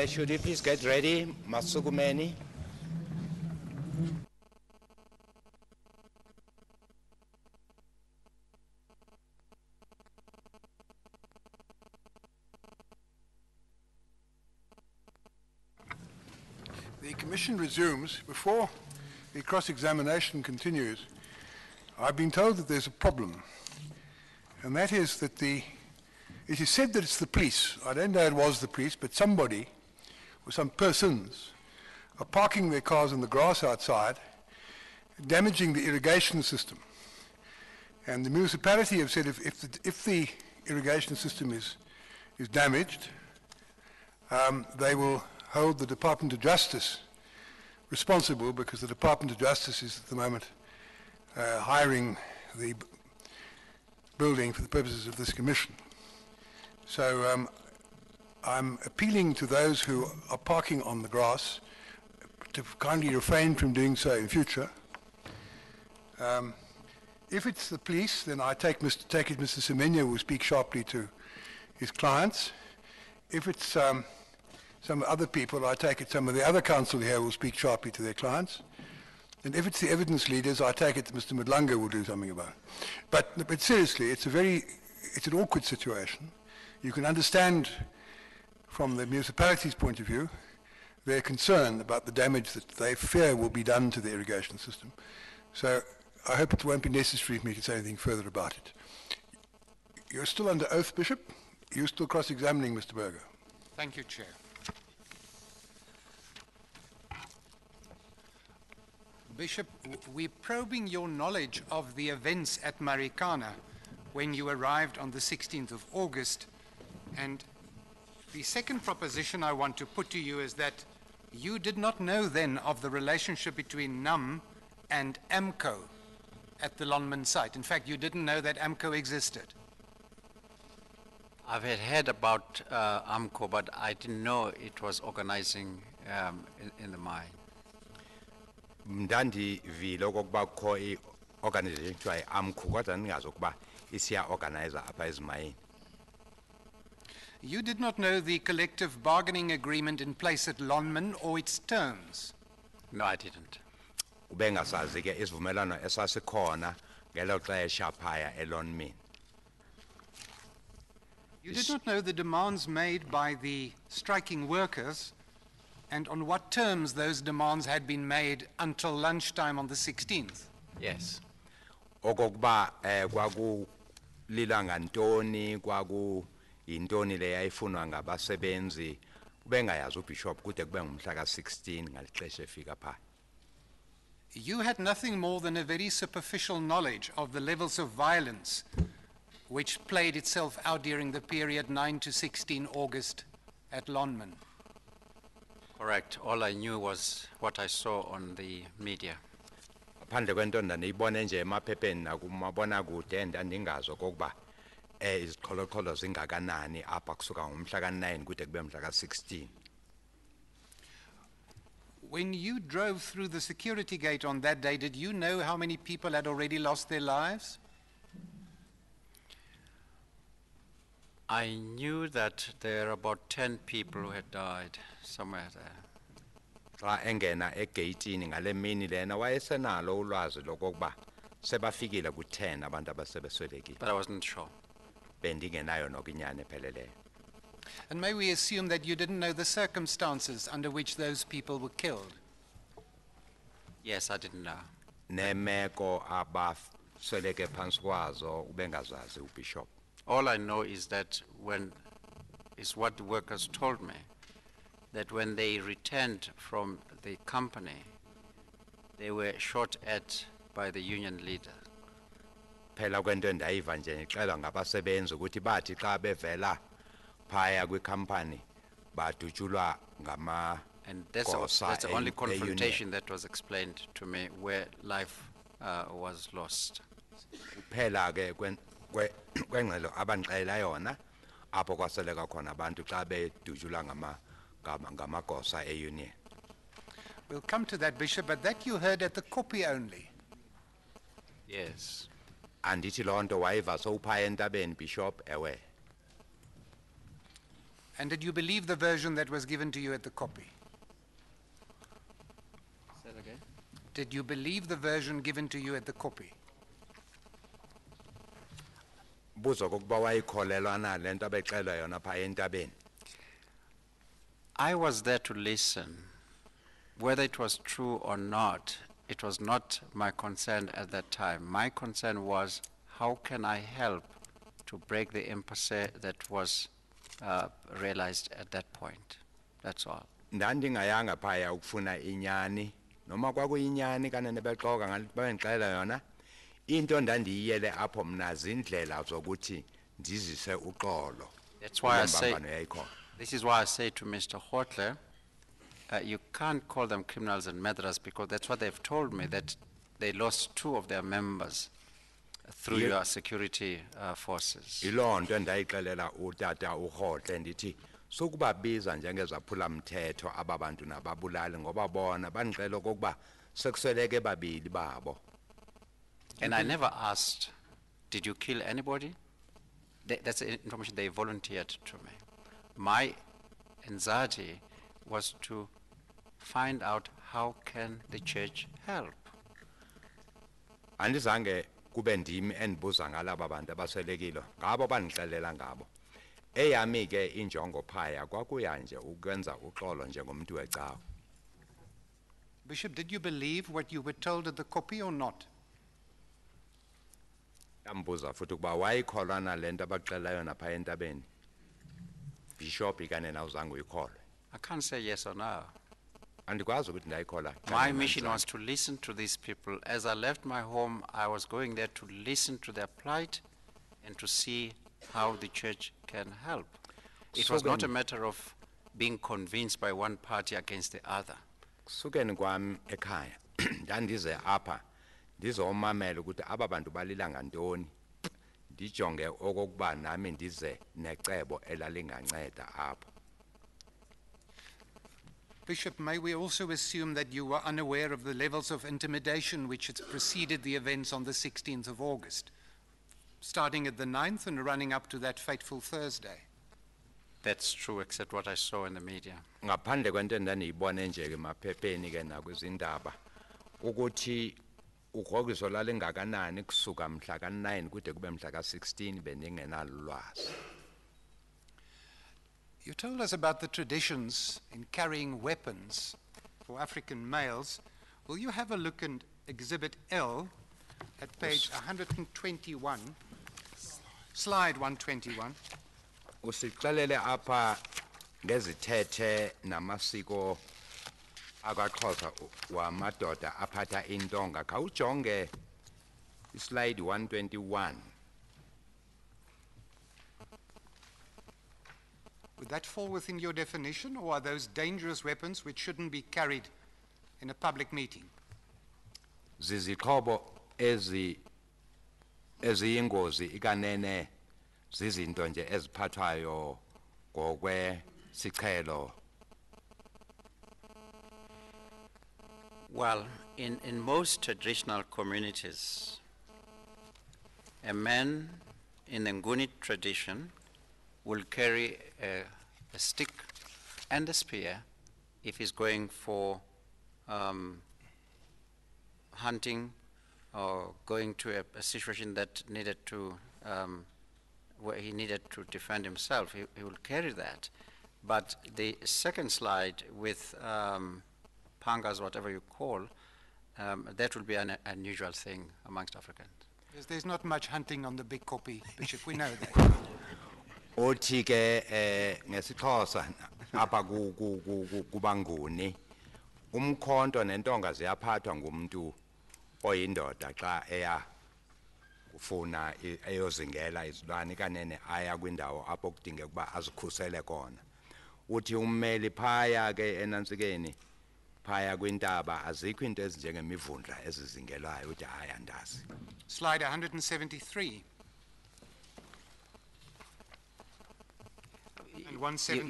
Speaker 1: Should you please get ready, Masukumeni?
Speaker 2: The Commission resumes. Before the cross-examination continues, I've been told that there's a problem, and that is that it is said that it's the police. I don't know it was the police, but somebody, or some persons, are parking their cars in the grass outside, damaging the irrigation system. And the municipality have said if the irrigation system is damaged, they will hold the Department of Justice responsible, because the Department of Justice is at the moment hiring the building for the purposes of this commission. So I'm appealing to those who are parking on the grass to kindly refrain from doing so in future. If it's the police, then I take it Mr. Semenya will speak sharply to his clients. If it's some other people, I take it some of the other council here will speak sharply to their clients. And if it's the evidence leaders, I take it that Mr. Mudlanga will do something about it. But seriously, it's an awkward situation. You can understand from the municipality's point of view their concern about the damage that they fear will be done to the irrigation system. So I hope it won't be necessary for me to say anything further about it. You're still under oath, Bishop. You're still cross-examining Mr. Berger.
Speaker 10: Thank you, Chair. Bishop, we're probing your knowledge of the events at Marikana when you arrived on the 16th of August. And the second proposition I want to put to you is that you did not know then of the relationship between NUM and AMCO at the Lonmin site. In fact, you didn't know that AMCO existed.
Speaker 12: I've heard about AMCO, but I didn't know it was organizing in the mine.
Speaker 1: Mndandi vile okokuba kho i-organization kuthiwa yi-AMCO kodwa ndingazi ukuba isiya-organizer apha ezimayini.
Speaker 10: You did not know the collective bargaining agreement in place at Lonmin or its terms?
Speaker 12: No, I didn't.
Speaker 1: Ubengasazi ke isivumelwano esasikhona ngelo xesha phaya eLonmin.
Speaker 10: You did not know the demands made by the striking workers and on what terms those demands had been made until lunchtime on the 16th?
Speaker 12: Yes.
Speaker 1: Okokuba kwakulilanga ntoni yintoni le yayifunwa ngabasebenzi ubengayazi uBishop kude kube ngumhla ka-16 ngalixesha efika phaa.
Speaker 10: You had nothing more than a very superficial knowledge of the levels of violence which played itself out during the period 9 to 16 August at Lonmin.
Speaker 12: Correct. All I knew was what I saw on the media.
Speaker 1: Aphandle kwento ndandiyibone nje emaphepheni nakumabonakude ndandingazi okokuba iziqholoqholo zingakanani apha kusuka ngomhla ka-9 kude kube mhla ka-16.
Speaker 10: When you drove through the security gate on that day, did you know how many people had already lost their lives?
Speaker 12: I knew that there are about 10 people who had died somewhere there.
Speaker 1: Xa engena egeyitini ngale mini lena wayesenalo ulwazi lokokuba sebafikile ku-10 abantu abasebeswelekile.
Speaker 12: But I wasn't sure.
Speaker 1: Bendingenayo nokinyani epheleleyo.
Speaker 10: And may we assume that you didn't know the circumstances under which those people were killed?
Speaker 12: Yes, I didn't know.
Speaker 1: Nemeko abasweleke phantsi kwazo ubengazazi uBishop.
Speaker 12: All I know is that what the workers told me, that when they returned from the company, they were shot at by the union leader.
Speaker 1: Phela kwento endayiva nje ngixelwa ngabasebenzi ukuthi bathi xa bevela phaya kwikhampani badutshulwa ngama.
Speaker 12: And that's the only confrontation that was explained to me where life was lost.
Speaker 1: Phela ke kwengxelo abanxelela yona apho kwaseleka khona abantu xa bedutshulwa ngamagosa eunion.
Speaker 10: We'll come to that, Bishop, but that you heard at the copy only.
Speaker 12: Yes.
Speaker 1: Andithi loo nto wayiva sowuphaya entabeni, Bishop, ewe.
Speaker 10: And did you believe the version that was given to you at the copy?
Speaker 12: Say that again?
Speaker 10: Did you believe the version given to you at the copy?
Speaker 1: buzo kokuba wayikholelwa na lento abexelwa yona pha entabeni.
Speaker 12: I was there to listen. Whether it was true or not, it was not my concern at that time. My concern was, how can I help to break the impasse that was realized at that point? That's all.
Speaker 1: Ndandingayanga phaya ukufuna inyani noma kwakuyinyani kanene bexoka ngalithi bayengixela yona into ndandiyiyele apho mna zindlela zokuthi ndizise uxolo.
Speaker 12: That's why I say, this is why I say to Mr. Hortler, you can't call them criminals and murderers because that's what they've told me, that they lost 2 of their members through your security forces.
Speaker 1: Iloo nto ndayixelela utata uRhotle ndithi sukubabiza njengezaphula mthetho aba bantu nababulali ngoba bona bandixela okokuba sekusweleke babili babo.
Speaker 12: And I never asked, did you kill anybody? That's the information they volunteered to me. My anxiety was to find out how can the church help.
Speaker 1: Andizange kube ndimi endibuza ngalaba bantu abaswelekile ngabo bandixelela ngabo. Eyami ke injongo phaya kwakuya nje ukwenza uxolo njengomuntu wecawa.
Speaker 10: Bishop, did you believe what you were told at the copy or not?
Speaker 1: Yambuza futhi ukuba wayikholwa na lento abaxela yona pha entabeni. Bishop ikane na uzange uyikholwe.
Speaker 12: I can't say yes or no.
Speaker 1: Andikwazi ukuthi ndayikholwa.
Speaker 12: My mission was to listen to these people. As I left my home, I was going there to listen to their plight and to see how the church can help. It was not a matter of being convinced by one party against the other.
Speaker 1: Sukeni kwami ekhaya ndandize apha ndizomamela ukuthi aba bantu balila ngantoni ndijonge okokuba nami ndize necebo elalinganceda apho.
Speaker 10: Bishop, may we also assume that you were unaware of the levels of intimidation which had preceded the events on the 16th of August, starting at the 9th and running up to that fateful Thursday?
Speaker 12: That's true, except what I saw in the media.
Speaker 1: Ngaphandle kwento endandiyibone nje ke maphepheni ke nakwizindaba ukuthi ugrogiso lalingakanani kusuka mhla ka9 kude kube mhla ka16 bendingenalo ulwazi.
Speaker 10: You told us about the traditions in carrying weapons for African males. Will you have a look at Exhibit L at page 121, slide 121?
Speaker 1: Usixelele apha ngezithethe namasiko akwaXhosa wamadoda aphatha intonga khawujonge slide 121.
Speaker 10: Would that fall within your definition, or are those dangerous weapons which shouldn't be carried in a public meeting?
Speaker 1: Zizixhobo eziyingozi ikanene zizinto nje eziphathwayo ngokwesichelo.
Speaker 12: Well, in most traditional communities, a man in the Nguni tradition will carry a stick and a spear if he's going for hunting or going to a situation that needed to, where he needed to defend himself. He will carry that. But the second slide with pangas, whatever you call, that will be an unusual thing amongst Africans.
Speaker 10: Yes, there's not much hunting on the big copy, Bishop, we know that.
Speaker 1: Othi ke ngesixhosa apha kubanguni umkhonto nentonga ziyaphathwa ngumuntu oyindoda xa eya ufuna eyozingela izilwane kanene aya kwindawo apho kudinge kuba azikhusele khona. Uthi ummeli phaya ke enantsikeni phaya kwintaba azikho into ezinjengemivundla ezizingelwayo uthi hayi andazi.
Speaker 10: Slide 173.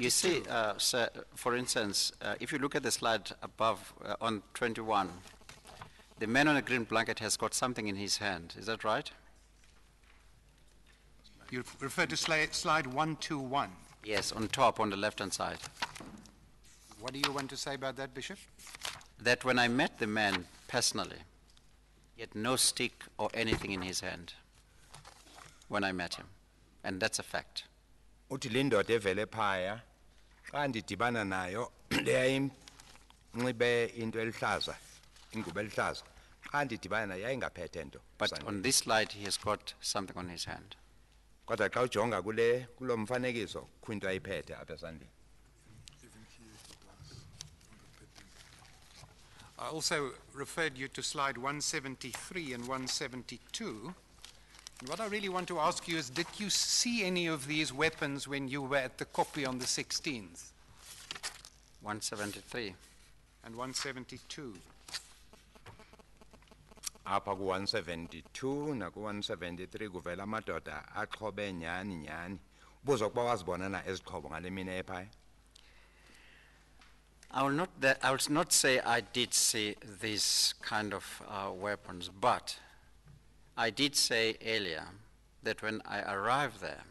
Speaker 12: You see, sir, for instance, if you look at the slide above on 21, the man on a green blanket has got something in his hand. Is that right?
Speaker 10: You refer to slide 121.
Speaker 12: Yes, on top, on the left-hand side.
Speaker 10: What do you want to say about that, Bishop?
Speaker 12: That when I met the man personally, he had no stick or anything in his hand when I met him. And that's a fact.
Speaker 1: Uthi lindoda evele phaya xa ndidibana nayo leyayinxibe into elihlaza ingubo elihlaza xa ndidibana nayo yayingaphethe nto.
Speaker 12: But on this slide, he has got something on his hand.
Speaker 1: Kodwa xa ujonga kulo mfanekiso kukho into ayiphethe apha esandleni.
Speaker 10: I also referred you to slide 173 and 172. And what I really want to ask you is, did you see any of these weapons when you were at the copy on the 16th?
Speaker 12: 173.
Speaker 10: And 172.
Speaker 1: Apha ku 172 na ku 173 kuvela amadoda axhobe nyani. Ubuzo kuba wazibona na ezixhobo ngale mini ephaya.
Speaker 12: I will not say I did see these kind of weapons, but I did say earlier that when I arrived there,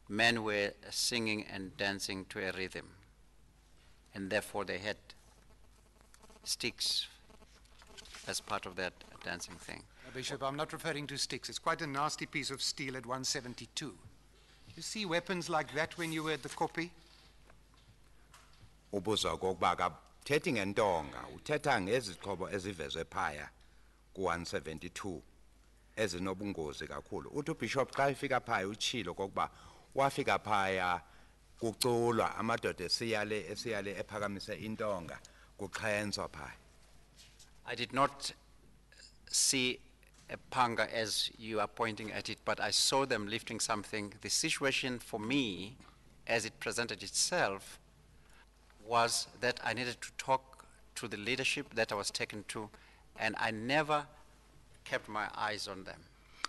Speaker 12: men were singing and dancing to a rhythm, and therefore they had sticks as part of that dancing thing.
Speaker 10: Bishop, I'm not referring to sticks. It's quite a nasty piece of steel at 172. You see weapons like that when you were at the copy?
Speaker 1: Ubuzo kokuba akathethi ngentonga uthetha ngezixhobo ezivezwe phaya ku 172 ezinobungozi kakhulu. Uthi uBishop xa efika phaya utshilo kokuba wafika phaya kuculwa amadoda esiyale ephakamise intonga kuxhentswa phaya.
Speaker 12: I did not see a panga as you are pointing at it, but I saw them lifting something. The situation for me, as it presented itself, was that I needed to talk to the leadership that I was taken to, and I never kept my eyes on them.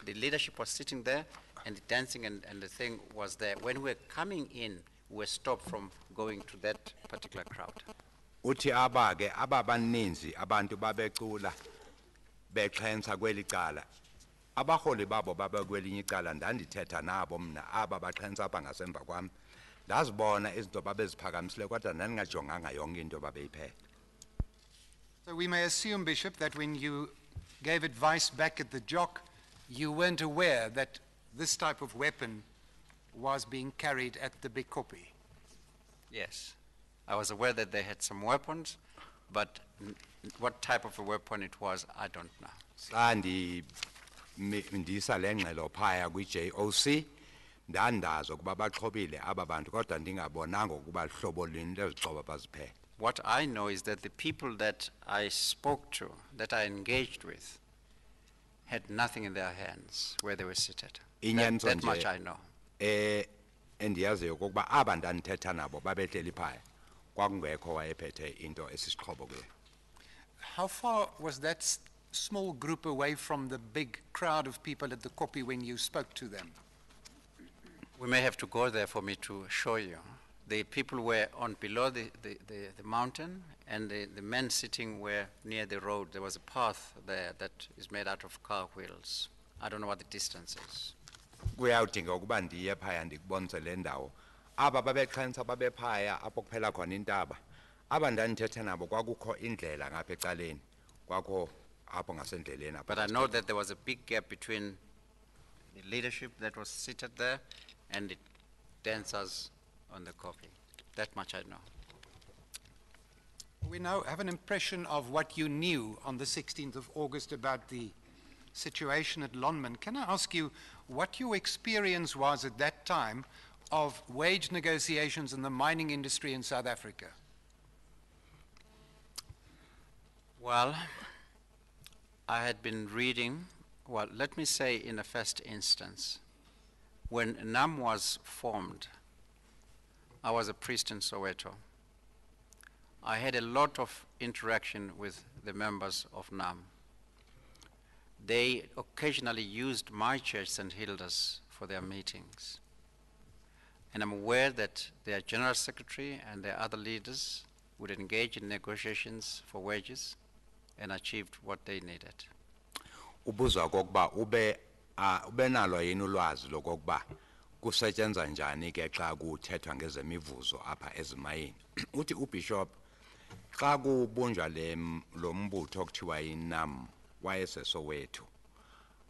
Speaker 12: The leadership was sitting there, and the dancing and the thing was there. When we were coming in, we were stopped from going to that particular crowd.
Speaker 1: Uthi abake ababaninzi abantu babecula bexhensa kweli cala. Abaholi babo babekwelinye icala ndandithetha nabo mna aba baxhensa apha ngasemva kwami. Ndazibona izinto babeziphakamisile kodwa ndandingajonganga yonke into babeyiphethe.
Speaker 10: So we may assume, Bishop, that when you gave advice back at the Jock, you weren't aware that this type of weapon was being carried at the big copy.
Speaker 12: Yes. I was aware that they had some weapons, but what type of a weapon it was, I don't know.
Speaker 1: Xa ndisa le ngxelo phaya kwi-JOC ndandazi ukuba baxhobile aba bantu kodwa ndingabonanga ukuba hlobo lini lezixhobo baziphethe.
Speaker 12: What I know is that the people that I spoke to, that I engaged with, had nothing in their hands where they were seated. That much I know.
Speaker 1: Endiyaziyo ukuba aba ndandithetha nabo babehleli phaya kwakungekho wayephethe into esisixhobo kuyo.
Speaker 10: How far was that small group away from the big crowd of people at the copy when you spoke to them?
Speaker 12: We may have to go there for me to show you. The people were on below the mountain, and the men sitting were near the road. There was a path there that is made out of car wheels. I don't know what the distance is.
Speaker 1: Kuyawudinga ukuba ndiye phaya ndikubonise le ndawo. Aba babexhensa babephaya apho kuphela khona intaba. Aba ndandithetha nabo kwakukho indlela ngapha ecaleni. Kwakho apho ngasendleleni apha.
Speaker 12: But I know that there was a big gap between the leadership that was seated there and the dancers on the copy. That much I know.
Speaker 10: We now have an impression of what you knew on the 16th of August about the situation at Lonmin. Can I ask you what your experience was at that time of wage negotiations in the mining industry in South Africa?
Speaker 12: Well, I had been reading, well, let me say in the first instance, when NAM was formed, I was a priest in Soweto. I had a lot of interaction with the members of NAM. They occasionally used my church, St. Hilda's, for their meetings. And I'm aware that their general secretary and their other leaders would engage in negotiations for wages and achieved what they needed.
Speaker 1: Ubuza kokuba ube nalo yini ulwazi lokokuba kusetshenzwa njani ke xa kuthethwa ngezemivuzo apha ezimayini. Uthi uBishop xa kubunjwa lo mbutho okuthiwa iNAM wayeseSoweto,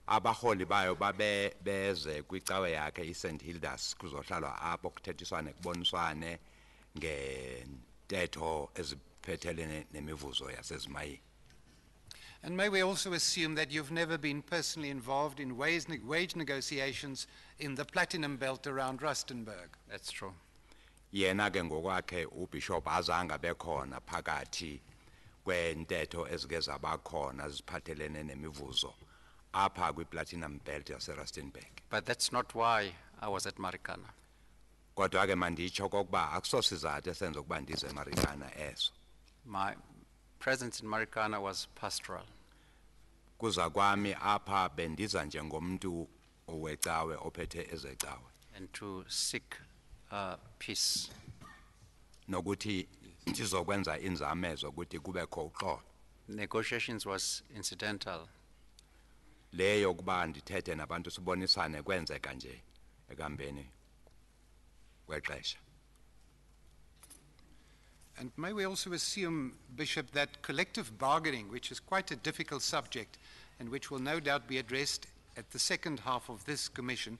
Speaker 1: abaholi bayo babe beze kwicawe yakhe iSt Hilda's kuzohlalwa apho kuthethiswane kuboniswane ngentetho eziphethelene nemivuzo yasezimayini.
Speaker 10: And may we also assume that you've never been personally involved in wage negotiations in the platinum belt around Rustenburg?
Speaker 12: That's true.
Speaker 1: Yena ke ngokwakhe uBishop azange bekhona phakathi kwentetho ezike zabakhona ziphathelene nemivuzo apha kwi-platinum belt yase-Rustenburg.
Speaker 12: But that's not why I was at Marikana.
Speaker 1: Kodwa ke manditsho kokuba akusosizathu esenza ukuba ndize eMarikana eso.
Speaker 12: My presence in Marikana was pastoral.
Speaker 1: Kuza kwami apha bendiza njengomntu owecawe ophethe ezecawe.
Speaker 12: And to seek peace.
Speaker 1: Nokuthi ndizokwenza inzamezo ukuthi kubekho uxolo.
Speaker 12: Negotiations was incidental.
Speaker 1: Leyo kuba ndithethe nabantu sibonisane kwenzeka nje ekambeni kwexesha.
Speaker 10: And may we also assume, Bishop, that collective bargaining, which is quite a difficult subject and which will no doubt be addressed at the second half of this commission,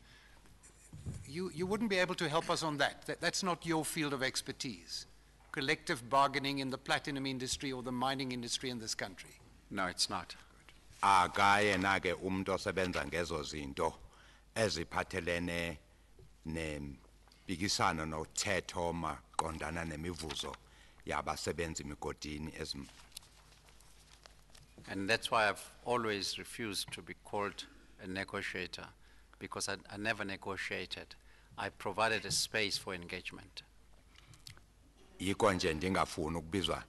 Speaker 10: you wouldn't be able to help us on that. That's not your field of expertise, collective bargaining in the platinum industry or the mining industry in this country.
Speaker 12: No, it's not.
Speaker 1: Akaye nake umuntu osebenza ngezo zinto eziphathelene nempikisano nothetho maqondana nemivuzo yabasebenzi migodini
Speaker 12: And that's why I've always refused to be called a negotiator, because I never negotiated. I provided a space for engagement.
Speaker 1: Yiko nje ndingafuni ukubizwa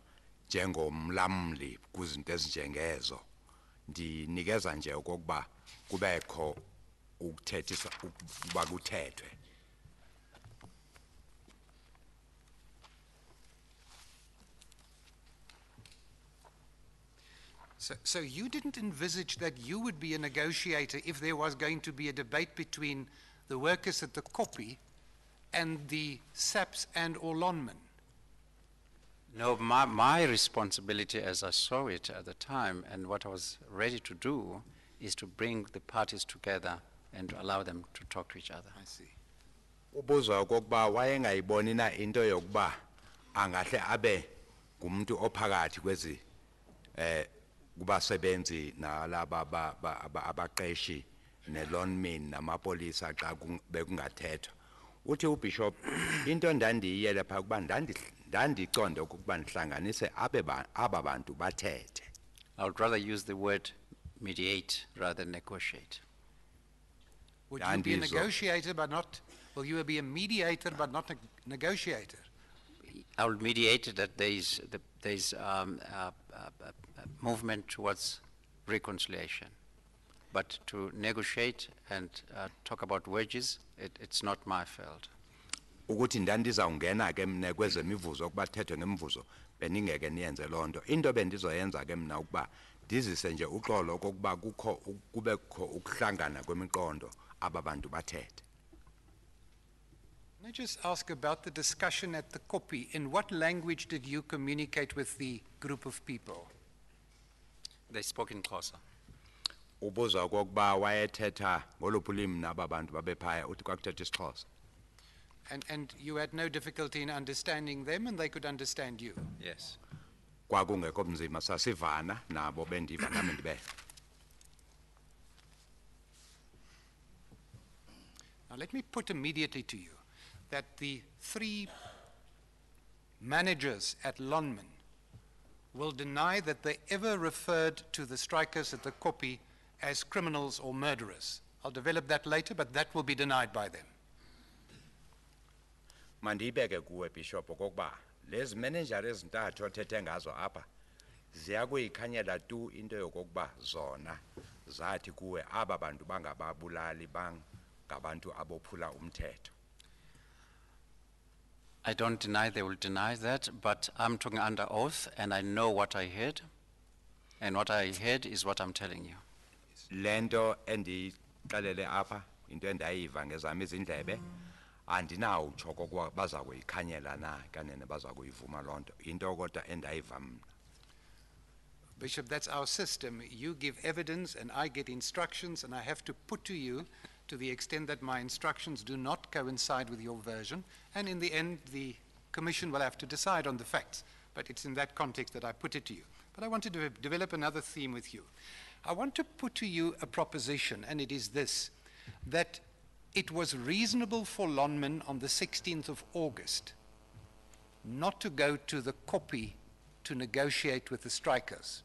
Speaker 1: njengomlamli kuzinto ezinjengezo. Ndinikeza nje okokuba kubekho ukuthethisa ukuba kuthethwe.
Speaker 10: So you didn't envisage that you would be a negotiator if there was going to be a debate between the workers at the copy and the SAPS and or Lonmin?
Speaker 12: No, my responsibility as I saw it at the time and what I was ready to do is to bring the parties together and to allow them to talk to each other.
Speaker 10: I see.
Speaker 1: Ubuza okokuba wayengayiboni na into yokuba angahle abe ngumuntu ophakathi kwezi kubasebenzi nalaba abaqeshi neLonmin namapolisa xa bekungathethwa. Uthi uBishop into ndandiyele pha kuba ndandiconde ukuba ndihlanganise aba bantu bathethe.
Speaker 12: I would rather use the word mediate rather than negotiate.
Speaker 10: Would you be a negotiator but not, will you be a mediator but not a negotiator?
Speaker 12: I will mediate that there is movement towards reconciliation. But to negotiate and talk about wages, it's not my field.
Speaker 1: Ukuthi ndandizawungena ke mna kwezemivuzo ukuba thethwe ngemivuzo beningeke niyenze lonto. Into bendizoyenza ke mna ukuba ndizise nje uxolo okokuba kubekho ukuhlangana kwemiqondo ababantu bathethe.
Speaker 10: Can I just ask about the discussion at the copy? In what language did you communicate with the group of people?
Speaker 12: They spoke in Xhosa.
Speaker 1: Ubuza okokuba wayethetha ngoluphi ulimi naba bantu babephaya uthi kwakuthetha isiXhosa.
Speaker 10: And you had no difficulty in understanding them and they could understand you?
Speaker 12: Yes.
Speaker 1: Kwakungekho mzima sasivana nabo bendiva nami ndibe.
Speaker 10: Now let me put immediately to you that the 3 managers at Lonmin will deny that they ever referred to the strikers at the copy as criminals or murderers. I'll develop that later, but that will be denied by them.
Speaker 1: Mandibeke kuwe Bishop okokuba lezi manager ezintathu othethe ngazo apha ziyakuyikhanyela tu into yokokuba zona zathi kuwe aba bantu bangababulali bangabantu abophula umthetho.
Speaker 12: I don't deny they will deny that, but I'm talking under oath and I know what I heard, and what I heard is what I'm telling you.
Speaker 1: Lento endiqalele apha into endayiva ngezami izindlebe andinawutsho kokuba baza kuyikhanyela na kanene baza kuyivuma loo nto into kodwa endayiva mna.
Speaker 10: Bishop, that's our system. You give evidence and I get instructions and I have to put to you to the extent that my instructions do not coincide with your version, and in the end the Commission will have to decide on the facts. But it's in that context that I put it to you. But I want to develop another theme with you. I want to put to you a proposition, and it is this, that it was reasonable for Lonmin on the 16th of August not to go to the copy to negotiate with the strikers.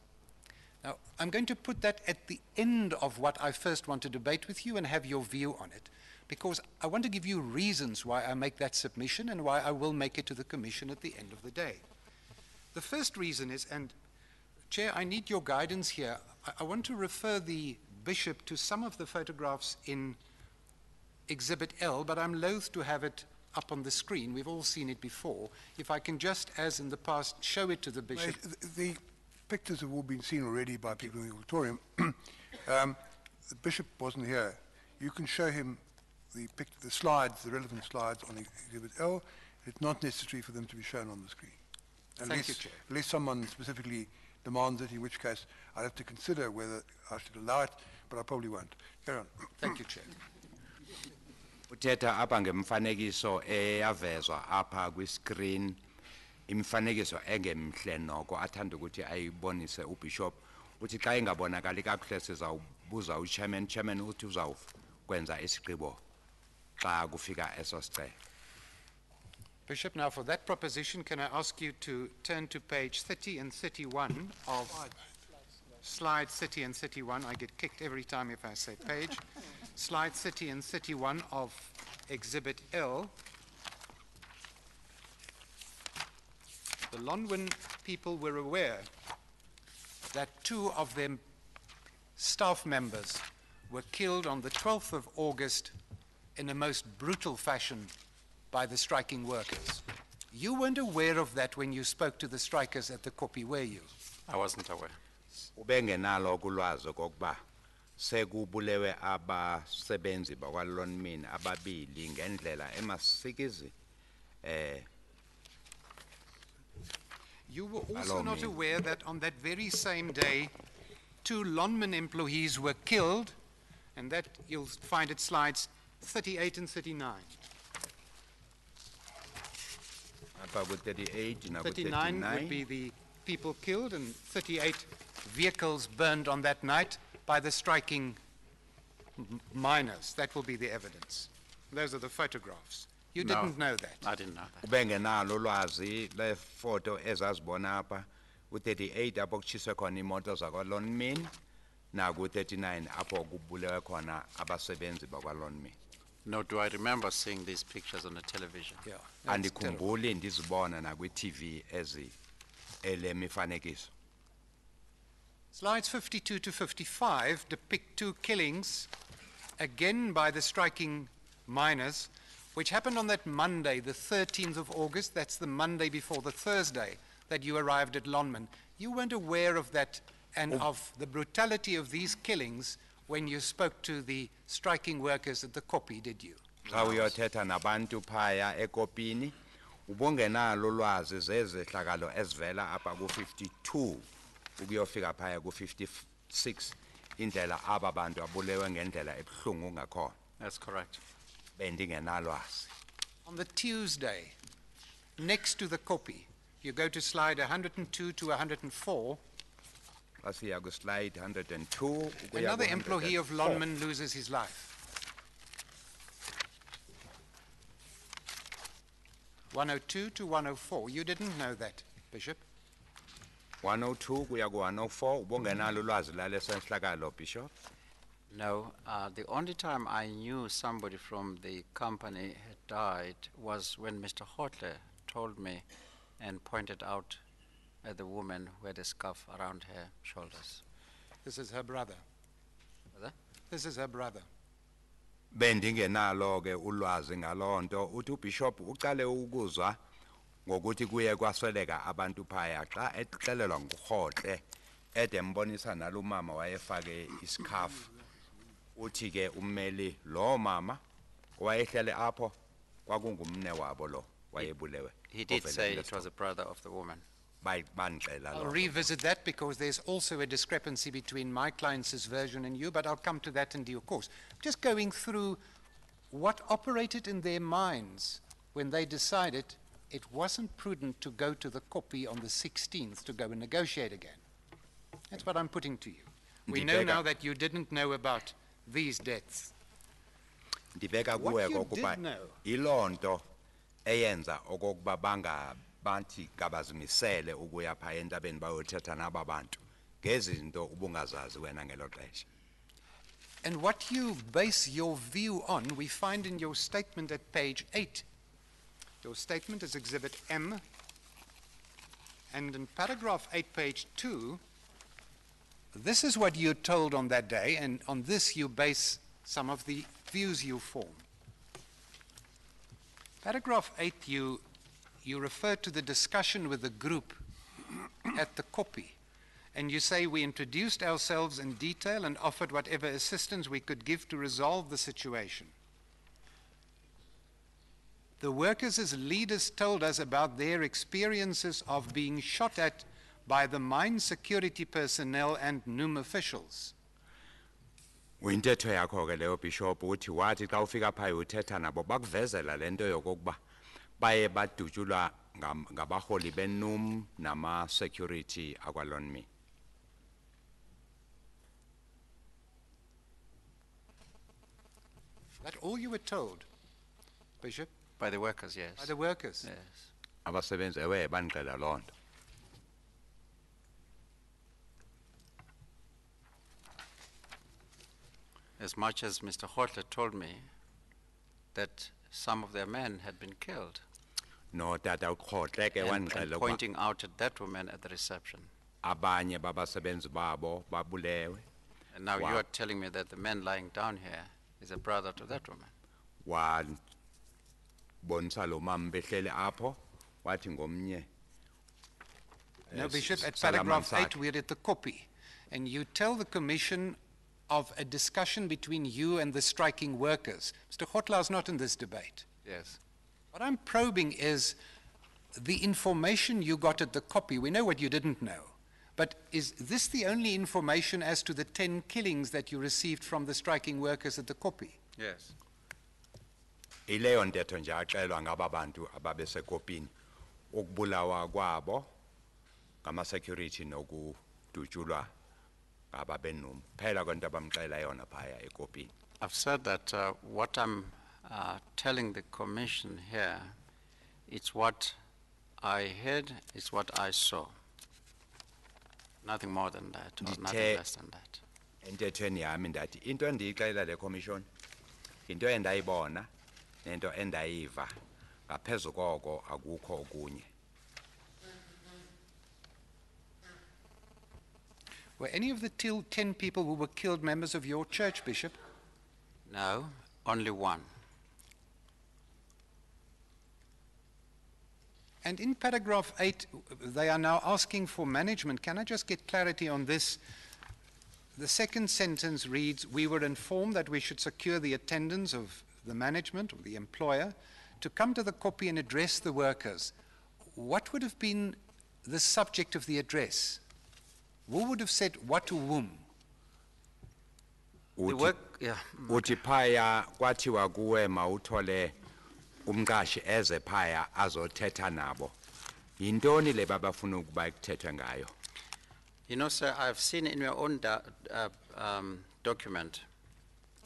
Speaker 10: Now, I'm going to put that at the end of what I first want to debate with you and have your view on it, because I want to give you reasons why I make that submission and why I will make it to the Commission at the end of the day. The first reason is, and Chair, I need your guidance here. I want to refer the Bishop to some of the photographs in Exhibit L, but I'm loath to have it up on the screen. We've all seen it before. If I can just, as in the past, show it to the Bishop.
Speaker 2: The pictures have all been seen already by people in the auditorium. The Bishop wasn't here. You can show him the slides, the relevant slides on Exhibit L. It's not necessary for them to be shown on the screen.
Speaker 10: Thank you, Chair.
Speaker 2: Unless someone specifically demands it, in which case I'll have to consider whether I should allow it, but I probably won't. Carry on.
Speaker 10: Thank you, Chair.
Speaker 1: Uthetha apha ngemfanekiso eyavezwa apha kwi-screen imfanekiso engemhle noko athanda ukuthi ayibonise uBishop uthi xa ingabonakali kakuhle sizawubuza uchairman uthi uzawukwenza isigqibo xa kufika eso sicelo.
Speaker 10: Bishop, now for that proposition, can I ask you to turn to page 30 and 31 of slide 30 and 31. I get kicked every time if I say page. Slide 30 and 31 of Exhibit L. The Lonmin people were aware that 2 of their staff members were killed on the 12th of August in a most brutal fashion by the striking workers. You weren't aware of that when you spoke to the strikers at the Kopi, were you?
Speaker 12: I wasn't aware.
Speaker 1: Ubengenalo kulwazi kokuba sekubulewe abasebenzi bakwaLonmin ababili ngendlela emasikizi
Speaker 10: You were also not aware that on that very same day 2 Lonmin employees were killed, and that you'll find it slides 38 and 39. 39 would be the people killed, and 38 vehicles burned on that night by the striking miners. That will be the evidence. Those are the photographs. You didn't know that.
Speaker 12: I didn't know that.
Speaker 1: ubengenalo ulwazi lefoto ezazibona apha u38 apho kutshiswe khona imoto zakwaLonmin naku39 apho kubulewe khona abasebenzi bakwaLonmin.
Speaker 12: No, do I remember seeing these pictures on the television?
Speaker 10: Yeah.
Speaker 1: Andikhumbuli ndizibona nakwi-TV ele mifanekiso.
Speaker 10: Slides 52 to 55 depict 2 killings, again by the striking miners, which happened on that Monday, the 13th of August. That's the Monday before the Thursday that you arrived at Lonmin. You weren't aware of that and of the brutality of these killings when you spoke to the striking workers at the Kopi, did you?
Speaker 1: Xa uyothetha nabantu phaya ekopini ubungenalo ulwazi zezehlakalo ezivela apha ku52 ukuyofika phaya ku56 indlela aba bantu abulewe ngendlela ebuhlungu ngakhona.
Speaker 12: That's correct.
Speaker 1: Bendingenalwazi.
Speaker 10: On the Tuesday, next to the Kopi, you go to slide 102 to 104.
Speaker 1: Asiya ku slide 102
Speaker 10: Another employee of Lonmin loses his life. 102 to 104. You didn't know that, Bishop?
Speaker 1: 102 kuya ku 104 ubungenalo ulwazi lalesenhlakalo, Bishop.
Speaker 12: No, the only time I knew somebody from the company had died was when Mr. Hotle told me and pointed out at the woman who had a scarf around her shoulders.
Speaker 10: This is her brother.
Speaker 12: Brother?
Speaker 10: This is her brother.
Speaker 1: Bendingenalo ke ulwazi ngalonto uthi uBishop ucale ukuzwa ngokuthi kuye kwasweleka abantu phaya xa exelelwa nguHotle edembonisa nalumama wayefake iscarf uthi ke ummeli lo mama owayehlele apho kwakungumne wabo lo wayebulewe.
Speaker 12: He did say it was a brother of the woman.
Speaker 10: I'll revisit that because there's also a discrepancy between my client's version and you, but I'll come to that in due course. Just going through what operated in their minds when they decided it wasn't prudent to go to the copy on the 16th to go and negotiate again. That's what I'm putting to you. We know now that you didn't know about these deaths. What you did know.
Speaker 1: Ilonto eyenza okokuba bangabantu kabazimisele ukuya pha entabeni bayothetha nababantu ngezinto ubungazazi wena ngelo xesha.
Speaker 10: And what you base your view on, we find in your statement at page 8. Your statement is Exhibit M, and in paragraph 8, page 2, this is what you told on that day, and on this you base some of the views you form. Paragraph 8, you refer to the discussion with the group at the copy, and you say we introduced ourselves in detail and offered whatever assistance we could give to resolve the situation. The workers as leaders told us about their experiences of being shot at by the mine security personnel and NUM officials.
Speaker 1: Uyintetho yakho ke leyo bishop uthi wathi xa ufika pha uthetha nabo bakuvezela lento yokokuba baye badutshulwa ngabaholi benum nama security akwa Lonmin.
Speaker 10: That all you were told, Bishop?
Speaker 12: By the workers, yes.
Speaker 10: By the workers?
Speaker 12: Yes.
Speaker 1: Abasebenzi ewe bandixela loo nto.
Speaker 12: As much as Mr. Hortler told me that some of their men had been killed.
Speaker 1: No, Tata Khotle ke
Speaker 12: and pointing out at that woman at the reception.
Speaker 1: Abanye babasebenzi babo babulewe.
Speaker 12: And now you are telling me that the man lying down here is a brother to that woman.
Speaker 1: One bonisa lo mama behlele apho wathi ngomnye.
Speaker 10: Now, Bishop, at paragraph 8 we're at the copy, and you tell the commission of a discussion between you and the striking workers. Mr. Hotla is not in this debate.
Speaker 12: Yes.
Speaker 10: What I'm probing is the information you got at the copy. We know what you didn't know. But is this the only information as to the 10 killings that you received from the striking workers at the copy?
Speaker 12: Yes.
Speaker 1: Ileyo ntetho nje axelwa ngababantu ababesekopini ukubulawa kwabo ngama security nokudutshulwa ngababenum phela kwento abamxela yona phaya ekopini.
Speaker 12: I've said that what I'm telling the commission here, it's what I heard, it's what I saw. Nothing more than that, or nothing less than that.
Speaker 1: Entethweni yami ndathi into endiyixela le commission into endayibona nento endayiva ngaphezu koko akukho okunye.
Speaker 10: Were any of the 10 people who were killed members of your church, Bishop?
Speaker 12: No, only one.
Speaker 10: And in paragraph 8, they are now asking for management. Can I just get clarity on this? The second sentence reads, we were informed that we should secure the attendance of the management or the employer to come to the copy and address the workers. What would have been the subject of the address? Who would have said what to whom?
Speaker 12: The work, yeah.
Speaker 1: Uthi phaya kwathiwa kuwe mawuthole umqashi eze phaya azothetha nabo. Yintoni le babafuna ukuba kuthethwe ngayo?
Speaker 12: You know, sir, I've seen in your own document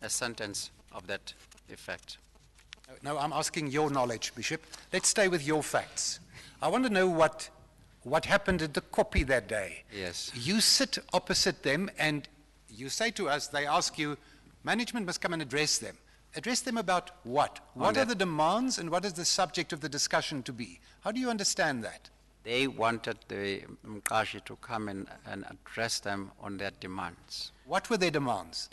Speaker 12: a sentence of that effect.
Speaker 10: No, I'm asking your knowledge, Bishop. Let's stay with your facts. I want to know what happened at the copy that day.
Speaker 12: Yes.
Speaker 10: You sit opposite them and you say to us, they ask you, management must come and address them. Address them about what? What are the demands and what is the subject of the discussion to be? How do you understand that?
Speaker 12: They wanted the Mkashi to come and address them on their demands.
Speaker 10: What were their demands?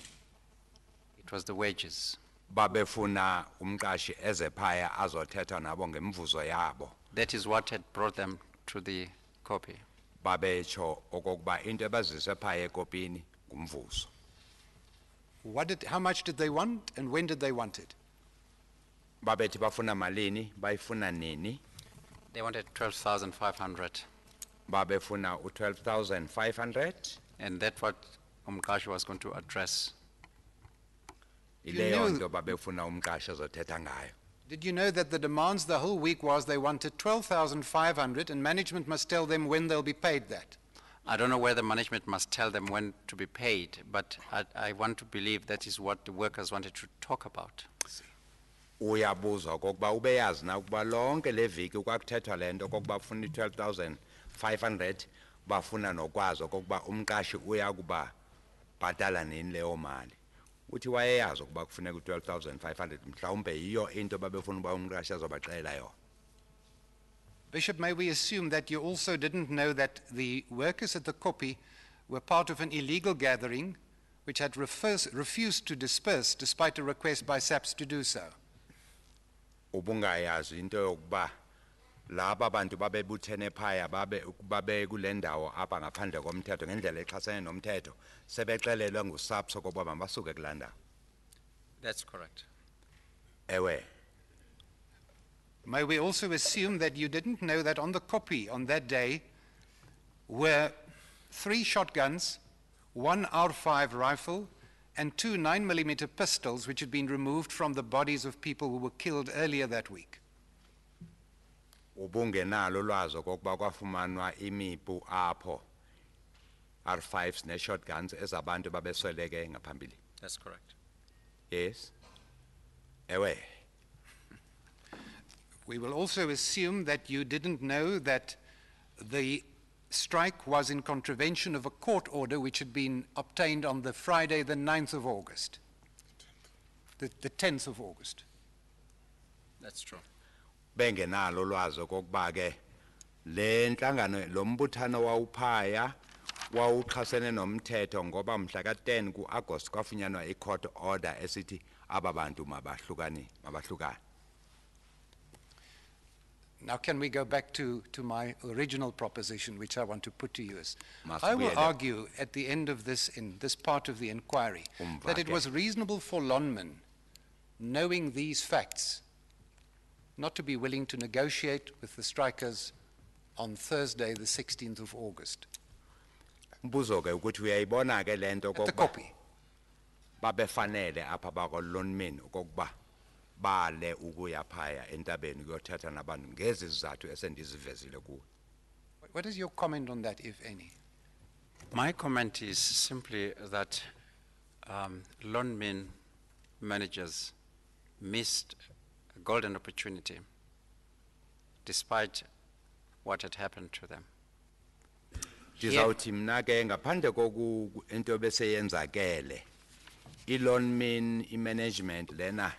Speaker 12: It was the wages.
Speaker 1: Babefuna umqashi eze phaya azothetha nabo ngemvuzo yabo.
Speaker 12: That is what had brought them to the copy.
Speaker 1: Babecho okokuba into ebazise phaya ekopini ngumvuzo.
Speaker 10: How much did they want and when did they want it?
Speaker 1: Babethi bafuna malini, bayifuna nini,
Speaker 12: They wanted 12,500.
Speaker 1: babefuna u-12,500.
Speaker 12: And that's what Umqashi was going to address.
Speaker 1: Ileyo nto babefuna umqashi azothetha ngayo.
Speaker 10: Did you know that the demands the whole week was they wanted 12,500 and management must tell them when they'll be paid that?
Speaker 12: I don't know whether management must tell them when to be paid, but I want to believe that is what the workers wanted to talk about.
Speaker 1: Uyabuzwa kokuba ubeyazi na ukuba lonke le viki kwakuthethwa le nto kokuba bafuna i-12,500 bafuna nokwazi kokuba umqashi uyakuba bhatala nini leyo mali. Uthi wayeyazi ukuba kufuneka u-12,500 mhlawumbe yiyo into babefuna uba umqashi azobaxelela yona.
Speaker 10: Bishop, may we assume that you also didn't know that the workers at the Kopi were part of an illegal gathering which had refused to disperse despite a request by SAPS to do so?
Speaker 1: Ubungayazi into yokuba laba bantu babebuthene phaya babe kule ndawo apha ngaphandle komthetho ngendlela exhasene nomthetho sebexelelwe nguSAPS ukuba mabasuke kulaa ndawo.
Speaker 12: That's correct.
Speaker 1: Ewe.
Speaker 10: May we also assume that you didn't know that on the Kopi on that day were 3 shotguns, 1 R5 rifle, and 2 9mm pistols which had been removed from the bodies of people who were killed earlier that week?
Speaker 1: Ubungenalo ulwazi okokuba kwafumanwa imipu apho R5s ne shotguns ezabantu babesweleke ngaphambili.
Speaker 12: That's correct.
Speaker 1: Yes. Ewe.
Speaker 10: We will also assume that you didn't know that the strike was in contravention of a court order which had been obtained on the Friday, the 9th of August. The 10th of August.
Speaker 12: That's true.
Speaker 1: Bengenalo ulwazi okokuba ke le nhlangano lo mbuthano wawuphaya wawuxhasene nomthetho ngoba mhla ka-10 ku-August kwafunyanwa i-court order esithi aba bantu mabahlukane.
Speaker 10: Now can we go back to my original proposition which I want to put to you as I will argue at the end of this, in this part of the inquiry, that it was reasonable for Lonmin, knowing these facts, not to be willing to negotiate with the strikers on Thursday, the 16th of August.
Speaker 1: Mbuzo ke ukuthi uyayibona ke lento
Speaker 10: At the Kopi.
Speaker 1: babefanele apha bako Lonmin okokuba bale ukuya phaya entabeni kuyothatha nabantu ngezi zizathu esendizivezile kuwe.
Speaker 10: What is your comment on that, if any?
Speaker 12: My comment is simply that Lonmin managers missed a golden opportunity despite what had happened to them.
Speaker 1: Ndizawuthi mna ke ngaphandle koku into beseyenzakele iLonmin imanagement lena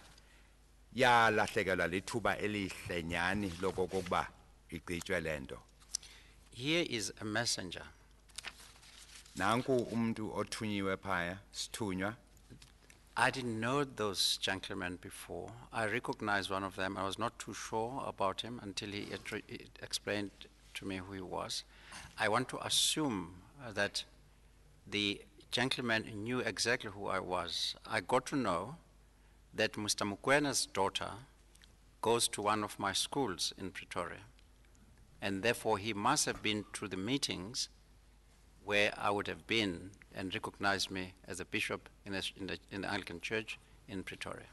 Speaker 1: yalahlekelwa lithuba elihle nyani lokokuba igqitywe lento.
Speaker 12: Here is a messenger.
Speaker 1: Nanku umuntu othunyiwe phaya sithunywa.
Speaker 12: I didn't know those gentlemen before. I recognized one of them. I was not too sure about him until he explained to me who he was. I want to assume that the gentleman knew exactly who I was. I got to know that Mr. Mukwena's daughter goes to one of my schools in Pretoria. And therefore he must have been to the meetings where I would have been and recognized me as a bishop in the Anglican Church in Pretoria.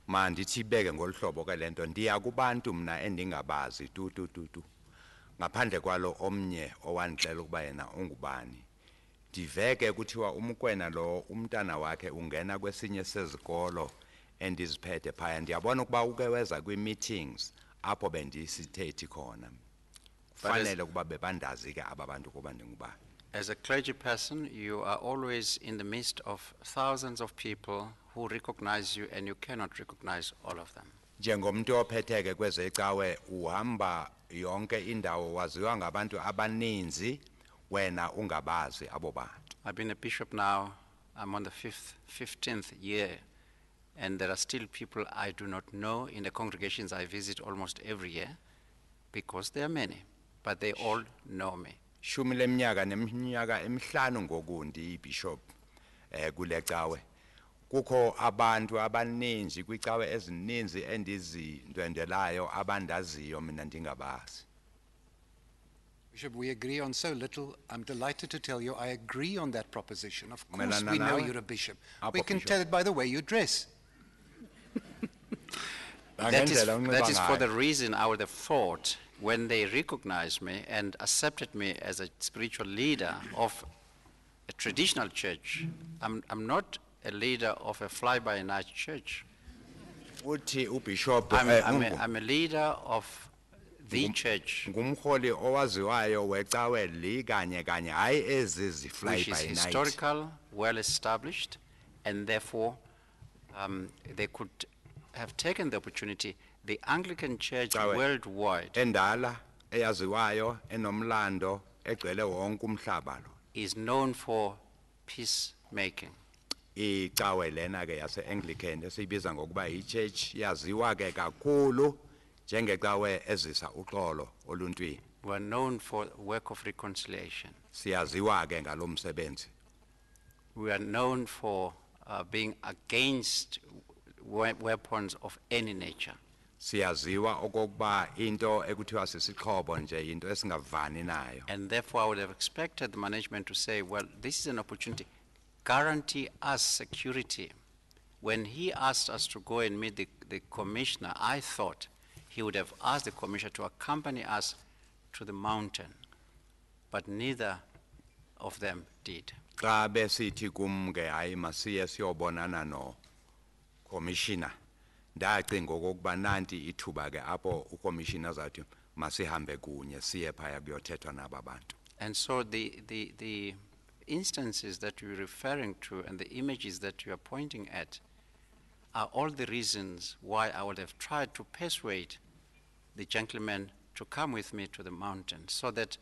Speaker 1: Mandithi beke ngolhlobo ke lento ndiya kubantu mna endingabazi tu ngaphandle kwalo omnye owandixela ukuba yena ungubani. Ndiveke kuthiwa uMkwena lo umntana wakhe ungena kwesinye sezikolo endiziphethe phaya ndiyabona ukuba uke weza kwi-meetings apho bendisithethi khona. Kufanele ukuba bebandazi ke aba bantu kuba ndingubani.
Speaker 12: As a clergy person, you are always in the midst of thousands of people who recognize you and you cannot recognize all of them.
Speaker 1: Njengomuntu ophetheke kwezecawe uhamba yonke indawo waziwa ngabantu abaninzi wena ungabazi abo bantu.
Speaker 12: I've been a bishop now, I'm on the 15th year, and there are still people I do not know in the congregations I visit almost every year, because there are many, but they all know me.
Speaker 1: Shumile minyaka neminyaka emihlanu ngoku ndi bishop kulecawe kukho abantu abaninzi kwicawe ezininzi endizindwendelayo abandaziyo mina ndingabazi.
Speaker 10: Bishop, we agree on so little. I'm delighted to tell you I agree on that proposition. Of course we know you're a bishop. We can tell it by the way you dress.
Speaker 12: That is for the reason I would have thought when they recognized me and accepted me as a spiritual leader of a traditional church. I'm not a leader of a fly-by-night church. I'm a leader of the church, which is historical, well-established, and therefore they could have taken the opportunity. The Anglican Church worldwide is known for peacemaking.
Speaker 1: Icawe lena ke yase Anglican esibiza ngokuba ichurch yaziwa ke kakhulu njengecawe ezisa uxolo oluntwini.
Speaker 12: We are known for work of reconciliation.
Speaker 1: Siyaziwa ke ngalomsebenzi.
Speaker 12: We are known for being against weapons of any nature.
Speaker 1: Siyaziwa okokuba into ekuthiwa sisixhobo nje into esingavani nayo.
Speaker 12: And therefore I would have expected the management to say, well, this is an opportunity. Guarantee us security. When he asked us to go and meet the commissioner, I thought he would have asked the commissioner to accompany us to the mountain, but neither of them did.
Speaker 1: Xa besithi kumke hayi masiye siyobonana no commissioner, ndacinga okokuba nanti ithuba ke apho ucommissioner azathi masihambe kunye siye phaya kuyothethwa naba bantu.
Speaker 12: And so the instances that you're referring to and the images that you are pointing at are all the reasons why I would have tried to persuade the gentlemen to come with me to the mountain so that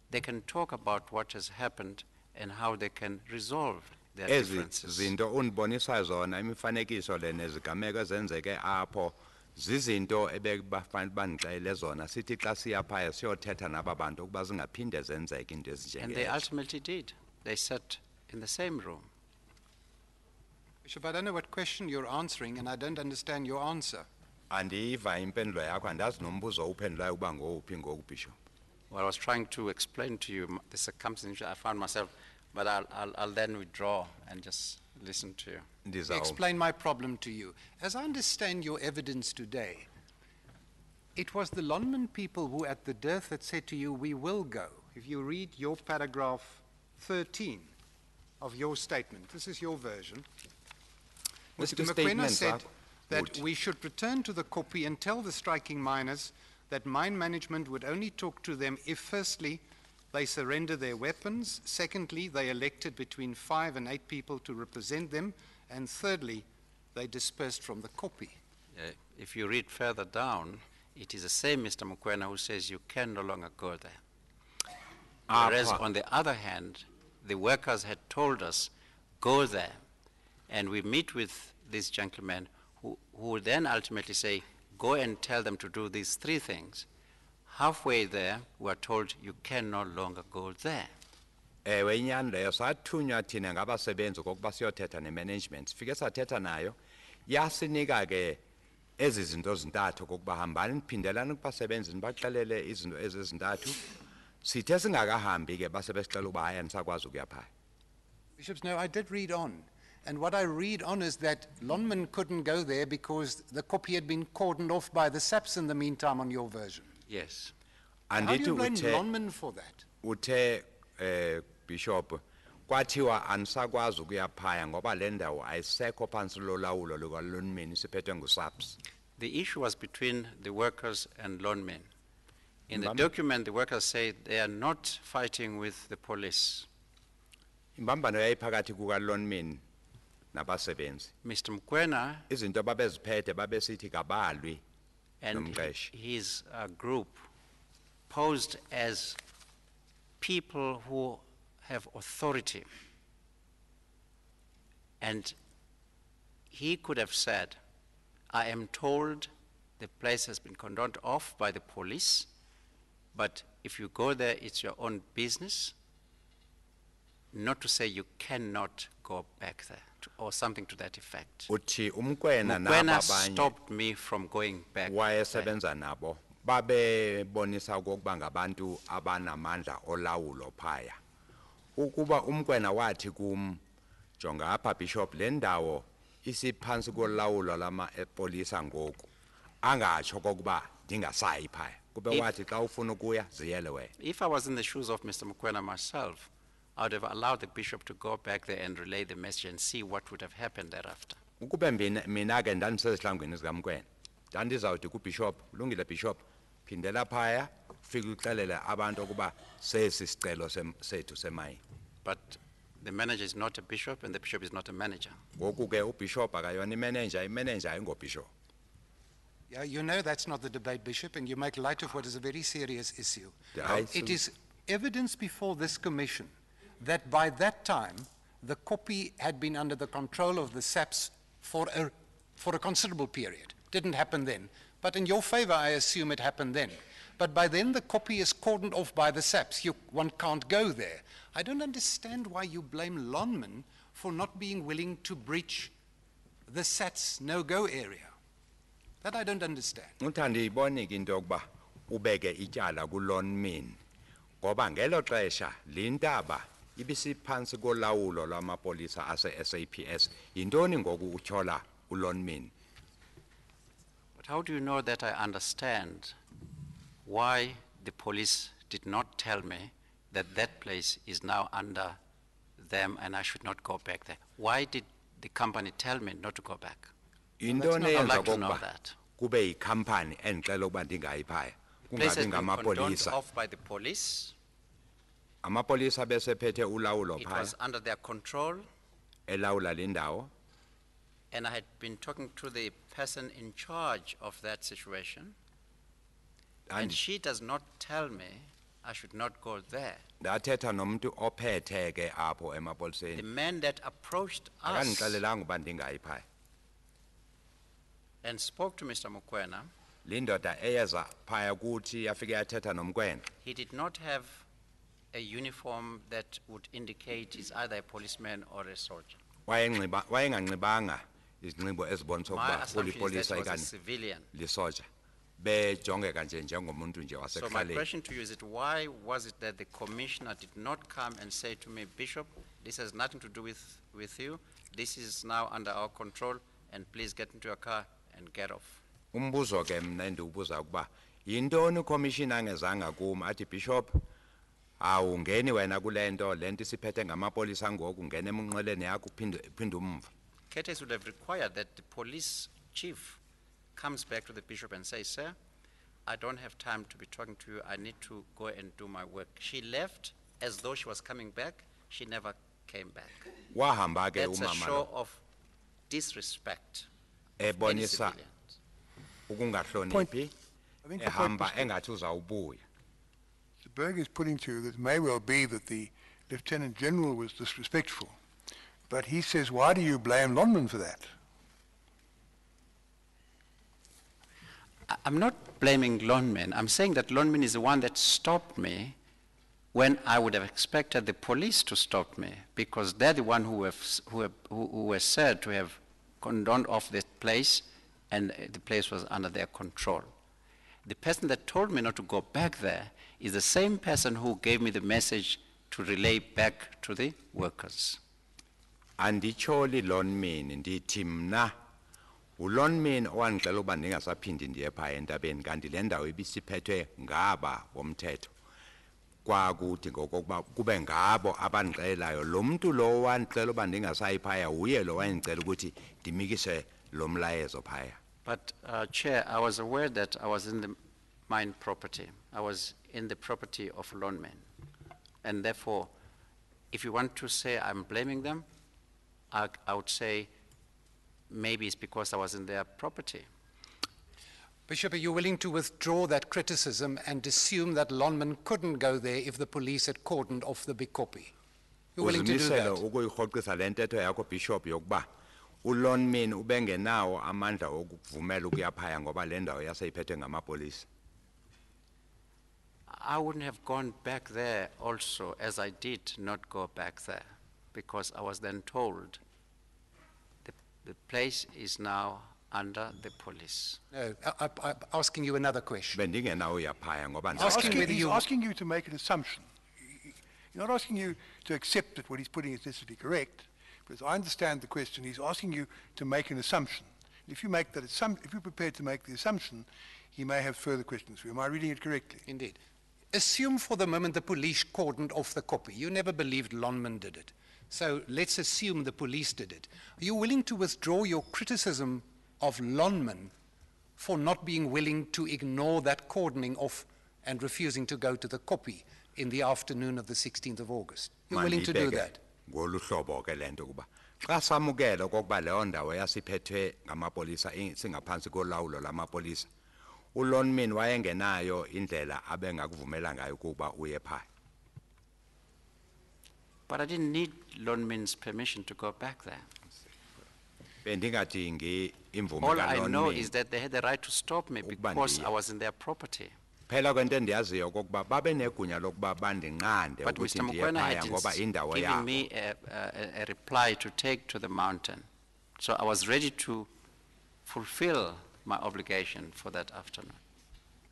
Speaker 12: they can talk about what has happened and how they can resolve their differences.
Speaker 1: Zinto unibonisa zona imifanekiso le nezigameko ezenzeke apho zizinto ebebafanele bandixele zona sithi xa siya phaya siyothetha naba bantu ukuba zingaphinde zenzeke into ezinjenge.
Speaker 12: And they ultimately did. They sat in the same room.
Speaker 10: Bishop, I don't know what question you're answering, and I don't understand your answer.
Speaker 1: Andiva impendulo yakho andazi nombuzo uphendulayo uba ngowuphi ngoku Bishop.
Speaker 12: Well, I was trying to explain to you the circumstances I found myself, but I'll then withdraw and just listen to you.
Speaker 10: Explain my problem to you. As I understand your evidence today, it was the Lonmin people who at the death had said to you, we will go. If you read your paragraph 13 of your statement, this is your version. Mr. Mokoena said that we should return to the Kopi and tell the striking miners that mine management would only talk to them if, firstly, they surrender their weapons, secondly, they elected between 5 and 8 people to represent them, and thirdly, they dispersed from the Kopi.
Speaker 12: If you read further down, it is the same Mr. Mokoena who says you can no longer go there. Whereas on the other hand, the workers had told us, go there. And we meet with these gentlemen who would then ultimately say, go and tell them to do these 3 things. Halfway there, we are told you can no longer go there.
Speaker 1: Ewe inyani leyo sathunywa thina ngabasebenzi okokuba siyothetha ne-management. Sifike sathetha nayo, yasinika ke ezi zinto zintathu okokuba hambani niphindelani kubasebenzi nibaxelele izinto ezizintathu. Sithe singakahambi ke basebesixela uba hayi anisakwazi ukuya phaya.
Speaker 10: Bishops, no, I did read on. And what I read on is that Lonmin couldn't go there because the Kopi had been cordoned off by the SAPs in the meantime on your version.
Speaker 12: Yes.
Speaker 10: And how do you blame Lonmin for that?
Speaker 1: Uthe Bishop kwathiwa anisakwazi ukuya phaya ngoba le ndawo ayisekho phansi lolawulo luka-Lonmin isiphethwe ngu-SAPS.
Speaker 12: The issue was between the workers and Lonmin. In the document, the workers say they are not fighting with the police.
Speaker 1: Imbambano yayiphakathi kuka-Lonmin nabasebenzi.
Speaker 12: Mr. Mokoena
Speaker 1: izinto babeziphethe babesithi kabalwi
Speaker 12: and his group posed as people who have authority. And he could have said, I am told the place has been cordoned off by the police, but if you go there, it's your own business. not to say you cannot go back there, or something to that effect.
Speaker 1: Uthi umkwena
Speaker 12: Mukwena
Speaker 1: nabanye
Speaker 12: stopped me from going back there.
Speaker 1: wayesebenza nabo babebonisa ukuba ngabantu abanamandla olawulo phaya. Ukuba umkwena wathi kum jonga apha Bishop le ndawo isiphansi kolawulo lama epolisa ngoku angatsho kokuba ndingasayi phaya kube wathi xa ufuna ukuya ziyele wena.
Speaker 12: If I was in the shoes of Mr. Mukwena myself, I would have allowed the bishop to go back there and relay the message and see what would have happened thereafter.
Speaker 1: Ukube mina ke ndandisezihlanguweni zikaMkwena ndandizawuthi kuBishop ulungile Bishop phindela phaya ufike uxelele abantu ukuba sesisicelo sethu semayini.
Speaker 12: But the manager is not a bishop and the bishop is not a manager.
Speaker 1: Ngoku ke uBishop akayona imanager ayingobishop.
Speaker 10: Yeah, you know that's not the debate, Bishop, and you make light of what is a very serious issue. It is evidence before this commission that by that time, the copy had been under the control of the SAPs for a considerable period. Didn't happen then. But in your favor, I assume it happened then. But by then, the copy is cordoned off by the SAPs. One can't go there. I don't understand why you blame Lonmin for not being willing to breach the SAT's no-go area. That I don't understand.
Speaker 1: Uthandiyibona ke into yokuba ubeke ityala kuLonmin ngoba ngelo xesha lintaba ibisiphansi kolawulo lwamapolisa ase-SAPS yintoni ngoku utyhola uLonmin.
Speaker 12: But how do you know that I understand why the police did not tell me that that place is now under them and I should not go back there? Why did the company tell me not to go back? I'd like to know that.
Speaker 1: Kube ikhampani endicela ukuba ndingayi phaya
Speaker 12: Place has
Speaker 1: kungabi
Speaker 12: been condoned
Speaker 1: ngamapolisa
Speaker 12: off by the police.
Speaker 1: amapolisa besephethe ulawulo
Speaker 12: It
Speaker 1: phaya
Speaker 12: was under their control,
Speaker 1: elawula le ndawo
Speaker 12: and I had been talking to the person in charge of that situation, and she does not tell me I should not go there.
Speaker 1: ndathetha nomntu ophethe ke apho
Speaker 12: The
Speaker 1: emapoliseni
Speaker 12: man that approached us
Speaker 1: akandixelelanga uba ndingayi phaya
Speaker 12: and spoke to Mr. Mukwena,
Speaker 1: lindoda eyeza phaya kuthi yafike yathetha nomkwena
Speaker 12: he did not have a uniform that would indicate he's either a policeman or a soldier.
Speaker 1: wayenganxibanga izinxibo ezibonisa
Speaker 12: My
Speaker 1: ukuba
Speaker 12: assumption is that
Speaker 1: ulipolisa
Speaker 12: he was a
Speaker 1: okanye
Speaker 12: civilian.
Speaker 1: lisoja bejongeka nje njengomuntu nje
Speaker 12: So my
Speaker 1: wasekuhlaleni.
Speaker 12: question to you is, why was it that the commissioner did not come and say to me, Bishop, this has nothing to do with you, this is now under our control, and please get into your car and get off?
Speaker 1: Umbuzo ke mna endiwubuza ukuba yintoni ucommissioner angezanga kum athi Bishop awungeni wena kule nto le nto isiphethe ngamapolisa ngoku ngene emunqweleni yakho uphinde umva.
Speaker 12: Curtis would have required that the police chief comes back to the bishop and says, sir, I don't have time to be talking to you, I need to go and do my work. She left as though she was coming back, she never came back.
Speaker 1: Wahamba ke
Speaker 12: That's a
Speaker 1: umama
Speaker 12: show
Speaker 1: lo
Speaker 12: of disrespect of any
Speaker 1: ebonisa
Speaker 12: civilian.
Speaker 1: ukungahloniphi
Speaker 2: I think
Speaker 1: ehamba engathi uzawubuya.
Speaker 2: Mr. Berg is putting to you that it may well be that the Lieutenant General was disrespectful, but he says, why do you blame Lonmin for that?
Speaker 12: I'm not blaming Lonmin. I'm saying that Lonmin is the one that stopped me when I would have expected the police to stop me, because they're the one who were said to have condoned off the place, and the place was under their control. The person that told me not to go back there is the same person who gave me the message to relay back to the workers.
Speaker 1: Anditsholi Lonmin ndithi mna uLonmin owandixela uba ndingasaphindi ndiye phaya entabeni kanti le ndawo ibisiphethwe ngaba bomthetho kwakuthi ngokokuba kube ngabo abandixelayo lo mntu lo wandixela uba ndingasayi phaya uye lo wandicela ukuthi ndimikise lo mlayezo phaya.
Speaker 12: But, Chair, I was aware that I was in the mine property. I was in the property of Lonmin. And therefore, if you want to say I'm blaming them, I would say maybe it's because I was in their property.
Speaker 10: Bishop, are you willing to withdraw that criticism and assume that Lonmin couldn't go there if the police had cordoned off the big copy? You're willing to do
Speaker 1: Uzimisele
Speaker 10: that?
Speaker 1: ukuyirhoqisa le ntetho yakho Bishop yokuba uLonmin ubengenawo amandla okuvumela ukuya phaya ngoba le ndawo yaseyiphethwe ngamapolisa.
Speaker 12: I wouldn't have gone back there also, as I did not go back there, because I was then told the place is now under the police.
Speaker 10: No, I'm asking you another question.
Speaker 1: Bendingenawuyaphaya ngoba
Speaker 2: He's asking you to make an assumption. He's not asking you to accept that what he's putting is necessarily correct, because I understand the question. He's asking you to make an assumption. If you make that if you're prepared to make the assumption, he may have further questions for you. Am I reading it correctly?
Speaker 10: Indeed. Assume for the moment the police cordoned off the copy. You never believed Lonmin did it. So let's assume the police did it. Are you willing to withdraw your criticism of Lonmin for not being willing to ignore that cordoning off and refusing to go to the copy in the afternoon of the 16th of August? You're willing to do that?
Speaker 1: Ngolu hlobo ke lento kuba xa samukela okokuba leyo ndawo yasiphethwe ngamapolisa singaphansi kolawulo lamapolisa uLonmin wayengenayo indlela abengakuvumela ngayo kuba uye phaya.
Speaker 12: But I didn't need Lonmin's permission to go back there.
Speaker 1: Bendingadingi imvume
Speaker 12: All I know
Speaker 1: kaLonmin.
Speaker 12: is that they had the right to stop me because I was in their property.
Speaker 1: Phela kwento endiyaziyo okokuba babenegunya lokuba bandinqande
Speaker 12: But
Speaker 1: ukuthi
Speaker 12: Mr.
Speaker 1: ndiye
Speaker 12: Mokoena
Speaker 1: phaya
Speaker 12: had
Speaker 1: ngoba indawo
Speaker 12: given
Speaker 1: yabo.
Speaker 12: me a reply to take to the mountain. So I was ready to fulfill my obligation for that afternoon.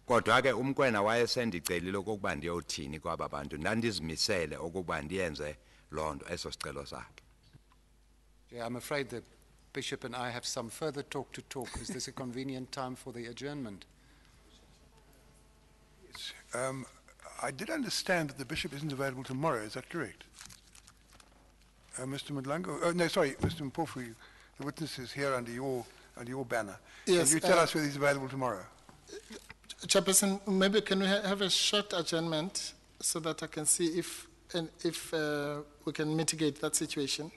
Speaker 1: Kodwa ke uMkwena wayesendicelile okokuba ndiyothini kwaba bantu ndandizimisele okokuba ndiyenze lonto eso sicelo sakhe.
Speaker 10: Yeah, I'm afraid the Bishop and I have some further talk to talk. Is this a convenient time for the adjournment?
Speaker 2: I did understand that the Bishop isn't available tomorrow. Is that correct? Mr. Mdlango, no, sorry, Mr. Mpofu, the witness is here under your banner.
Speaker 11: Yes,
Speaker 2: Can you tell us whether he's available tomorrow?
Speaker 11: Chairperson, maybe can we have a short adjournment so that I can see if we can mitigate that situation?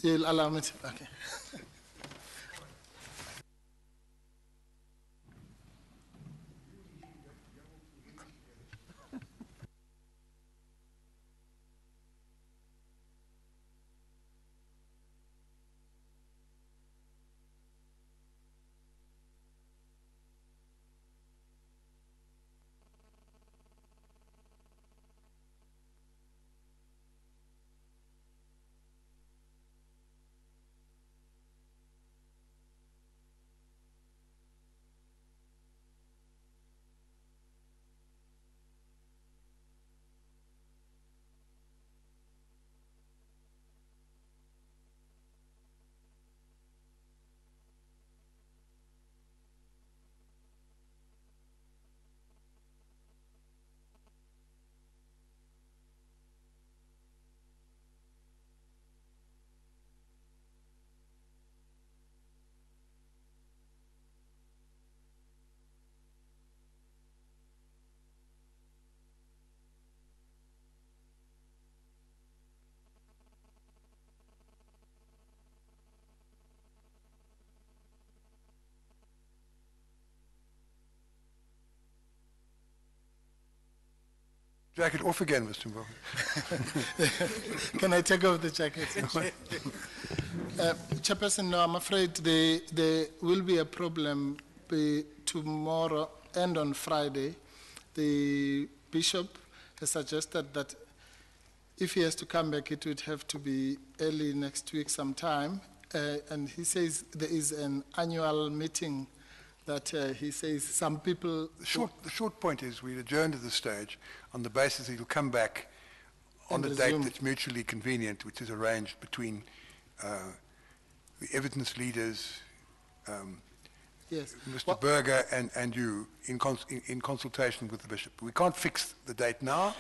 Speaker 11: You'll allow me to, okay.
Speaker 2: Jacket off again, Mr. Mbowe.
Speaker 11: Can I take off the jacket? Chairperson, no, I'm afraid there will be a problem tomorrow and on Friday. The Bishop has suggested that if he has to come back, it would have to be early next week sometime. And he says there is an annual meeting that he says some people...
Speaker 2: The short point is we adjourned at this stage on the basis that he'll come back on a date that's mutually convenient, which is arranged between the evidence leaders,
Speaker 11: yes.
Speaker 2: Mr. Berger and you in consultation with the Bishop. We can't fix the date now.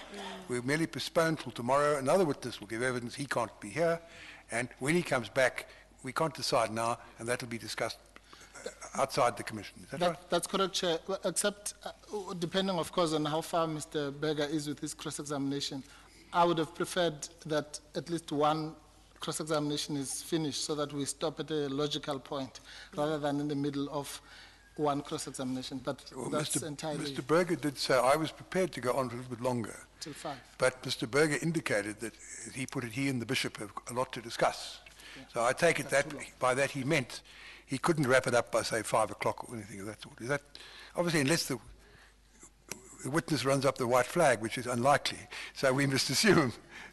Speaker 2: We'll merely postpone till tomorrow. Another witness will give evidence. He can't be here. And when he comes back, we can't decide now, and that will be discussed outside the Commission. Is that right?
Speaker 11: That's correct, Chair, except depending, of course, on how far Mr. Berger is with his cross-examination. I would have preferred that at least one cross-examination is finished so that we stop at a logical point rather than in the middle of one cross-examination. But that's entirely...
Speaker 2: Mr. Berger did say I was prepared to go on for a little bit longer.
Speaker 11: Till 5.
Speaker 2: But Mr. Berger indicated that he and the Bishop have a lot to discuss. Yeah. So I take it that by that he meant he couldn't wrap it up by, say, 5 o'clock or anything of that sort. Is that, obviously, unless the witness runs up the white flag, which is unlikely. So we must assume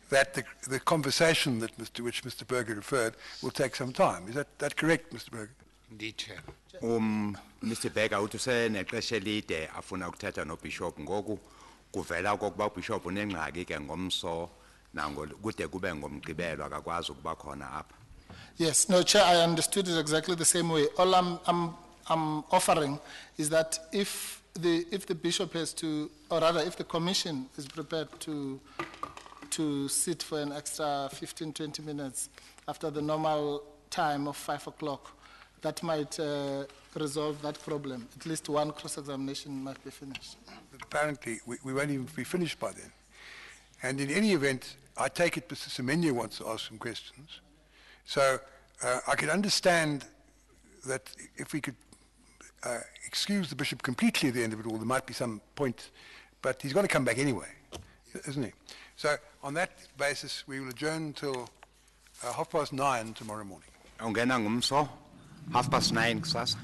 Speaker 2: that the conversation to which Mr. Berger referred will take some time. Is that correct, Mr. Berger?
Speaker 10: Indeed, Chair.
Speaker 1: Mr. Berger uthi usenexesha elide afuna ukuthetha noBishop ngoku kuvela okokuba uBishop unengxaki ke ngomso nango kude kube ngomgqibelo akakwazi ukuba khona apha.
Speaker 11: Yes, no, Chair, I understood it exactly the same way. All I'm offering is that if the bishop has to, or rather if the commission is prepared to sit for an extra 15, 20 minutes after the normal time of 5 o'clock, that might resolve that problem. At least one cross-examination might be finished.
Speaker 2: But apparently, we won't even be finished by then. And in any event, I take it Mr. Semenya wants to ask some questions. So I can understand that if we could excuse the bishop completely at the end of it all, there might be some point, but he's going to come back anyway, isn't he? So on that basis, we will adjourn till 9:30 tomorrow morning.
Speaker 1: Ungena ngomso 9:30 kusasa.